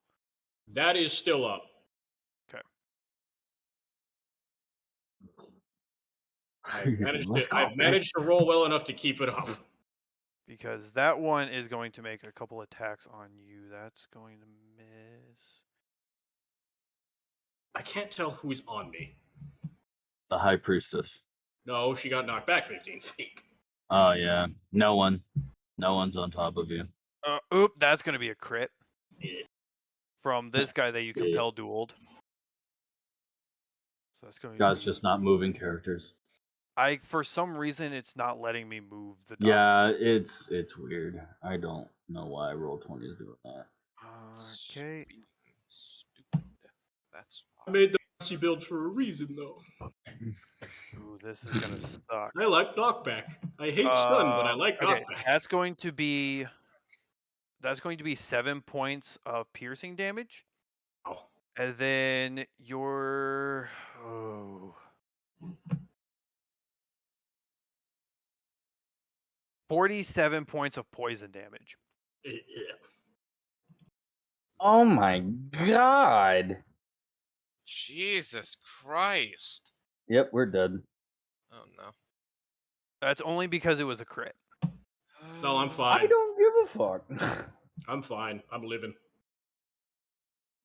That is still up. Okay. I've managed to roll well enough to keep it up. Because that one is going to make a couple attacks on you. That's going to miss. I can't tell who's on me. The high priestess. No, she got knocked back 15 feet. Oh yeah. No one's on top of you. Oop, that's going to be a crit Yeah. from this guy that you compelled dueled. So that's going to God's be... just not moving characters. For some reason, it's not letting me move the dot. Yeah, it's weird. I don't know why roll 20 is doing that. Okay. Stupid. That's I made the bossy build for a reason, though. Ooh, this is going to suck. I like knockback. I hate stun, but I like okay, knockback. that's going to be 7 points of piercing damage. Oh. And then your 47 points of poison damage. Yeah. Oh my god. Jesus Christ. Yep, we're dead. Oh no. That's only because it was a crit. No, I'm I fine. don't give a fuck. I'm fine. I'm living.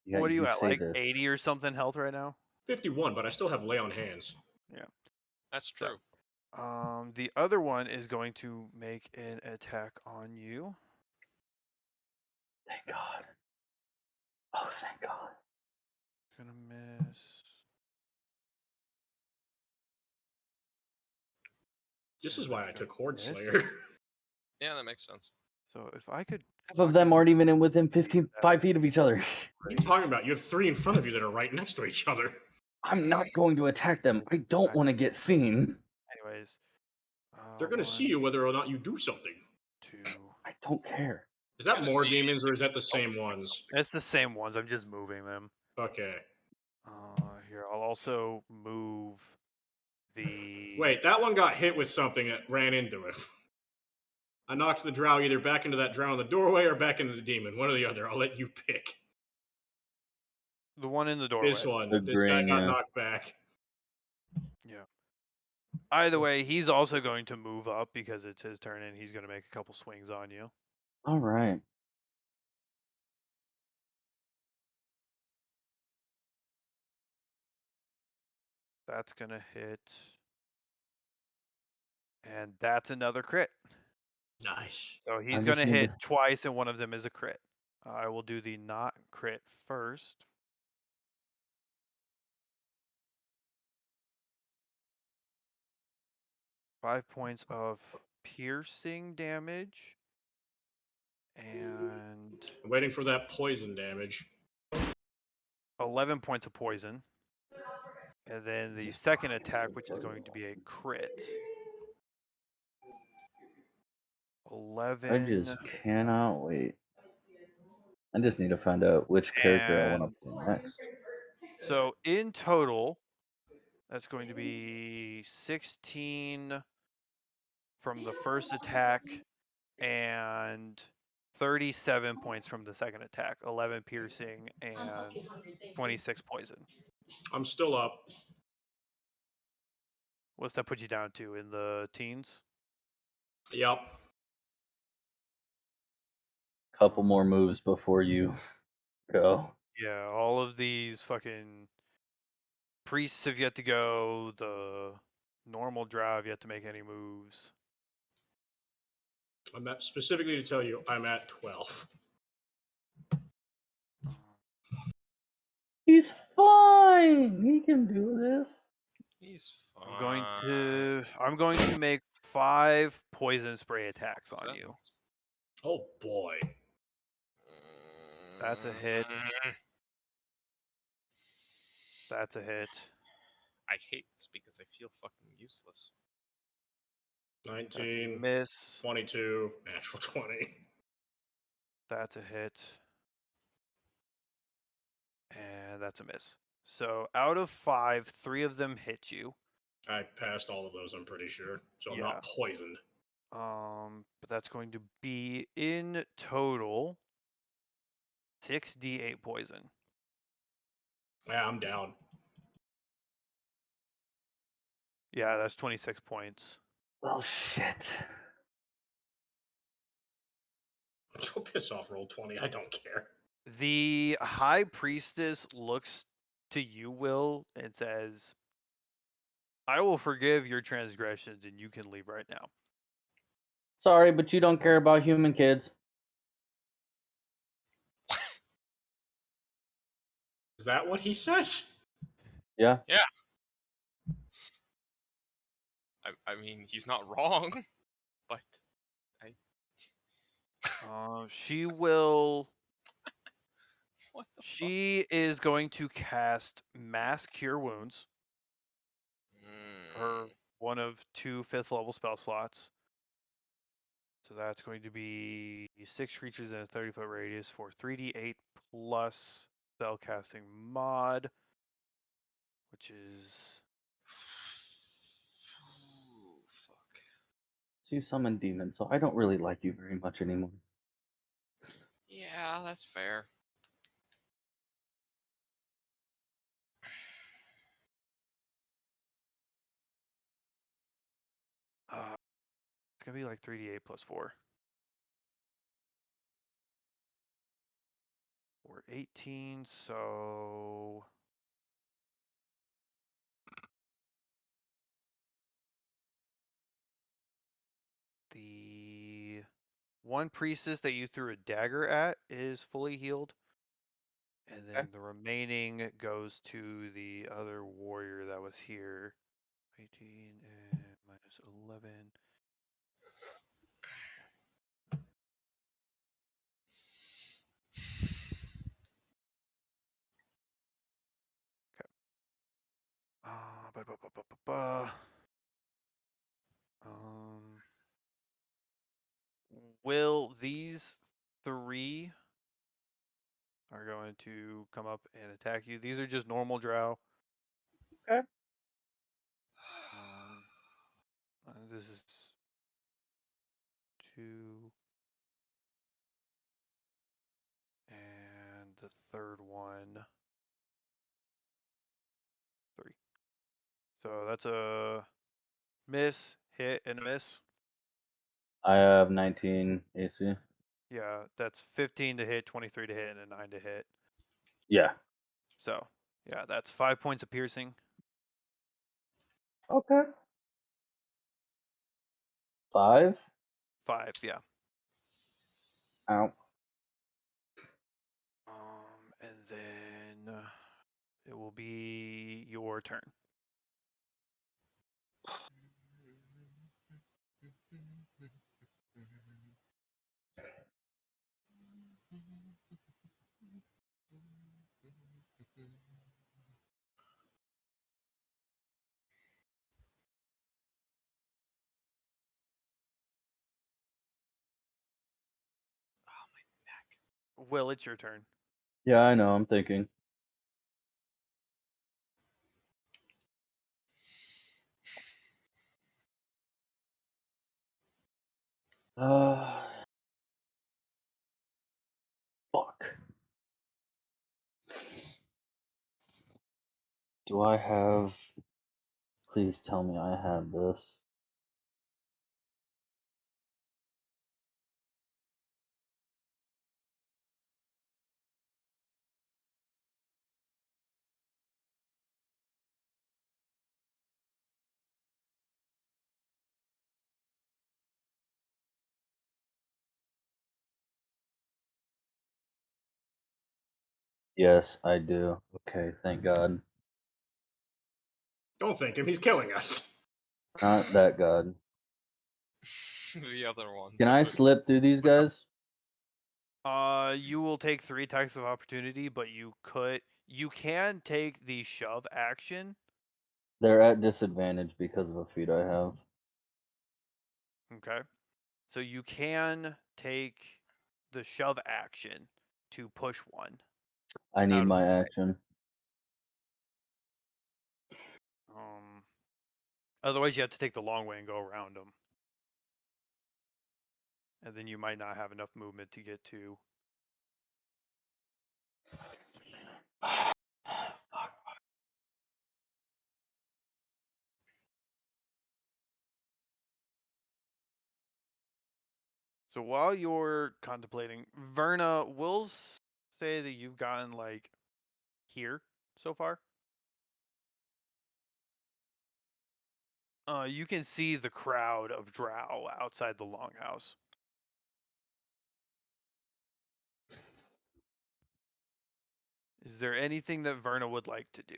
Yeah, What are you at, say like this. 80 or something health right now? 51, but I still have lay on hands. Yeah. That's true. The other one is going to make an attack on you. Thank God. Oh, thank God. Gonna miss. This is why I took Horde Missed. Slayer. Yeah, that makes sense. So if I could Half of them aren't even within 5 feet of each other. What are you talking about? You have 3 in front of you that are right next to each other. I'm not going to attack them. I don't want to get seen. Anyways, They're going to see you whether or not you do something. 2. I don't care. Is that Gonna more see demons or is that the same ones? It's the same ones. I'm just moving them. Okay. Here, I'll also move the. Wait, that one got hit with something that ran into it. I knocked the drow either back into that drow in the doorway or back into the demon. One or the other. I'll let you pick. The one in the doorway. This one. The This guy green, got yeah. knocked back. Yeah. Either way, he's also going to move up because it's his turn and he's going to make a couple swings on you. All right. That's going to hit. And that's another crit. Nice. So I he's going to just need hit twice and one of them is a crit. I will do the not crit first. Five points of piercing damage. And I'm waiting for that poison damage. 11 points of poison. And then the second attack, which is going to be a crit. 11. I just cannot wait. I just need to find out which character I want to play next. So in total, that's going to be 16 from the first attack and 37 points from the second attack. 11 piercing and 26 poison. I'm still up. What's that put you down to, in the teens? Yep. Couple more moves before you go. Yeah, all of these fucking priests have yet to go. The normal drow have yet to make any moves. I'm at, specifically to tell you, I'm at 12. He's fine. He can do this. He's I'm going to make 5 poison spray attacks on you. Oh boy. That's a hit. That's a hit. I hate this because I feel fucking useless. 19, Miss. 22, natural 20. That's a hit. And that's a miss. So out of 5, 3 of them hit you. I passed all of those, I'm pretty sure. So I'm Yeah. not poisoned. But that's going to be in total 6d8 poison. Yeah, I'm down. Yeah, that's 26 points. Well, shit. Go piss off, roll 20. I don't care. The high priestess looks to you, Will, and says, I will forgive your transgressions and you can leave right now. Sorry, but you don't care about human kids. Is that what he says? Yeah. Yeah. I mean, he's not wrong, but She will. what the She is going to cast Mass Cure Wounds. fuck? Her one of 2 5th level spell slots. So that's going to be 6 creatures in a 30-foot radius for 3d8 plus spellcasting mod, which is. Ooh, fuck. So you summon demons, so I don't really like you very much anymore. Yeah, that's fair. It's gonna be like 3d8 plus 4. We're 18, so the one priestess that you threw a dagger at is fully healed. And then the remaining goes to the other warrior that was here. 18 and minus 11. Will these 3 are going to come up and attack you? These are just normal drow. Okay. This is 2, and the third one 3. So that's a miss, hit, and a miss. I have 19 AC. Yeah, that's 15 to hit, 23 to hit, and a 9 to hit. Yeah. So, yeah, that's 5 points of piercing. Okay. 5. 5, yeah. Ow. And then it will be your turn. Will, it's your turn. Yeah, I know. I'm thinking. Fuck. Do I have? Please tell me I have this. Yes, I do. Okay, thank God. Don't thank him. He's killing us. Not that God. The other one. Can I slip through these guys? You will take 3 attacks of opportunity, but you can take the shove action. They're at disadvantage because of a feat I have. Okay. So you can take the shove action to push one. I need Out of my the way. action. Otherwise, you have to take the long way and go around them. And then you might not have enough movement to get to. So while you're contemplating, Verna, we'll say that you've gotten like here so far. You can see the crowd of drow outside the longhouse. Is there anything that Verna would like to do?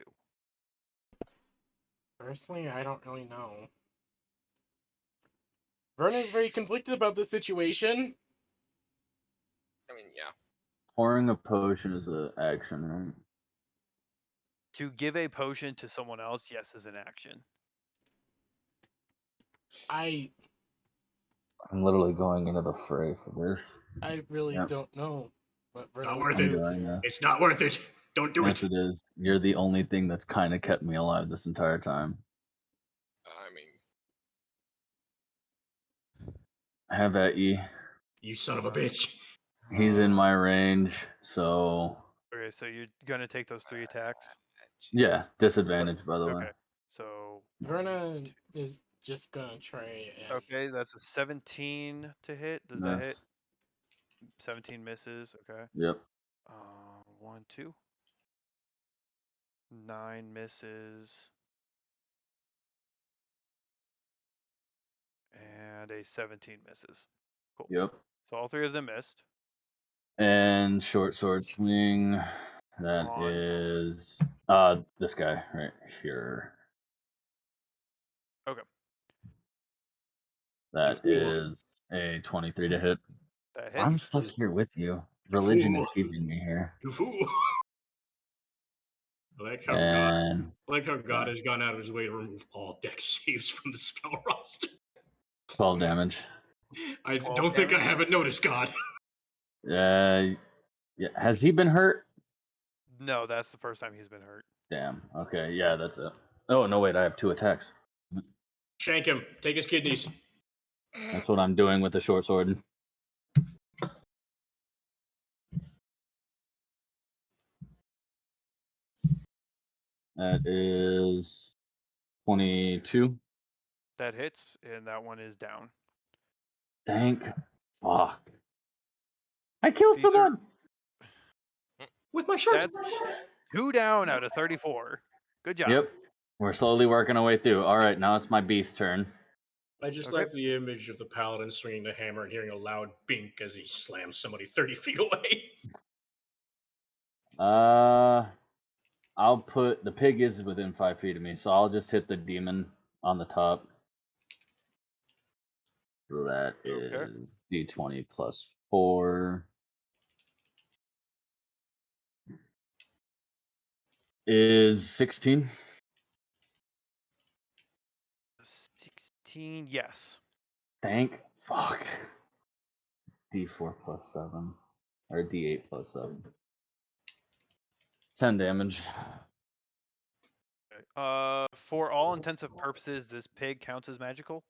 Personally, I don't really know. Vernon's very conflicted about this situation. I mean, yeah. Pouring a potion is an action, right? To give a potion to someone else, yes, is an action. I'm literally going into the fray for this. I really don't know what Vernon Not would worth do it. doing here. this. It's not worth it. Don't do Yes, it. it is. You're the only thing that's kind of kept me alive this entire time. I mean, Have at ye. You son of a bitch. He's in my range, so Okay, so you're gonna take those 3 attacks. yeah, Jesus. disadvantage by the way. Okay, so Vernon is just gonna try and okay, that's a 17 to hit. Does that hit? Miss. 17 misses. Okay. Yep. 1, 2. 9 misses. And a 17 misses. Cool. Yep. So all 3 of them missed. And short sword swing. That On- is this guy right here. Okay. That You fool. is a 23 to hit. That I'm hits. stuck here with you. You Religion fool. is keeping me here. You fool. I like how And God has gone out of his way to remove all deck saves from the spell roster. 12 damage. I 12 don't think I damage? haven't noticed, God. Yeah. Has he been hurt? No, that's the first time he's been hurt. Damn. Okay. Yeah, that's it. Oh no, wait. I have 2 attacks. Shank him. Take his kidneys. That's what I'm doing with the short sword. That is 22. That hits, and that one is down. Thank fuck. I killed These are someone. With my short that's 2 down out of 34. Good job. Yep. We're slowly working our way through. All right, now it's my beast turn. I just Okay. like the image of the paladin swinging the hammer and hearing a loud bink as he slams somebody 30 feet away. I'll put the pig is within 5 feet of me, so I'll just hit the demon on the top. So that Okay. is d20 plus 4 is 16. 16, yes. Thank fuck. D4 plus 7 or D8 plus 7. 10 damage. For all intensive purposes, this pig counts as magical?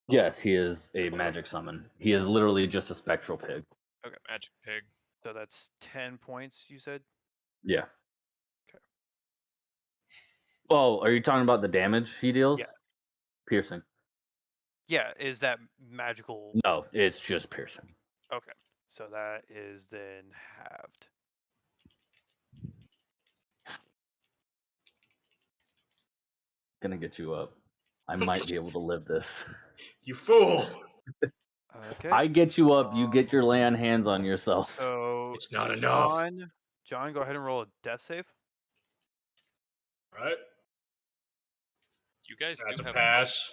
Yes, he is a magic summon. He is literally just a spectral pig. Okay. Magic pig. So that's 10 points, you said? Yeah. Okay. Oh, are you talking about the damage he deals? Yeah. Piercing. Yeah, is that magical? No, it's just piercing. Okay. So that is then halved. Gonna get you up. I might be able to live this. You fool! Okay. I get you up, you get your lay on hands on yourself. So It's not enough. John, go ahead and roll a death save. Right? You guys That's do a have pass.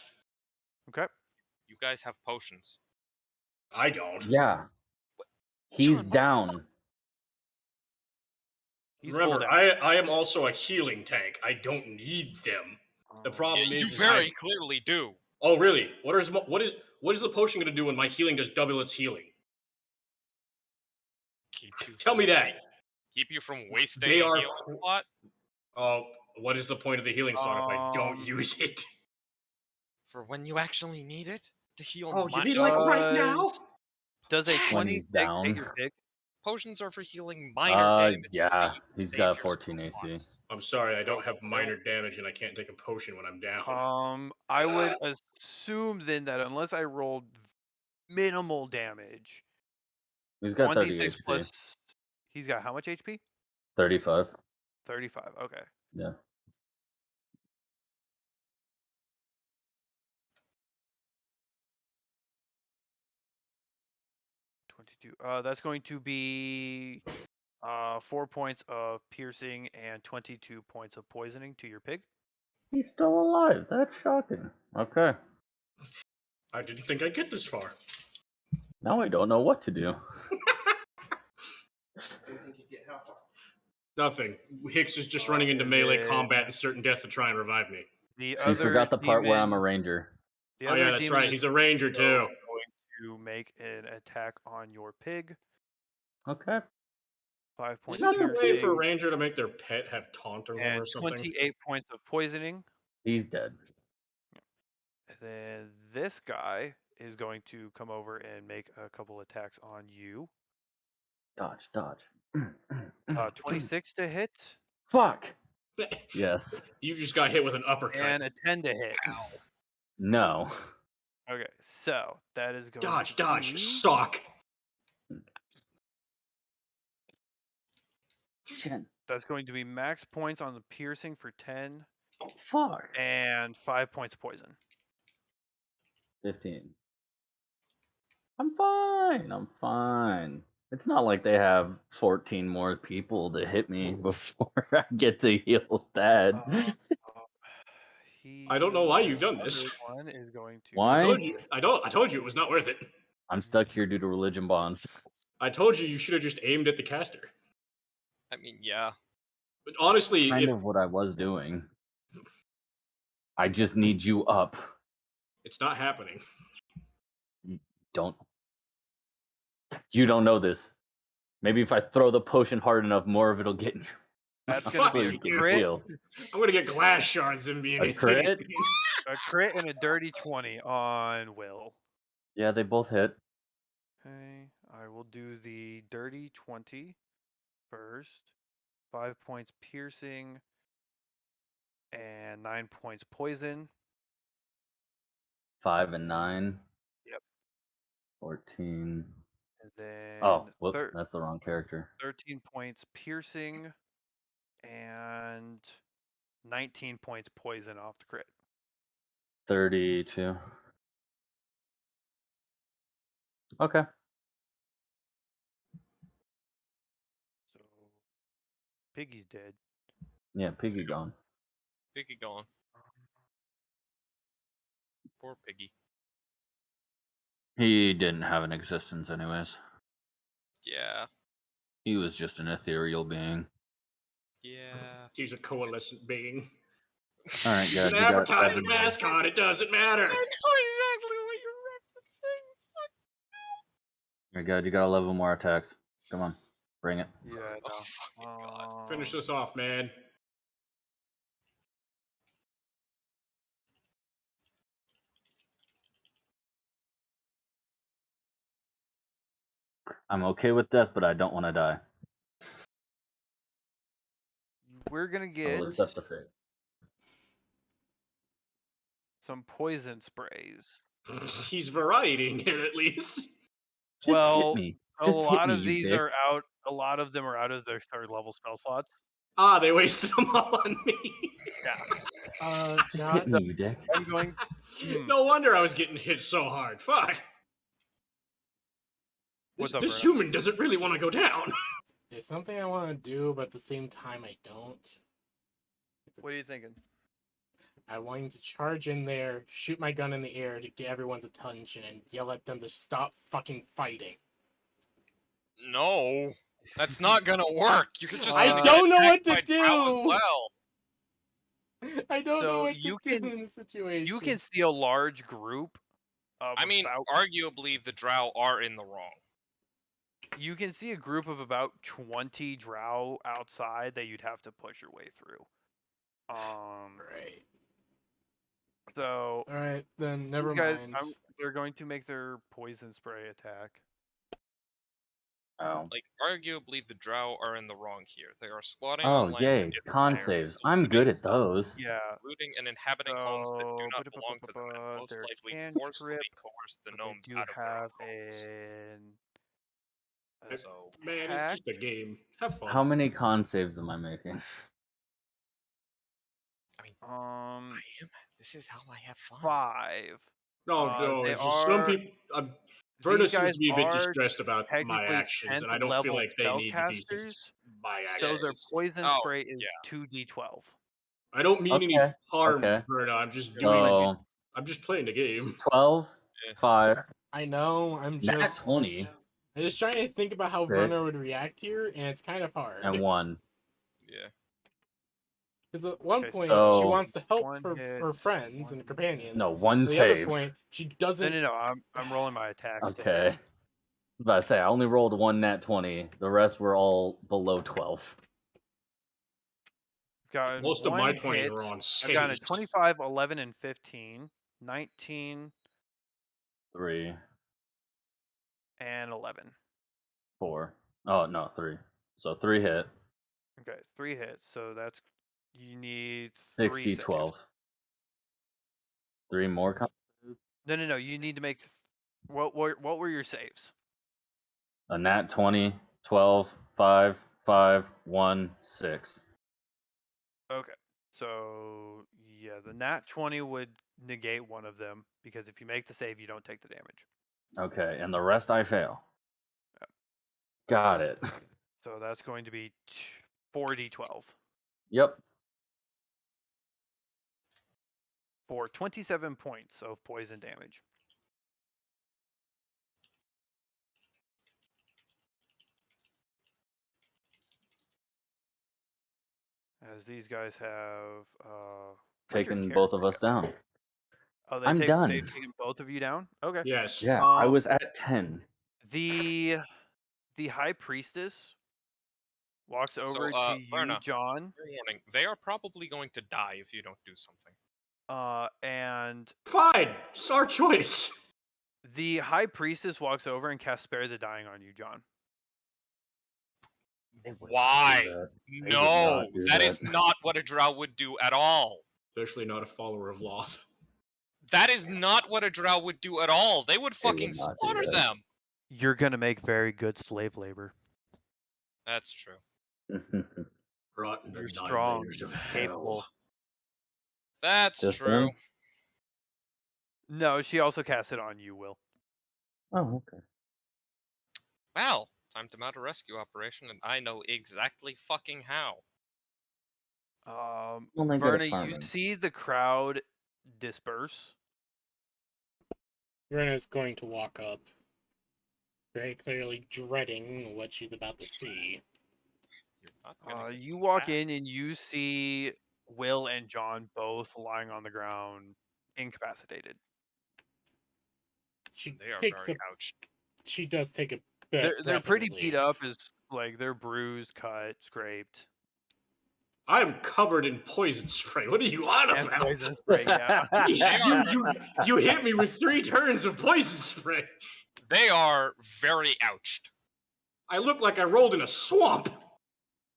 Okay. You guys have potions. I don't. Yeah. He's John, what the down. He's full Remember, down. I am also a healing tank. I don't need them. The problem You is very clearly do. Oh, really? What is the potion going to do when my healing does double its healing? Keep you Tell me that. Keep you from wasting They a are healing slot. Oh, what is the point of the healing slot if I don't Um, use it? For when you actually need it to heal. Oh, you my- mean like right now? Does a When he's 26 down. hit your pig? Potions are for healing minor damage. Yeah, that you can he's save got your 14 spell AC. slots. I'm sorry, I don't have minor damage and I can't take a potion when I'm down. I would assume then that unless I rolled minimal damage, He's got 30 1d6 HP. plus. He's got how much HP? 35. 35. Okay. Yeah. That's going to be 4 points of piercing and 22 points of poisoning to your pig. He's still alive. That's shocking. Okay. I didn't think I'd get this far. Now I don't know what to do. Nothing. Hicks is just running into and melee then- combat and certain death to try and revive me. The You other forgot the part where I'm a demon- ranger. The Oh other yeah, that's demon right. is He's a ranger also too. going to make an attack on your pig. Okay. 5 points Isn't there a way for a piercing ranger to make their pet have taunt over and or something? 28 points of poisoning. He's dead. And then this guy is going to come over and make a couple attacks on you. Dodge, dodge. 26 to hit Fuck. Yes. You just got hit with an uppercut. and a 10 to hit. No. Okay, so that is going Dodge, to dodge, be- stock. Shit. That's going to be max points on the piercing for 10 Fuck. and 5 points of poison. 15. I'm fine. I'm fine. It's not like they have 14 more people to hit me before I get to heal that. I don't know why you've done this. Other one is going to. Why? I told you it was not worth it. I'm stuck here due to religion bonds. I told you you should have just aimed at the caster. I mean, yeah. But honestly, Kind if of what I was doing. I just need you up. it's not happening, Don't. You don't know this. Maybe if I throw the potion hard enough, more of it'll get in That's Fuck gonna be so a you can crit, heal. I'm gonna get glass shards A crit? a crit, and a dirty 20 on Will. Yeah, they both hit. Okay, I will do the dirty 20 first. 5 points piercing and 9 points poison. 5 and 9. Yep. 14. And then Oh, whoop, that's the wrong character. 13 points piercing and 19 points poison off the crit. 32. Okay. So Piggy's dead. Yeah, Piggy gone. Piggy gone. Poor Piggy. He didn't have an existence, anyways. Yeah. He was just an ethereal being. Yeah. He's a coalescent being. All right, He's guys, an you got advertising 7 more. mascot. It doesn't matter. I know exactly what you're referencing. All right, guys, you got 11 more attacks. Come on, bring it. Yeah, Oh, no. fucking God. Finish this off, man. I'm okay with death, but I don't want to die. We're gonna I get will accept the fate. some poison sprays. He's varietying it at least. Just Well, hit me. a Just hit lot me, of you these dick. are out. A lot of them are out of their third level spell slots. Ah, they wasted them all on me. Yeah. Just God, hit me, you dick. I'm going. No wonder I was getting hit so hard. Fuck. What's This, up, this Bruno? human doesn't really want to go down. there's something I want to do, but at the same time, I don't. What are you thinking? I want you to charge in there, shoot my gun in the air to get everyone's attention, and yell at them to stop fucking fighting. No. That's not gonna work. You're just I gonna don't get know what attacked to by Drow as do! well. I don't know So what you to do can- in this situation. You can see a large group of I mean, about. arguably the Drow are in the wrong. You can see a group of about 20 drow outside that you'd have to push your way through. Right. So Alright, then never these guys, mind. they're going to make their poison spray attack. Oh. Like, arguably the Drow are in the wrong here. They are squatting Oh, on land yay. that isn't Con theirs, saves. I'm good at those. Yeah. looting and inhabiting homes that do not belong to them, and most Their likely cantrip, forcefully coerce the but gnomes they do out of their have own homes. an So, Man, it's just a game. Have fun. How many con saves am I making? I mean, um this is how I have fun. 5. No, they it's just some are- people. Verna These seems guys to be a bit are distressed about my technically actions, 10th and I don't feel level like they need to be spellcasters, my So actions. their poison Oh, spray is yeah. 2d12. I don't mean any Okay, harm, okay. Verna. I'm just You're doing. fine. So, I'm just playing the game. 12, Yeah. 5, I know, I'm nat just... 20, I'm just trying to think about how Six. Verna would react here, and it's kind of hard. and 1. Yeah. Because at one Okay, point, so- she wants to help One her, hit, her friends one- and companions. No, 1 At the other save. point, she No, doesn't... I'm rolling my attacks. still. Okay. I was about to say, I only rolled 1 nat 20. The rest were all below 12. I've gotten Most of one my 20s hit. were on I've gotten a saves. 25, 11, and 15, 19, 3, and 11. 4. Oh, no, 3. So 3 hit. Okay, 3 hits. So that's you need 3 60, saves. 12. 3 more con. No. You need to make. What were your saves? A nat 20, 12, 5, 5, 1, 6. Okay. So yeah, the nat 20 would negate one of them because if you make the save, you don't take the damage. Okay, and the rest I fail. Got it. So that's going to be 4d12 Yep. for 27 points of poison damage. As these guys have Taken both of us down. Oh, I'm done. they've taken both of you down? Okay. Yes. Yeah, I was at 10. The high priestess walks over to you, Verna, John, fair warning, they are probably going to die if you don't do something. and Fine. It's our choice. the high priestess walks over and casts Spare the Dying on you, John. They would not do Why? that. They would No, not do that is that. not what a drow would do at all. Especially not a follower of Loth. That is not what a drow would do at all. They would They fucking would not do slaughter that. them. You're gonna make very good slave labor. That's true. Rotten You're the strong, nightmares of capable. hell. That's Just true. them? No, she also casts it on you, Will. Oh, okay. Well, time to mount a rescue operation, and I know exactly fucking how. Well, then go to Verna, you farming. see the crowd disperse. Verna's going to walk up, very clearly dreading what she's about to see. You're not gonna get You them walk back. in and you see Will and John both lying on the ground, incapacitated. She They are takes very a. ouch. She does take a. They're breath of pretty beat relief. up, as like they're bruised, cut, scraped. I'm covered in poison spray. What are you on And about? poison spray, yeah. you hit me with 3 turns of poison spray. They are very ouched. I look like I rolled in a swamp.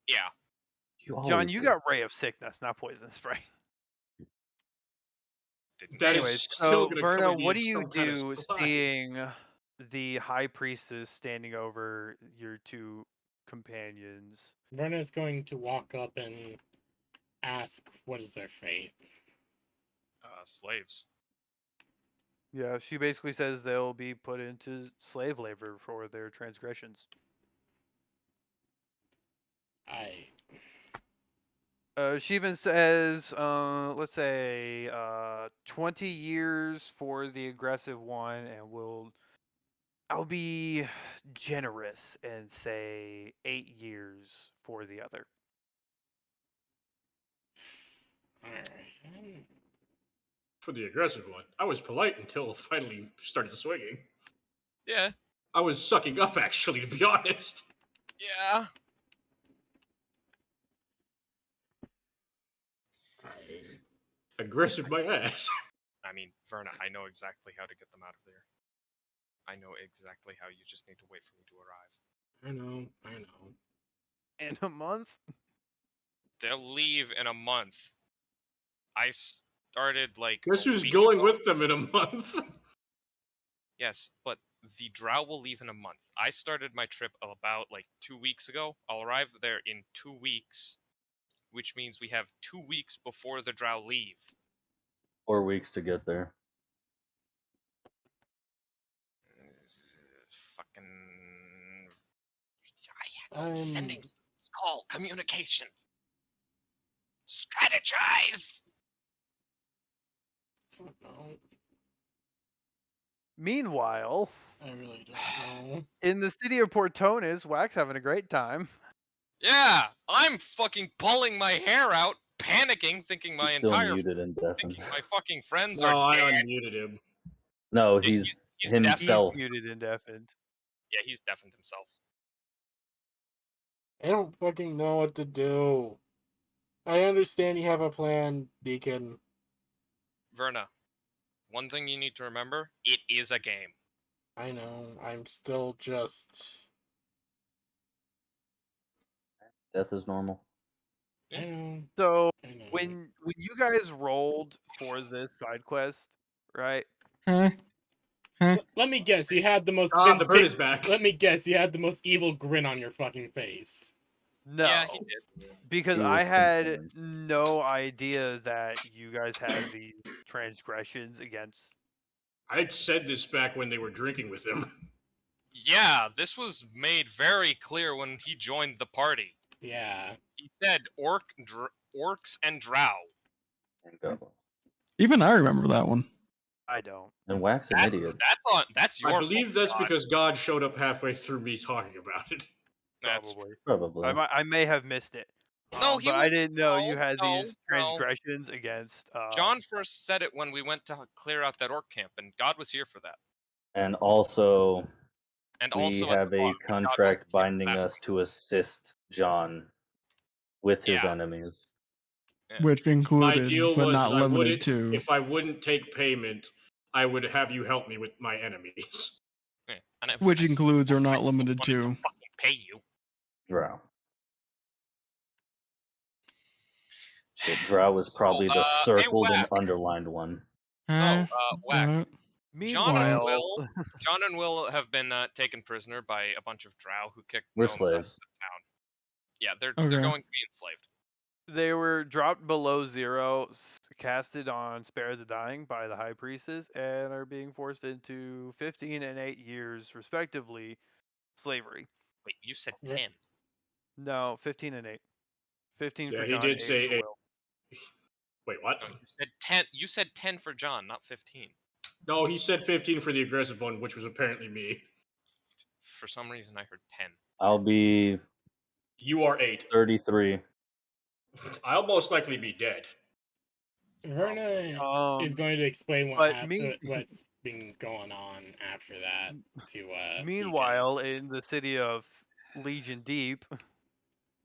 Yeah. John, always you do. got Ray of Sickness, not poison spray. Didn't That is Anyways, still so gonna Verna, cover me what in do you some kind of do slime. seeing the high priestess standing over your two companions? Verna's going to walk up and ask, "What is their fate?" Slaves. Yeah, she basically says they'll be put into slave labor for their transgressions. She even says, let's say, 20 years for the aggressive one, and I'll be generous and say 8 years for the other. Alright. For the aggressive one, I was polite until finally started swinging. Yeah. I was sucking up, actually, to be honest. Yeah. Aggressive my ass. I mean, Verna, I know exactly how to get them out of there. I know exactly how. You just need to wait for me to arrive. I know. In a month? They'll leave in a month. I started like. Guess a who's week going ago. with them in a month? Yes, but the drow will leave in a month. I started my trip about like 2 weeks ago. I'll arrive there in 2 weeks, which means we have 2 weeks before the drow leave. 4 weeks to get there. Fucking. Sending. It's called communication. Strategize. I don't know. Meanwhile, I really don't know. in the city of Portones, Wax having a great time. Yeah, I'm fucking pulling my hair out, panicking, thinking my He's still entire muted and deafened. thinking my fucking friends No, are I dead. unmuted him. No, Yeah, he's he's himself. He's muted and deafened. Yeah, he's deafened himself. I don't fucking know what to do. I understand you have a plan, Beacon. Verna, one thing you need to remember, it is a game. I know. I'm still just. Death is normal. I know. So I know. when you guys rolled for this side quest, right? Huh? Huh? Let me guess. You had the most. The bird is back. Let me guess. You had the most evil grin on your fucking face. No, Yeah, he did. because He I was had concerned. no idea that you guys had these transgressions against. I said this back when they were drinking with him. Yeah, this was made very clear when he joined the party. Yeah. He said orcs and drow. And goblins. Even I remember that one. I don't. And Wax an idiot. That's your I believe fault, that's God. because God showed up halfway through me talking about it. That's Probably. Probably. I may have missed it, No, he but I was- didn't know you no, had no, these no. transgressions against. John first said it when we went to clear out that orc camp, and God was here for that. And also, And we also at have the a bottom, God contract wasn't here for binding that us point. to assist John with his Yeah. enemies. Yeah. Which My included, deal but was not I limited wouldn't, to. if I wouldn't take payment, I would have you help me with my enemies. Yeah. And Which I still- includes or I not still limited wanted to. fucking pay you. Drow. Shit, Drow was So, probably the hey, circled and Whack. underlined one. Huh? Whack. What? Meanwhile, John and Will have been taken prisoner by a bunch of drow who kicked We're gnomes out of slaves. the town. Yeah, they're Okay. going to be enslaved. they were dropped below 0, casted on Spare the Dying by the High Priestess, and are being forced into 15 and 8 years, respectively, slavery. Wait, you said Yeah. 10. No, 15 and 8. 15 Yeah, for he John, did 8 say for eight. Will. Wait, what? No, you said 10. You said 10 for John, not 15. No, he said 15 for the aggressive one, which was apparently me. For some reason, I heard 10. I'll be You are 8. 33. I'll most likely be dead. Verna is going to explain what but what's been going on after that to Deacon. Meanwhile, in the city of Legion Deep,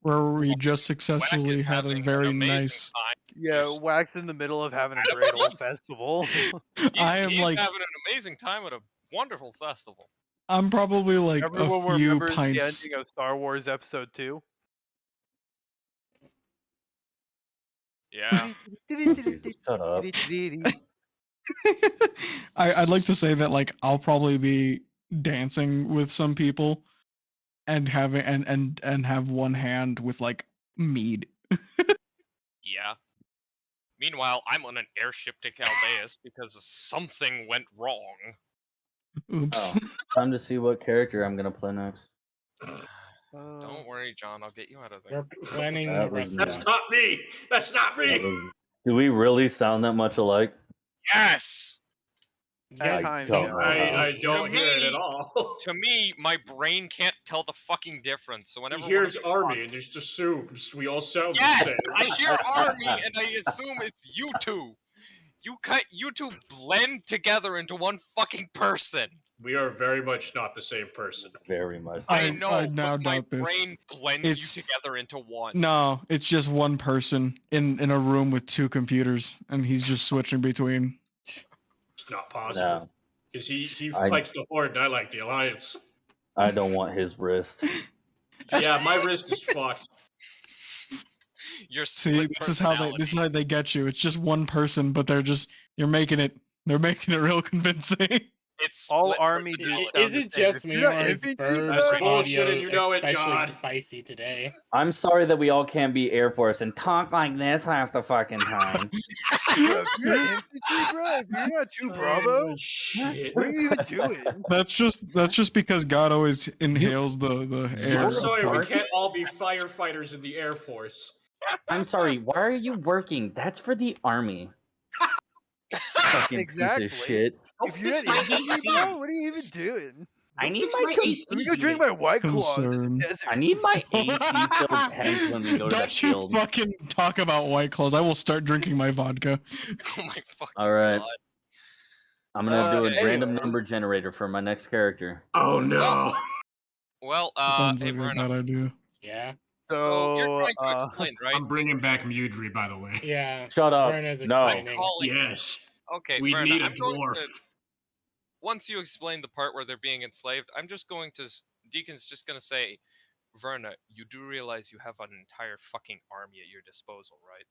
Where we just Whack successfully is had a having an very amazing nice. time. yeah, Wax in the middle of having a great old festival. I am He's like, having an amazing time at a wonderful festival. I'm probably like Everyone a few remembers pints. the ending of Star Wars Episode 2. Yeah. Jesus, shut up. I'd like to say that like I'll probably be dancing with some people and having and have one hand with like mead. Yeah. Meanwhile, I'm on an airship to Caldeus because something went wrong. Oops. Oh, time to see what character I'm gonna play next. Don't worry, John. I'll get you out of We're there. planning That the was rest That's of not me! That's not That me! was- Do we really sound that much alike? Yes. At Yes, times, don't yeah. know. I don't To hear it me- at all. To me, my brain can't tell the fucking difference. So He whenever hears one of army and just assumes we all sound yes, the same. I hear army and I assume it's you two. You two blend together into one fucking person. We are very much not the same person. Very much. I I know, now but my doubt this. brain blends It's- you together into one. No, it's just one person in a room with two computers, and he's just switching between. It's not possible. No, Because he I- likes the Horde and I like the Alliance. I don't want his wrist. Yeah, my wrist is fucked. You're See, split this is how they get you. It's just one person, but they're making it real convincing. It's All split army dudes personality. sound Is the it same. just If me you're or not is infantry, Bird's That's bro, bullshit, audio and you know it, especially God. spicy today? I'm sorry that we all can't be Air Force and talk like this half the fucking time. bro, if you're not infantry, bro, if you're not 2 Bravo, Oh, shit. what are you even doing? That's just because God always inhales the air. I'm You're sorry, we dark. can't all be firefighters in the Air Force. I'm sorry, why are you working? That's for the army. Fucking Exactly. piece of shit. If you're not infantry, bro, what are you even doing? I need fix my my com- AC. Let me go drink my White Claws in Concern. the desert. I need my AC-filled tank when we go to the Don't you field. fucking talk about White Claws. I will start drinking my vodka. Oh my fucking All right, god. I'm gonna do a Okay. random number generator for my next character. Oh no. Well, Sounds hey, like a Verna, bad idea. Yeah, so you're trying to So, explain, right? I'm bringing back Mudry, by the way. yeah. Shut up. Verna's No. explaining. Yes. Okay, We Verna, need a I'm going dwarf. to, once you explain the part where they're being enslaved, I'm just going to Deacon's just going to say, Verna, you do realize you have an entire fucking army at your disposal, right?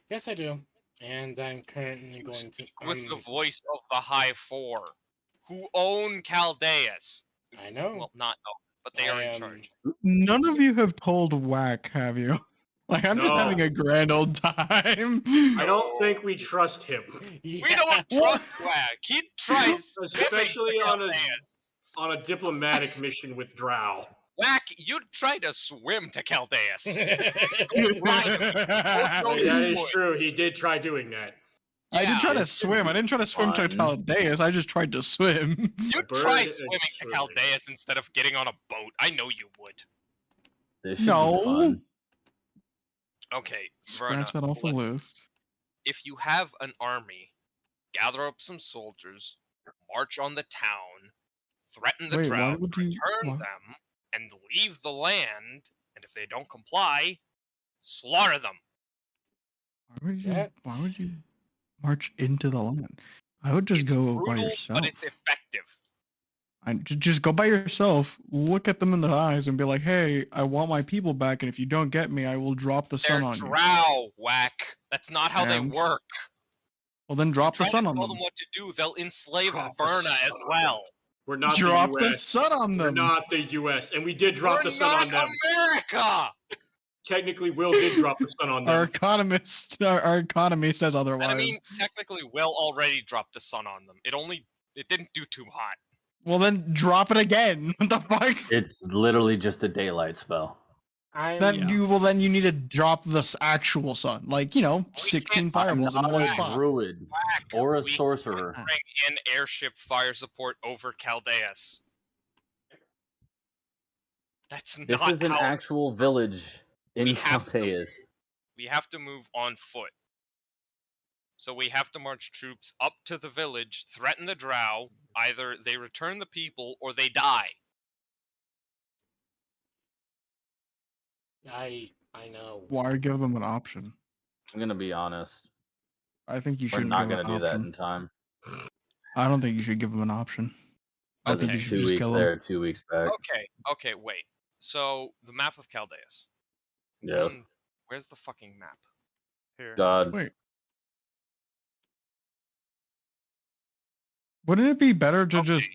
Yes, I do. And I'm currently You going to. speak with the voice of the High Four, who own Caldeus. I know. Well, not own, but they are in charge. None of you have told Whack, have you? Like I'm just No. having a grand old time. I don't think we trust him. We don't trust Wag. He tries Especially swimming to on a- Caldeus. On a diplomatic mission with Drow. Whack, you tried to swim to Caldeus. That is true. He did try doing that. I did try to it's swim. I didn't try to swim to fun. Caldeus. I just tried to swim. You Bird try is swimming to truly- Caldeus instead of getting on a boat. I know you would. This should No. be fun. Okay, Scratch Verna, that off the listen. list. If you have an army, gather up some soldiers, march on the town, threaten the Wait, why drought, would you? return Why, them, and leave the land. And if they don't comply, slaughter them. why would you march into the land? I would just It's go by brutal, yourself. but it's effective. Just go by yourself, look at them in the eyes, and be like, "Hey, I want my people back, and if you don't get me, I will drop the sun They're on you." drow, whack. That's not how they And work. well, then You drop the try to sun on tell them. them what to do, they'll enslave Drop the Verna sun as on well. We're not Drop the the US. sun on We're them. not the US, and we did drop We're the sun not on them. America! Technically, Will did drop the sun on Our them. economist, our economy says otherwise. And I mean, technically, Will already dropped the sun on them. It didn't do too hot. Well, then drop it again. What the fuck? It's literally just a daylight spell. Then you need to drop this actual sun, like 16 can't- fireballs in I'm one not a spot. druid or a We sorcerer. can't bring in airship fire support over Caldeus. That's This not is an how actual village in We have to- Caldeus. we have to move on foot. So we have to march troops up to the village, threaten the drow. Either they return the people or they die. I know. Why give them an option? I'm gonna be honest. I think you We're shouldn't not give gonna them do an that option. in time. I don't think you should give them an option. I Because think you Okay. should 2 just weeks kill there, them. 2 weeks back. Okay, wait. So the map of Caldeus. Yep. Someone, where's the fucking map? Here. God. Wait. Wouldn't it be better to just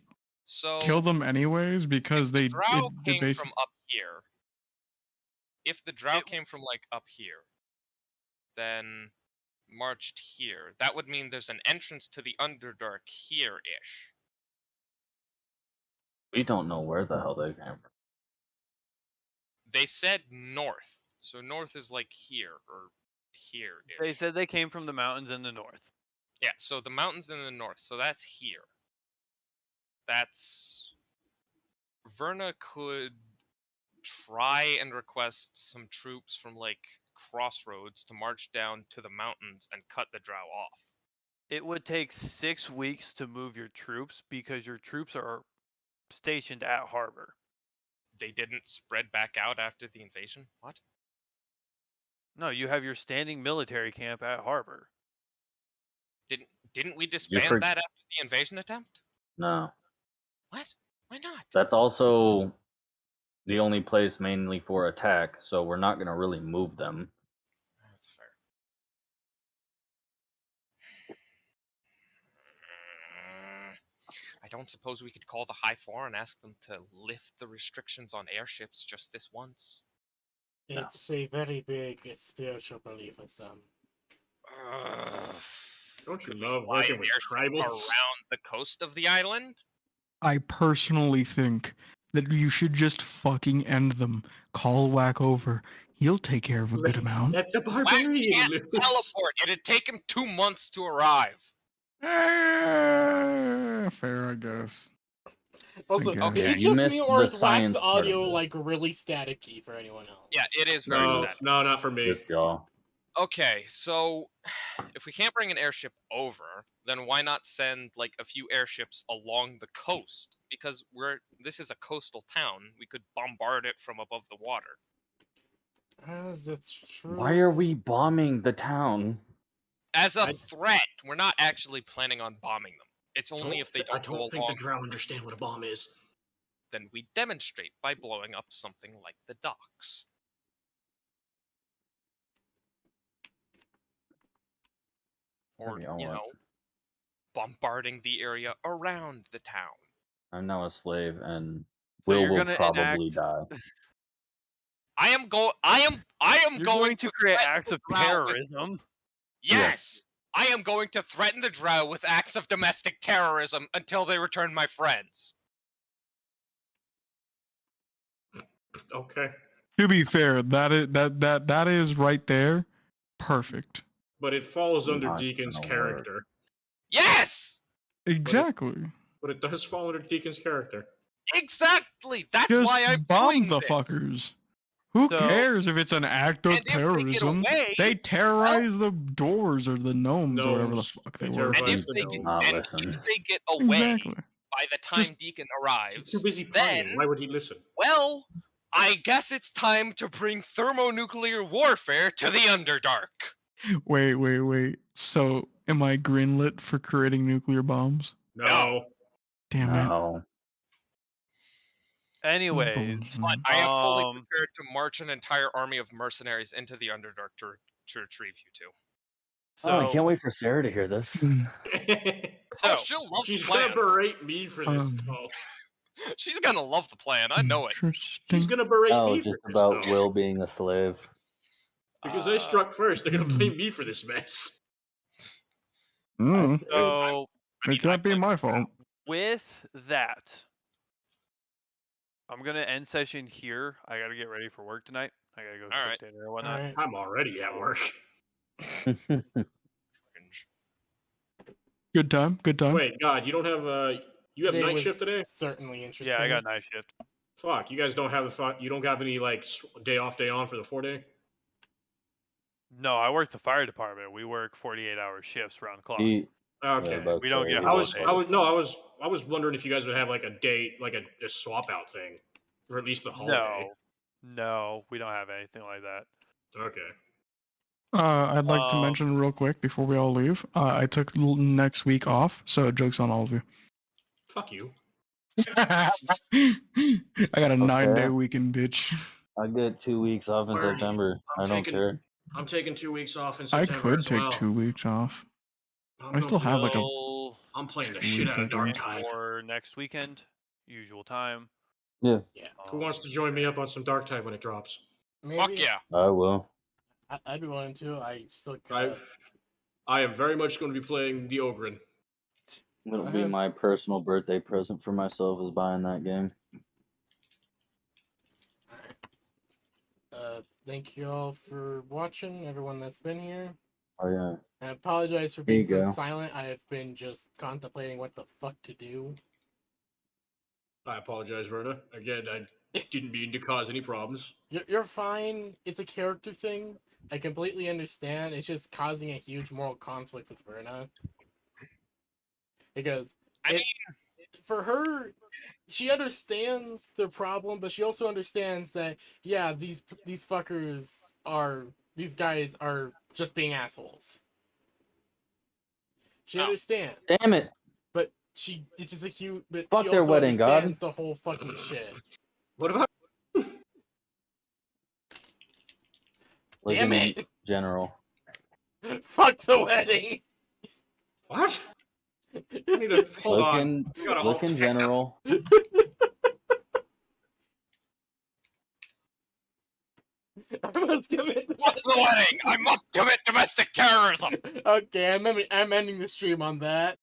So kill them anyways because if they the drow it came basically from up here. If the drow It- came from like up here, then marched here. That would mean there's an entrance to the Underdark here-ish. We don't know where the hell they came from. They said north, so north is like here or here-ish. They said they came from the mountains in the north. Yeah, so the mountains in the north, so that's here. That's Verna could try and request some troops from like Crossroads to march down to the mountains and cut the drow off. It would take 6 weeks to move your troops because your troops are stationed at harbor. They didn't spread back out after the invasion? What? No, you have your standing military camp at harbor. Didn't we disband that after the invasion attempt? No. What? Why not? That's also the only place mainly for attack, so we're not gonna really move them. That's fair. I don't suppose we could call the High Four and ask them to lift the restrictions on airships just this once. It's a very big spiritual belief of them. Don't you Could we love fly working an with airship tribals? around the coast of the island? I personally think that you should just fucking end them. Call Whack over. He'll take care of a good amount. Let the Whack barbarian can't loose. teleport. It'd take him 2 months to arrive. Fair, I guess. Also, guess. is Yeah, it you just missed me or the is Wax science part of audio it. like really staticky for anyone else? Yeah, it is very No, static. no, not for me. Just y'all. Okay, so if we can't bring an airship over, then why not send like a few airships along the coast? Because this is a coastal town. We could bombard it from above the water. That's true. Why are we bombing the town? As a threat, we're not actually planning on bombing them. It's only if they I don't go don't think the along. drow understand what a bomb is. Then we demonstrate by blowing up something like the docks. Or, Maybe I'll you let- know, bombarding the area around the town. I'm now a slave, and So Will you're will gonna probably enact. die. I am You're going to create threaten acts the of drow with- terrorism. Yes! I am going to threaten the drow with acts of domestic terrorism until they return my friends. Okay. To be fair, that is right there. Perfect. But it falls under Not Deacon's gonna character. Yes! Exactly. But it does fall under Deacon's character. Exactly! That's Just why I'm bomb doing the this. fuckers. Who So- cares if it's an act of And if they get terrorism? away, They terrorize the doors or the gnomes or whatever the Gnomes, fuck they they were. and terrorize if the they get, gnomes. Ah, and listen. if they get away Exactly. by the time Just- Deacon He's arrives, too busy pining. then Why would he listen? well, I guess it's time to bring thermonuclear warfare to the Underdark. Wait. So, am I greenlit for creating nuclear bombs? No. Damn it. No. Anyways, But I am fully Um, prepared to march an entire army of mercenaries into the Underdark to retrieve you two. Oh, I so can't wait for Sarah to hear this. Oh, so she'll love She's the plan. gonna berate me for this, Um, though. She's gonna love the plan. I know it. She's Interesting. gonna berate Oh, me for just this, about though. Will being a slave. Because I struck first, they're gonna Hmm. blame me for this mess. Mm, so I mean, it can't I be played- my fault. with that, I'm gonna end session here. I gotta get ready for work tonight. I gotta go cook Alright. dinner and whatnot. Alright. I'm already at work. Good time. Good time. Wait, God, you don't have you have Today night was shift today? Certainly interesting. Yeah, I got night shift. Fuck, you guys don't have you don't have any like day off, day on for the 4-day? No, I work the fire department. We work 48-hour shifts round the clock. He, Okay. yeah, about We don't to get say, he I was holidays. I was wondering if you guys would have like a day, like a swap out thing, or at least the holiday. No, we don't have anything like that. Okay. I'd like to Um, mention real quick before we all leave. I took next week off, so joke's on all of you. Fuck you. I got a 9-day Okay. weekend, bitch. I get 2 weeks off in Where- September. I'm I don't taking- care. I'm taking 2 weeks off in I September could as take well. 2 weeks off. I'm I gonna still play- have like a. we'll I'm playing the 2 shit weeks, out I of Dark think. Tide. for next weekend, usual time. Oh. Yeah. Who wants to join me up on some Dark Tide when it drops? Maybe. Fuck yeah. I will. I'd be willing to. I still I got. I am very much going to be playing the Ogren. It'll Go be ahead. my personal birthday present for myself is buying that game. Thank you all for watching, everyone that's been here. Oh yeah. I apologize for There you being so go. silent. I have been just contemplating what the fuck to do. I apologize, Verna. Again, I didn't mean to cause any problems. You're fine. It's a character thing. I completely understand. It's just causing a huge moral conflict with Verna. Because I for her, she understands the problem, but she also understands that yeah, these guys are just being assholes. She Oh. understands. Damn it! But it's just a huge. But Fuck she their also wedding, God. understands the whole fucking shit. What about Look Damn in it! General. Fuck the wedding. what? I need to hold Look on. in, You gotta look hold in tight. General. I must commit. Fuck the wedding! I must commit domestic terrorism! Okay, I'm ending the stream on that.